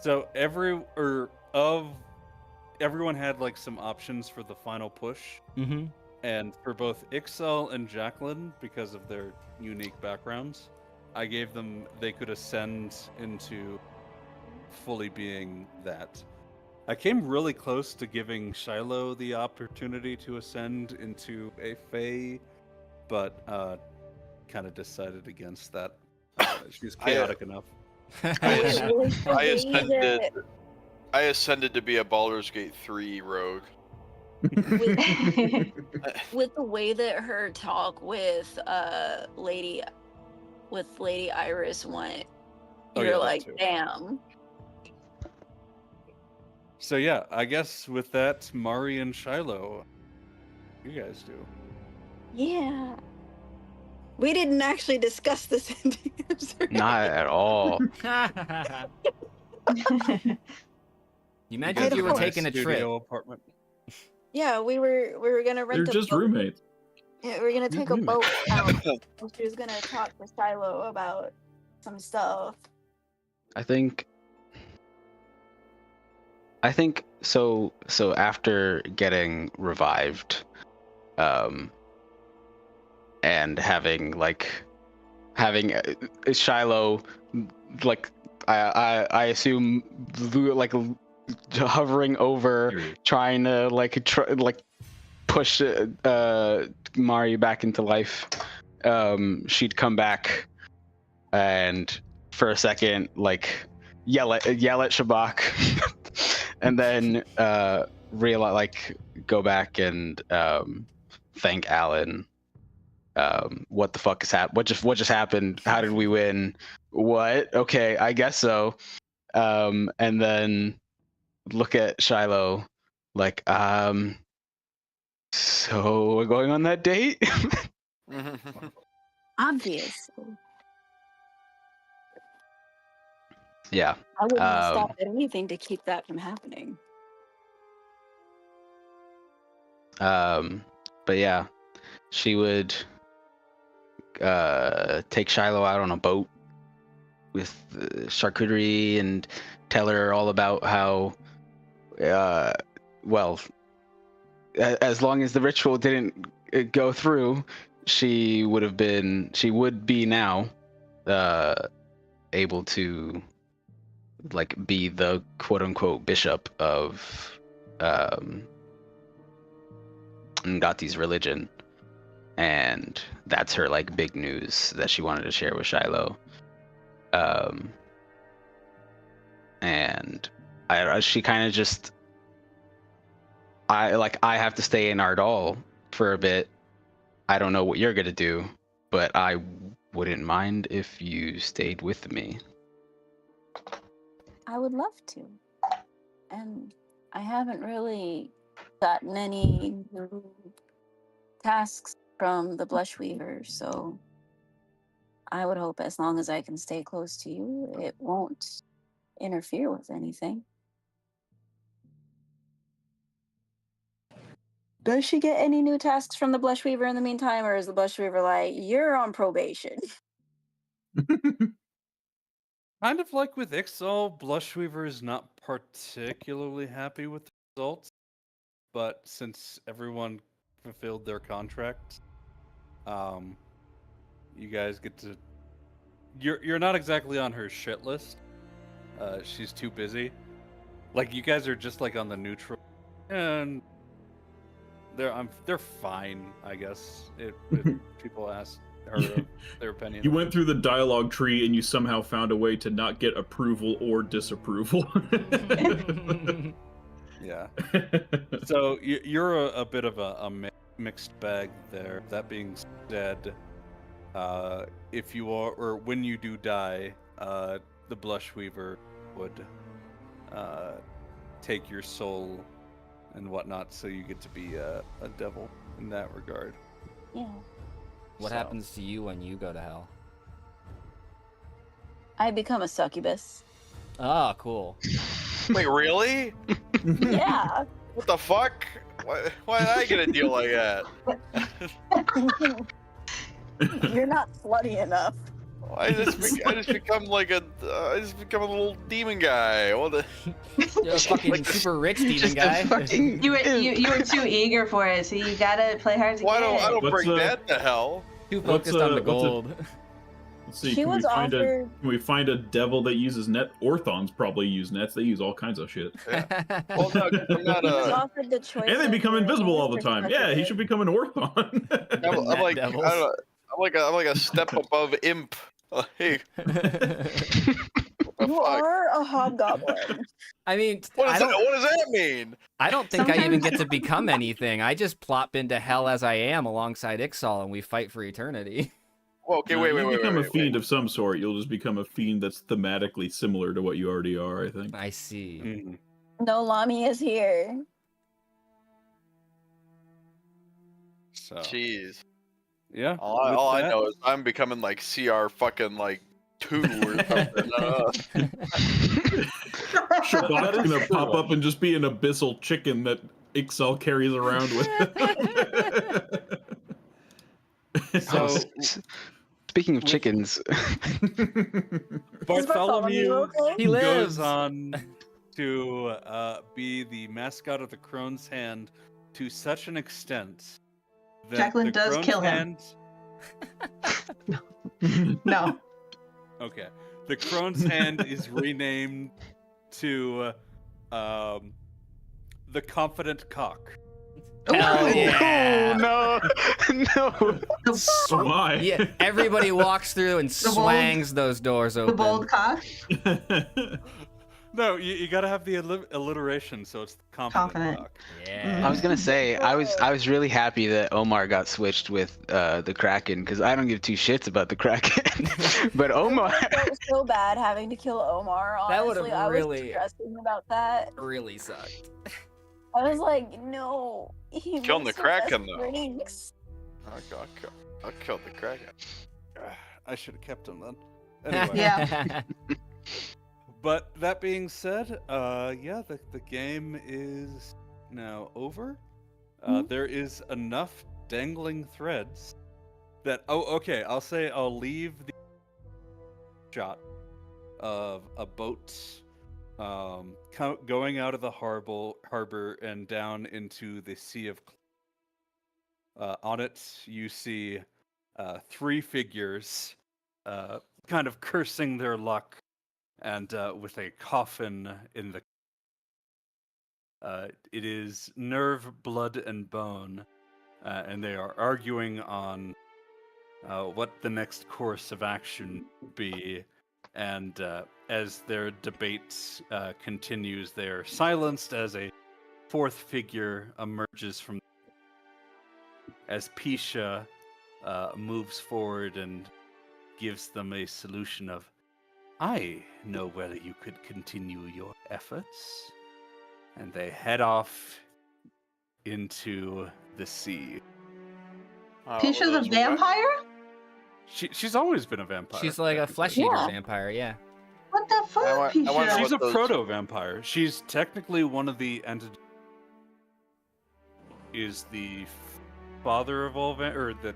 So everyone had like some options for the final push, Mm-hmm. and for both Ixal and Jacqueline, because of their unique backgrounds, I gave them they could ascend into fully being that. I came really close to giving Shiloh the opportunity to ascend into a Fae, but kind of decided against that. She's chaotic enough. I ascended to be a Baldur's Gate 3 rogue. With the way that her talk with Lady Iris went, Oh, you're yeah, that like, too. damn. So yeah, I guess with that, Mari and Shiloh, you guys do. Yeah. We didn't actually discuss this in advance. Not at all. You mentioned I you were don't- taking a trip. Studio apartment. Yeah, we were gonna rent They're a just boat. roommates. Yeah, we're gonna Good take a roommate. boat out. And she was gonna talk to Shiloh about some stuff. I think I think so. So after getting revived, and having Shiloh, like I assume, like hovering over, trying to push Mari back into life. She'd come back, and for a second, yell at Shabak, and then realize, go back and thank Alan. What the fuck is what just happened? How did we win? What? Okay, I guess so. And then look at Shiloh, so we're going on that date? Obviously. Yeah. I wouldn't stop at anything to keep that from happening. But yeah, she would take Shiloh out on a boat with charcuterie and tell her all about how, well, as long as the ritual didn't go through, she would be now able to be the quote unquote bishop of Ngati's religion. And that's her big news that she wanted to share with Shiloh. And she kind of just, I have to stay in Ardal for a bit. I don't know what you're gonna do, but I wouldn't mind if you stayed with me. I would love to. And I haven't really gotten any new tasks from the Blushweaver, so I would hope as long as I can stay close to you, it won't interfere with anything. Does she get any new tasks from the Blushweaver in the meantime, or is the Blushweaver like, you're on probation? Kind of like with Ixal, Blushweaver is not particularly happy with the results, but since everyone fulfilled their contract, you guys get to. You're not exactly on her shit list. She's too busy. You guys are just on the neutral, and they're fine, I guess. If people ask her their opinion. You went through the dialogue tree and you somehow found a way to not get approval or disapproval. Yeah. So you're a bit of a mixed bag there. That being said, if you are, or when you do die, the Blushweaver would take your soul and whatnot, so you get to be a devil in that regard. Yeah. What happens to you when you go to hell? I become a succubus. Ah, cool. Wait, really? Yeah. What the fuck? Why did I get a deal like that? You're not slutty enough. I just become I just become a little demon guy. What the? You're a fucking super rich demon guy. You were too eager for it, so you gotta play hard to Why get. I don't What's, bring that to hell. Too focused on the gold. Let's see. She Can was offered. we find a devil that uses net? Orthons probably use nets. They use all kinds of shit. Well, no, I'm not He was offered the choice. And they of become being invisible a all the time. Yeah, he should become an Orthon. I'm like, I don't devils. know, I'm like a step above imp. Hey. What the You fuck? are a hobgoblin. I mean, What does that mean? I don't think I even Sometimes- get to become anything. I just plop into hell as I am alongside Ixal, and we fight for eternity. Well, okay, No, wait, you become a wait. fiend of some sort. You'll just become a fiend that's thematically similar to what you already are, I think. I see. Mhm. No, Lami is here. So Jeez. yeah. All with I that- know is I'm becoming CR fucking 2 or something. Shabbat's gonna pop up and just be an abyssal chicken that Ixal carries around with. So Speaking of chickens, Is Bartholomew Bartholomew okay? He lives. goes on to be the mascot of the Crone's Hand to such an extent that Jacqueline the does Crone's kill him. Hand... No. Okay. The Crone's Hand is renamed to the Confident Cock. Hell yeah. Oh, no. Why? Yeah, everybody walks through and bold- swangs those doors The open. bold cock. No, you gotta have the alliteration, so it's the Confident Confident. Cock. Yeah. I was gonna say I was really happy that Omar got switched with the Kraken because I don't give two shits about the Kraken, but Omar. I felt so bad having to kill Omar. Honestly, That would've I was really- stressing about that. really sucked. I was like, no. He Killing makes the the best Kraken, though. drinks. I'll kill the Kraken. I should have kept him then. Anyway, Yeah. but that being said, yeah, the game is now over. There is enough dangling threads that okay, I'll leave the shot of a boat going out of the harbor and down into the Sea of on it you see 3 figures kind of cursing their luck and with a coffin in the it is nerve, blood, and bone, and they are arguing on what the next course of action would be. And as their debate continues, they are silenced as a 4th figure emerges from. As Pisha moves forward and gives them a solution of, I know whether you could continue your efforts. And they head off into the sea. Pisha the vampire? She's always been a vampire. She's like a flesh eater Yeah. vampire, yeah. What the fuck, I wonder Pisha? She's a what those- proto-vampire. She's technically one of the entities. Is the father of all or the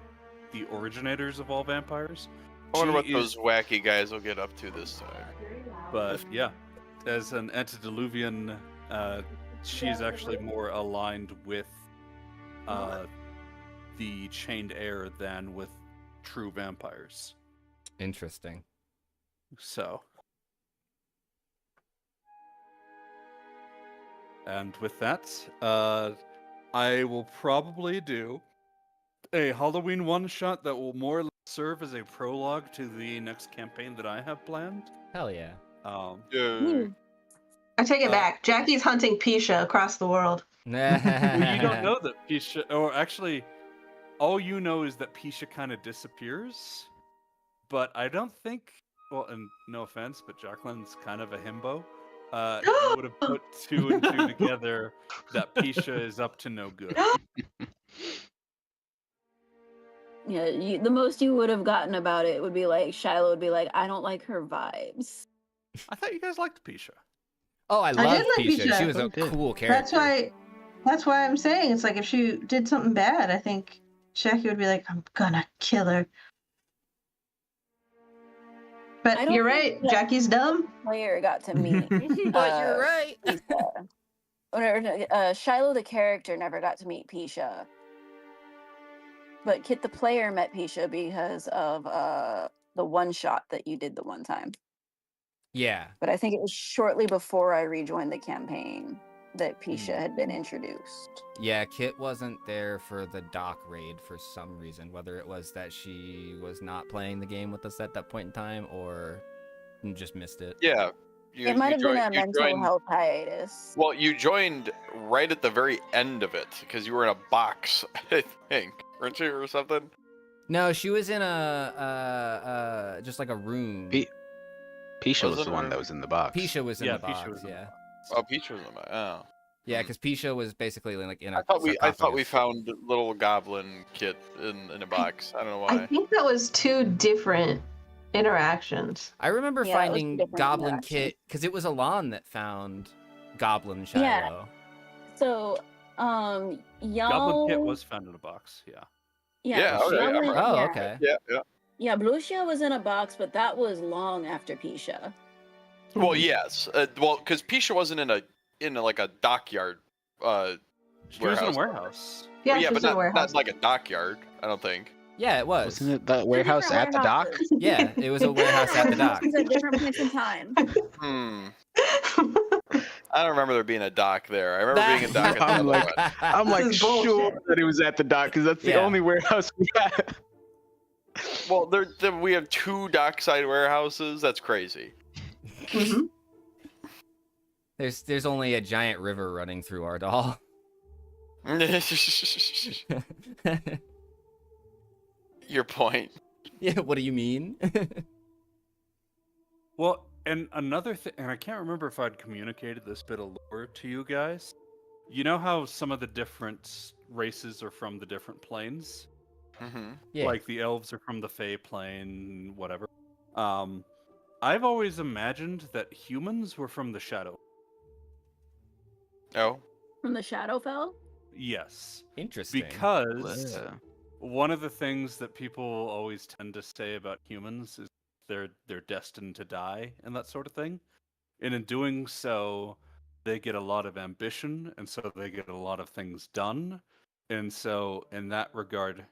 originators of all vampires. I wonder She what is- those wacky guys will get up to this time. But yeah, as an antediluvian, she's actually more aligned with the chained heir than with true vampires. Interesting. So, and with that, I will probably do a Halloween one-shot that will more or less serve as a prologue to the next campaign that I have planned. Hell yeah. Yeah. I take it Uh, back. Jackie's hunting Pisha across the world. Well, you don't know that Pisha, or actually, all you know is that Pisha kind of disappears. But I don't think, well, and no offense, but Jacqueline's kind of a himbo. You would have put 2 and 2 together that Pisha is up to no good. Yeah, the most you would have gotten about it would be like Shiloh would be like, I don't like her vibes. I thought you guys liked Pisha. Oh, I did love like Pisha. Pisha. She was a I did. cool character. That's why I'm saying it's like if she did something bad, I think Jackie would be like, I'm gonna kill her. I But don't you're think right, that- Jackie's dumb. Player got to meet. But you're right. Shiloh the character never got to meet Pisha. But Kit the player met Pisha because of the one shot that you did the one time. Yeah. But I think it was shortly before I rejoined the campaign that Pisha had been introduced. Yeah, Kit wasn't there for the dock raid for some reason, whether it was that she was not playing the game with us at that point in time or just missed it. Yeah. It might have been a you mental joined- health hiatus. Well, you joined right at the very end of it because you were in a box, I think, weren't you, or something? No, she was in a just like a room. Pisha was Was it the one her- that was in the box. Pisha was in Yeah, the Pisha box, was in the yeah. Oh, Peach was in my. Oh. Yeah, because Pisha was basically like in a I thought we sarcophagus. found little goblin Kit in a box. I don't know I why. think that was 2 different interactions. I remember Yeah, it was finding different Goblin interactions. Kit because it was Alon that found Goblin Shiloh. Yeah. So, y'all. Goblin Kit was found in a box, yeah. Yeah, okay, Goblin- I'm right. Oh, yeah. okay. Yeah. Yeah, Blucia was in a box, but that was long after Pisha. Well, yes. Well, because Pisha wasn't in like a dockyard. She was in a Warehouse. warehouse. Yeah, Well, yeah, she but was in a not warehouse. like a dockyard. I don't think. Yeah, it was. Wasn't it the Two warehouse different at the dock? warehouses. Yeah, it was a warehouse at the dock. Warehouses at different points in time. I don't remember there being a dock there. I remember being a dock at the I'm other like- one. I'm This like is sure bullshit. that it was at the dock because that's the Yeah. only warehouse we have. Well, we have 2 dockside warehouses. That's crazy. Mhm. There's only a giant river running through Ardal. Your point. Yeah, what do you mean? Well, and another thing, and I can't remember if I'd communicated this bit of lore to you guys. You know how some of the different races are from the different planes? Hmm. Yeah. Like the elves are from the Fey plane, whatever. I've always imagined that humans were from the Shadow. Oh. From the Shadowfell? Yes. Interesting. Because Yeah. one of the things that people always tend to say about humans is they're destined to die and that sort of thing. And in doing so, they get a lot of ambition, and so they get a lot of things done. And so in that regard,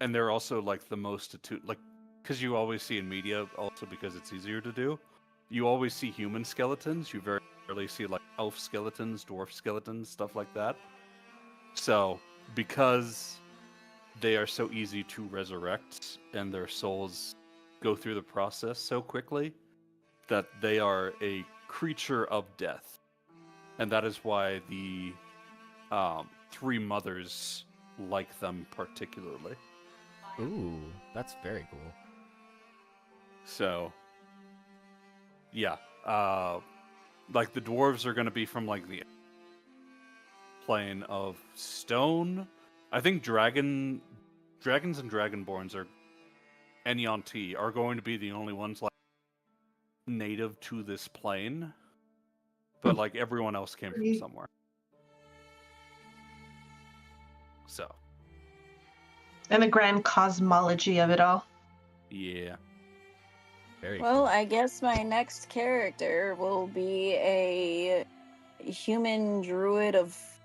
and they're also like the most attuned, like, because you always see in media, also because it's easier to do, you always see human skeletons. You very rarely see like elf skeletons, dwarf skeletons, stuff like that. So because they are so easy to resurrect and their souls go through the process so quickly, that they are a creature of death. And that is why the 3 mothers like them particularly. Ooh, that's very cool. So, yeah. Like the dwarves are going to be from like the plane of stone. I think dragons and dragonborns are Enyanti are going to be the only ones like native to this plane. But like everyone else came from Great. somewhere. So, And the grand cosmology of it all. yeah. Very Well, cool. I guess my next character will be a human druid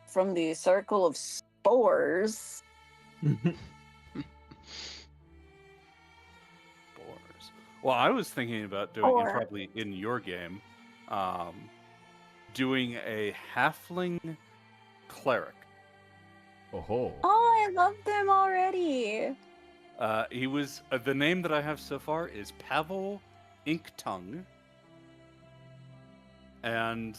from the Circle of Spores. Boars. Well, I was thinking about doing, and Or- probably in your game, doing a halfling cleric. Oh. Oh, I love them already. He was the name that I have so far is Pavel Inktongue, and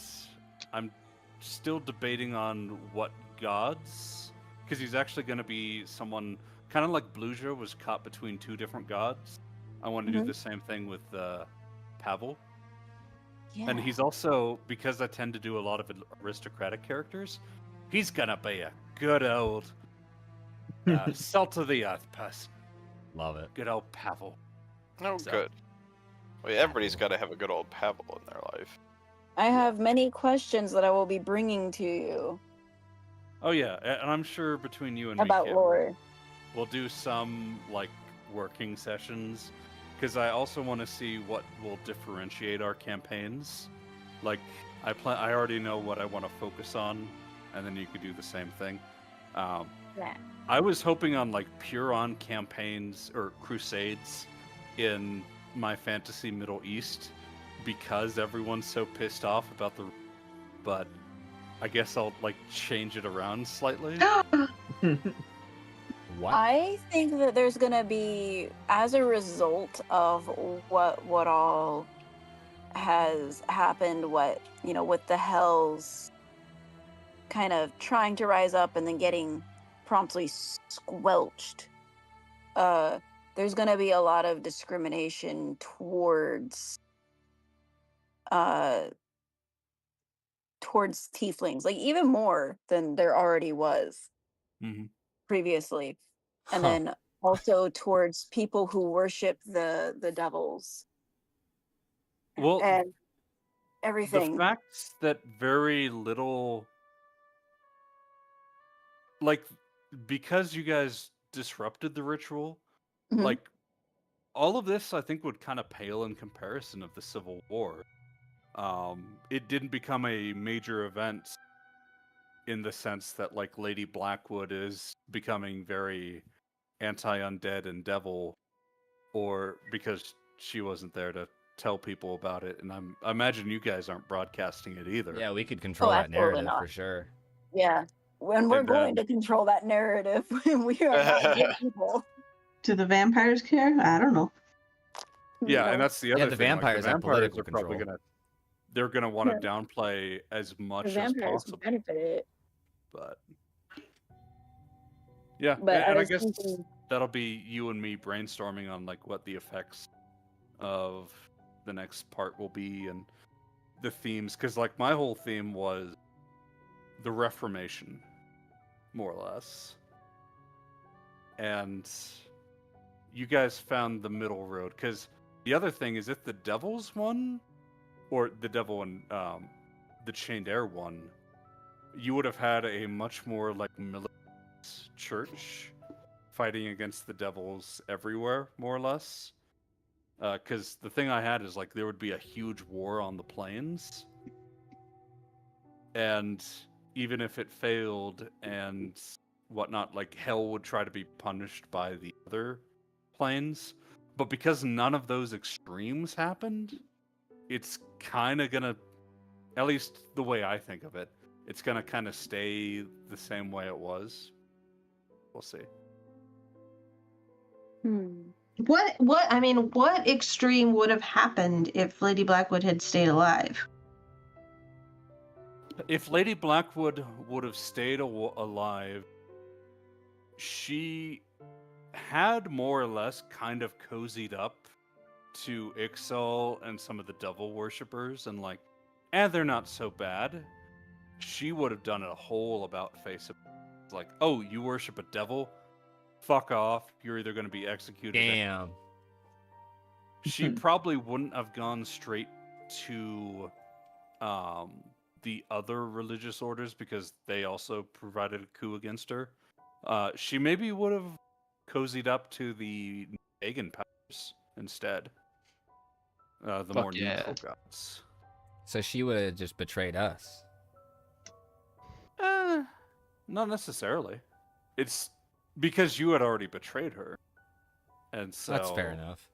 I'm still debating on what gods, because he's actually going to be someone kind of like Bluja was caught between 2 different gods. I want to do Mhm. the same thing with Pavel. Yeah. And he's also, because I tend to do a lot of aristocratic characters, he's gonna be a good old salt of the earth person. Love it. Good old Pavel. Oh, So- good. Well, yeah, everybody's got to have a good old Pavel in their life. I have many questions that I will be bringing to you Oh yeah, and I'm sure between you and me, about Kim, lore. we'll do some like working sessions, because I also want to see what will differentiate our campaigns. Like I already know what I want to focus on, and then you could do the same thing. Yeah. I was hoping on like pure-on campaigns or crusades in my fantasy Middle East, because everyone's so pissed off about but I guess I'll like change it around slightly. What? I think that there's gonna be, as a result of what all has happened, what with the Hells kind of trying to rise up and then getting promptly squelched. There's gonna be a lot of discrimination towards tieflings, like even more than there already was Mhm. previously, and Huh. then also towards people who worship the devils Well, and the everything. fact that very little, like, because you guys disrupted the ritual, Mhm. like, all of this I think would kind of pale in comparison of the Civil War, it didn't become a major event in the sense that like Lady Blackwood is becoming very anti-undead and devil, or because she wasn't there to tell people about it. And I imagine you guys aren't broadcasting it either. Yeah, we could control that absolutely narrative not. for sure. Yeah. When we're And, going to control that narrative, we are not good people. Do the vampires care? I don't know. Yeah, No. and that's the Yeah, other the thing. vampires have vampires political are probably control. they're gonna want to downplay as much The as vampires possible. benefit. But yeah, But and I was guess thinking- that'll be you and me brainstorming on like what the effects of the next part will be and the themes, because like my whole theme was the Reformation, more or less, and you guys found the middle road. Because the other thing is, if the Devils won, or the Devil and the Chained Air won, you would have had a much more like militant church fighting against the Devils everywhere, more or less. Because the thing I had is like there would be a huge war on the plains, and even if it failed and whatnot, like hell would try to be punished by the other planes. But because none of those extremes happened, it's kind of gonna, at least the way I think of it, it's gonna kind of stay the same way it was. We'll see. What extreme would have happened if Lady Blackwood had stayed alive? If Lady Blackwood would have stayed alive, she had more or less kind of cozied up to Ixal and some of the devil worshippers, and like, they're not so bad. She would have done a whole about face. Like, oh, you worship a devil? Fuck off. You're either going to be executed. Damn. She probably wouldn't have gone straight to the other religious orders, because they also provided a coup against her. She maybe would have cozied up to the pagan powers instead. The Fuck more yeah. neutral gods. So she would have just betrayed us. Not necessarily. It's because you had already betrayed her. And so That's fair enough.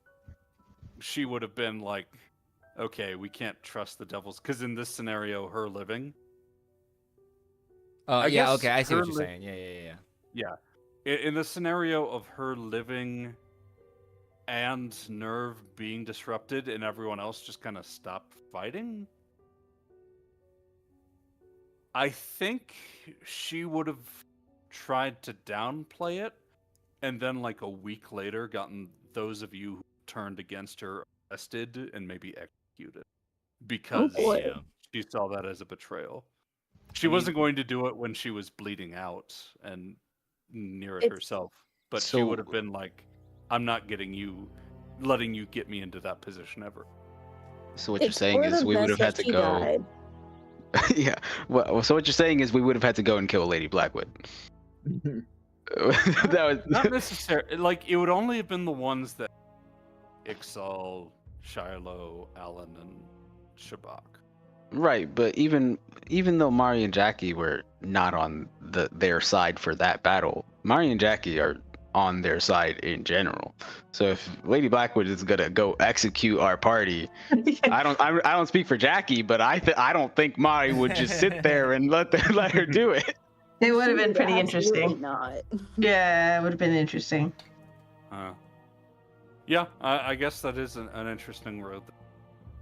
she would have been like, okay, we can't trust the devils. Because in this scenario, her living. Oh, I yeah, guess okay, I see what her you're saying. Yeah. Yeah. In the scenario of her living and Nerve being disrupted and everyone else just kind of stopped fighting, I think she would have tried to downplay it, and then like a week later gotten those of you who turned against her arrested and maybe executed, because boy. she saw that as a betrayal. She wasn't going to do it when she was bleeding out and near it It's- herself, but she So- would have been like, I'm not letting you get me into that position ever. So what you're It's saying for is the we would have best had that to she go. died. Yeah. Well, so what you're saying is we would have had to go and kill Lady Blackwood. That was Not necessarily. Like, it would only have been the ones that Ixal, Shiloh, Alan, and Shabak. right, but even though Mari and Jackie were not on their side for that battle, Mari and Jackie are on their side in general. So if Lady Blackwood is gonna go execute our party, I don't speak for Jackie, but I don't think Mari would just sit there and let her do it. It would have She been pretty absolutely interesting. Not. Yeah, it would have been interesting. Yeah, I guess that is an interesting road that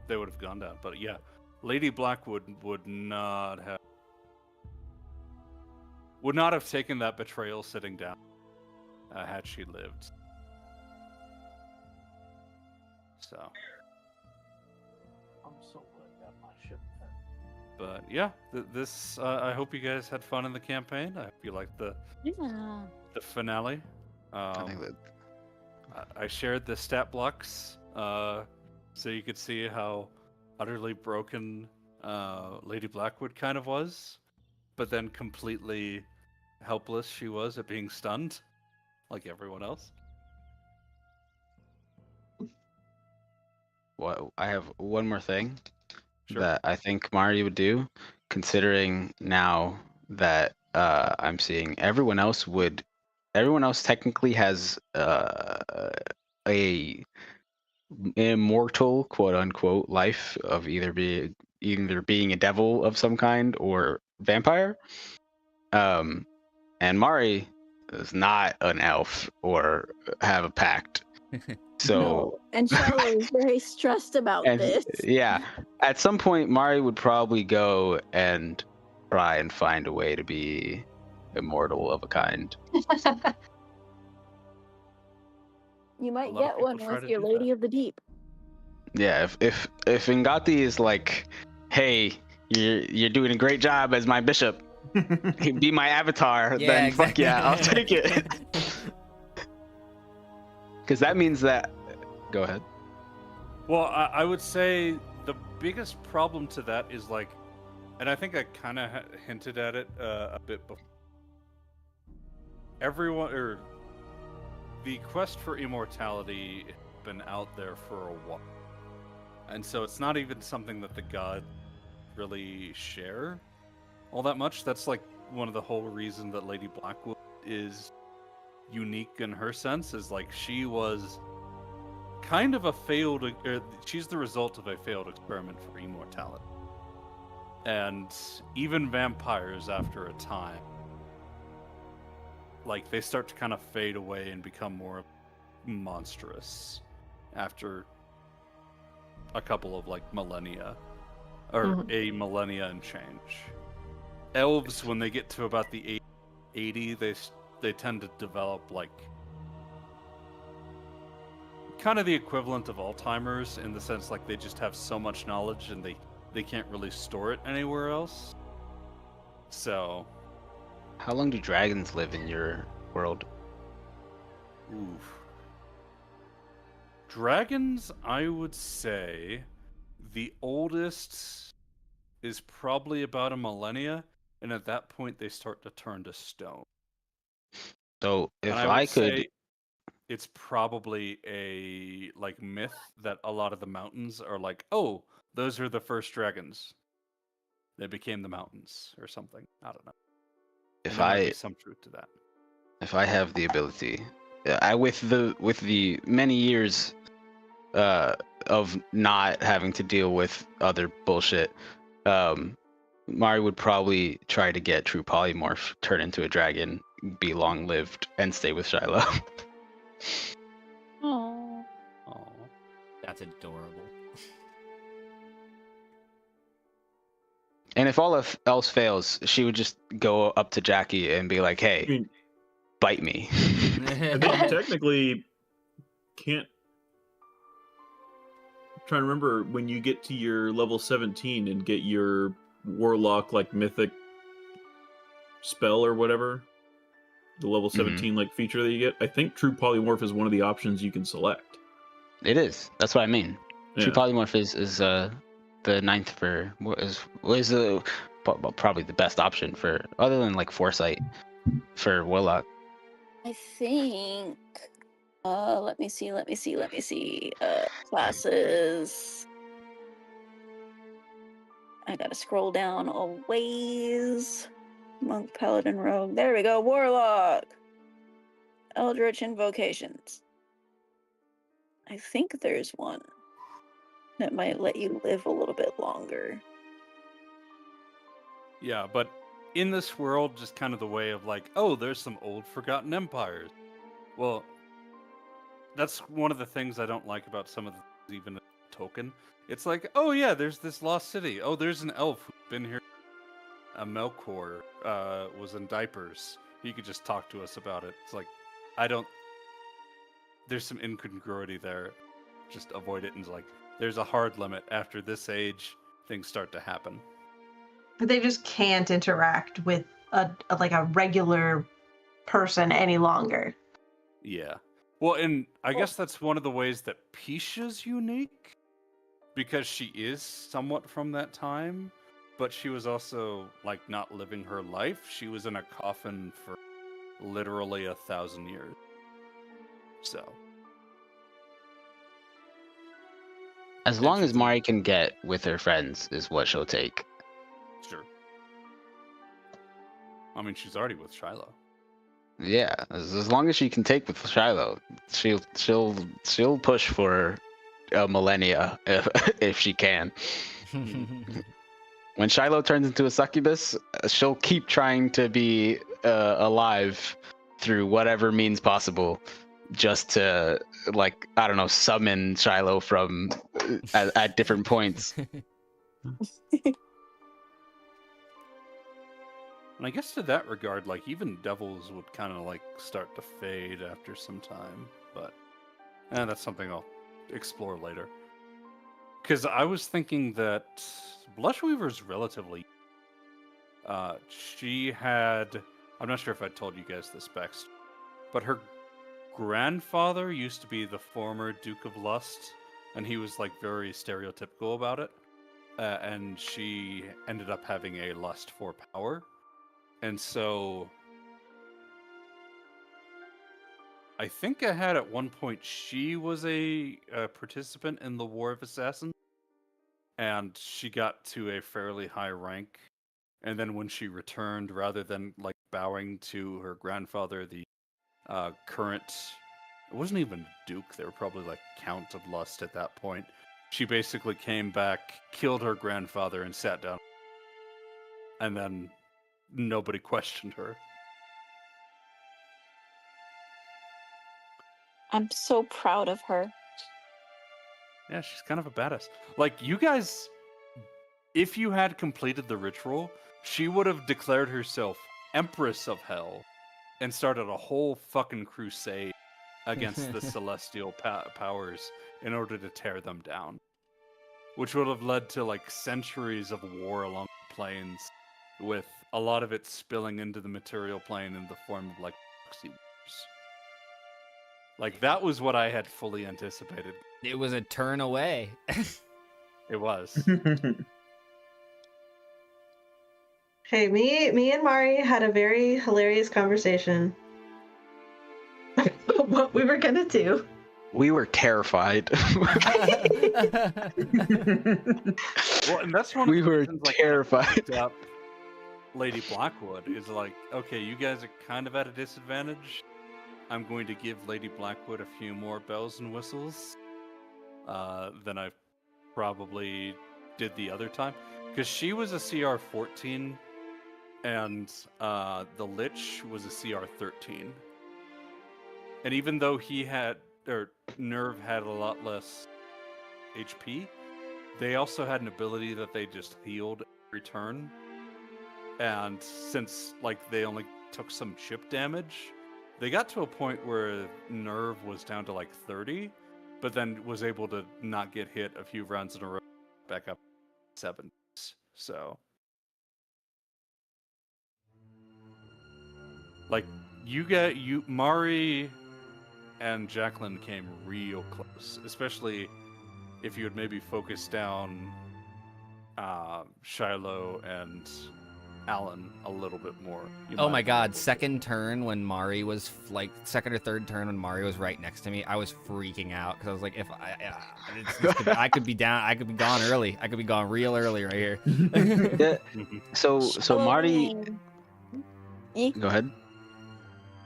they would have gone down. But yeah, Lady Blackwood would not have taken that betrayal sitting down had she lived. So. I'm so glad I got my ship there. But yeah, this I hope you guys had fun in the campaign. I hope you liked the finale. I think that I shared the stat blocks so you could see how utterly broken Lady Blackwood kind of was, but then completely helpless she was at being stunned, like everyone else. Well, I have one more thing. Sure. that I think Mari would do, considering now that I'm seeing everyone else technically has a immortal quote unquote life of either being a devil of some kind or vampire. And Mari is not an elf or have a pact. So No. And Shiloh is very stressed about and this. yeah, at some point Mari would probably go and try and find a way to be immortal of a kind. You might lot of get one people try with to your do Lady that. of the Deep. Yeah, if Ngati is like, hey, you're doing a great job as my bishop, be my avatar, Yeah, then exactly. fuck yeah, I'll take it. Because that means that. Go ahead. Well, I would say the biggest problem to that is like, and I think I kind of hinted at it a bit before. The quest for immortality has been out there for a while, and so it's not even something that the gods really share all that much. That's like one of the whole reason that Lady Blackwood is unique in her sense, is like she was kind of a she's the result of a failed experiment for immortality. And even vampires, after a time, like, they start to kind of fade away and become more monstrous after a couple of, like, millennia. Or a millennia and change. Elves, when they get to about the 80, they tend to develop, like, kind of the equivalent of Alzheimer's, in the sense, like, they just have so much knowledge and they can't really store it anywhere else. So, How long do dragons live in your world? oof. Dragons, I would say the oldest is probably about a millennia, and at that point they start to turn to stone. So if And I would I could, say it's probably a, like, myth that a lot of the mountains are like, oh, those are the first dragons. They became the mountains or something. I don't know. And if there might I be some truth to that. if I have the ability, with the many years of not having to deal with other bullshit, Mari would probably try to get true polymorph, turn into a dragon, be long lived, and stay with Shiloh. Oh. Oh. That's adorable. And if all else fails, she would just go up to Jackie and be like, "Hey, I mean, bite me." I think you technically can't. I'm trying to remember when you get to your level 17 and get your warlock, like, mythic spell or whatever, the level 17 like feature that you get. I think true polymorph is one of the options you can select. It is. That's what I mean. True Yeah. polymorph is the ninth for probably the best option for, other than like foresight, for warlock. I think. Let me see. Classes. I gotta scroll down a ways. Monk, Paladin, Rogue. There we go. Warlock. Eldritch Invocations. I think there's one that might let you live a little bit longer. Yeah, but in this world, just kind of the way of like, oh, there's some old forgotten empires. Well, that's one of the things I don't like about some of the, even Tolkien. It's like, oh yeah, there's this lost city. Oh, there's an elf who's been here. A Melkor was in diapers. He could just talk to us about it. It's like, there's some incongruity there. Just avoid it. And like, there's a hard limit. After this age, things start to happen. They just can't interact with a regular person any longer. Yeah. Well, and I guess that's one of the ways that Pisha's unique, because she is somewhat from that time, but she was also, like, not living her life. She was in a coffin for literally 1,000 years. So. As long as Mari can get with her friends is what she'll take. Sure. I mean, she's already with Shiloh. Yeah, as long as she can take with Shiloh, she'll push for a millennia if she can. When Shiloh turns into a succubus, she'll keep trying to be alive through whatever means possible, just to, like, I don't know, summon Shiloh from at different points. And I guess to that regard, like, even devils would kind of, like, start to fade after some time. But that's something I'll explore later. Because I was thinking that Blushweaver's relatively... she had... I'm not sure if I told you guys this backstory, but her grandfather used to be the former Duke of Lust, and he was, like, very stereotypical about it. And she ended up having a lust for power. And so, I think I had at one point she was a participant in the War of Assassins, and she got to a fairly high rank. And then when she returned, rather than like bowing to her grandfather, the current, it wasn't even Duke, they were probably like Count of Lust at that point. She basically came back, killed her grandfather, and sat down. And then nobody questioned her. I'm so proud of her. Yeah, she's kind of a badass. Like, you guys, if you had completed the ritual, she would have declared herself Empress of Hell and started a whole fucking crusade against the celestial powers in order to tear them down. Which would have led to, like, centuries of war along the plains, with a lot of it spilling into the material plane in the form of, like, proxy wars. Like, that was what I had fully anticipated. It was a turn away. It was. Hey, me and Mari had a very hilarious conversation about what we were gonna do. We were terrified. Well, and that's one of We the were reasons, like, terrified. up Lady Blackwood is like, okay, you guys are kind of at a disadvantage. I'm going to give Lady Blackwood a few more bells and whistles than I probably did the other time. Because she was a CR 14 and the Lich was a CR 13. And even though Nerve had a lot less HP, they also had an ability that they just healed every turn. And since, like, they only took some chip damage, they got to a point where Nerve was down to like 30, but then was able to not get hit a few rounds in a row, back up 7. So, like, Mari and Jacqueline came real close, especially if you had maybe focused down Shiloh and Alan a little bit more. Oh my god, second turn when Mari was, like, second or third turn when Mari was right next to me, I was freaking out because I was like, if I could be down, I could be gone early. I could be gone real early right here. Yeah. So Marty, being- go ahead.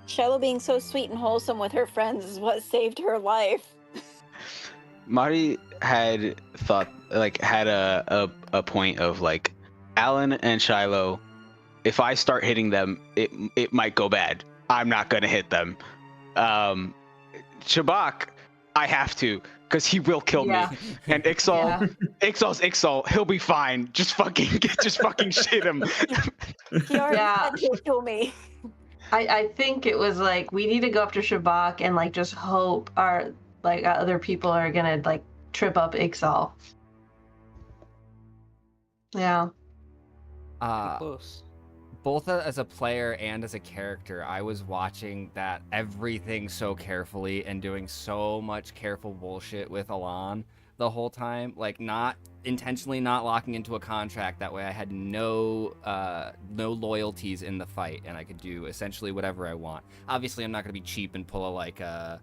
Shiloh being so sweet and wholesome with her friends is what saved her life. Marty had thought, like, had a point of, like, Alan and Shiloh, if I start hitting them, it might go bad. I'm not gonna hit them. Shabak, I have to, because he will kill me. And Ixal, Ixal's Ixal, he'll be fine. Just fucking shit him. He already said he'll kill me. I think it was like, we need to go after Shabak and, like, just hope our, like, other people are gonna, like, trip up Ixal. Yeah. Close. Both as a player and as a character, I was watching that everything so carefully and doing so much careful bullshit with Alan the whole time, like, not intentionally not locking into a contract. That way I had no loyalties in the fight and I could do essentially whatever I want. Obviously I'm not going to be cheap and pull a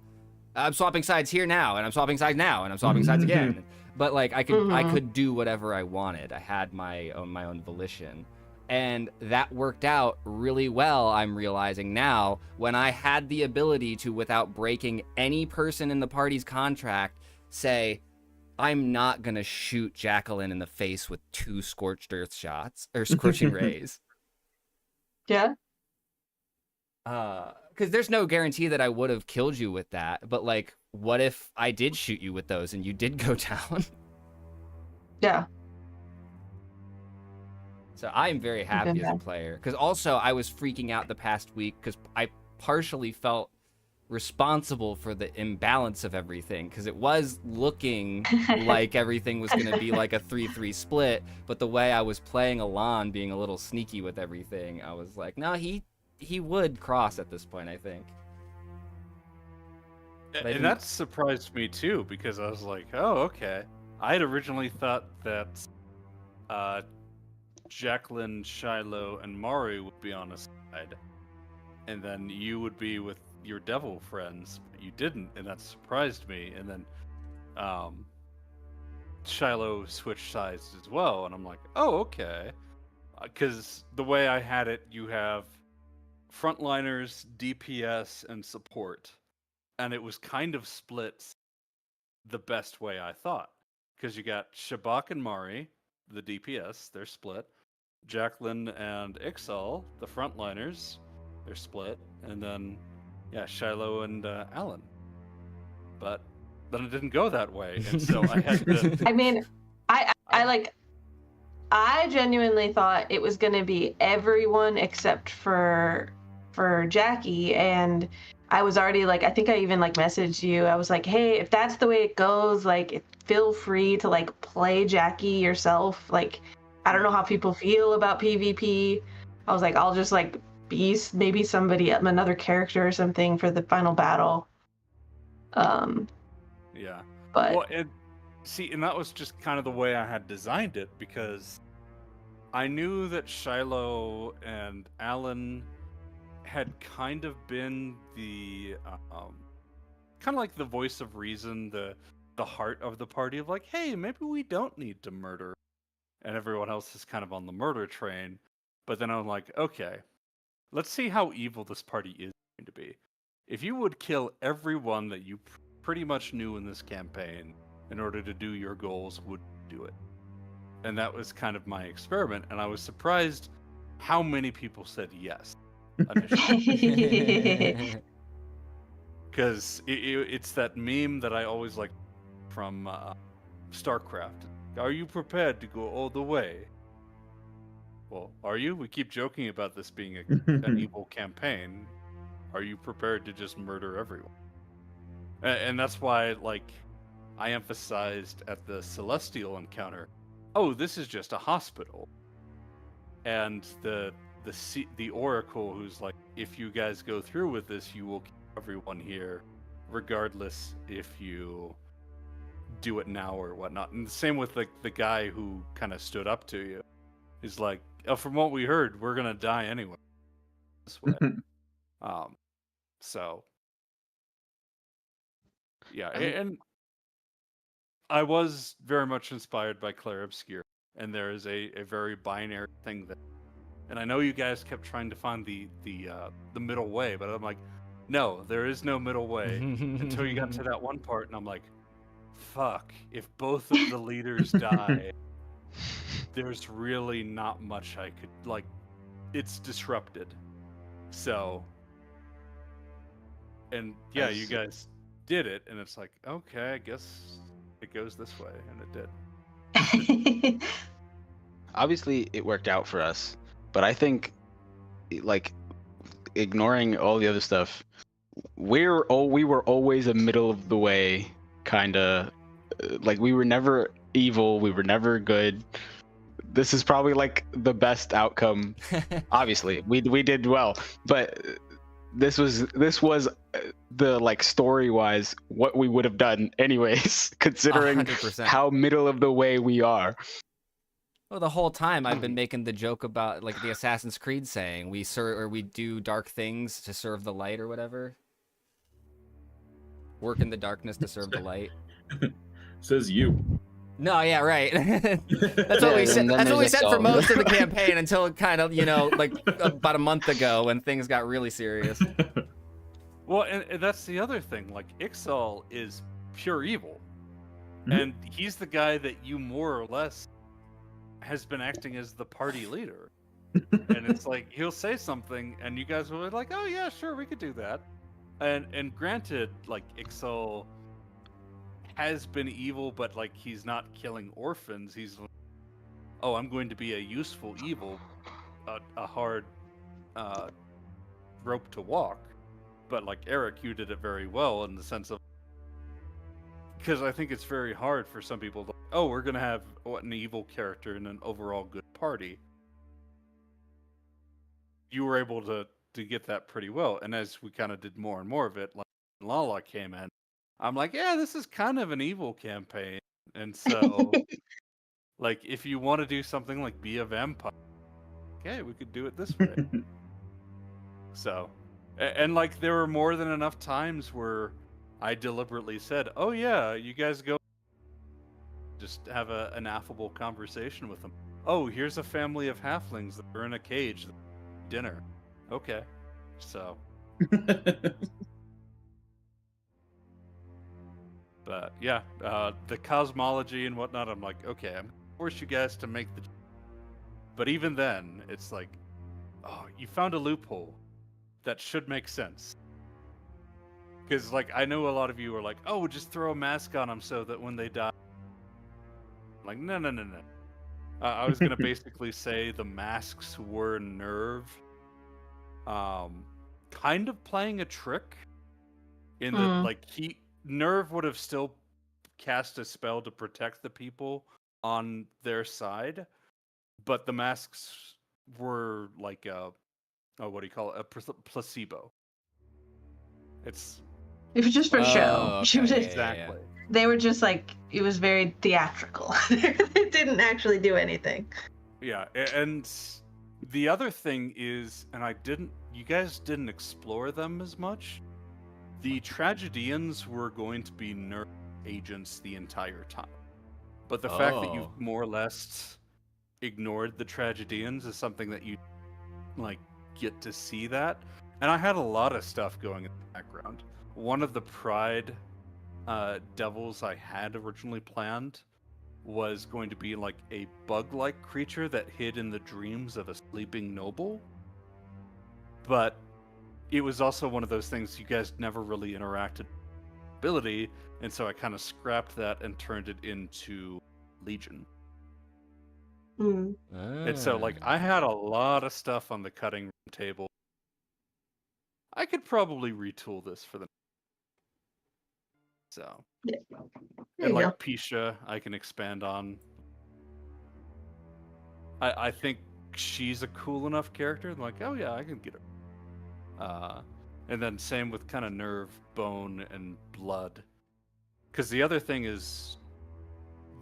I'm swapping sides here now, and I'm swapping sides now, and I'm swapping sides again. But like I could do whatever I wanted. I had my own volition. And that worked out really well, I'm realizing now, when I had the ability to, without breaking any person in the party's contract, say, I'm not going to shoot Jacqueline in the face with 2 scorched earth shots, or scorching rays. Yeah. Because there's no guarantee that I would have killed you with that, but like, what if I did shoot you with those and you did go down? Yeah. So I am very happy as a player. Because also I was freaking out the past week because I partially felt responsible for the imbalance of everything. Because it was looking like everything was going to be like a 3-3 split. But the way I was playing Alon, being a little sneaky with everything, I was like, no, he would cross at this point, I think. And that surprised me too, because I was like, oh, okay. I had originally thought that Jacqueline, Shiloh, and Mari would be on a side, and then you would be with your devil friends, but you didn't, and that surprised me. And then Shiloh switched sides as well, and I'm like, oh, okay. Because the way I had it, you have frontliners, DPS, and support, and it was kind of split the best way I thought. Because you got Shabak and Mari, the DPS, they're split. Jacqueline and Ixal, the frontliners, they're split. And then, yeah, Shiloh and Alan. But then it didn't go that way, and so I had to... I mean, I genuinely thought it was going to be everyone except for Jackie, and I was already like, I think I even like messaged you. I was like, hey, if that's the way it goes, like, feel free to like play Jackie yourself. Like, I don't know how people feel about PvP. I was like, I'll just like be maybe somebody, another character or something for the final battle. Yeah. But well, and that was just kind of the way I had designed it, because I knew that Shiloh and Alan had kind of been the kind of like the voice of reason, the heart of the party, of like, hey, maybe we don't need to murder, and everyone else is kind of on the murder train. But then I'm like, okay, let's see how evil this party is going to be. If you would kill everyone that you pretty much knew in this campaign in order to do your goals, would do it. And that was kind of my experiment, and I was surprised how many people said yes. Because it's that meme that I always like from StarCraft. Are you prepared to go all the way? Well, are you? We keep joking about this being an evil campaign. Are you prepared to just murder everyone? And that's why, like, I emphasized at the Celestial encounter, oh, this is just a hospital. And the Oracle, who's like, if you guys go through with this, you will keep everyone here, regardless if you do it now or whatnot. And the same with like the guy who kind of stood up to you. He's like, oh, from what we heard, we're gonna die anyway. This way. So yeah, and I was very much inspired by Claire Obscure, and there is a very binary thing there. And I know you guys kept trying to find the middle way, but I'm like, no, there is no middle way until you got to that one part, and I'm like, fuck, if both of the leaders die, there's really not much I could, like, it's disrupted. So, and yeah, you guys did it, and it's like, okay, I guess it goes this way, and it did. Obviously, it worked out for us, but I think, like, ignoring all the other stuff, we were always a middle of the way kind of, like, we were never evil, we were never good. This is probably like the best outcome. Obviously, we did well, but this was the, like, story wise what we would have done anyways, considering 100%. how middle of the way we are. Well, the whole time I've been making the joke about, like, the Assassin's Creed saying we do dark things to serve the light or whatever. Work in the darkness to serve the light. Says you. No, yeah, right. That's what we said. and then That's what we there's said for Ixal. most of the campaign until kind of, like about a month ago when things got really serious. Well, and that's the other thing. Like, Ixal is pure evil. Mhm. And he's the guy that you more or less has been acting as the party leader. And it's like, he'll say something, and you guys will be like, oh, yeah, sure, we could do that. And granted, like, Ixal has been evil, but, like, he's not killing orphans. He's, oh, I'm going to be a useful evil, a hard rope to walk. But, like, Eric, you did it very well in the sense of, because I think it's very hard for some people to, oh, we're going to have an evil character in an overall good party. You were able to get that pretty well. And as we kind of did more and more of it, like Lala came in, I'm like, yeah, this is kind of an evil campaign. And so, like, if you want to do something like be a vampire, okay, we could do it this way. So, and like, there were more than enough times where I deliberately said, oh yeah, you guys go just have an affable conversation with them. Oh, here's a family of halflings that are in a cage. Dinner. Okay. So. But yeah, the cosmology and whatnot, I'm like, okay, I'm gonna force you guys to make the. But even then, it's like, oh, you found a loophole that should make sense. Because, like, I know a lot of you are like, oh, just throw a mask on them so that when they die. I'm like, no. I was gonna basically say the masks were Nerve, kind of playing a trick. In that, like, Nerve would have still cast a spell to protect the people on their side, but the masks were like what do you call it? A placebo. It was just for show. Oh, She was okay, just, Exactly. They were just like, it was very theatrical. It didn't actually do anything. Yeah, and the other thing is, and you guys didn't explore them as much. The Tragedians were going to be Nerve agents the entire time. But the fact that Oh. you've more or less ignored the Tragedians is something that you, like, get to see that. And I had a lot of stuff going in the background. One of the Pride devils I had originally planned was going to be like a bug-like creature that hid in the dreams of a sleeping noble. But it was also one of those things you guys never really interacted with ability, and so I kind of scrapped that and turned it into Legion. And so, like, I had a lot of stuff on the cutting room table. I could probably retool this for the. So. There And you like go. Pisha, I can expand on. I think she's a cool enough character. I'm like, oh yeah, I can get her. And then same with kind of Nerve, Bone, and Blood. Because the other thing is,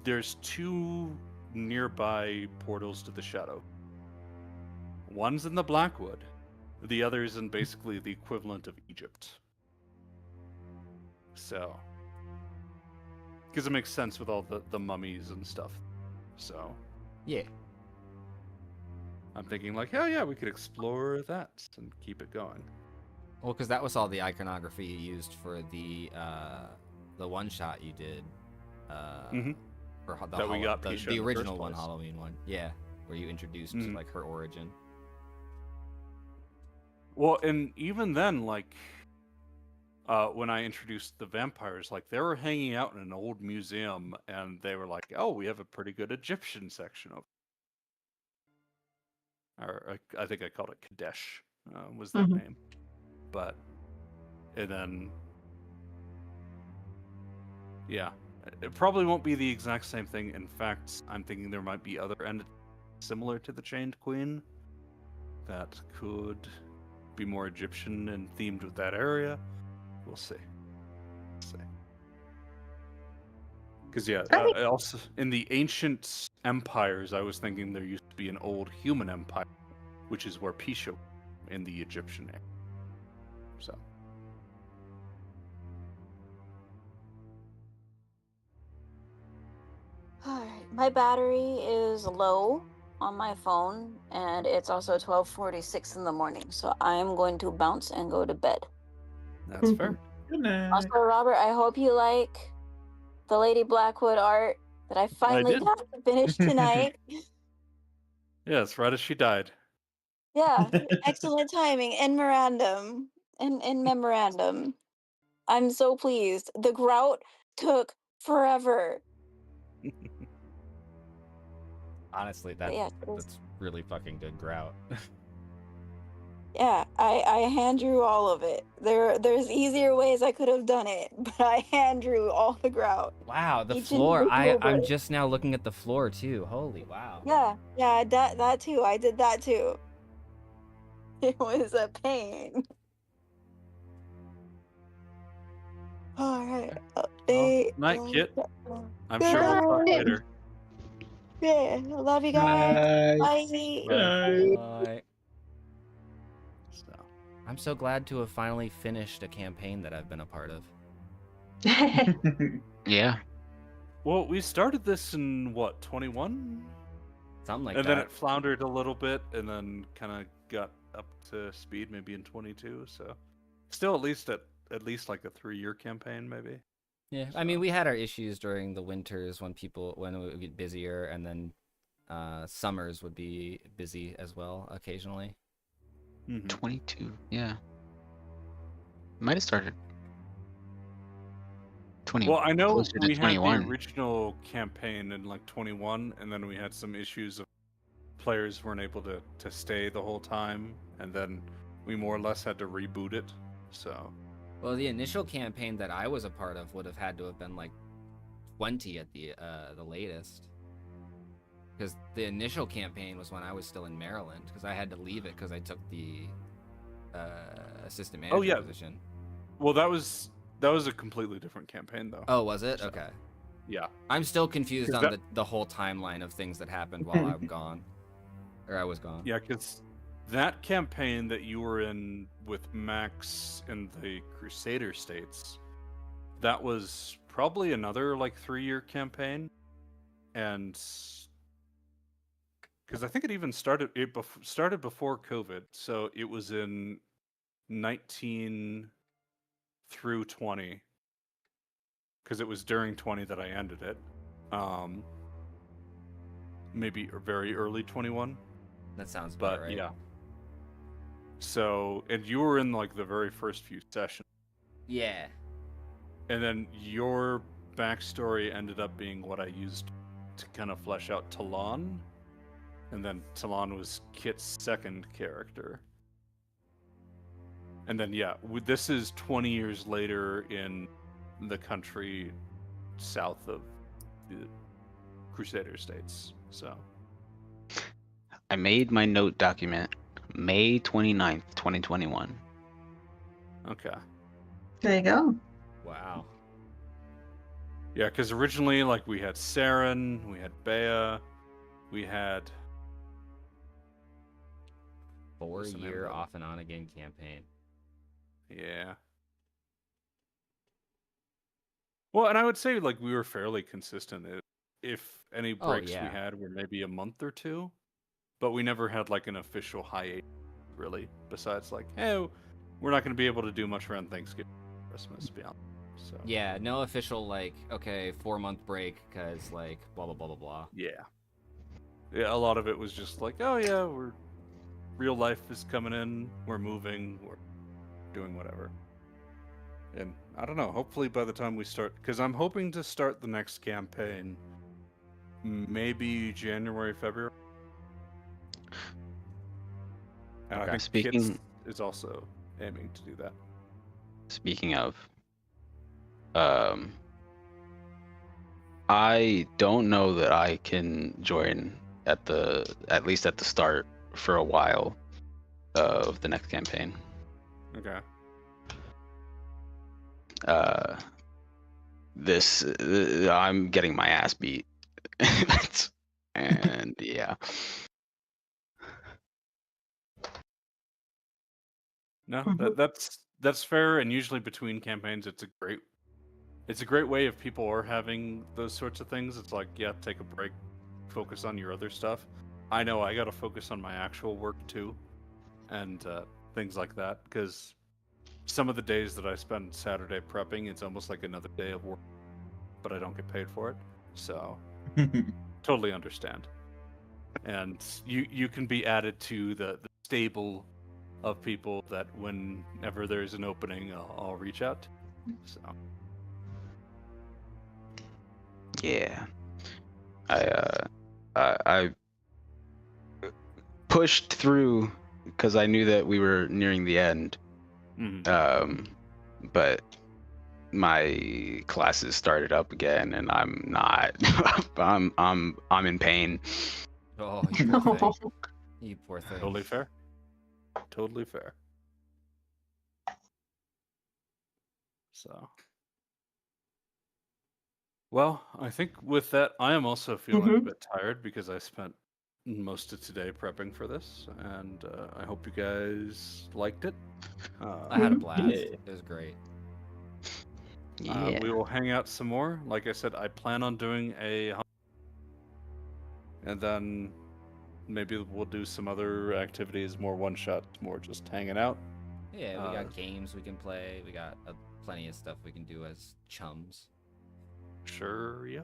there's 2 nearby portals to the Shadow. One's in the Blackwood, the other's in basically the equivalent of Egypt. So, because it makes sense with all the mummies and stuff. So, Yeah. I'm thinking like, oh yeah, we could explore that and keep it going. Well, because that was all the iconography you used for the one shot you did. Mhm. For the That we got the, Pisha in the the original first one, place. Halloween one. Yeah, where you introduced Mhm. like her origin. Well, and even then, like, when I introduced the vampires, like, they were hanging out in an old museum, and they were like, oh, we have a pretty good Egyptian section of. Or I think I called it Kadesh, was their Mhm. name. But, and then, yeah, it probably won't be the exact same thing. In fact, I'm thinking there might be other entities similar to the Chained Queen that could be more Egyptian and themed with that area. We'll see. Because yeah, I think- also in the ancient empires, I was thinking there used to be an old human empire, which is where Pisha in the Egyptian era. So my battery is low on my phone, and it's also 12:46 in the morning, so I'm going to bounce and go to bed. That's fair. Good night. Also, Robert, I hope you like the Lady Blackwood art that I finally did. got to finish tonight. Yes, right as she died. Yeah, excellent timing. In memorandum. In memorandum. I'm so pleased. The grout took forever. Honestly, But yeah, that's really fucking good grout. yeah, I hand drew all of it. There's easier ways I could have done it, but I hand drew all the grout. Wow, the Each floor. individual I'm brick. just now looking at the floor too. Holy wow. Yeah, that too. I did that too. It was a pain. All right, update. night, Kit. I'm Good sure we'll talk night. later. Yeah, I love you guys. Bye. Bye. So, I'm so glad to have finally finished a campaign that I've been a part of. Yeah. well, we started this in what, 21? Something like and that. then it floundered a little bit, and then kind of got up to speed maybe in 22. So, still at least like a 3-year campaign, maybe. Yeah, I mean, we had our issues during the winters when it would get busier, and then summers would be busy as well occasionally. 22. Yeah. Might have started 20. Well, I know closer to we had the 21. original campaign in like 21, and then we had some issues of players weren't able to stay the whole time, and then we more or less had to reboot it. So, Well, the initial campaign that I was a part of would have had to have been like 20 at the latest. Because the initial campaign was when I was still in Maryland, because I had to leave it because I took the assistant manager position. Well, that was a completely different campaign, though. Oh, was it? So, Okay. Yeah. I'm still confused 'Cause on the whole timeline of things that happened while I'm gone. Or I was gone. Yeah, because that campaign that you were in with Max in the Crusader States, that was probably another like 3-year campaign, and because I think it even started before COVID, so it was in 19 through 20, because it was during 20 that I ended it. Maybe very early 21. That sounds about But right. yeah. So, and you were in like the very first few sessions. Yeah. And then your backstory ended up being what I used to kind of flesh out Talon. And then Talon was Kit's second character. And then, yeah, this is 20 years later in the country south of the Crusader States. So, I made my note document May 29th, 2021. okay. There you go. Wow. Yeah, because originally, like, we had Saren, we had Bea, we had 4-year off and on again campaign. Yeah. Well, and I would say like we were fairly consistent. If any breaks yeah. we had were maybe a month or two, but we never had like an official hiatus really. Besides like, hey, we're not going to be able to do much around Thanksgiving, Christmas, beyond. So Yeah, no official like, okay, 4-month break because like blah blah blah blah blah. yeah, a lot of it was just like, oh yeah, real life is coming in, we're moving, we're doing whatever. And I don't know, hopefully by the time we start, because I'm hoping to start the next campaign maybe January, February. And Okay. I think Speaking- Kits is also aiming to do that. Speaking of, I don't know that I can join at least at the start for a while of the next campaign. Okay. I'm getting my ass beat. And yeah. No, Mhm. that's fair, and usually between campaigns it's a great it's a great way if people are having those sorts of things. It's like, yeah, take a break, focus on your other stuff. I know I got to focus on my actual work too, and things like that, because some of the days that I spend Saturday prepping, it's almost like another day of work, but I don't get paid for it. So totally understand. And you can be added to the stable of people that whenever there's an opening, I'll reach out to. So Yeah, I pushed through because I knew that we were nearing the end. But my classes started up again, and I'm not. I'm in pain. Oh, you poor thing. You poor thing. totally fair. Totally fair. So, well, I think with that, I am also feeling a bit tired because I spent most of today prepping for this, and I hope you guys liked it. I had a blast. Yeah. It was great. Yeah. We will hang out some more. Like I said, I plan on doing and then maybe we'll do some other activities, more one-shots, more just hanging out. Yeah, we got games we can play. We got plenty of stuff we can do as chums. Sure, yeah.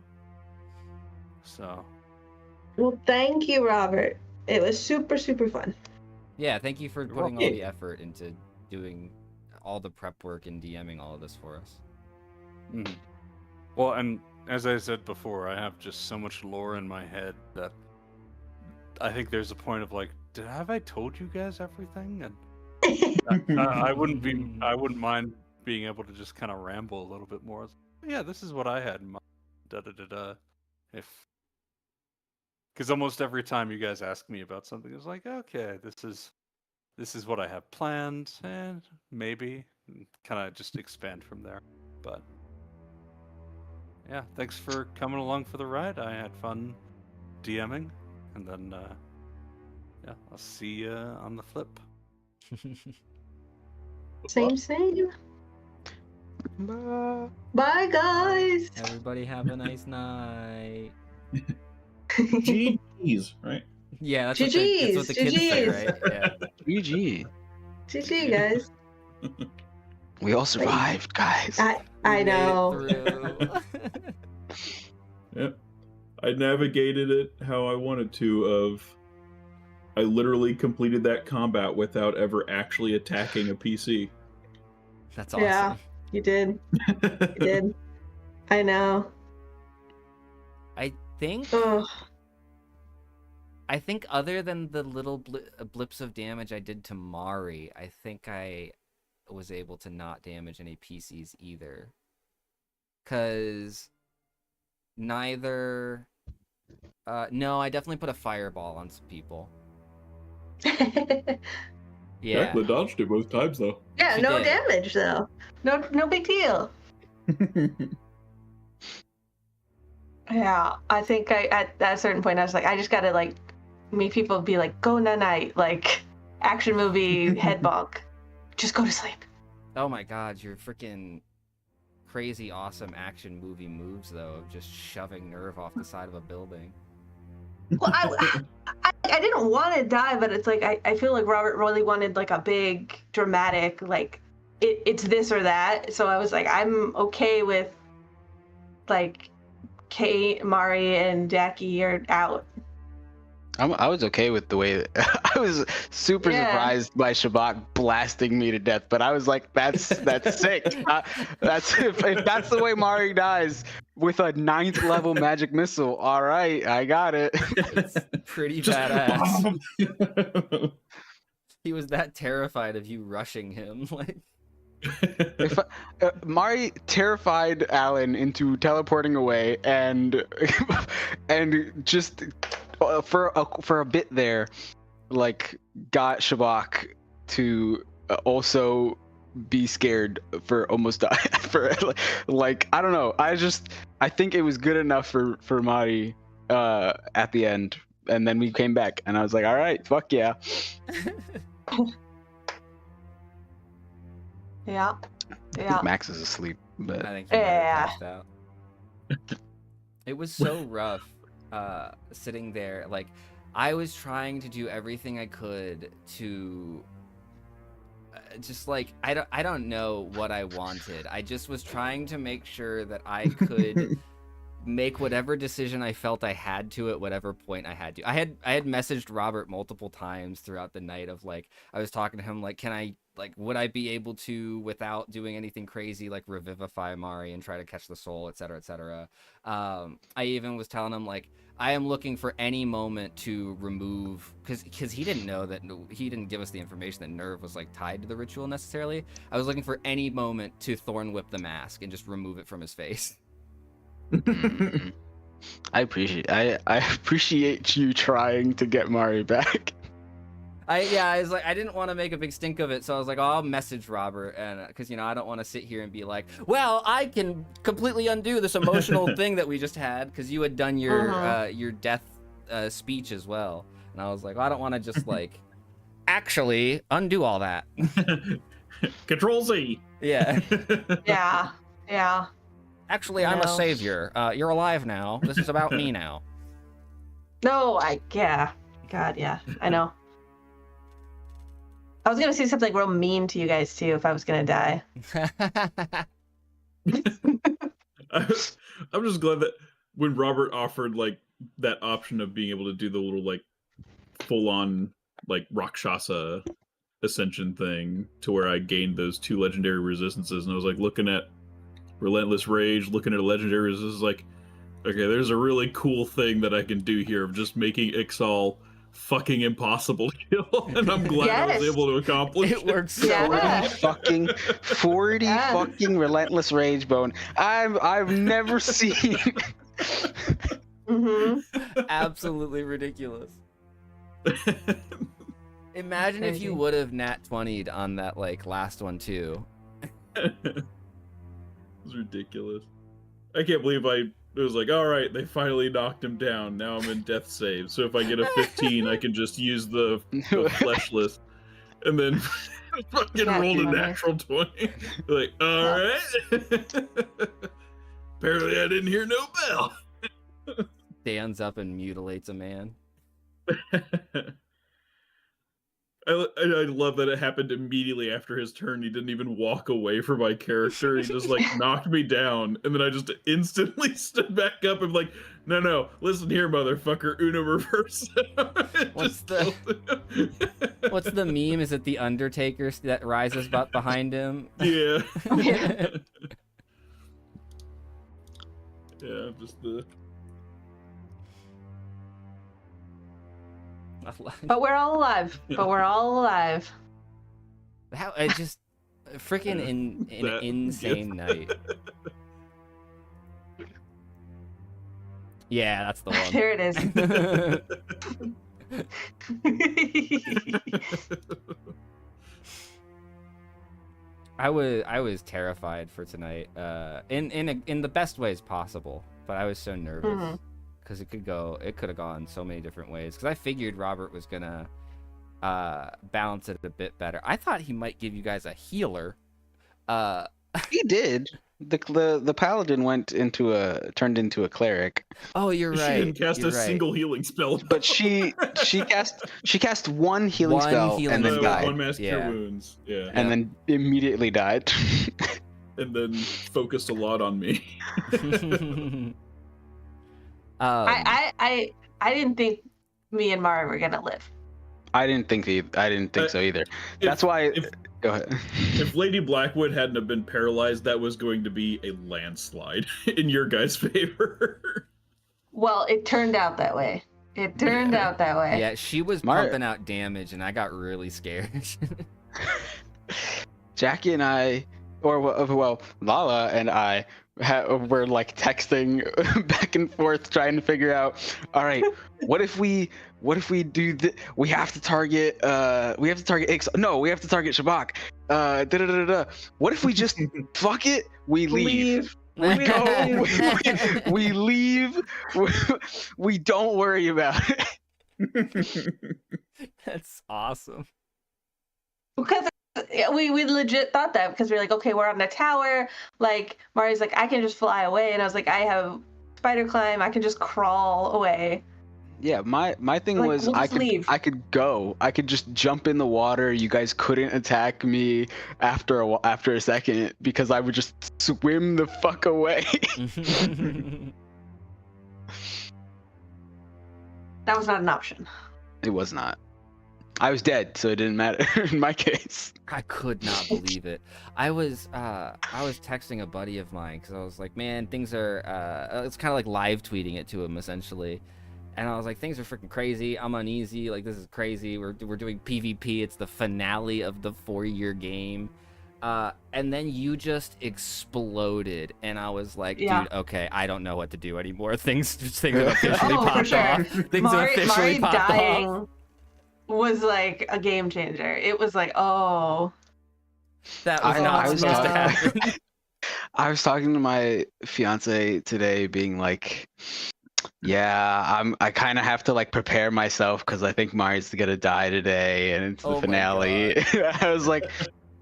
So, Well, thank you, Robert. It was super, super fun. Yeah, thank you for You're putting all welcome. the effort into doing all the prep work and DMing all of this for us. well, and as I said before, I have just so much lore in my head that I think there's a point of like, have I told you guys everything? And I wouldn't mind being able to just kind of ramble a little bit more. Yeah, this is what I had in mind. Da da da da. Because almost every time you guys ask me about something, it's like, okay, this is what I have planned, and maybe kind of just expand from there. But yeah, thanks for coming along for the ride. I had fun DMing, and then yeah, I'll see you on the flip. Same. Bye. Bye, guys. Everybody have a nice night. GG's, right? Yeah, that's what the kids say, GG's. right? Yeah. GG. GG, guys. We all survived, guys. I We made it know. through. Yep. I navigated it how I wanted to. I literally completed that combat without ever actually attacking a PC. That's awesome. Yeah, you did. You did. I know. I think Oh, other than the little blips of damage I did to Mari, I think I was able to not damage any PCs either. Cause neither no, I definitely put a fireball on some people. Yeah. Jacqueline dodged it both times though. yeah, She no did. damage though. No big deal. Yeah, I think at a certain point I was like, I just gotta like make people be like, go night, like action movie head bonk. Just go to sleep. Oh my god, your freaking crazy awesome action movie moves though, of just shoving Nerve off the side of a building. Well, I didn't want to die, but it's like I feel like Robert really wanted like a big dramatic like it's this or that. So I was like, I'm okay with like Kate, Mari, and Jackie are out. I was okay with the way I was super Yeah. surprised by Shabak blasting me to death, but I was like, that's sick. That's if that's the way Mari dies with a 9th level magic missile. All right, I got it. It's pretty Just badass. bomb. He was that terrified of you rushing him. Like, If Mari terrified Alan into teleporting away, and just for a bit there, like got Shabak to also be scared for almost for like I don't know. I think it was good enough for Mari at the end, and then we came back, and I was like, all right, fuck yeah. Yeah. I Yeah. think Max is asleep, but I think he might have Yeah. passed out. It was so rough sitting there. Like, I was trying to do everything I could to just like I don't know what I wanted. I just was trying to make sure that I could make whatever decision I felt I had to at whatever point I had to. I had messaged Robert multiple times throughout the night of like, I was talking to him like, can I, like, would I be able to, without doing anything crazy, like revivify Mari and try to catch the soul, etc., etc. I even was telling him like, I am looking for any moment to remove, because he didn't know that, he didn't give us the information that Nerve was like tied to the ritual necessarily. I was looking for any moment to Thorn Whip the mask and just remove it from his face. I appreciate you trying to get Mari back. I was like, I didn't want to make a big stink of it, so I was like, oh, I'll message Robert, and because I don't want to sit here and be like, well, I can completely undo this emotional thing that we just had, because you had done your death speech as well, and I was like, well, I don't want to just like actually undo all that. Control Z. Yeah. Yeah. Actually, I'm a No. savior. You're alive now. This is about me now. No, God, yeah, I know. I was gonna say something real mean to you guys too if I was gonna die. I'm just glad that when Robert offered like that option of being able to do the little like full-on like Rakshasa ascension thing to where I gained those 2 legendary resistances, and I was like looking at Relentless Rage, looking at a legendary resistance, like, okay, there's a really cool thing that I can do here of just making Ixal fucking impossible to kill, and I'm glad I was Yes. able to accomplish It works so Yeah. well. 40 Yeah. fucking Relentless Rage Bone. I've never seen. Absolutely ridiculous. Imagine if you Crazy. would have nat 20'd on that like last one too. It's ridiculous. I can't believe it was like, all right, they finally knocked him down. Now I'm in death save. So if I get a 15, I can just use the fleshless. And then fucking Can't rolled do a that. natural 20. Like, all right. Apparently I didn't hear no bell. Stands up and mutilates a man. I love that it happened immediately after his turn. He didn't even walk away from my character. He just like knocked me down, and then I just instantly stood back up and like, no, listen here, motherfucker, Uno reverse. What's the meme? Is it the Undertaker that rises behind him? Yeah. Yeah. Yeah, just the. But we're all alive. How it just freaking an That- insane night. Yeah, that's the one. There it is. I was terrified for tonight, in the best ways possible. But I was so nervous Mhm. because it could have gone so many different ways. Because I figured Robert was gonna balance it a bit better. I thought he might give you guys a healer. He did. The paladin turned into a cleric, Oh, you're She right. didn't cast you're a right. single healing spell. but she cast one healing One spell healing and then spell. died, One mass cure Yeah. wounds. Yeah. and then immediately died. And then focused a lot on me. I didn't think me and Mara were gonna live. I didn't think so either. That's why. Go ahead. If Lady Blackwood hadn't have been paralyzed, that was going to be a landslide in your guys' favor. Well, it turned out that way. Yeah, she was Mar- pumping out damage, and I got really scared. Jackie and I, Lala and I were like texting back and forth trying to figure out, all right, what if we do we have to target Ix. No, we have to target Shabak. What if we just fuck it? We leave. We go. We leave. We don't worry about it. That's awesome. Because Yeah, we legit thought that because we were like, okay, we're on the tower. Like Mari's like, I can just fly away, and I was like, I have spider climb. I can just crawl away. Yeah, my thing Like, was we'll just leave. I could go. I could just jump in the water. You guys couldn't attack me after a second because I would just swim the fuck away. That was not an option. It was not. I was dead, so it didn't matter in my case. I could not believe it. I was texting a buddy of mine because I was like, man, things are. It's kind of like live tweeting it to him essentially, and I was like, things are freaking crazy. I'm uneasy. Like this is crazy. We're doing PvP. It's the finale of the 4-year game, and then you just exploded, and I was like, Yeah. dude, okay, I don't know what to do anymore. Things have officially Oh, for popped sure. off. Things have Mari officially popped off. dying was like a game changer. It was like, oh, That was I not was supposed to not- happen. I was talking to my fiance today, being like, "Yeah, I kind of have to like prepare myself because I think Mari's gonna die today, and it's the Oh my finale." I was like,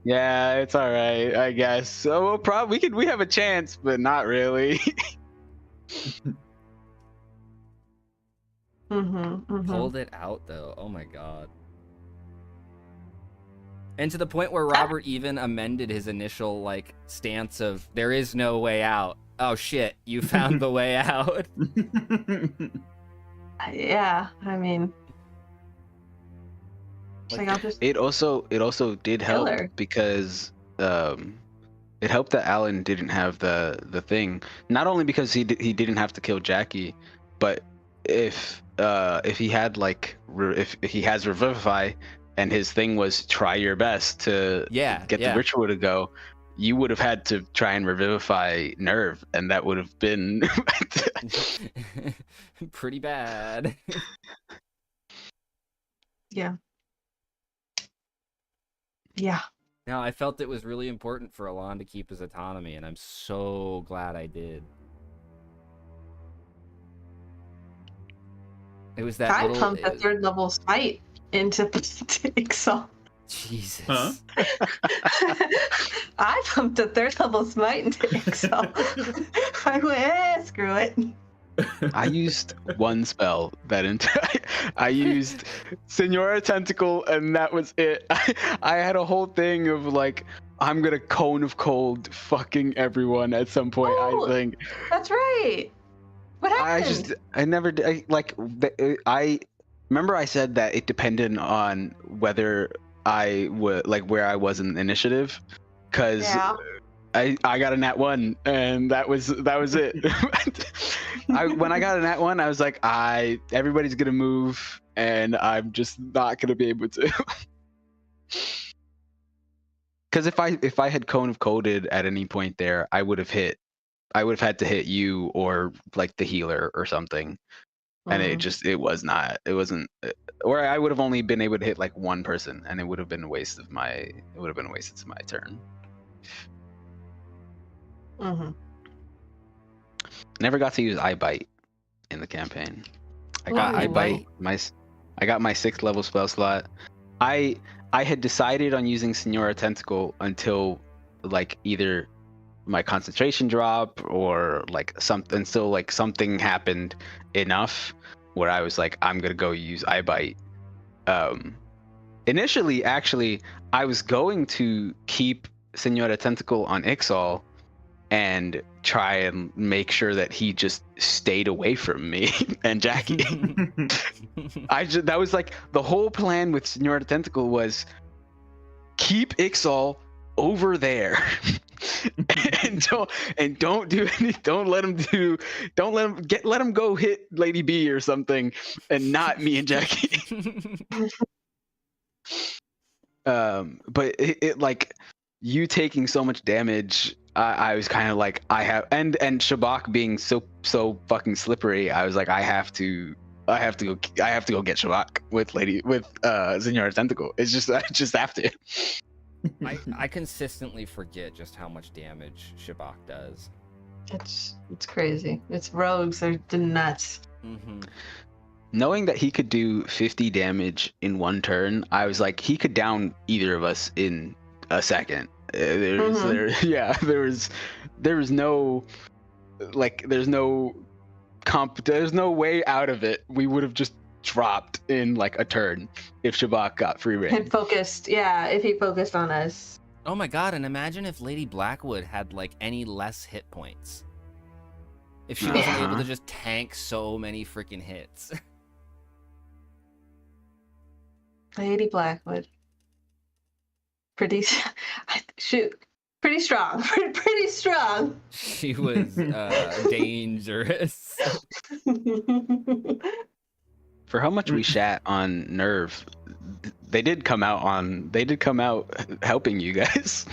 "Yeah, it's all right, I guess. So we'll probably we have a chance, but not really." Pulled it out though. Oh my god. And to the point where Robert even amended his initial like stance of there is no way out. Oh shit, you found the way out. yeah. I mean, Like, like I'll just It also did help Killer. because it helped that Alan didn't have the thing. Not only because he didn't have to kill Jackie, but if he had like if he has Revivify and his thing was try your best to get the ritual to go, you would have had to try and Revivify Nerve, and that would have been pretty bad. yeah. Yeah. No, I felt it was really important for Alon to keep his autonomy, and I'm so glad I did. It was that I little. pumped a 3rd level smite into Ixal. Jesus. Huh? I pumped a 3rd level smite into Ixal. I went, screw it. I used one spell that entire. I used Senora Tentacle, and that was it. I had a whole thing of like, I'm gonna Cone of Cold fucking everyone at some point. Oh, I think. That's right. What happened? I never did. I remember I said that it depended on whether I would like where I was in the initiative, because Yeah. I got a nat 1 and that was it. When I got a nat 1, I was like, everybody's gonna move and I'm just not gonna be able to. Because if I had Cone of Colded at any point there, I would have had to hit you or like the healer or something. And it wasn't, or I would have only been able to hit like one person, and it would have been a waste of my turn. Mm-hmm. Never got to use Eye Bite in the campaign. I got Why? Eye Bite. I got my 6th level spell slot. I had decided on using Senora Tentacle until like either my concentration drop or like something. So like something happened enough where I was like, I'm gonna go use Eye Bite. Initially, actually, I was going to keep Senora Tentacle on Ixal and try and make sure that he just stayed away from me and Jackie. That was like the whole plan with Senora Tentacle was keep Ixal over there. and don't do any, let him go hit Lady B or something, and not me and Jackie. But it like you taking so much damage, I was kind of like and Shabak being so fucking slippery, I was like I have to go get Shabak with Senora Tentacle. I just have to. I consistently forget just how much damage Shabak does. It's crazy. It's rogues. They're nuts. Mm-hmm. Knowing that he could do 50 damage in one turn, I was like, he could down either of us in a second. There was no, like, there's no way out of it. We would have just dropped in like a turn if Shabak got free reign. Had focused, if he focused on us. Oh my god, and imagine if Lady Blackwood had like any less hit points. If she wasn't able to just tank so many freaking hits. Lady Blackwood. Pretty strong. Pretty strong. She was dangerous. For how much we shat on Nerve, they did come out helping you guys.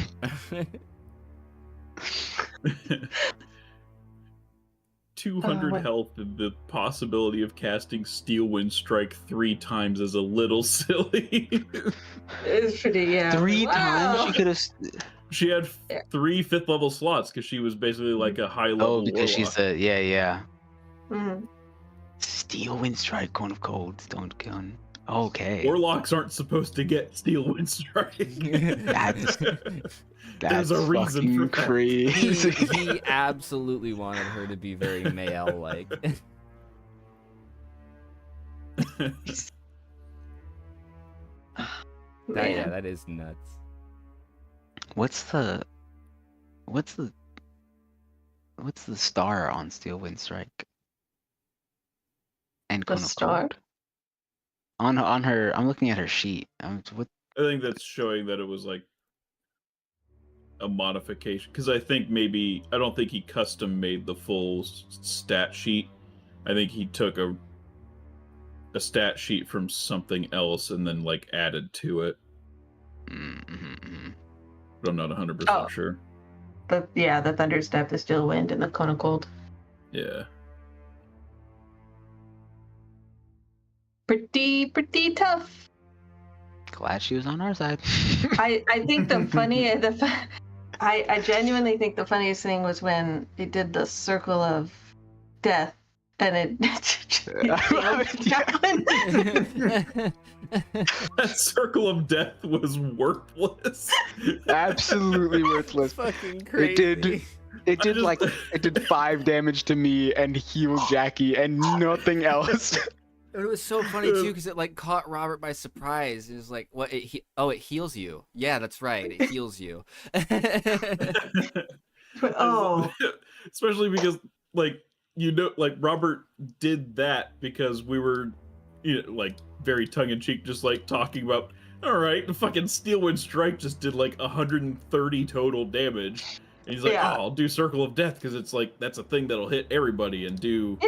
200 health and the possibility of casting Steel Wind Strike 3 times is a little silly. It's pretty, 3 times she could have. She had 3 5th level slots because she was basically like a high level. Oh, because she's a Mm-hmm. Steel Wind Strike, Cone of Cold, Stone Gun. Okay. Warlocks aren't supposed to get Steel Wind Strike. That's a reason for that. crazy. He absolutely wanted her to be very male-like. That is nuts. What's the star on Steel Wind Strike? And The Cone of star? Cold. On her, I'm looking at her sheet. What? I think that's showing that it was like a modification because I don't think he custom made the full stat sheet. I think he took a stat sheet from something else and then like added to it. Mm-hmm. But I'm not 100% sure. But the Thunder Step, the Steel Wind, and the Cone of Cold. Yeah. Pretty tough. Glad she was on our side. I think I genuinely think the funniest thing was when they did the Circle of Death and it That Circle of Death was worthless. Absolutely worthless. Fucking crazy. It did 5 damage to me and healed Jackie and nothing else. It was so funny too because it like caught Robert by surprise. It was like, "What? It heals you." Yeah, that's right. It heals you. Especially because like Robert did that because we were like very tongue in cheek, just like talking about. All right, the fucking Steel Wind Strike just did like 130 total damage. And he's like, I'll do Circle of Death because it's like that's a thing that'll hit everybody and do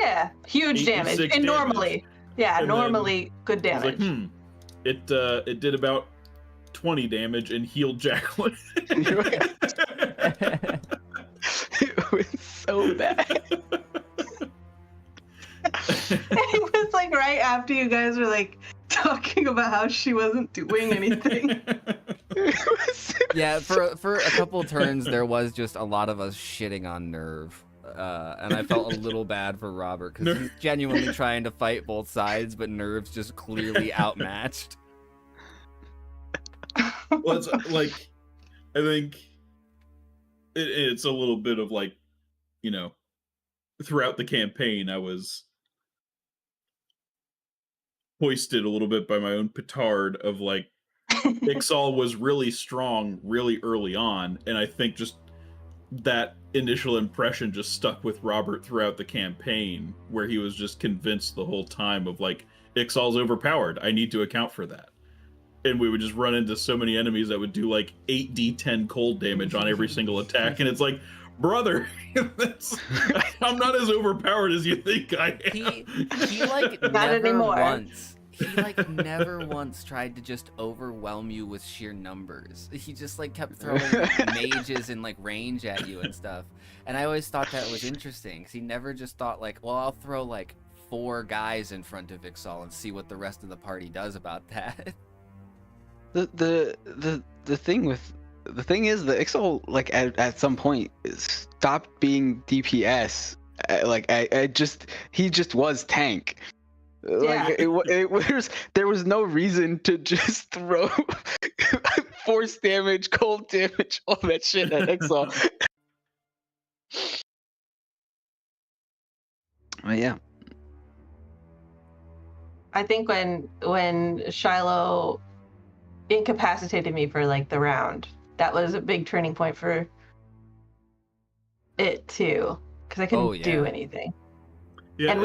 huge damage. And normally. Yeah, and normally good damage. Like, it did about 20 damage and healed Jacqueline. It was so bad. It was like right after you guys were like talking about how she wasn't doing anything. Yeah, for a couple turns there was just a lot of us shitting on Nerve. And I felt a little bad for Robert because he's genuinely trying to fight both sides, but Nerve's just clearly outmatched. Well, it's like, I think it's a little bit of like, throughout the campaign, I was hoisted a little bit by my own petard of like, Ixal was really strong really early on, and I think just that initial impression just stuck with Robert throughout the campaign, where he was just convinced the whole time of like, Ixal's overpowered. I need to account for that. And we would just run into so many enemies that would do like 8d10 cold damage on every single attack, and it's like, brother, I'm not as overpowered as you think I am. He like Not never anymore. once. He like never once tried to just overwhelm you with sheer numbers. He just like kept throwing mages in like range at you and stuff. And I always thought that was interesting because he never just thought like, well, I'll throw like 4 guys in front of Ixal and see what the rest of the party does about that. The thing is that Ixal like at some point stopped being DPS. He just was tank. Yeah. There was no reason to just throw force damage, cold damage, all that shit at Exile. But yeah. I think when Shiloh incapacitated me for like the round, that was a big turning point for it too, because I couldn't do anything. Yeah, And I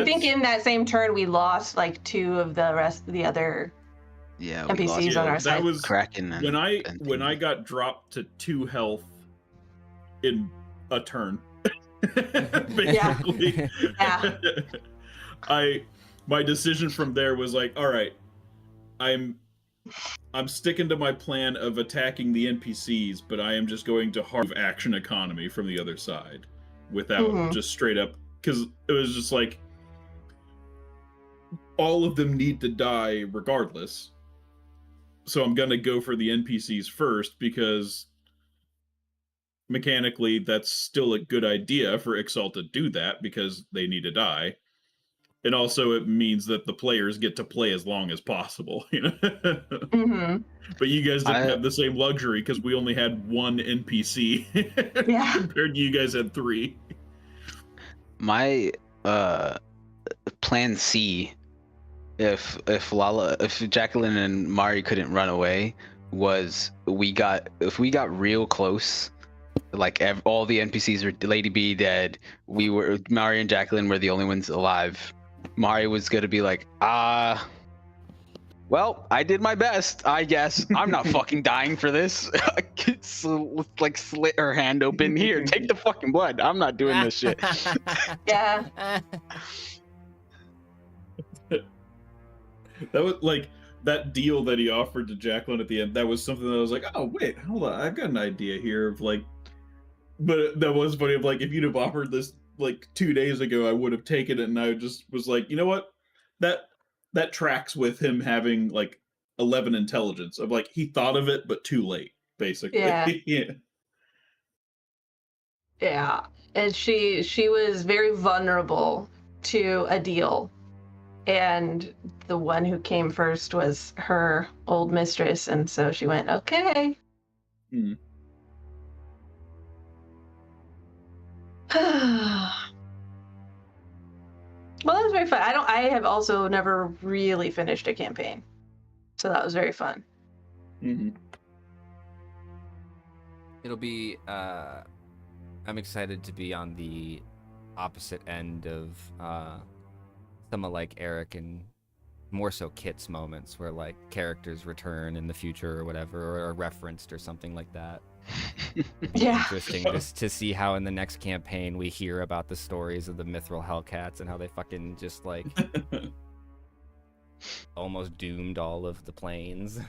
think that's- in that same turn we lost like 2 of the other Yeah, NPCs on our side. that was Kraken and when I got dropped to 2 health in a turn. Basically. Yeah. My decision from there was like, all right, I'm sticking to my plan of attacking the NPCs, but I am just going to hard action economy from the other side without just straight up, because it was just like all of them need to die regardless. So I'm going to go for the NPCs first, because mechanically that's still a good idea for Ixal to do that, because they need to die. And also it means that the players get to play as long as possible, you know. But you guys didn't have the same luxury, because we only had 1 NPC compared to you guys had 3. My plan C, if Jacqueline and Mari couldn't run away, was if we got real close, like all the NPCs were Lady B dead, Mari and Jacqueline were the only ones alive. Mari was gonna be like, well, I did my best, I guess. I'm not fucking dying for this. Like slit her hand open. Here, take the fucking blood. I'm not doing this shit. Yeah. That was like that deal that he offered to Jacqueline at the end. That was something that I was like, oh wait, hold on, I've got an idea here of like. But that was funny. Of like, if you'd have offered this like 2 days ago, I would have taken it, and I just was like, you know what, that tracks with him having like 11 intelligence. Of like, he thought of it, but too late, basically. Yeah. Yeah, and she was very vulnerable to a deal, and the one who came first was her old mistress, and so she went, okay. Well, that was very fun. I have also never really finished a campaign, so that was very fun. It'll be I'm excited to be on the opposite end of some of like Eric and more so Kit's moments, where like characters return in the future or whatever, or are referenced or something like that. Yeah. Interesting just to see how in the next campaign we hear about the stories of the Mithril Hellcats and how they fucking just like almost doomed all of the planes.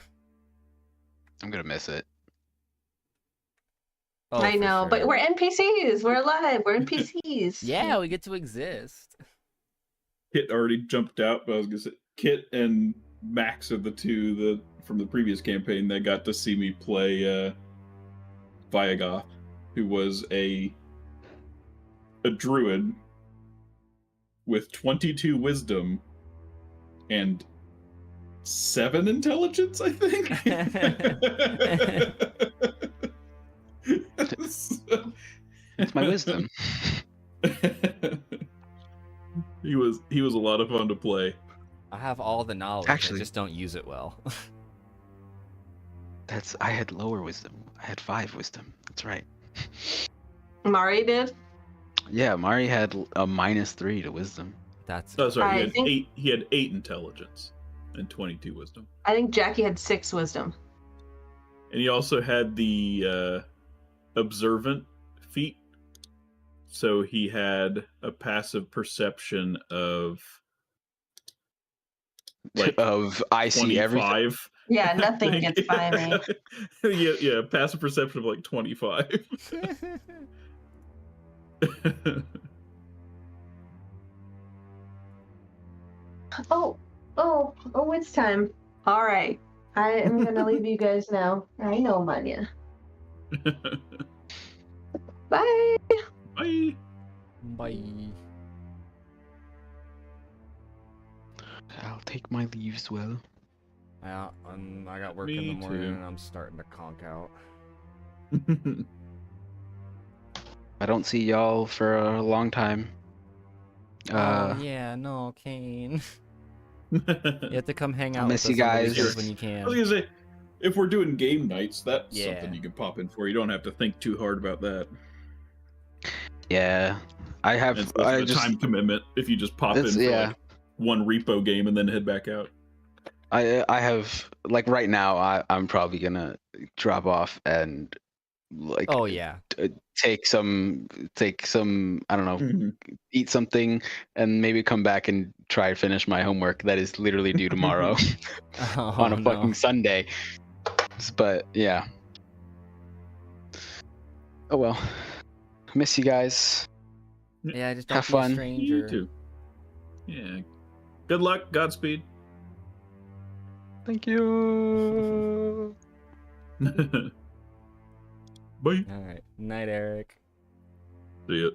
I'm gonna miss it. Oh, I for know, but sure. we're NPCs. We're alive. We're NPCs. Yeah, we get to exist. Kit already jumped out, but I was gonna say Kit and Max are the 2 from the previous campaign that got to see me play Viagoth, who was a druid with 22 wisdom and 7 intelligence, I think. It's my wisdom. He was a lot of fun to play. I have all the knowledge. Actually- I just don't use it well. I had lower wisdom. I had 5 wisdom. That's right. Mari did. Yeah, Mari had a -3 to wisdom. That's Oh, sorry, I he had think- 8. He had 8 intelligence and 22 wisdom, I think Jackie had 6 wisdom. and he also had the observant feat. So he had a passive perception of like Of I see everything. 25. Yeah, nothing I think. gets by me. yeah, passive perception of like 25. Oh, it's time. All right. I am going to leave you guys now. I know, Manya. Bye. Bye. Bye. work my leaves well. Yeah, I got work in Me the morning too. and I'm starting to conk out. I don't see y'all for a long time. Oh yeah, no, Kane. You have to come hang I'll out miss with us you on the guys. weekends when you I was can. gonna say, if we're doing game nights, that's Yeah. something you can pop in for. You don't have to think too hard about that. Yeah, I have. It's less I of a just. time commitment if you just pop in It's- for yeah. like one repo game and then head back out. I have like right now. I'm probably gonna drop off and like Oh yeah. take some. I don't know. Mhm. Eat something and maybe come back and try to finish my homework that is literally due tomorrow Oh, on a no. fucking Sunday. But yeah. Oh well. Miss you guys. Yeah, just don't Have be fun. a You stranger. too. Yeah. Good luck. Godspeed. Thank you. Bye. All right. Night, Eric. See ya.